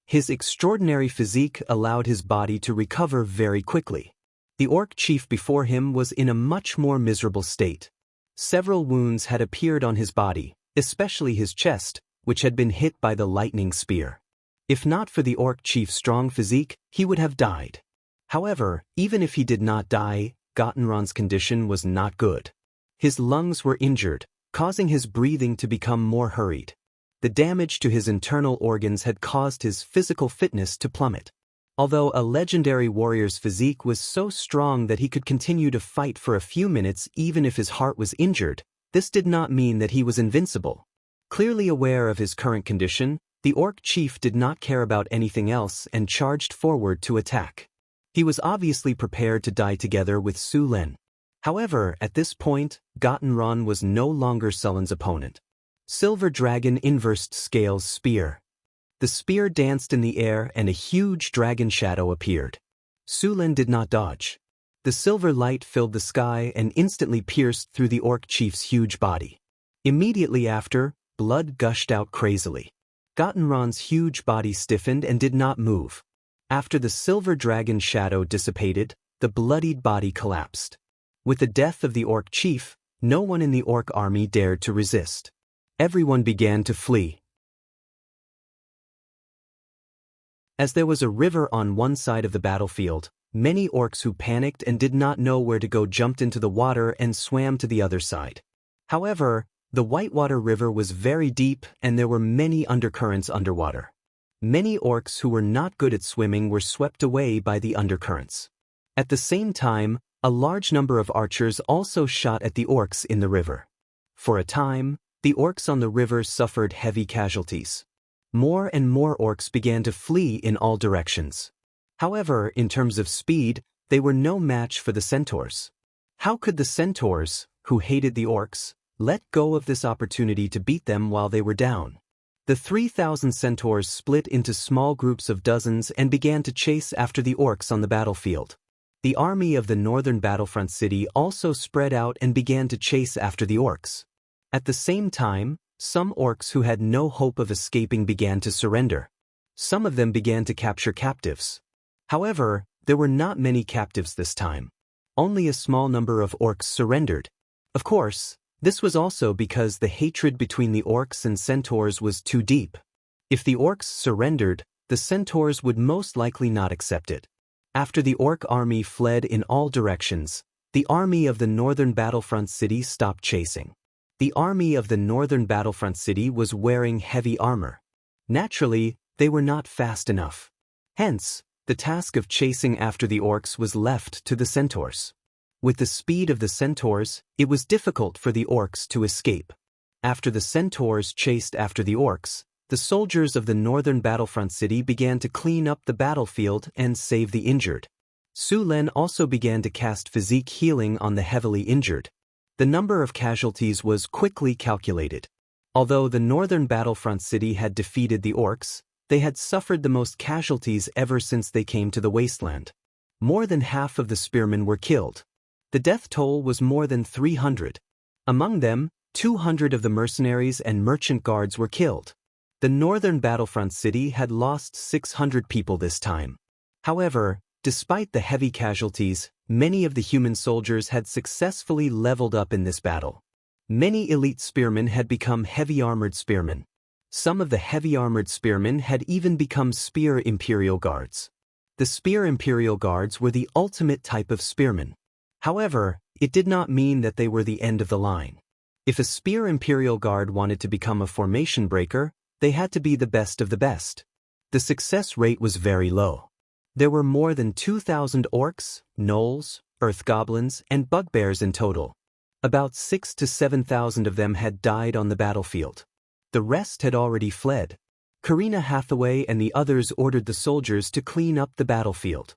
His extraordinary physique allowed his body to recover very quickly. The orc chief before him was in a much more miserable state. Several wounds had appeared on his body, especially his chest, which had been hit by the lightning spear. If not for the orc chief's strong physique, he would have died. However, even if he did not die, Gottenron's condition was not good. His lungs were injured, causing his breathing to become more hurried. The damage to his internal organs had caused his physical fitness to plummet. Although a legendary warrior's physique was so strong that he could continue to fight for a few minutes even if his heart was injured, this did not mean that he was invincible. Clearly aware of his current condition, the orc chief did not care about anything else and charged forward to attack. He was obviously prepared to die together with Su Len. However, at this point, Gottenron was no longer Sullen's opponent. Silver Dragon Inversed Scales Spear. The spear danced in the air and a huge dragon shadow appeared. Su Len did not dodge. The silver light filled the sky and instantly pierced through the orc chief's huge body. Immediately after, blood gushed out crazily. Gottenron's huge body stiffened and did not move. After the silver dragon shadow dissipated, the bloodied body collapsed. With the death of the orc chief, no one in the orc army dared to resist. Everyone began to flee. As there was a river on one side of the battlefield, many orcs who panicked and did not know where to go jumped into the water and swam to the other side. However, the Whitewater River was very deep and there were many undercurrents underwater. Many orcs who were not good at swimming were swept away by the undercurrents. At the same time, a large number of archers also shot at the orcs in the river. For a time, the orcs on the river suffered heavy casualties. More and more orcs began to flee in all directions. However, in terms of speed, they were no match for the centaurs. How could the centaurs, who hated the orcs, let go of this opportunity to beat them while they were down? The 3,000 centaurs split into small groups of dozens and began to chase after the orcs on the battlefield. The army of the northern battlefront city also spread out and began to chase after the orcs. At the same time, some orcs who had no hope of escaping began to surrender. Some of them began to capture captives. However, there were not many captives this time. Only a small number of orcs surrendered. Of course, this was also because the hatred between the orcs and centaurs was too deep. If the orcs surrendered, the centaurs would most likely not accept it. After the orc army fled in all directions, the army of the northern battlefront city stopped chasing. The army of the northern battlefront city was wearing heavy armor. Naturally, they were not fast enough. Hence, the task of chasing after the orcs was left to the centaurs. With the speed of the centaurs, it was difficult for the orcs to escape. After the centaurs chased after the orcs, the soldiers of the northern battlefront city began to clean up the battlefield and save the injured. Su Len also began to cast physique healing on the heavily injured. The number of casualties was quickly calculated. Although the northern battlefront city had defeated the orcs, they had suffered the most casualties ever since they came to the wasteland. More than half of the spearmen were killed. The death toll was more than 300. Among them, 200 of the mercenaries and merchant guards were killed. The northern battlefront city had lost 600 people this time. However, despite the heavy casualties, many of the human soldiers had successfully leveled up in this battle. Many elite spearmen had become heavy-armored spearmen. Some of the heavy-armored spearmen had even become spear imperial guards. The spear imperial guards were the ultimate type of spearmen. However, it did not mean that they were the end of the line. If a spear imperial guard wanted to become a formation breaker, they had to be the best of the best. The success rate was very low. There were more than 2,000 orcs, gnolls, earth goblins, and bugbears in total. About 6,000 to 7,000 of them had died on the battlefield. The rest had already fled. Karina Hathaway and the others ordered the soldiers to clean up the battlefield.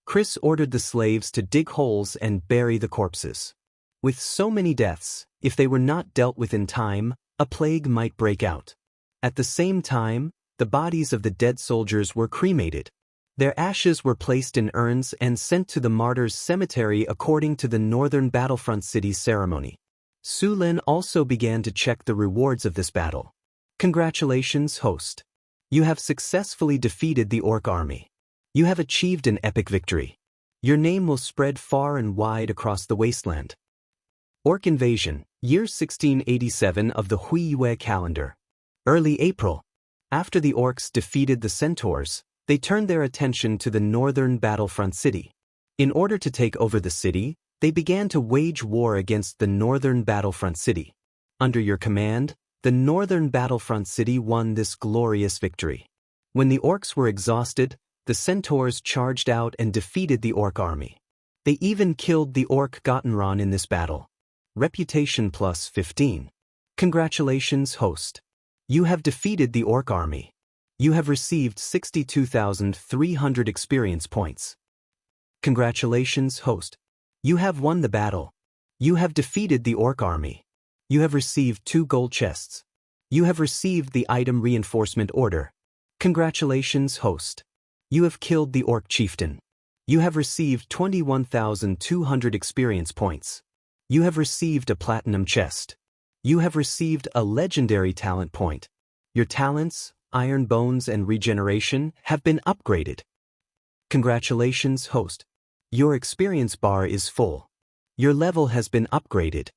Chris ordered the slaves to dig holes and bury the corpses. With so many deaths, if they were not dealt with in time, a plague might break out. At the same time, the bodies of the dead soldiers were cremated. Their ashes were placed in urns and sent to the martyrs' cemetery according to the northern battlefront city's ceremony. Su Len also began to check the rewards of this battle. Congratulations, host. You have successfully defeated the orc army. You have achieved an epic victory. Your name will spread far and wide across the wasteland. Orc invasion, year 1687 of the Huiyue calendar. Early April. After the orcs defeated the centaurs, they turned their attention to the northern battlefront city. In order to take over the city, they began to wage war against the northern battlefront city. Under your command, the northern battlefront city won this glorious victory. When the orcs were exhausted, the centaurs charged out and defeated the orc army. They even killed the orc Gottenron in this battle. Reputation plus 15. Congratulations, host. You have defeated the orc army. You have received 62,300 experience points. Congratulations, host. You have won the battle. You have defeated the orc army. You have received 2 gold chests. You have received the item reinforcement order. Congratulations, host. You have killed the orc chieftain. You have received 21,200 experience points. You have received a platinum chest. You have received a legendary talent point. Your talents, iron bones and regeneration, have been upgraded. Congratulations, host. Your experience bar is full. Your level has been upgraded.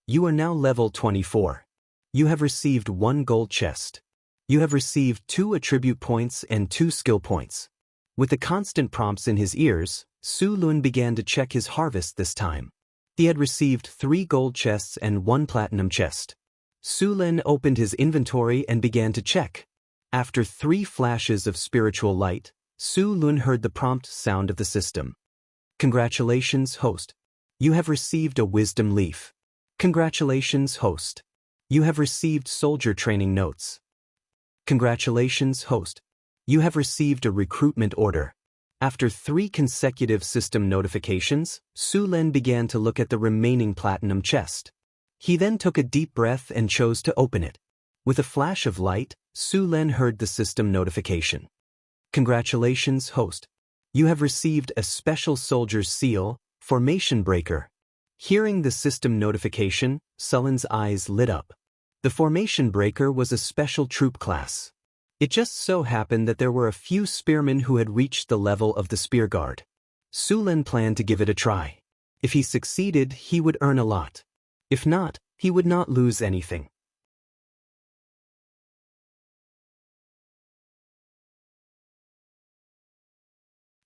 You are now level 24. You have received 1 gold chest. You have received 2 attribute points and 2 skill points. With the constant prompts in his ears, Su Lun began to check his harvest this time. He had received 3 gold chests and 1 platinum chest. Su Lun opened his inventory and began to check. After 3 flashes of spiritual light, Su Lun heard the prompt sound of the system. Congratulations, host. You have received a wisdom leaf. Congratulations, host. You have received soldier training notes. Congratulations, host. You have received a recruitment order. After 3 consecutive system notifications, Su Lun began to look at the remaining platinum chest. He then took a deep breath and chose to open it. With a flash of light, Su Lun heard the system notification. Congratulations, host. You have received a special soldier's seal, Formation Breaker. Hearing the system notification, Sullen's eyes lit up. The Formation Breaker was a special troop class. It just so happened that there were a few spearmen who had reached the level of the Spear Guard. Su Lun planned to give it a try. If he succeeded, he would earn a lot. If not, he would not lose anything.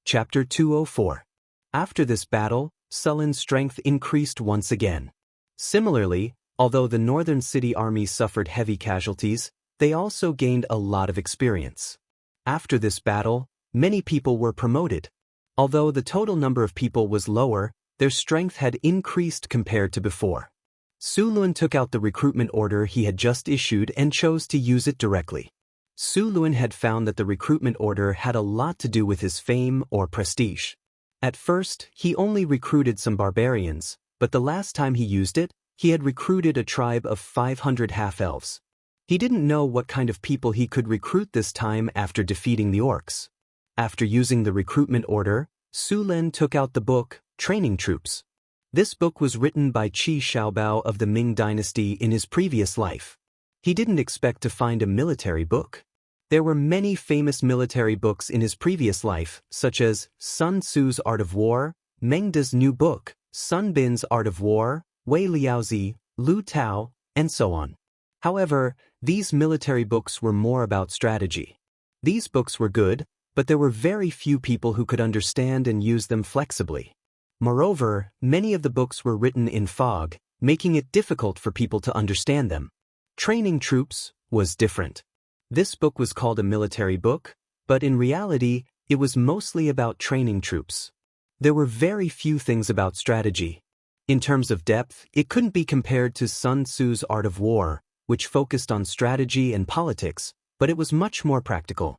Chapter 204. After this battle, Sullen's strength increased once again. Similarly, although the northern city army suffered heavy casualties, they also gained a lot of experience. After this battle, many people were promoted. Although the total number of people was lower, their strength had increased compared to before. Su Lun took out the recruitment order he had just issued and chose to use it directly. Su Lun had found that the recruitment order had a lot to do with his fame or prestige. At first, he only recruited some barbarians, but the last time he used it, he had recruited a tribe of 500 half-elves. He didn't know what kind of people he could recruit this time after defeating the orcs. After using the recruitment order, Su Lun took out the book, Training Troops. This book was written by Qi Xiaobao of the Ming Dynasty in his previous life. He didn't expect to find a military book. There were many famous military books in his previous life, such as Sun Tzu's Art of War, Meng Da's new book, Sun Bin's Art of War, Wei Liaozi, Lu Tao, and so on. However, these military books were more about strategy. These books were good, but there were very few people who could understand and use them flexibly. Moreover, many of the books were written in fog, making it difficult for people to understand them. Training Troops was different. This book was called a military book, but in reality, it was mostly about training troops. There were very few things about strategy. In terms of depth, it couldn't be compared to Sun Tzu's Art of War, which focused on strategy and politics, but it was much more practical.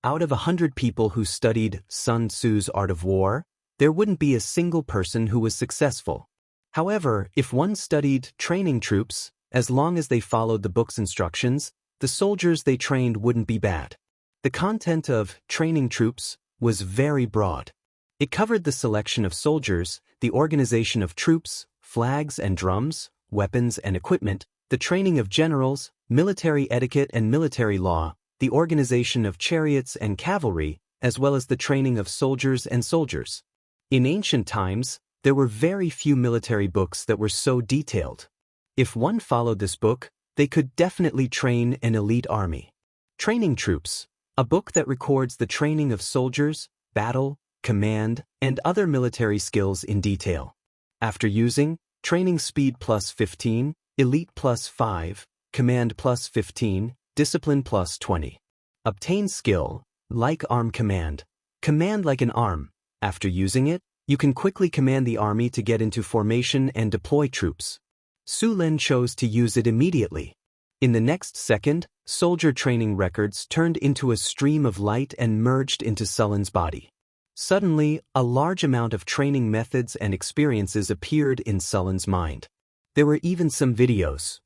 Out of 100 people who studied Sun Tzu's Art of War, there wouldn't be a single person who was successful. However, if one studied training troops, as long as they followed the book's instructions, the soldiers they trained wouldn't be bad. The content of Training Troops was very broad. It covered the selection of soldiers, the organization of troops, flags and drums, weapons and equipment, the training of generals, military etiquette and military law, the organization of chariots and cavalry, as well as the training of soldiers and soldiers. In ancient times, there were very few military books that were so detailed. If one followed this book, they could definitely train an elite army. Training Troops, a book that records the training of soldiers, battle, command, and other military skills in detail. After using Training Speed plus 15, Elite plus 5, Command plus 15, Discipline plus 20. Obtain skill, like Arm Command. Command like an arm. After using it, you can quickly command the army to get into formation and deploy troops. Su Lun chose to use it immediately. In the next second, soldier training records turned into a stream of light and merged into Sullen's body. Suddenly, a large amount of training methods and experiences appeared in Sullen's mind. There were even some videos.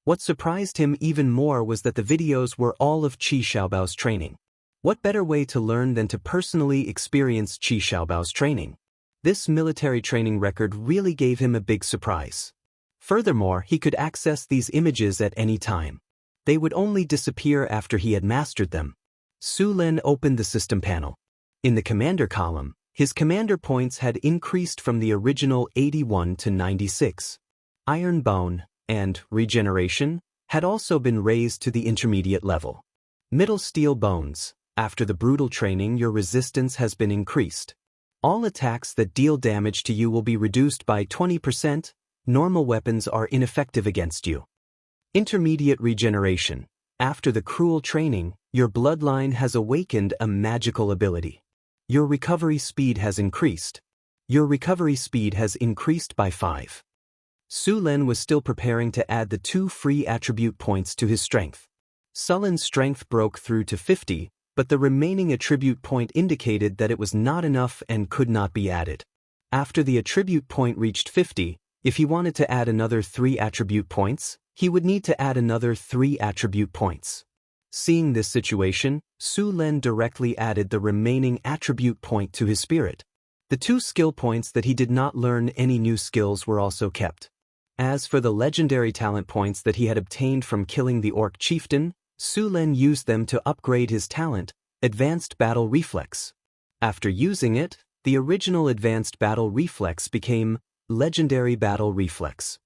What surprised him even more was that the videos were all of Qi Xiaobao's training. What better way to learn than to personally experience Qi Xiaobao's training? This military training record really gave him a big surprise. Furthermore, he could access these images at any time. They would only disappear after he had mastered them. Su Lin opened the system panel. In the commander column, his commander points had increased from the original 81 to 96. Iron Bone and Regeneration had also been raised to the intermediate level. Middle Steel Bones. After the brutal training, your resistance has been increased. All attacks that deal damage to you will be reduced by 20%. Normal weapons are ineffective against you. Intermediate Regeneration. After the cruel training, your bloodline has awakened a magical ability. Your recovery speed has increased. Your recovery speed has increased by 5. Su Lin was still preparing to add the 2 free attribute points to his strength. Sullen's strength broke through to 50, but the remaining attribute point indicated that it was not enough and could not be added. After the attribute point reached 50, if he wanted to add another 3 attribute points, he would need to add another 3 attribute points. Seeing this situation, Su Lin directly added the remaining attribute point to his spirit. The 2 skill points that he did not learn any new skills were also kept. As for the legendary talent points that he had obtained from killing the Orc Chieftain, Su Lin used them to upgrade his talent, Advanced Battle Reflex. After using it, the original Advanced Battle Reflex became Legendary Battle Reflex.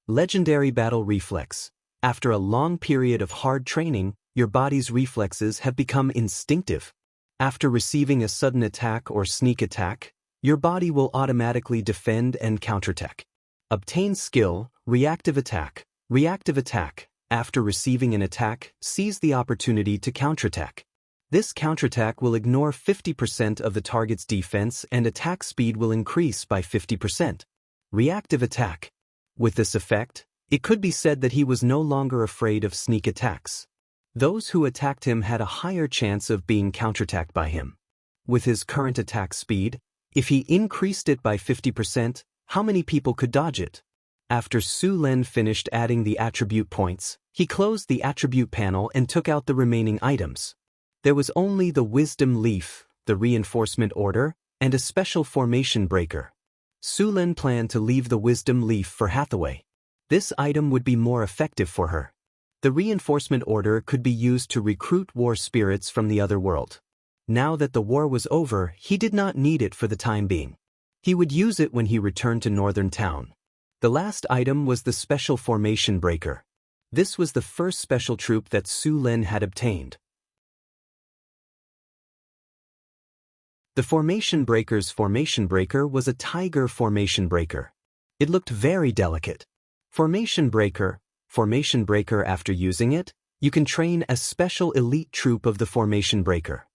Legendary Battle Reflex. After a long period of hard training, your body's reflexes have become instinctive. After receiving a sudden attack or sneak attack, your body will automatically defend and counterattack. Obtain skill, Reactive Attack. Reactive Attack. After receiving an attack, seize the opportunity to counterattack. This counterattack will ignore 50% of the target's defense and attack speed will increase by 50%. Reactive Attack. With this effect, it could be said that he was no longer afraid of sneak attacks. Those who attacked him had a higher chance of being counterattacked by him. With his current attack speed, if he increased it by 50%, how many people could dodge it? After Su Lin finished adding the attribute points, he closed the attribute panel and took out the remaining items. There was only the Wisdom Leaf, the Reinforcement Order, and a special formation breaker. Su Lin planned to leave the Wisdom Leaf for Hathaway. This item would be more effective for her. The Reinforcement Order could be used to recruit war spirits from the other world. Now that the war was over, he did not need it for the time being. He would use it when he returned to Northern Town. The last item was the Special Formation Breaker. This was the first special troop that Su Lin had obtained. The Formation Breaker's Formation Breaker was a tiger formation breaker. It looked very delicate. Formation Breaker. After using it, you can train a special elite troop of the Formation Breaker.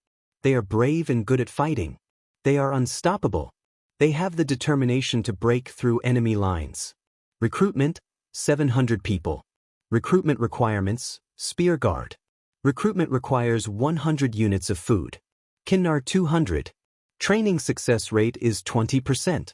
They are brave and good at fighting. They are unstoppable. They have the determination to break through enemy lines. Recruitment, 700 people. Recruitment requirements, Spear Guard. Recruitment requires 100 units of food. Kinnar 200. Training success rate is 20%.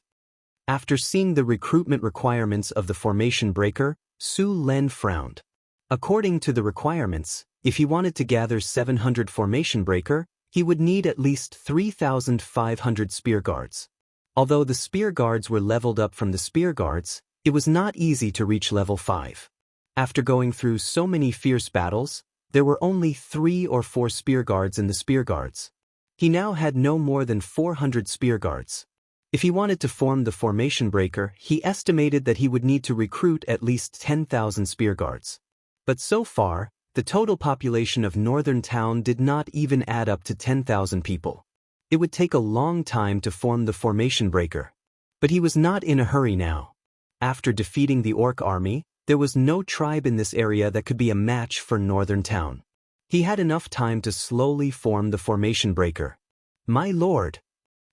After seeing the recruitment requirements of the Formation Breaker, Su Lin frowned. According to the requirements, if he wanted to gather 700 Formation Breaker, he would need at least 3,500 Spear Guards. Although the Spear Guards were leveled up from the Spear Guards, it was not easy to reach level 5. After going through so many fierce battles, there were only 3 or 4 Spear Guards in the Spear Guards. He now had no more than 400 Spear Guards. If he wanted to form the Formation Breaker, he estimated that he would need to recruit at least 10,000 Spear Guards. But so far, the total population of Northern Town did not even add up to 10,000 people. It would take a long time to form the Formation Breaker. But he was not in a hurry now. After defeating the Orc army, there was no tribe in this area that could be a match for Northern Town. He had enough time to slowly form the Formation Breaker. My lord!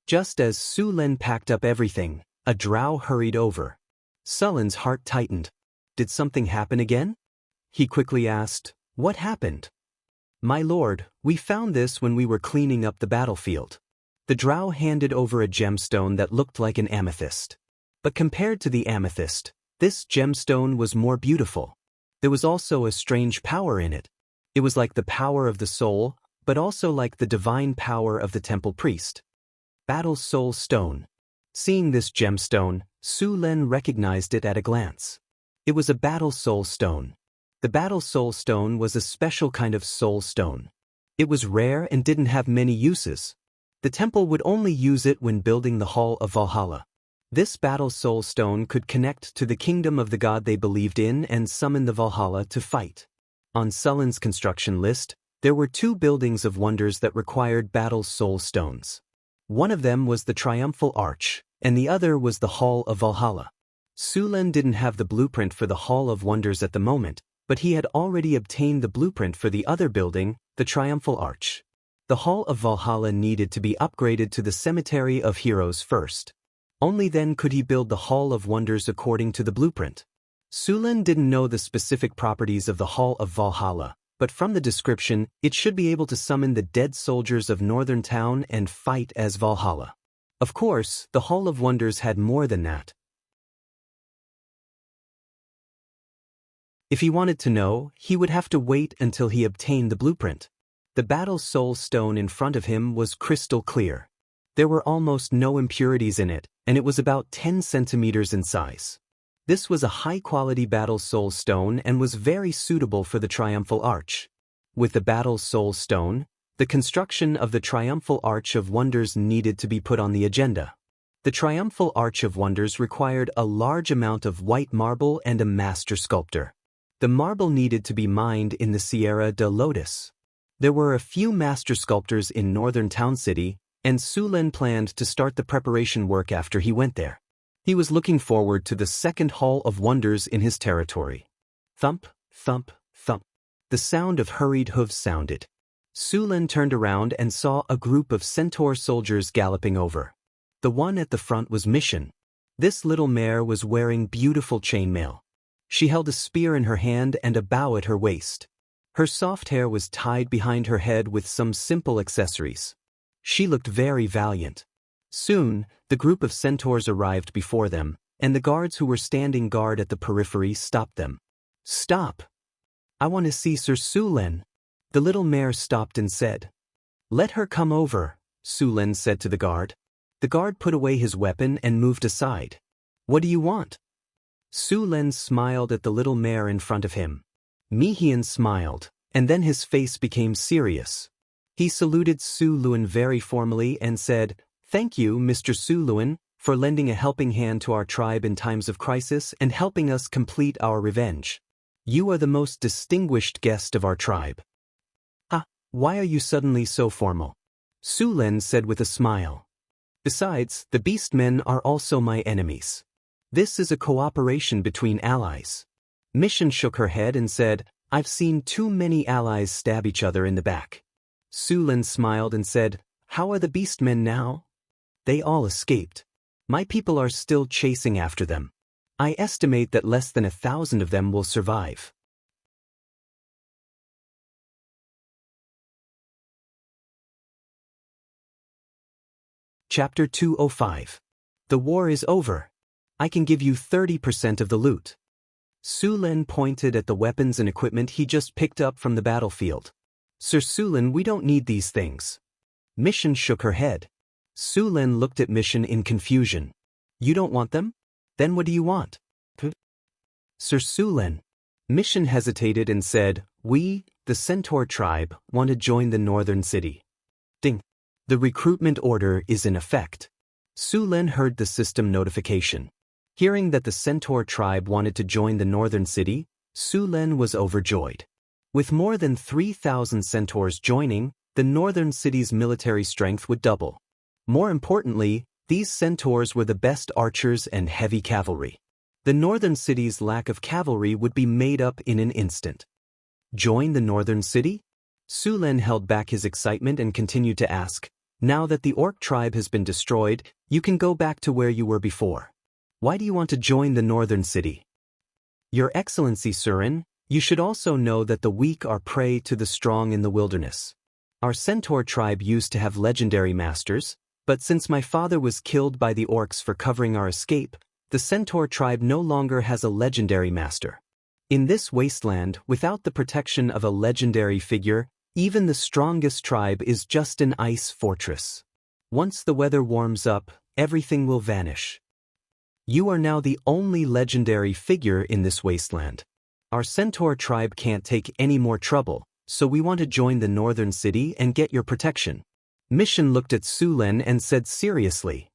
Just as Su Lin packed up everything, a drow hurried over. Sullen's heart tightened. Did something happen again? He quickly asked, what happened? My lord, we found this when we were cleaning up the battlefield. The drow handed over a gemstone that looked like an amethyst. But compared to the amethyst, this gemstone was more beautiful. There was also a strange power in it. It was like the power of the soul, but also like the divine power of the temple priest. Battle Soul Stone. Seeing this gemstone, Su Len recognized it at a glance. It was a battle soul stone. The battle soul stone was a special kind of soul stone. It was rare and didn't have many uses. The temple would only use it when building the Hall of Valhalla. This battle soul stone could connect to the kingdom of the god they believed in and summon the Valhalla to fight. On Sullen's construction list, there were 2 buildings of wonders that required battle soul stones. One of them was the Triumphal Arch, and the other was the Hall of Valhalla. Su Len didn't have the blueprint for the Hall of Wonders at the moment, but he had already obtained the blueprint for the other building, the Triumphal Arch. The Hall of Valhalla needed to be upgraded to the Cemetery of Heroes first. Only then could he build the Hall of Wonders according to the blueprint. Su Len didn't know the specific properties of the Hall of Valhalla, but from the description, it should be able to summon the dead soldiers of Northern Town and fight as Valhalla. Of course, the Hall of Wonders had more than that. If he wanted to know, he would have to wait until he obtained the blueprint. The battle soul stone in front of him was crystal clear. There were almost no impurities in it, and it was about 10 centimeters in size. This was a high-quality battle soul stone and was very suitable for the Triumphal Arch. With the battle soul stone, the construction of the Triumphal Arch of Wonders needed to be put on the agenda. The Triumphal Arch of Wonders required a large amount of white marble and a master sculptor. The marble needed to be mined in the Sierra de Lotus. There were a few master sculptors in Northern Town City, and Su Len planned to start the preparation work after he went there. He was looking forward to the second Hall of Wonders in his territory. Thump, thump, thump. The sound of hurried hooves sounded. Su Len turned around and saw a group of centaur soldiers galloping over. The one at the front was Mission. This little mare was wearing beautiful chainmail. She held a spear in her hand and a bow at her waist. Her soft hair was tied behind her head with some simple accessories. She looked very valiant. Soon, the group of centaurs arrived before them, and the guards who were standing guard at the periphery stopped them. "Stop! I want to see Sir Su Len." The little mare stopped and said. "Let her come over," Su Len said to the guard. The guard put away his weapon and moved aside. "What do you want?" Su Len smiled at the little mare in front of him. Mihian smiled, and then his face became serious. He saluted Su Luen very formally and said, "Thank you, Mr. Su Luen, for lending a helping hand to our tribe in times of crisis and helping us complete our revenge. You are the most distinguished guest of our tribe." "Ah, why are you suddenly so formal?" Su Len said with a smile. "Besides, the beastmen are also my enemies. This is a cooperation between allies." Mission shook her head and said, "I've seen too many allies stab each other in the back." Su Len smiled and said, "How are the beastmen now?" "They all escaped. My people are still chasing after them. I estimate that less than 1,000 of them will survive." Chapter 205. The war is over. I can give you 30% of the loot. Su Len pointed at the weapons and equipment he just picked up from the battlefield. "Sir Su Len, we don't need these things." Mission shook her head. Su Len looked at Mission in confusion. "You don't want them? Then what do you want?" "Sir Su Len." Mission hesitated and said, "We, the Centaur tribe, want to join the northern city." Ding. The recruitment order is in effect. Su Len heard the system notification. Hearing that the Centaur tribe wanted to join the northern city, Su Len was overjoyed. With more than 3,000 centaurs joining, the northern city's military strength would double. More importantly, these centaurs were the best archers and heavy cavalry. The northern city's lack of cavalry would be made up in an instant. Join the northern city? Su Len held back his excitement and continued to ask, "Now that the orc tribe has been destroyed, you can go back to where you were before. Why do you want to join the northern city?" "Your Excellency Surin, you should also know that the weak are prey to the strong in the wilderness. Our centaur tribe used to have legendary masters, but since my father was killed by the orcs for covering our escape, the centaur tribe no longer has a legendary master. In this wasteland, without the protection of a legendary figure, even the strongest tribe is just an ice fortress. Once the weather warms up, everything will vanish. You are now the only legendary figure in this wasteland. Our centaur tribe can't take any more trouble, so we want to join the northern city and get your protection. Mission looked at Sulen and said seriously,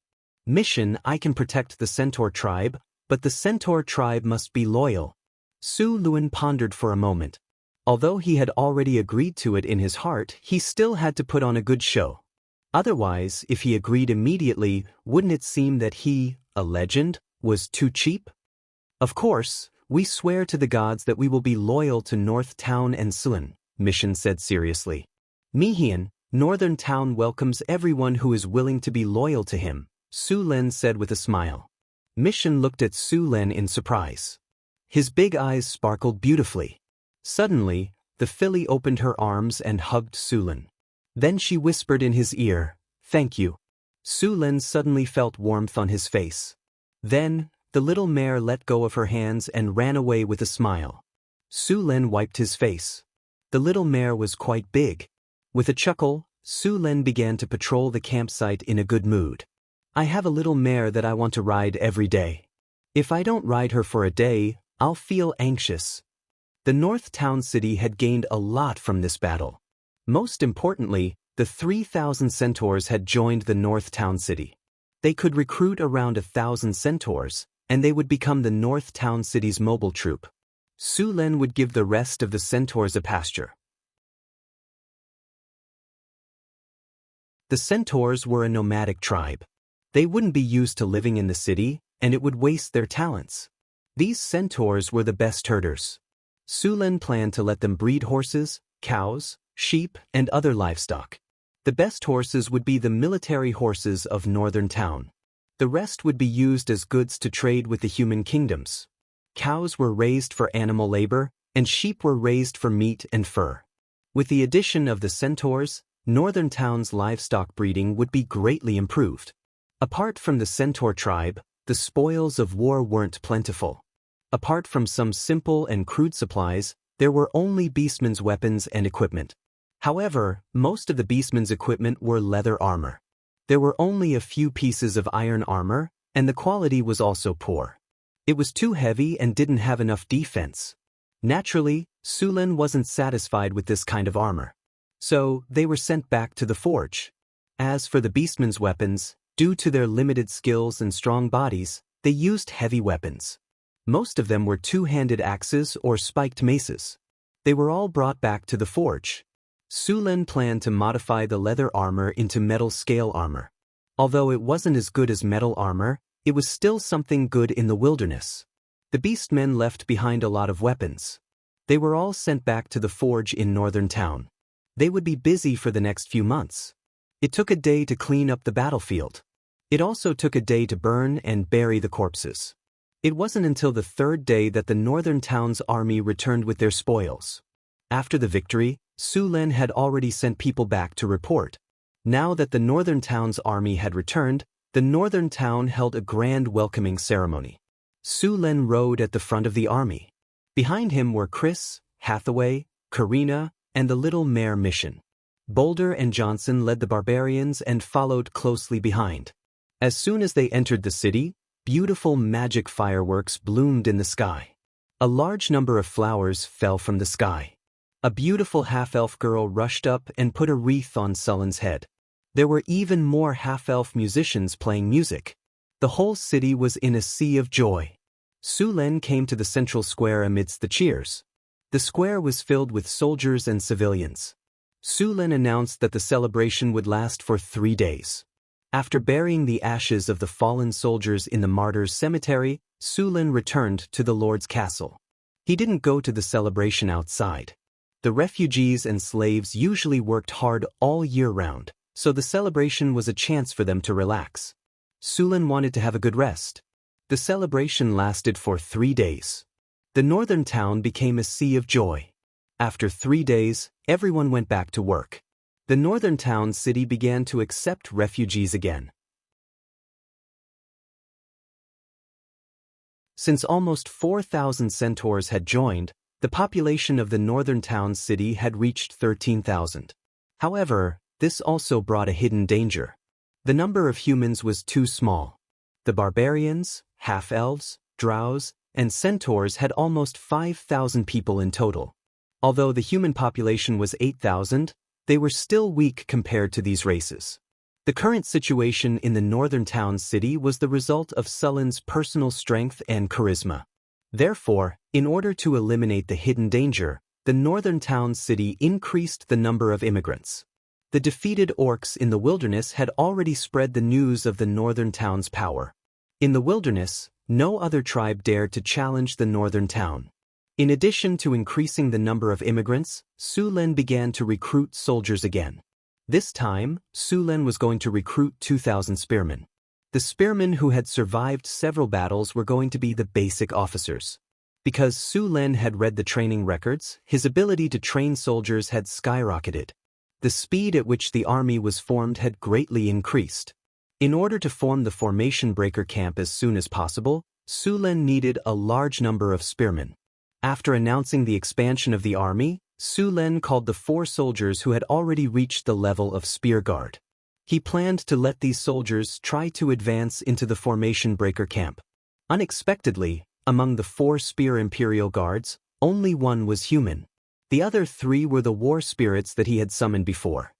Mission, I can protect the centaur tribe, but the centaur tribe must be loyal. Su Luen pondered for a moment. Although he had already agreed to it in his heart, he still had to put on a good show. Otherwise, if he agreed immediately, wouldn't it seem that he, a legend, was too cheap? Of course, we swear to the gods that we will be loyal to North Town and Sulen, Mission said seriously. Mihian, Northern Town welcomes everyone who is willing to be loyal to him, Su Len said with a smile. Mission looked at Su Len in surprise. His big eyes sparkled beautifully. Suddenly, the filly opened her arms and hugged Su Len. Then she whispered in his ear, Thank you. Su Len suddenly felt warmth on his face. Then, the little mare let go of her hands and ran away with a smile. Su Len wiped his face. The little mare was quite big. With a chuckle, Su Len began to patrol the campsite in a good mood. I have a little mare that I want to ride every day. If I don't ride her for a day, I'll feel anxious. The North Town City had gained a lot from this battle. Most importantly, the 3,000 centaurs had joined the North Town City. They could recruit around 1,000 centaurs, and they would become the North Town City's mobile troop. Su Len would give the rest of the centaurs a pasture. The centaurs were a nomadic tribe. They wouldn't be used to living in the city, and it would waste their talents. These centaurs were the best herders. Su Len planned to let them breed horses, cows, sheep, and other livestock. The best horses would be the military horses of Northern Town. The rest would be used as goods to trade with the human kingdoms. Cows were raised for animal labor, and sheep were raised for meat and fur. With the addition of the centaurs, Northern Town's livestock breeding would be greatly improved. Apart from the centaur tribe, the spoils of war weren't plentiful. Apart from some simple and crude supplies, there were only beastmen's weapons and equipment. However, most of the beastmen's equipment were leather armor. There were only a few pieces of iron armor, and the quality was also poor. It was too heavy and didn't have enough defense. Naturally, Su Len wasn't satisfied with this kind of armor. So, they were sent back to the forge. As for the beastmen's weapons, due to their limited skills and strong bodies, they used heavy weapons. Most of them were two-handed axes or spiked maces. They were all brought back to the forge. Su Len planned to modify the leather armor into metal scale armor. Although it wasn't as good as metal armor, it was still something good in the wilderness. The beastmen left behind a lot of weapons. They were all sent back to the forge in Northern Town. They would be busy for the next few months. It took a day to clean up the battlefield. It also took a day to burn and bury the corpses. It wasn't until the third day that the Northern Town's army returned with their spoils. After the victory, Su Len had already sent people back to report. Now that the Northern Town's army had returned, the Northern Town held a grand welcoming ceremony. Su Len rode at the front of the army. Behind him were Chris, Hathaway, Karina, and the little mare Mission. Boulder and Johnson led the barbarians and followed closely behind. As soon as they entered the city, beautiful magic fireworks bloomed in the sky. A large number of flowers fell from the sky. A beautiful half-elf girl rushed up and put a wreath on Sullen's head. There were even more half-elf musicians playing music. The whole city was in a sea of joy. Su Len came to the central square amidst the cheers. The square was filled with soldiers and civilians. Su Len announced that the celebration would last for 3 days. After burying the ashes of the fallen soldiers in the martyrs' cemetery, Su Len returned to the Lord's castle. He didn't go to the celebration outside. The refugees and slaves usually worked hard all year round, so the celebration was a chance for them to relax. Su Len wanted to have a good rest. The celebration lasted for 3 days. The northern town became a sea of joy. After 3 days, everyone went back to work. The northern town city began to accept refugees again. Since almost 4,000 centaurs had joined, the population of the northern town city had reached 13,000. However, this also brought a hidden danger. The number of humans was too small. The barbarians, half-elves, drows, and centaurs had almost 5,000 people in total. Although the human population was 8,000, they were still weak compared to these races. The current situation in the northern town city was the result of Sullen's personal strength and charisma. Therefore, in order to eliminate the hidden danger, the northern town city increased the number of immigrants. The defeated orcs in the wilderness had already spread the news of the northern town's power. In the wilderness, no other tribe dared to challenge the northern town. In addition to increasing the number of immigrants, Sulen began to recruit soldiers again. This time, Sulen was going to recruit 2,000 spearmen. The spearmen who had survived several battles were going to be the basic officers. Because Sulen had read the training records, his ability to train soldiers had skyrocketed. The speed at which the army was formed had greatly increased. In order to form the formation breaker camp as soon as possible, Sulen needed a large number of spearmen. After announcing the expansion of the army, Sulen called the 4 soldiers who had already reached the level of spear guard. He planned to let these soldiers try to advance into the formation breaker camp. Unexpectedly, among the 4 spear imperial guards, only 1 was human. The other 3 were the war spirits that he had summoned before.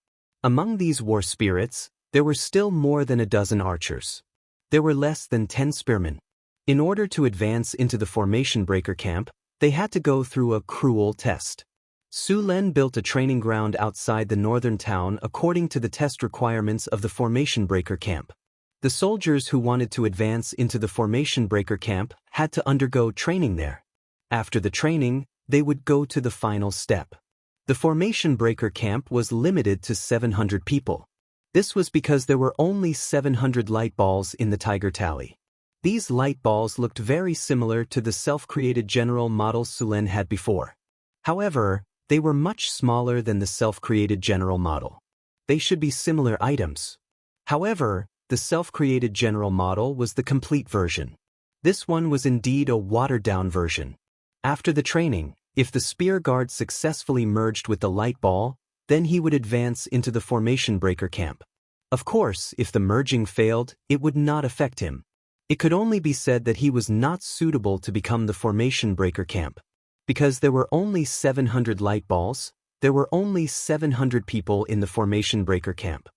Among these war spirits, there were still more than a dozen archers. There were less than 10 spearmen. In order to advance into the formation breaker camp, they had to go through a cruel test. Sulen built a training ground outside the northern town according to the test requirements of the formation breaker camp. The soldiers who wanted to advance into the formation breaker camp had to undergo training there. After the training, they would go to the final step. The formation breaker camp was limited to 700 people. This was because there were only 700 light balls in the Tiger Tally. These light balls looked very similar to the self-created general model Sulen had before. However, they were much smaller than the self-created general model. They should be similar items. However, the self-created general model was the complete version. This one was indeed a watered-down version. After the training, if the spear guard successfully merged with the light ball, then he would advance into the formation breaker camp. Of course, if the merging failed, it would not affect him. It could only be said that he was not suitable to become the formation breaker camp. Because there were only 700 light balls, there were only 700 people in the formation breaker camp.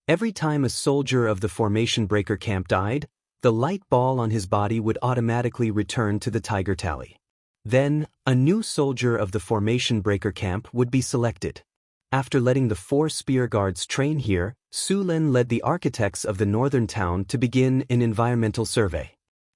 Every time a soldier of the formation breaker camp died, the light ball on his body would automatically return to the Tiger Tally. Then, a new soldier of the formation breaker camp would be selected. After letting the 4 spear guards train here, Sulen led the architects of the northern town to begin an environmental survey.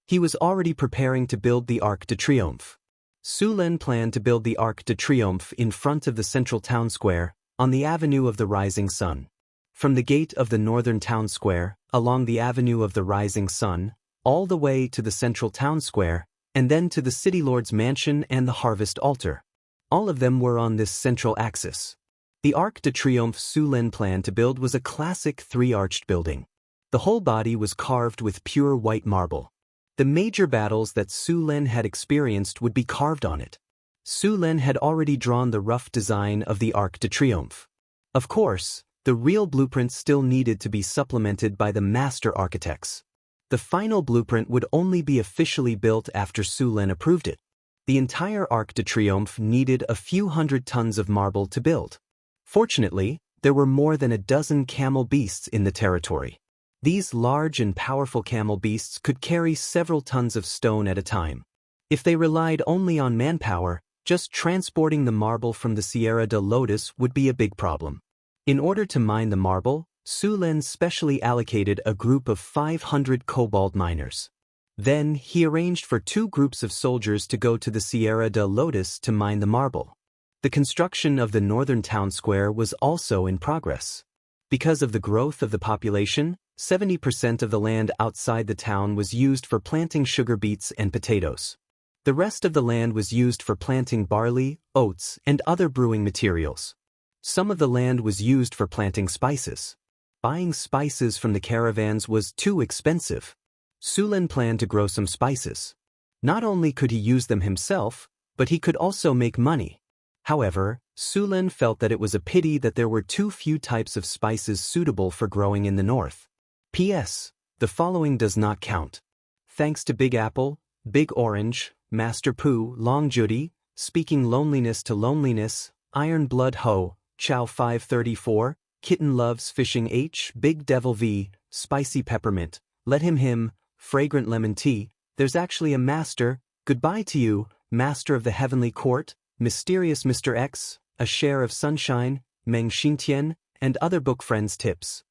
He was already preparing to build the Arc de Triomphe. Sulen planned to build the Arc de Triomphe in front of the central town square, on the Avenue of the Rising Sun. From the gate of the northern town square, along the Avenue of the Rising Sun, all the way to the central town square, and then to the city lord's mansion and the harvest altar. All of them were on this central axis. The Arc de Triomphe Sulen planned to build was a classic 3-arched building. The whole body was carved with pure white marble. The major battles that Sulen had experienced would be carved on it. Sulen had already drawn the rough design of the Arc de Triomphe. Of course, the real blueprint still needed to be supplemented by the master architects. The final blueprint would only be officially built after Sulen approved it. The entire Arc de Triomphe needed a few hundred tons of marble to build. Fortunately, there were more than a dozen camel beasts in the territory. These large and powerful camel beasts could carry several tons of stone at a time. If they relied only on manpower, just transporting the marble from the Sierra de Lotus would be a big problem. In order to mine the marble, Sulen specially allocated a group of 500 cobalt miners. Then, he arranged for 2 groups of soldiers to go to the Sierra de Lotus to mine the marble. The construction of the northern town square was also in progress. Because of the growth of the population, 70% of the land outside the town was used for planting sugar beets and potatoes. The rest of the land was used for planting barley, oats, and other brewing materials. Some of the land was used for planting spices. Buying spices from the caravans was too expensive. Sulen planned to grow some spices. Not only could he use them himself, but he could also make money. However, Su Lin felt that it was a pity that there were too few types of spices suitable for growing in the north. P.S. The following does not count. Thanks to Big Apple, Big Orange, Master Pooh, Long Judy, Speaking Loneliness to Loneliness, Iron Blood Ho, Chow 534, Kitten Loves Fishing H, Big Devil V, Spicy Peppermint, Let Him, Fragrant Lemon Tea, There's Actually a Master, Goodbye to You, Master of the Heavenly Court, Mysterious Mr. X, A Share of Sunshine, Meng Xintian, and other book friends tips.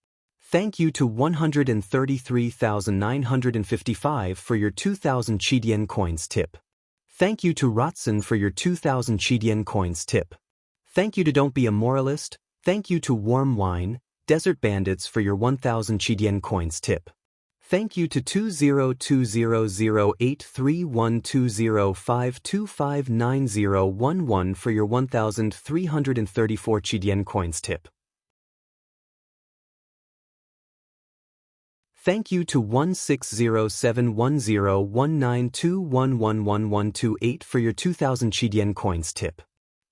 Thank you to 133,955 for your 2,000 Chidian coins tip. Thank you to Rotson for your 2,000 Chidian coins tip. Thank you to Don't Be a Moralist. Thank you to Warm Wine, Desert Bandits for your 1,000 Chidian coins tip. Thank you to 20200831205259011 for your 1,334 Chidian coins tip. Thank you to 1607101921111128 for your 2,000 Chidian coins tip.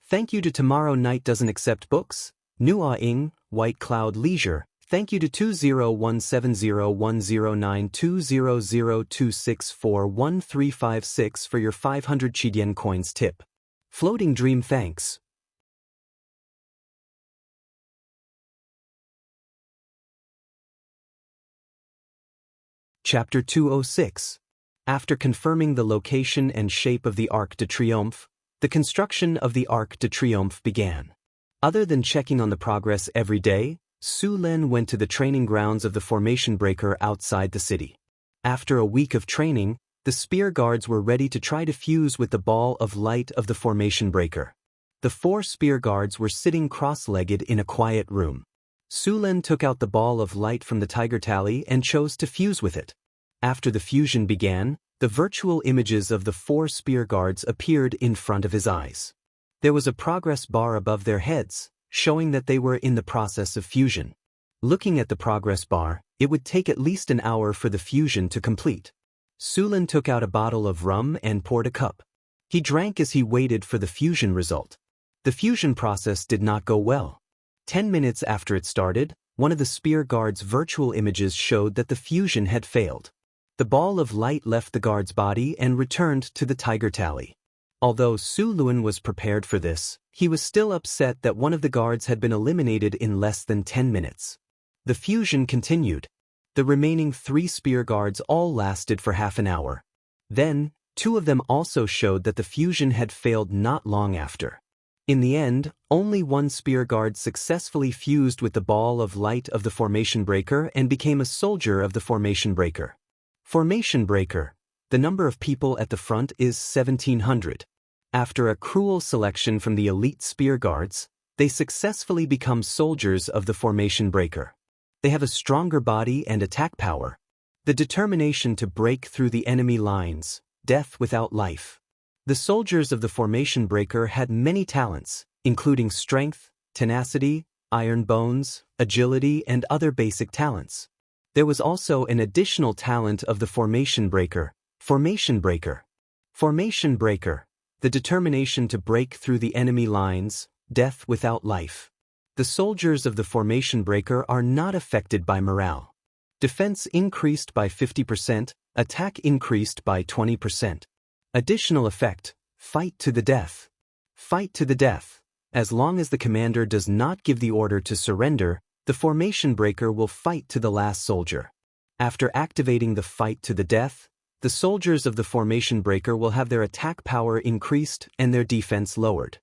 Thank you to Tomorrow Night Doesn't Accept Books, Nua Ing, White Cloud Leisure. Thank you to 2017010092002641356 for your 500 Chidian coins tip. Floating Dream thanks. Chapter 206. After confirming the location and shape of the Arc de Triomphe, the construction of the Arc de Triomphe began. Other than checking on the progress every day, Su Lin went to the training grounds of the formation breaker outside the city. After a week of training, the spear guards were ready to try to fuse with the ball of light of the formation breaker. The 4 spear guards were sitting cross-legged in a quiet room. Su Lin took out the ball of light from the tiger tally and chose to fuse with it. After the fusion began, the virtual images of the 4 spear guards appeared in front of his eyes. There was a progress bar above their heads, showing that they were in the process of fusion. Looking at the progress bar, it would take at least an hour for the fusion to complete. Su Lin took out a bottle of rum and poured a cup. He drank as he waited for the fusion result. The fusion process did not go well. 10 minutes after it started, one of the spear guard's virtual images showed that the fusion had failed. The ball of light left the guard's body and returned to the tiger tally. Although Su Lin was prepared for this, he was still upset that one of the guards had been eliminated in less than 10 minutes. The fusion continued. The remaining 3 spear guards all lasted for half an hour. Then, 2 of them also showed that the fusion had failed not long after. In the end, only 1 spear guard successfully fused with the ball of light of the formation breaker and became a soldier of the formation breaker. Formation breaker. The number of people at the front is 1,700. After a cruel selection from the elite spear guards, they successfully become soldiers of the formation breaker. They have a stronger body and attack power. The determination to break through the enemy lines, death without life. The soldiers of the formation breaker had many talents, including strength, tenacity, iron bones, agility, and other basic talents. There was also an additional talent of the formation breaker, formation breaker. Formation breaker. The determination to break through the enemy lines, death without life. The soldiers of the formation breaker are not affected by morale. Defense increased by 50%, attack increased by 20%. Additional effect, fight to the death. Fight to the death. As long as the commander does not give the order to surrender, the formation breaker will fight to the last soldier. After activating the fight to the death, the soldiers of the formation breaker will have their attack power increased and their defense lowered.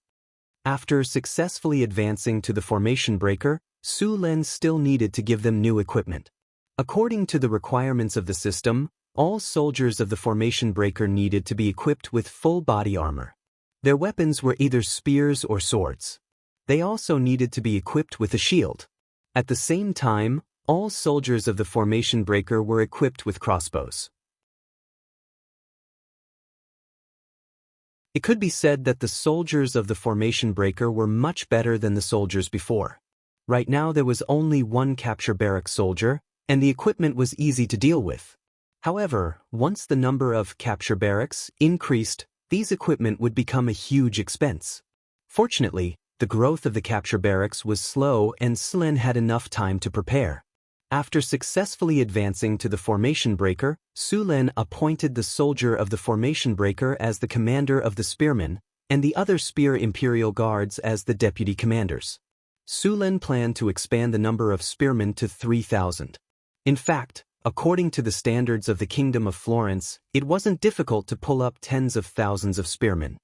After successfully advancing to the formation breaker, Su Lin still needed to give them new equipment. According to the requirements of the system, all soldiers of the formation breaker needed to be equipped with full body armor. Their weapons were either spears or swords. They also needed to be equipped with a shield. At the same time, all soldiers of the formation breaker were equipped with crossbows. It could be said that the soldiers of the formation breaker were much better than the soldiers before. Right now there was only 1 capture barracks soldier, and the equipment was easy to deal with. However, once the number of capture barracks increased, these equipment would become a huge expense. Fortunately, The growth of the capture barracks was slow and Sulen had enough time to prepare. After successfully advancing to the formation breaker, Sulen appointed the soldier of the formation breaker as the commander of the spearmen, and the other spear imperial guards as the deputy commanders. Sulen planned to expand the number of spearmen to 3,000. In fact, according to the standards of the Kingdom of Florence, it wasn't difficult to pull up tens of thousands of spearmen.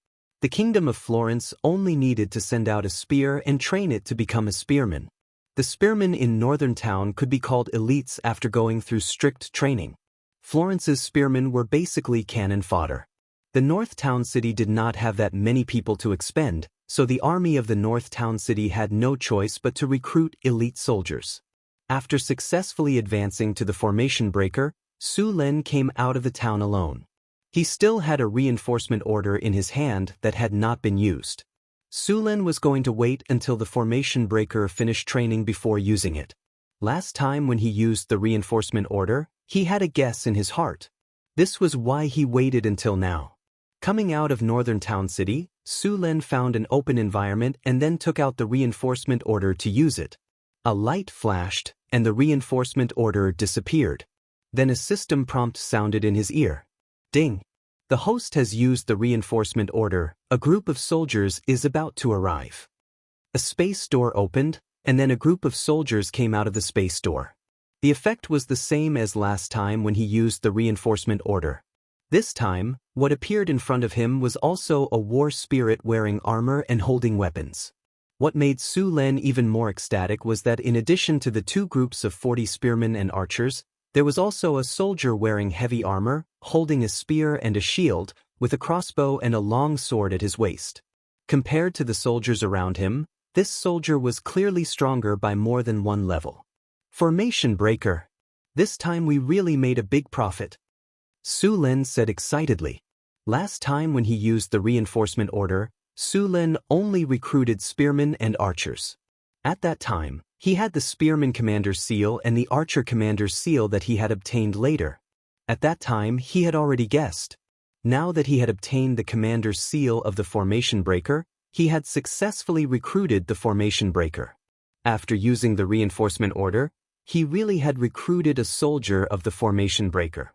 The Kingdom of Florence only needed to send out a spear and train it to become a spearman. The spearmen in Northern Town could be called elites after going through strict training. Florence's spearmen were basically cannon fodder. The North Town City did not have that many people to expend, so the army of the North Town City had no choice but to recruit elite soldiers. After successfully advancing to the formation breaker, Sulen came out of the town alone. He still had a reinforcement order in his hand that had not been used. Sulen was going to wait until the formation breaker finished training before using it. Last time when he used the reinforcement order, he had a guess in his heart. This was why he waited until now. Coming out of Northern Town City, Sulen found an open environment and then took out the reinforcement order to use it. A light flashed, and the reinforcement order disappeared. Then a system prompt sounded in his ear. Ding! The host has used the reinforcement order. A group of soldiers is about to arrive. A space door opened, and then a group of soldiers came out of the space door. The effect was the same as last time when he used the reinforcement order. This time, what appeared in front of him was also a war spirit wearing armor and holding weapons. What made Sulen even more ecstatic was that in addition to the two groups of 40 spearmen and archers, there was also a soldier wearing heavy armor, holding a spear and a shield, with a crossbow and a long sword at his waist. Compared to the soldiers around him, this soldier was clearly stronger by more than one level. Formation breaker. This time we really made a big profit. Sulen said excitedly. Last time when he used the reinforcement order, Sulen only recruited spearmen and archers. At that time, he had the spearman commander's seal and the archer commander's seal that he had obtained later. At that time, he had already guessed. Now that he had obtained the commander's seal of the formation breaker, he had successfully recruited the formation breaker. After using the reinforcement order, he really had recruited a soldier of the formation breaker.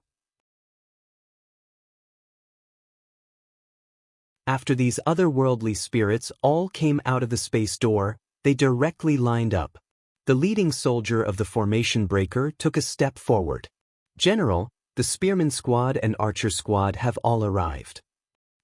After these otherworldly spirits all came out of the space door, they directly lined up. The leading soldier of the formation breaker took a step forward. General, the spearman squad and archer squad have all arrived.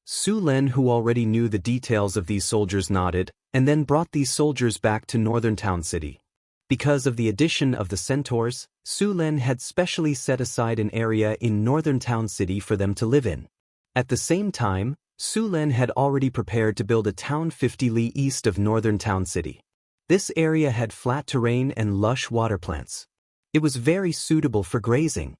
Sulen, who already knew the details of these soldiers, nodded, and then brought these soldiers back to Northern Town City. Because of the addition of the centaurs, Sulen had specially set aside an area in Northern Town City for them to live in. At the same time, Sulen had already prepared to build a town 50 li east of Northern Town City. This area had flat terrain and lush water plants. It was very suitable for grazing.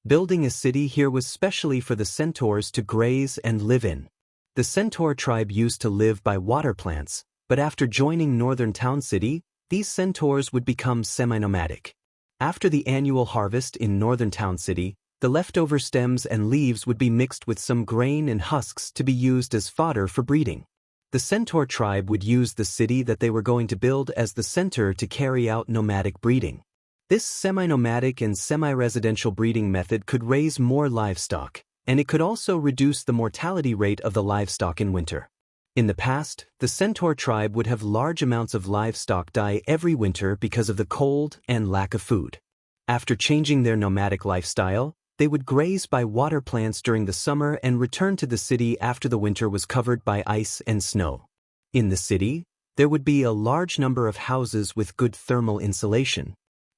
Building a city here was specially for the centaurs to graze and live in. The centaur tribe used to live by water plants, but after joining Northern Town City, these centaurs would become semi-nomadic. After the annual harvest in Northern Town City, the leftover stems and leaves would be mixed with some grain and husks to be used as fodder for breeding. The centaur tribe would use the city that they were going to build as the center to carry out nomadic breeding. This semi-nomadic and semi-residential breeding method could raise more livestock, and it could also reduce the mortality rate of the livestock in winter. In the past, the centaur tribe would have large amounts of livestock die every winter because of the cold and lack of food. After changing their nomadic lifestyle, they would graze by water plants during the summer and return to the city after the winter was covered by ice and snow. In the city, there would be a large number of houses with good thermal insulation.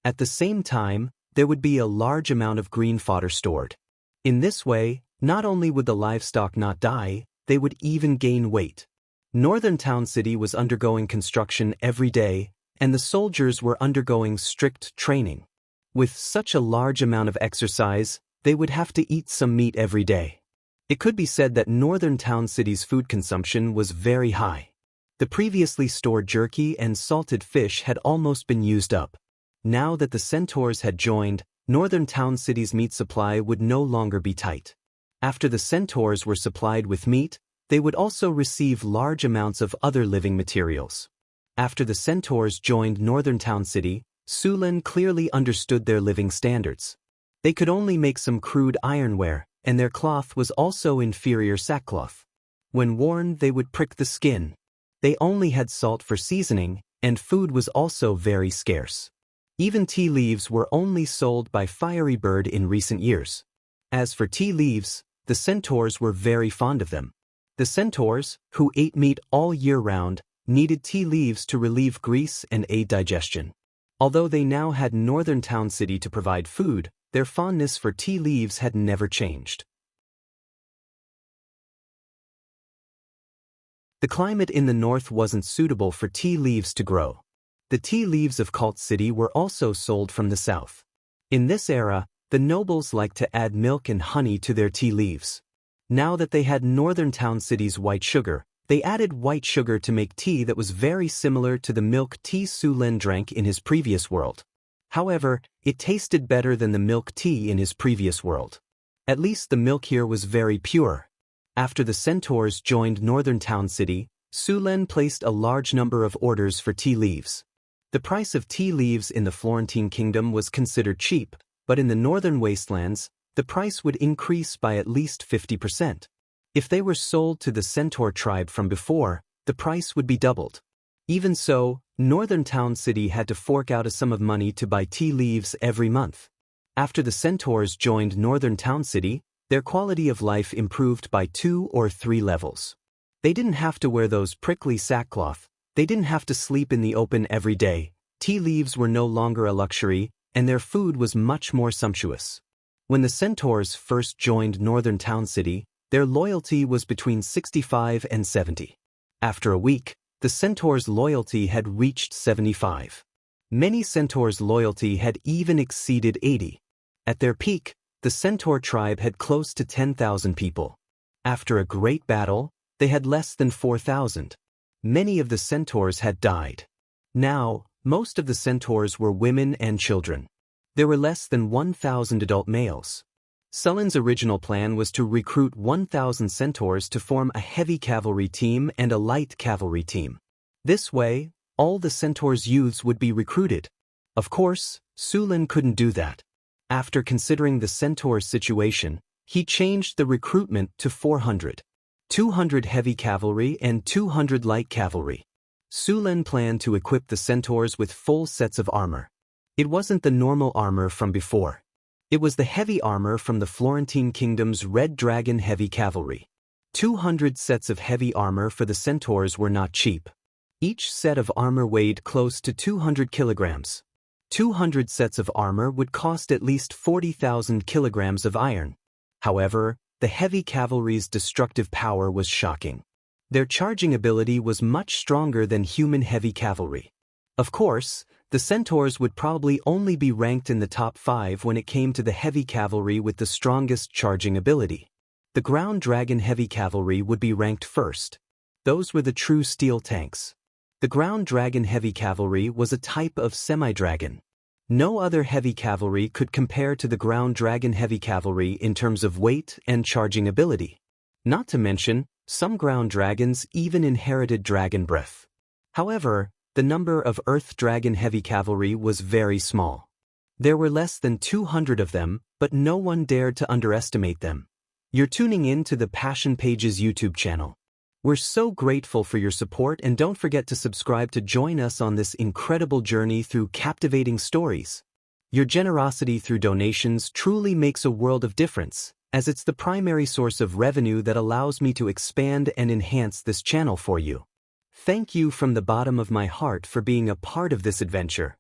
At the same time, there would be a large amount of green fodder stored. In this way, not only would the livestock not die, they would even gain weight. Northern Town City was undergoing construction every day, and the soldiers were undergoing strict training. With such a large amount of exercise, they would have to eat some meat every day. It could be said that Northern Town City's food consumption was very high. The previously stored jerky and salted fish had almost been used up. Now that the centaurs had joined, Northern Town City's meat supply would no longer be tight. After the centaurs were supplied with meat, they would also receive large amounts of other living materials. After the centaurs joined Northern Town City, Sulan clearly understood their living standards. They could only make some crude ironware, and their cloth was also inferior sackcloth. When worn, they would prick the skin. They only had salt for seasoning, and food was also very scarce. Even tea leaves were only sold by Fiery Bird in recent years. As for tea leaves, the centaurs were very fond of them. The centaurs, who ate meat all year round, needed tea leaves to relieve grease and aid digestion. Although they now had Northern Town City to provide food, their fondness for tea leaves had never changed. The climate in the north wasn't suitable for tea leaves to grow. The tea leaves of Cult City were also sold from the south. In this era, the nobles liked to add milk and honey to their tea leaves. Now that they had Northern Town City's white sugar, they added white sugar to make tea that was very similar to the milk tea Sulan drank in his previous world. However, it tasted better than the milk tea in his previous world. At least the milk here was very pure. After the centaurs joined Northern Town City, Sulan placed a large number of orders for tea leaves. The price of tea leaves in the Florentine Kingdom was considered cheap, but in the northern wastelands, the price would increase by at least 50%. If they were sold to the centaur tribe from before, the price would be doubled. Even so, Northern Town City had to fork out a sum of money to buy tea leaves every month. After the centaurs joined Northern Town City, their quality of life improved by 2 or 3 levels. They didn't have to wear those prickly sackcloth, they didn't have to sleep in the open every day, tea leaves were no longer a luxury, and their food was much more sumptuous. When the centaurs first joined Northern Town City, their loyalty was between 65 and 70. After a week, the centaurs' loyalty had reached 75. Many centaurs' loyalty had even exceeded 80. At their peak, the centaur tribe had close to 10,000 people. After a great battle, they had less than 4,000. Many of the centaurs had died. Now, most of the centaurs were women and children. There were less than 1,000 adult males. Sulan's original plan was to recruit 1,000 centaurs to form a heavy cavalry team and a light cavalry team. This way, all the centaurs' youths would be recruited. Of course, Sulan couldn't do that. After considering the centaurs' situation, he changed the recruitment to 400. 200 heavy cavalry and 200 light cavalry. Sulan planned to equip the centaurs with full sets of armor. It wasn't the normal armor from before. It was the heavy armor from the Florentine Kingdom's Red Dragon Heavy Cavalry. 200 sets of heavy armor for the centaurs were not cheap. Each set of armor weighed close to 200 kilograms. 200 sets of armor would cost at least 40,000 kilograms of iron. However, the heavy cavalry's destructive power was shocking. Their charging ability was much stronger than human heavy cavalry. Of course, the centaurs would probably only be ranked in the top 5 when it came to the heavy cavalry with the strongest charging ability. The ground dragon heavy cavalry would be ranked first. Those were the true steel tanks. The ground dragon heavy cavalry was a type of semi-dragon. No other heavy cavalry could compare to the ground dragon heavy cavalry in terms of weight and charging ability. Not to mention, some ground dragons even inherited dragon breath. However, the number of earth dragon heavy cavalry was very small. There were less than 200 of them, but no one dared to underestimate them. You're tuning in to the Passion Pages YouTube channel. We're so grateful for your support, and don't forget to subscribe to join us on this incredible journey through captivating stories. Your generosity through donations truly makes a world of difference, as it's the primary source of revenue that allows me to expand and enhance this channel for you. Thank you from the bottom of my heart for being a part of this adventure.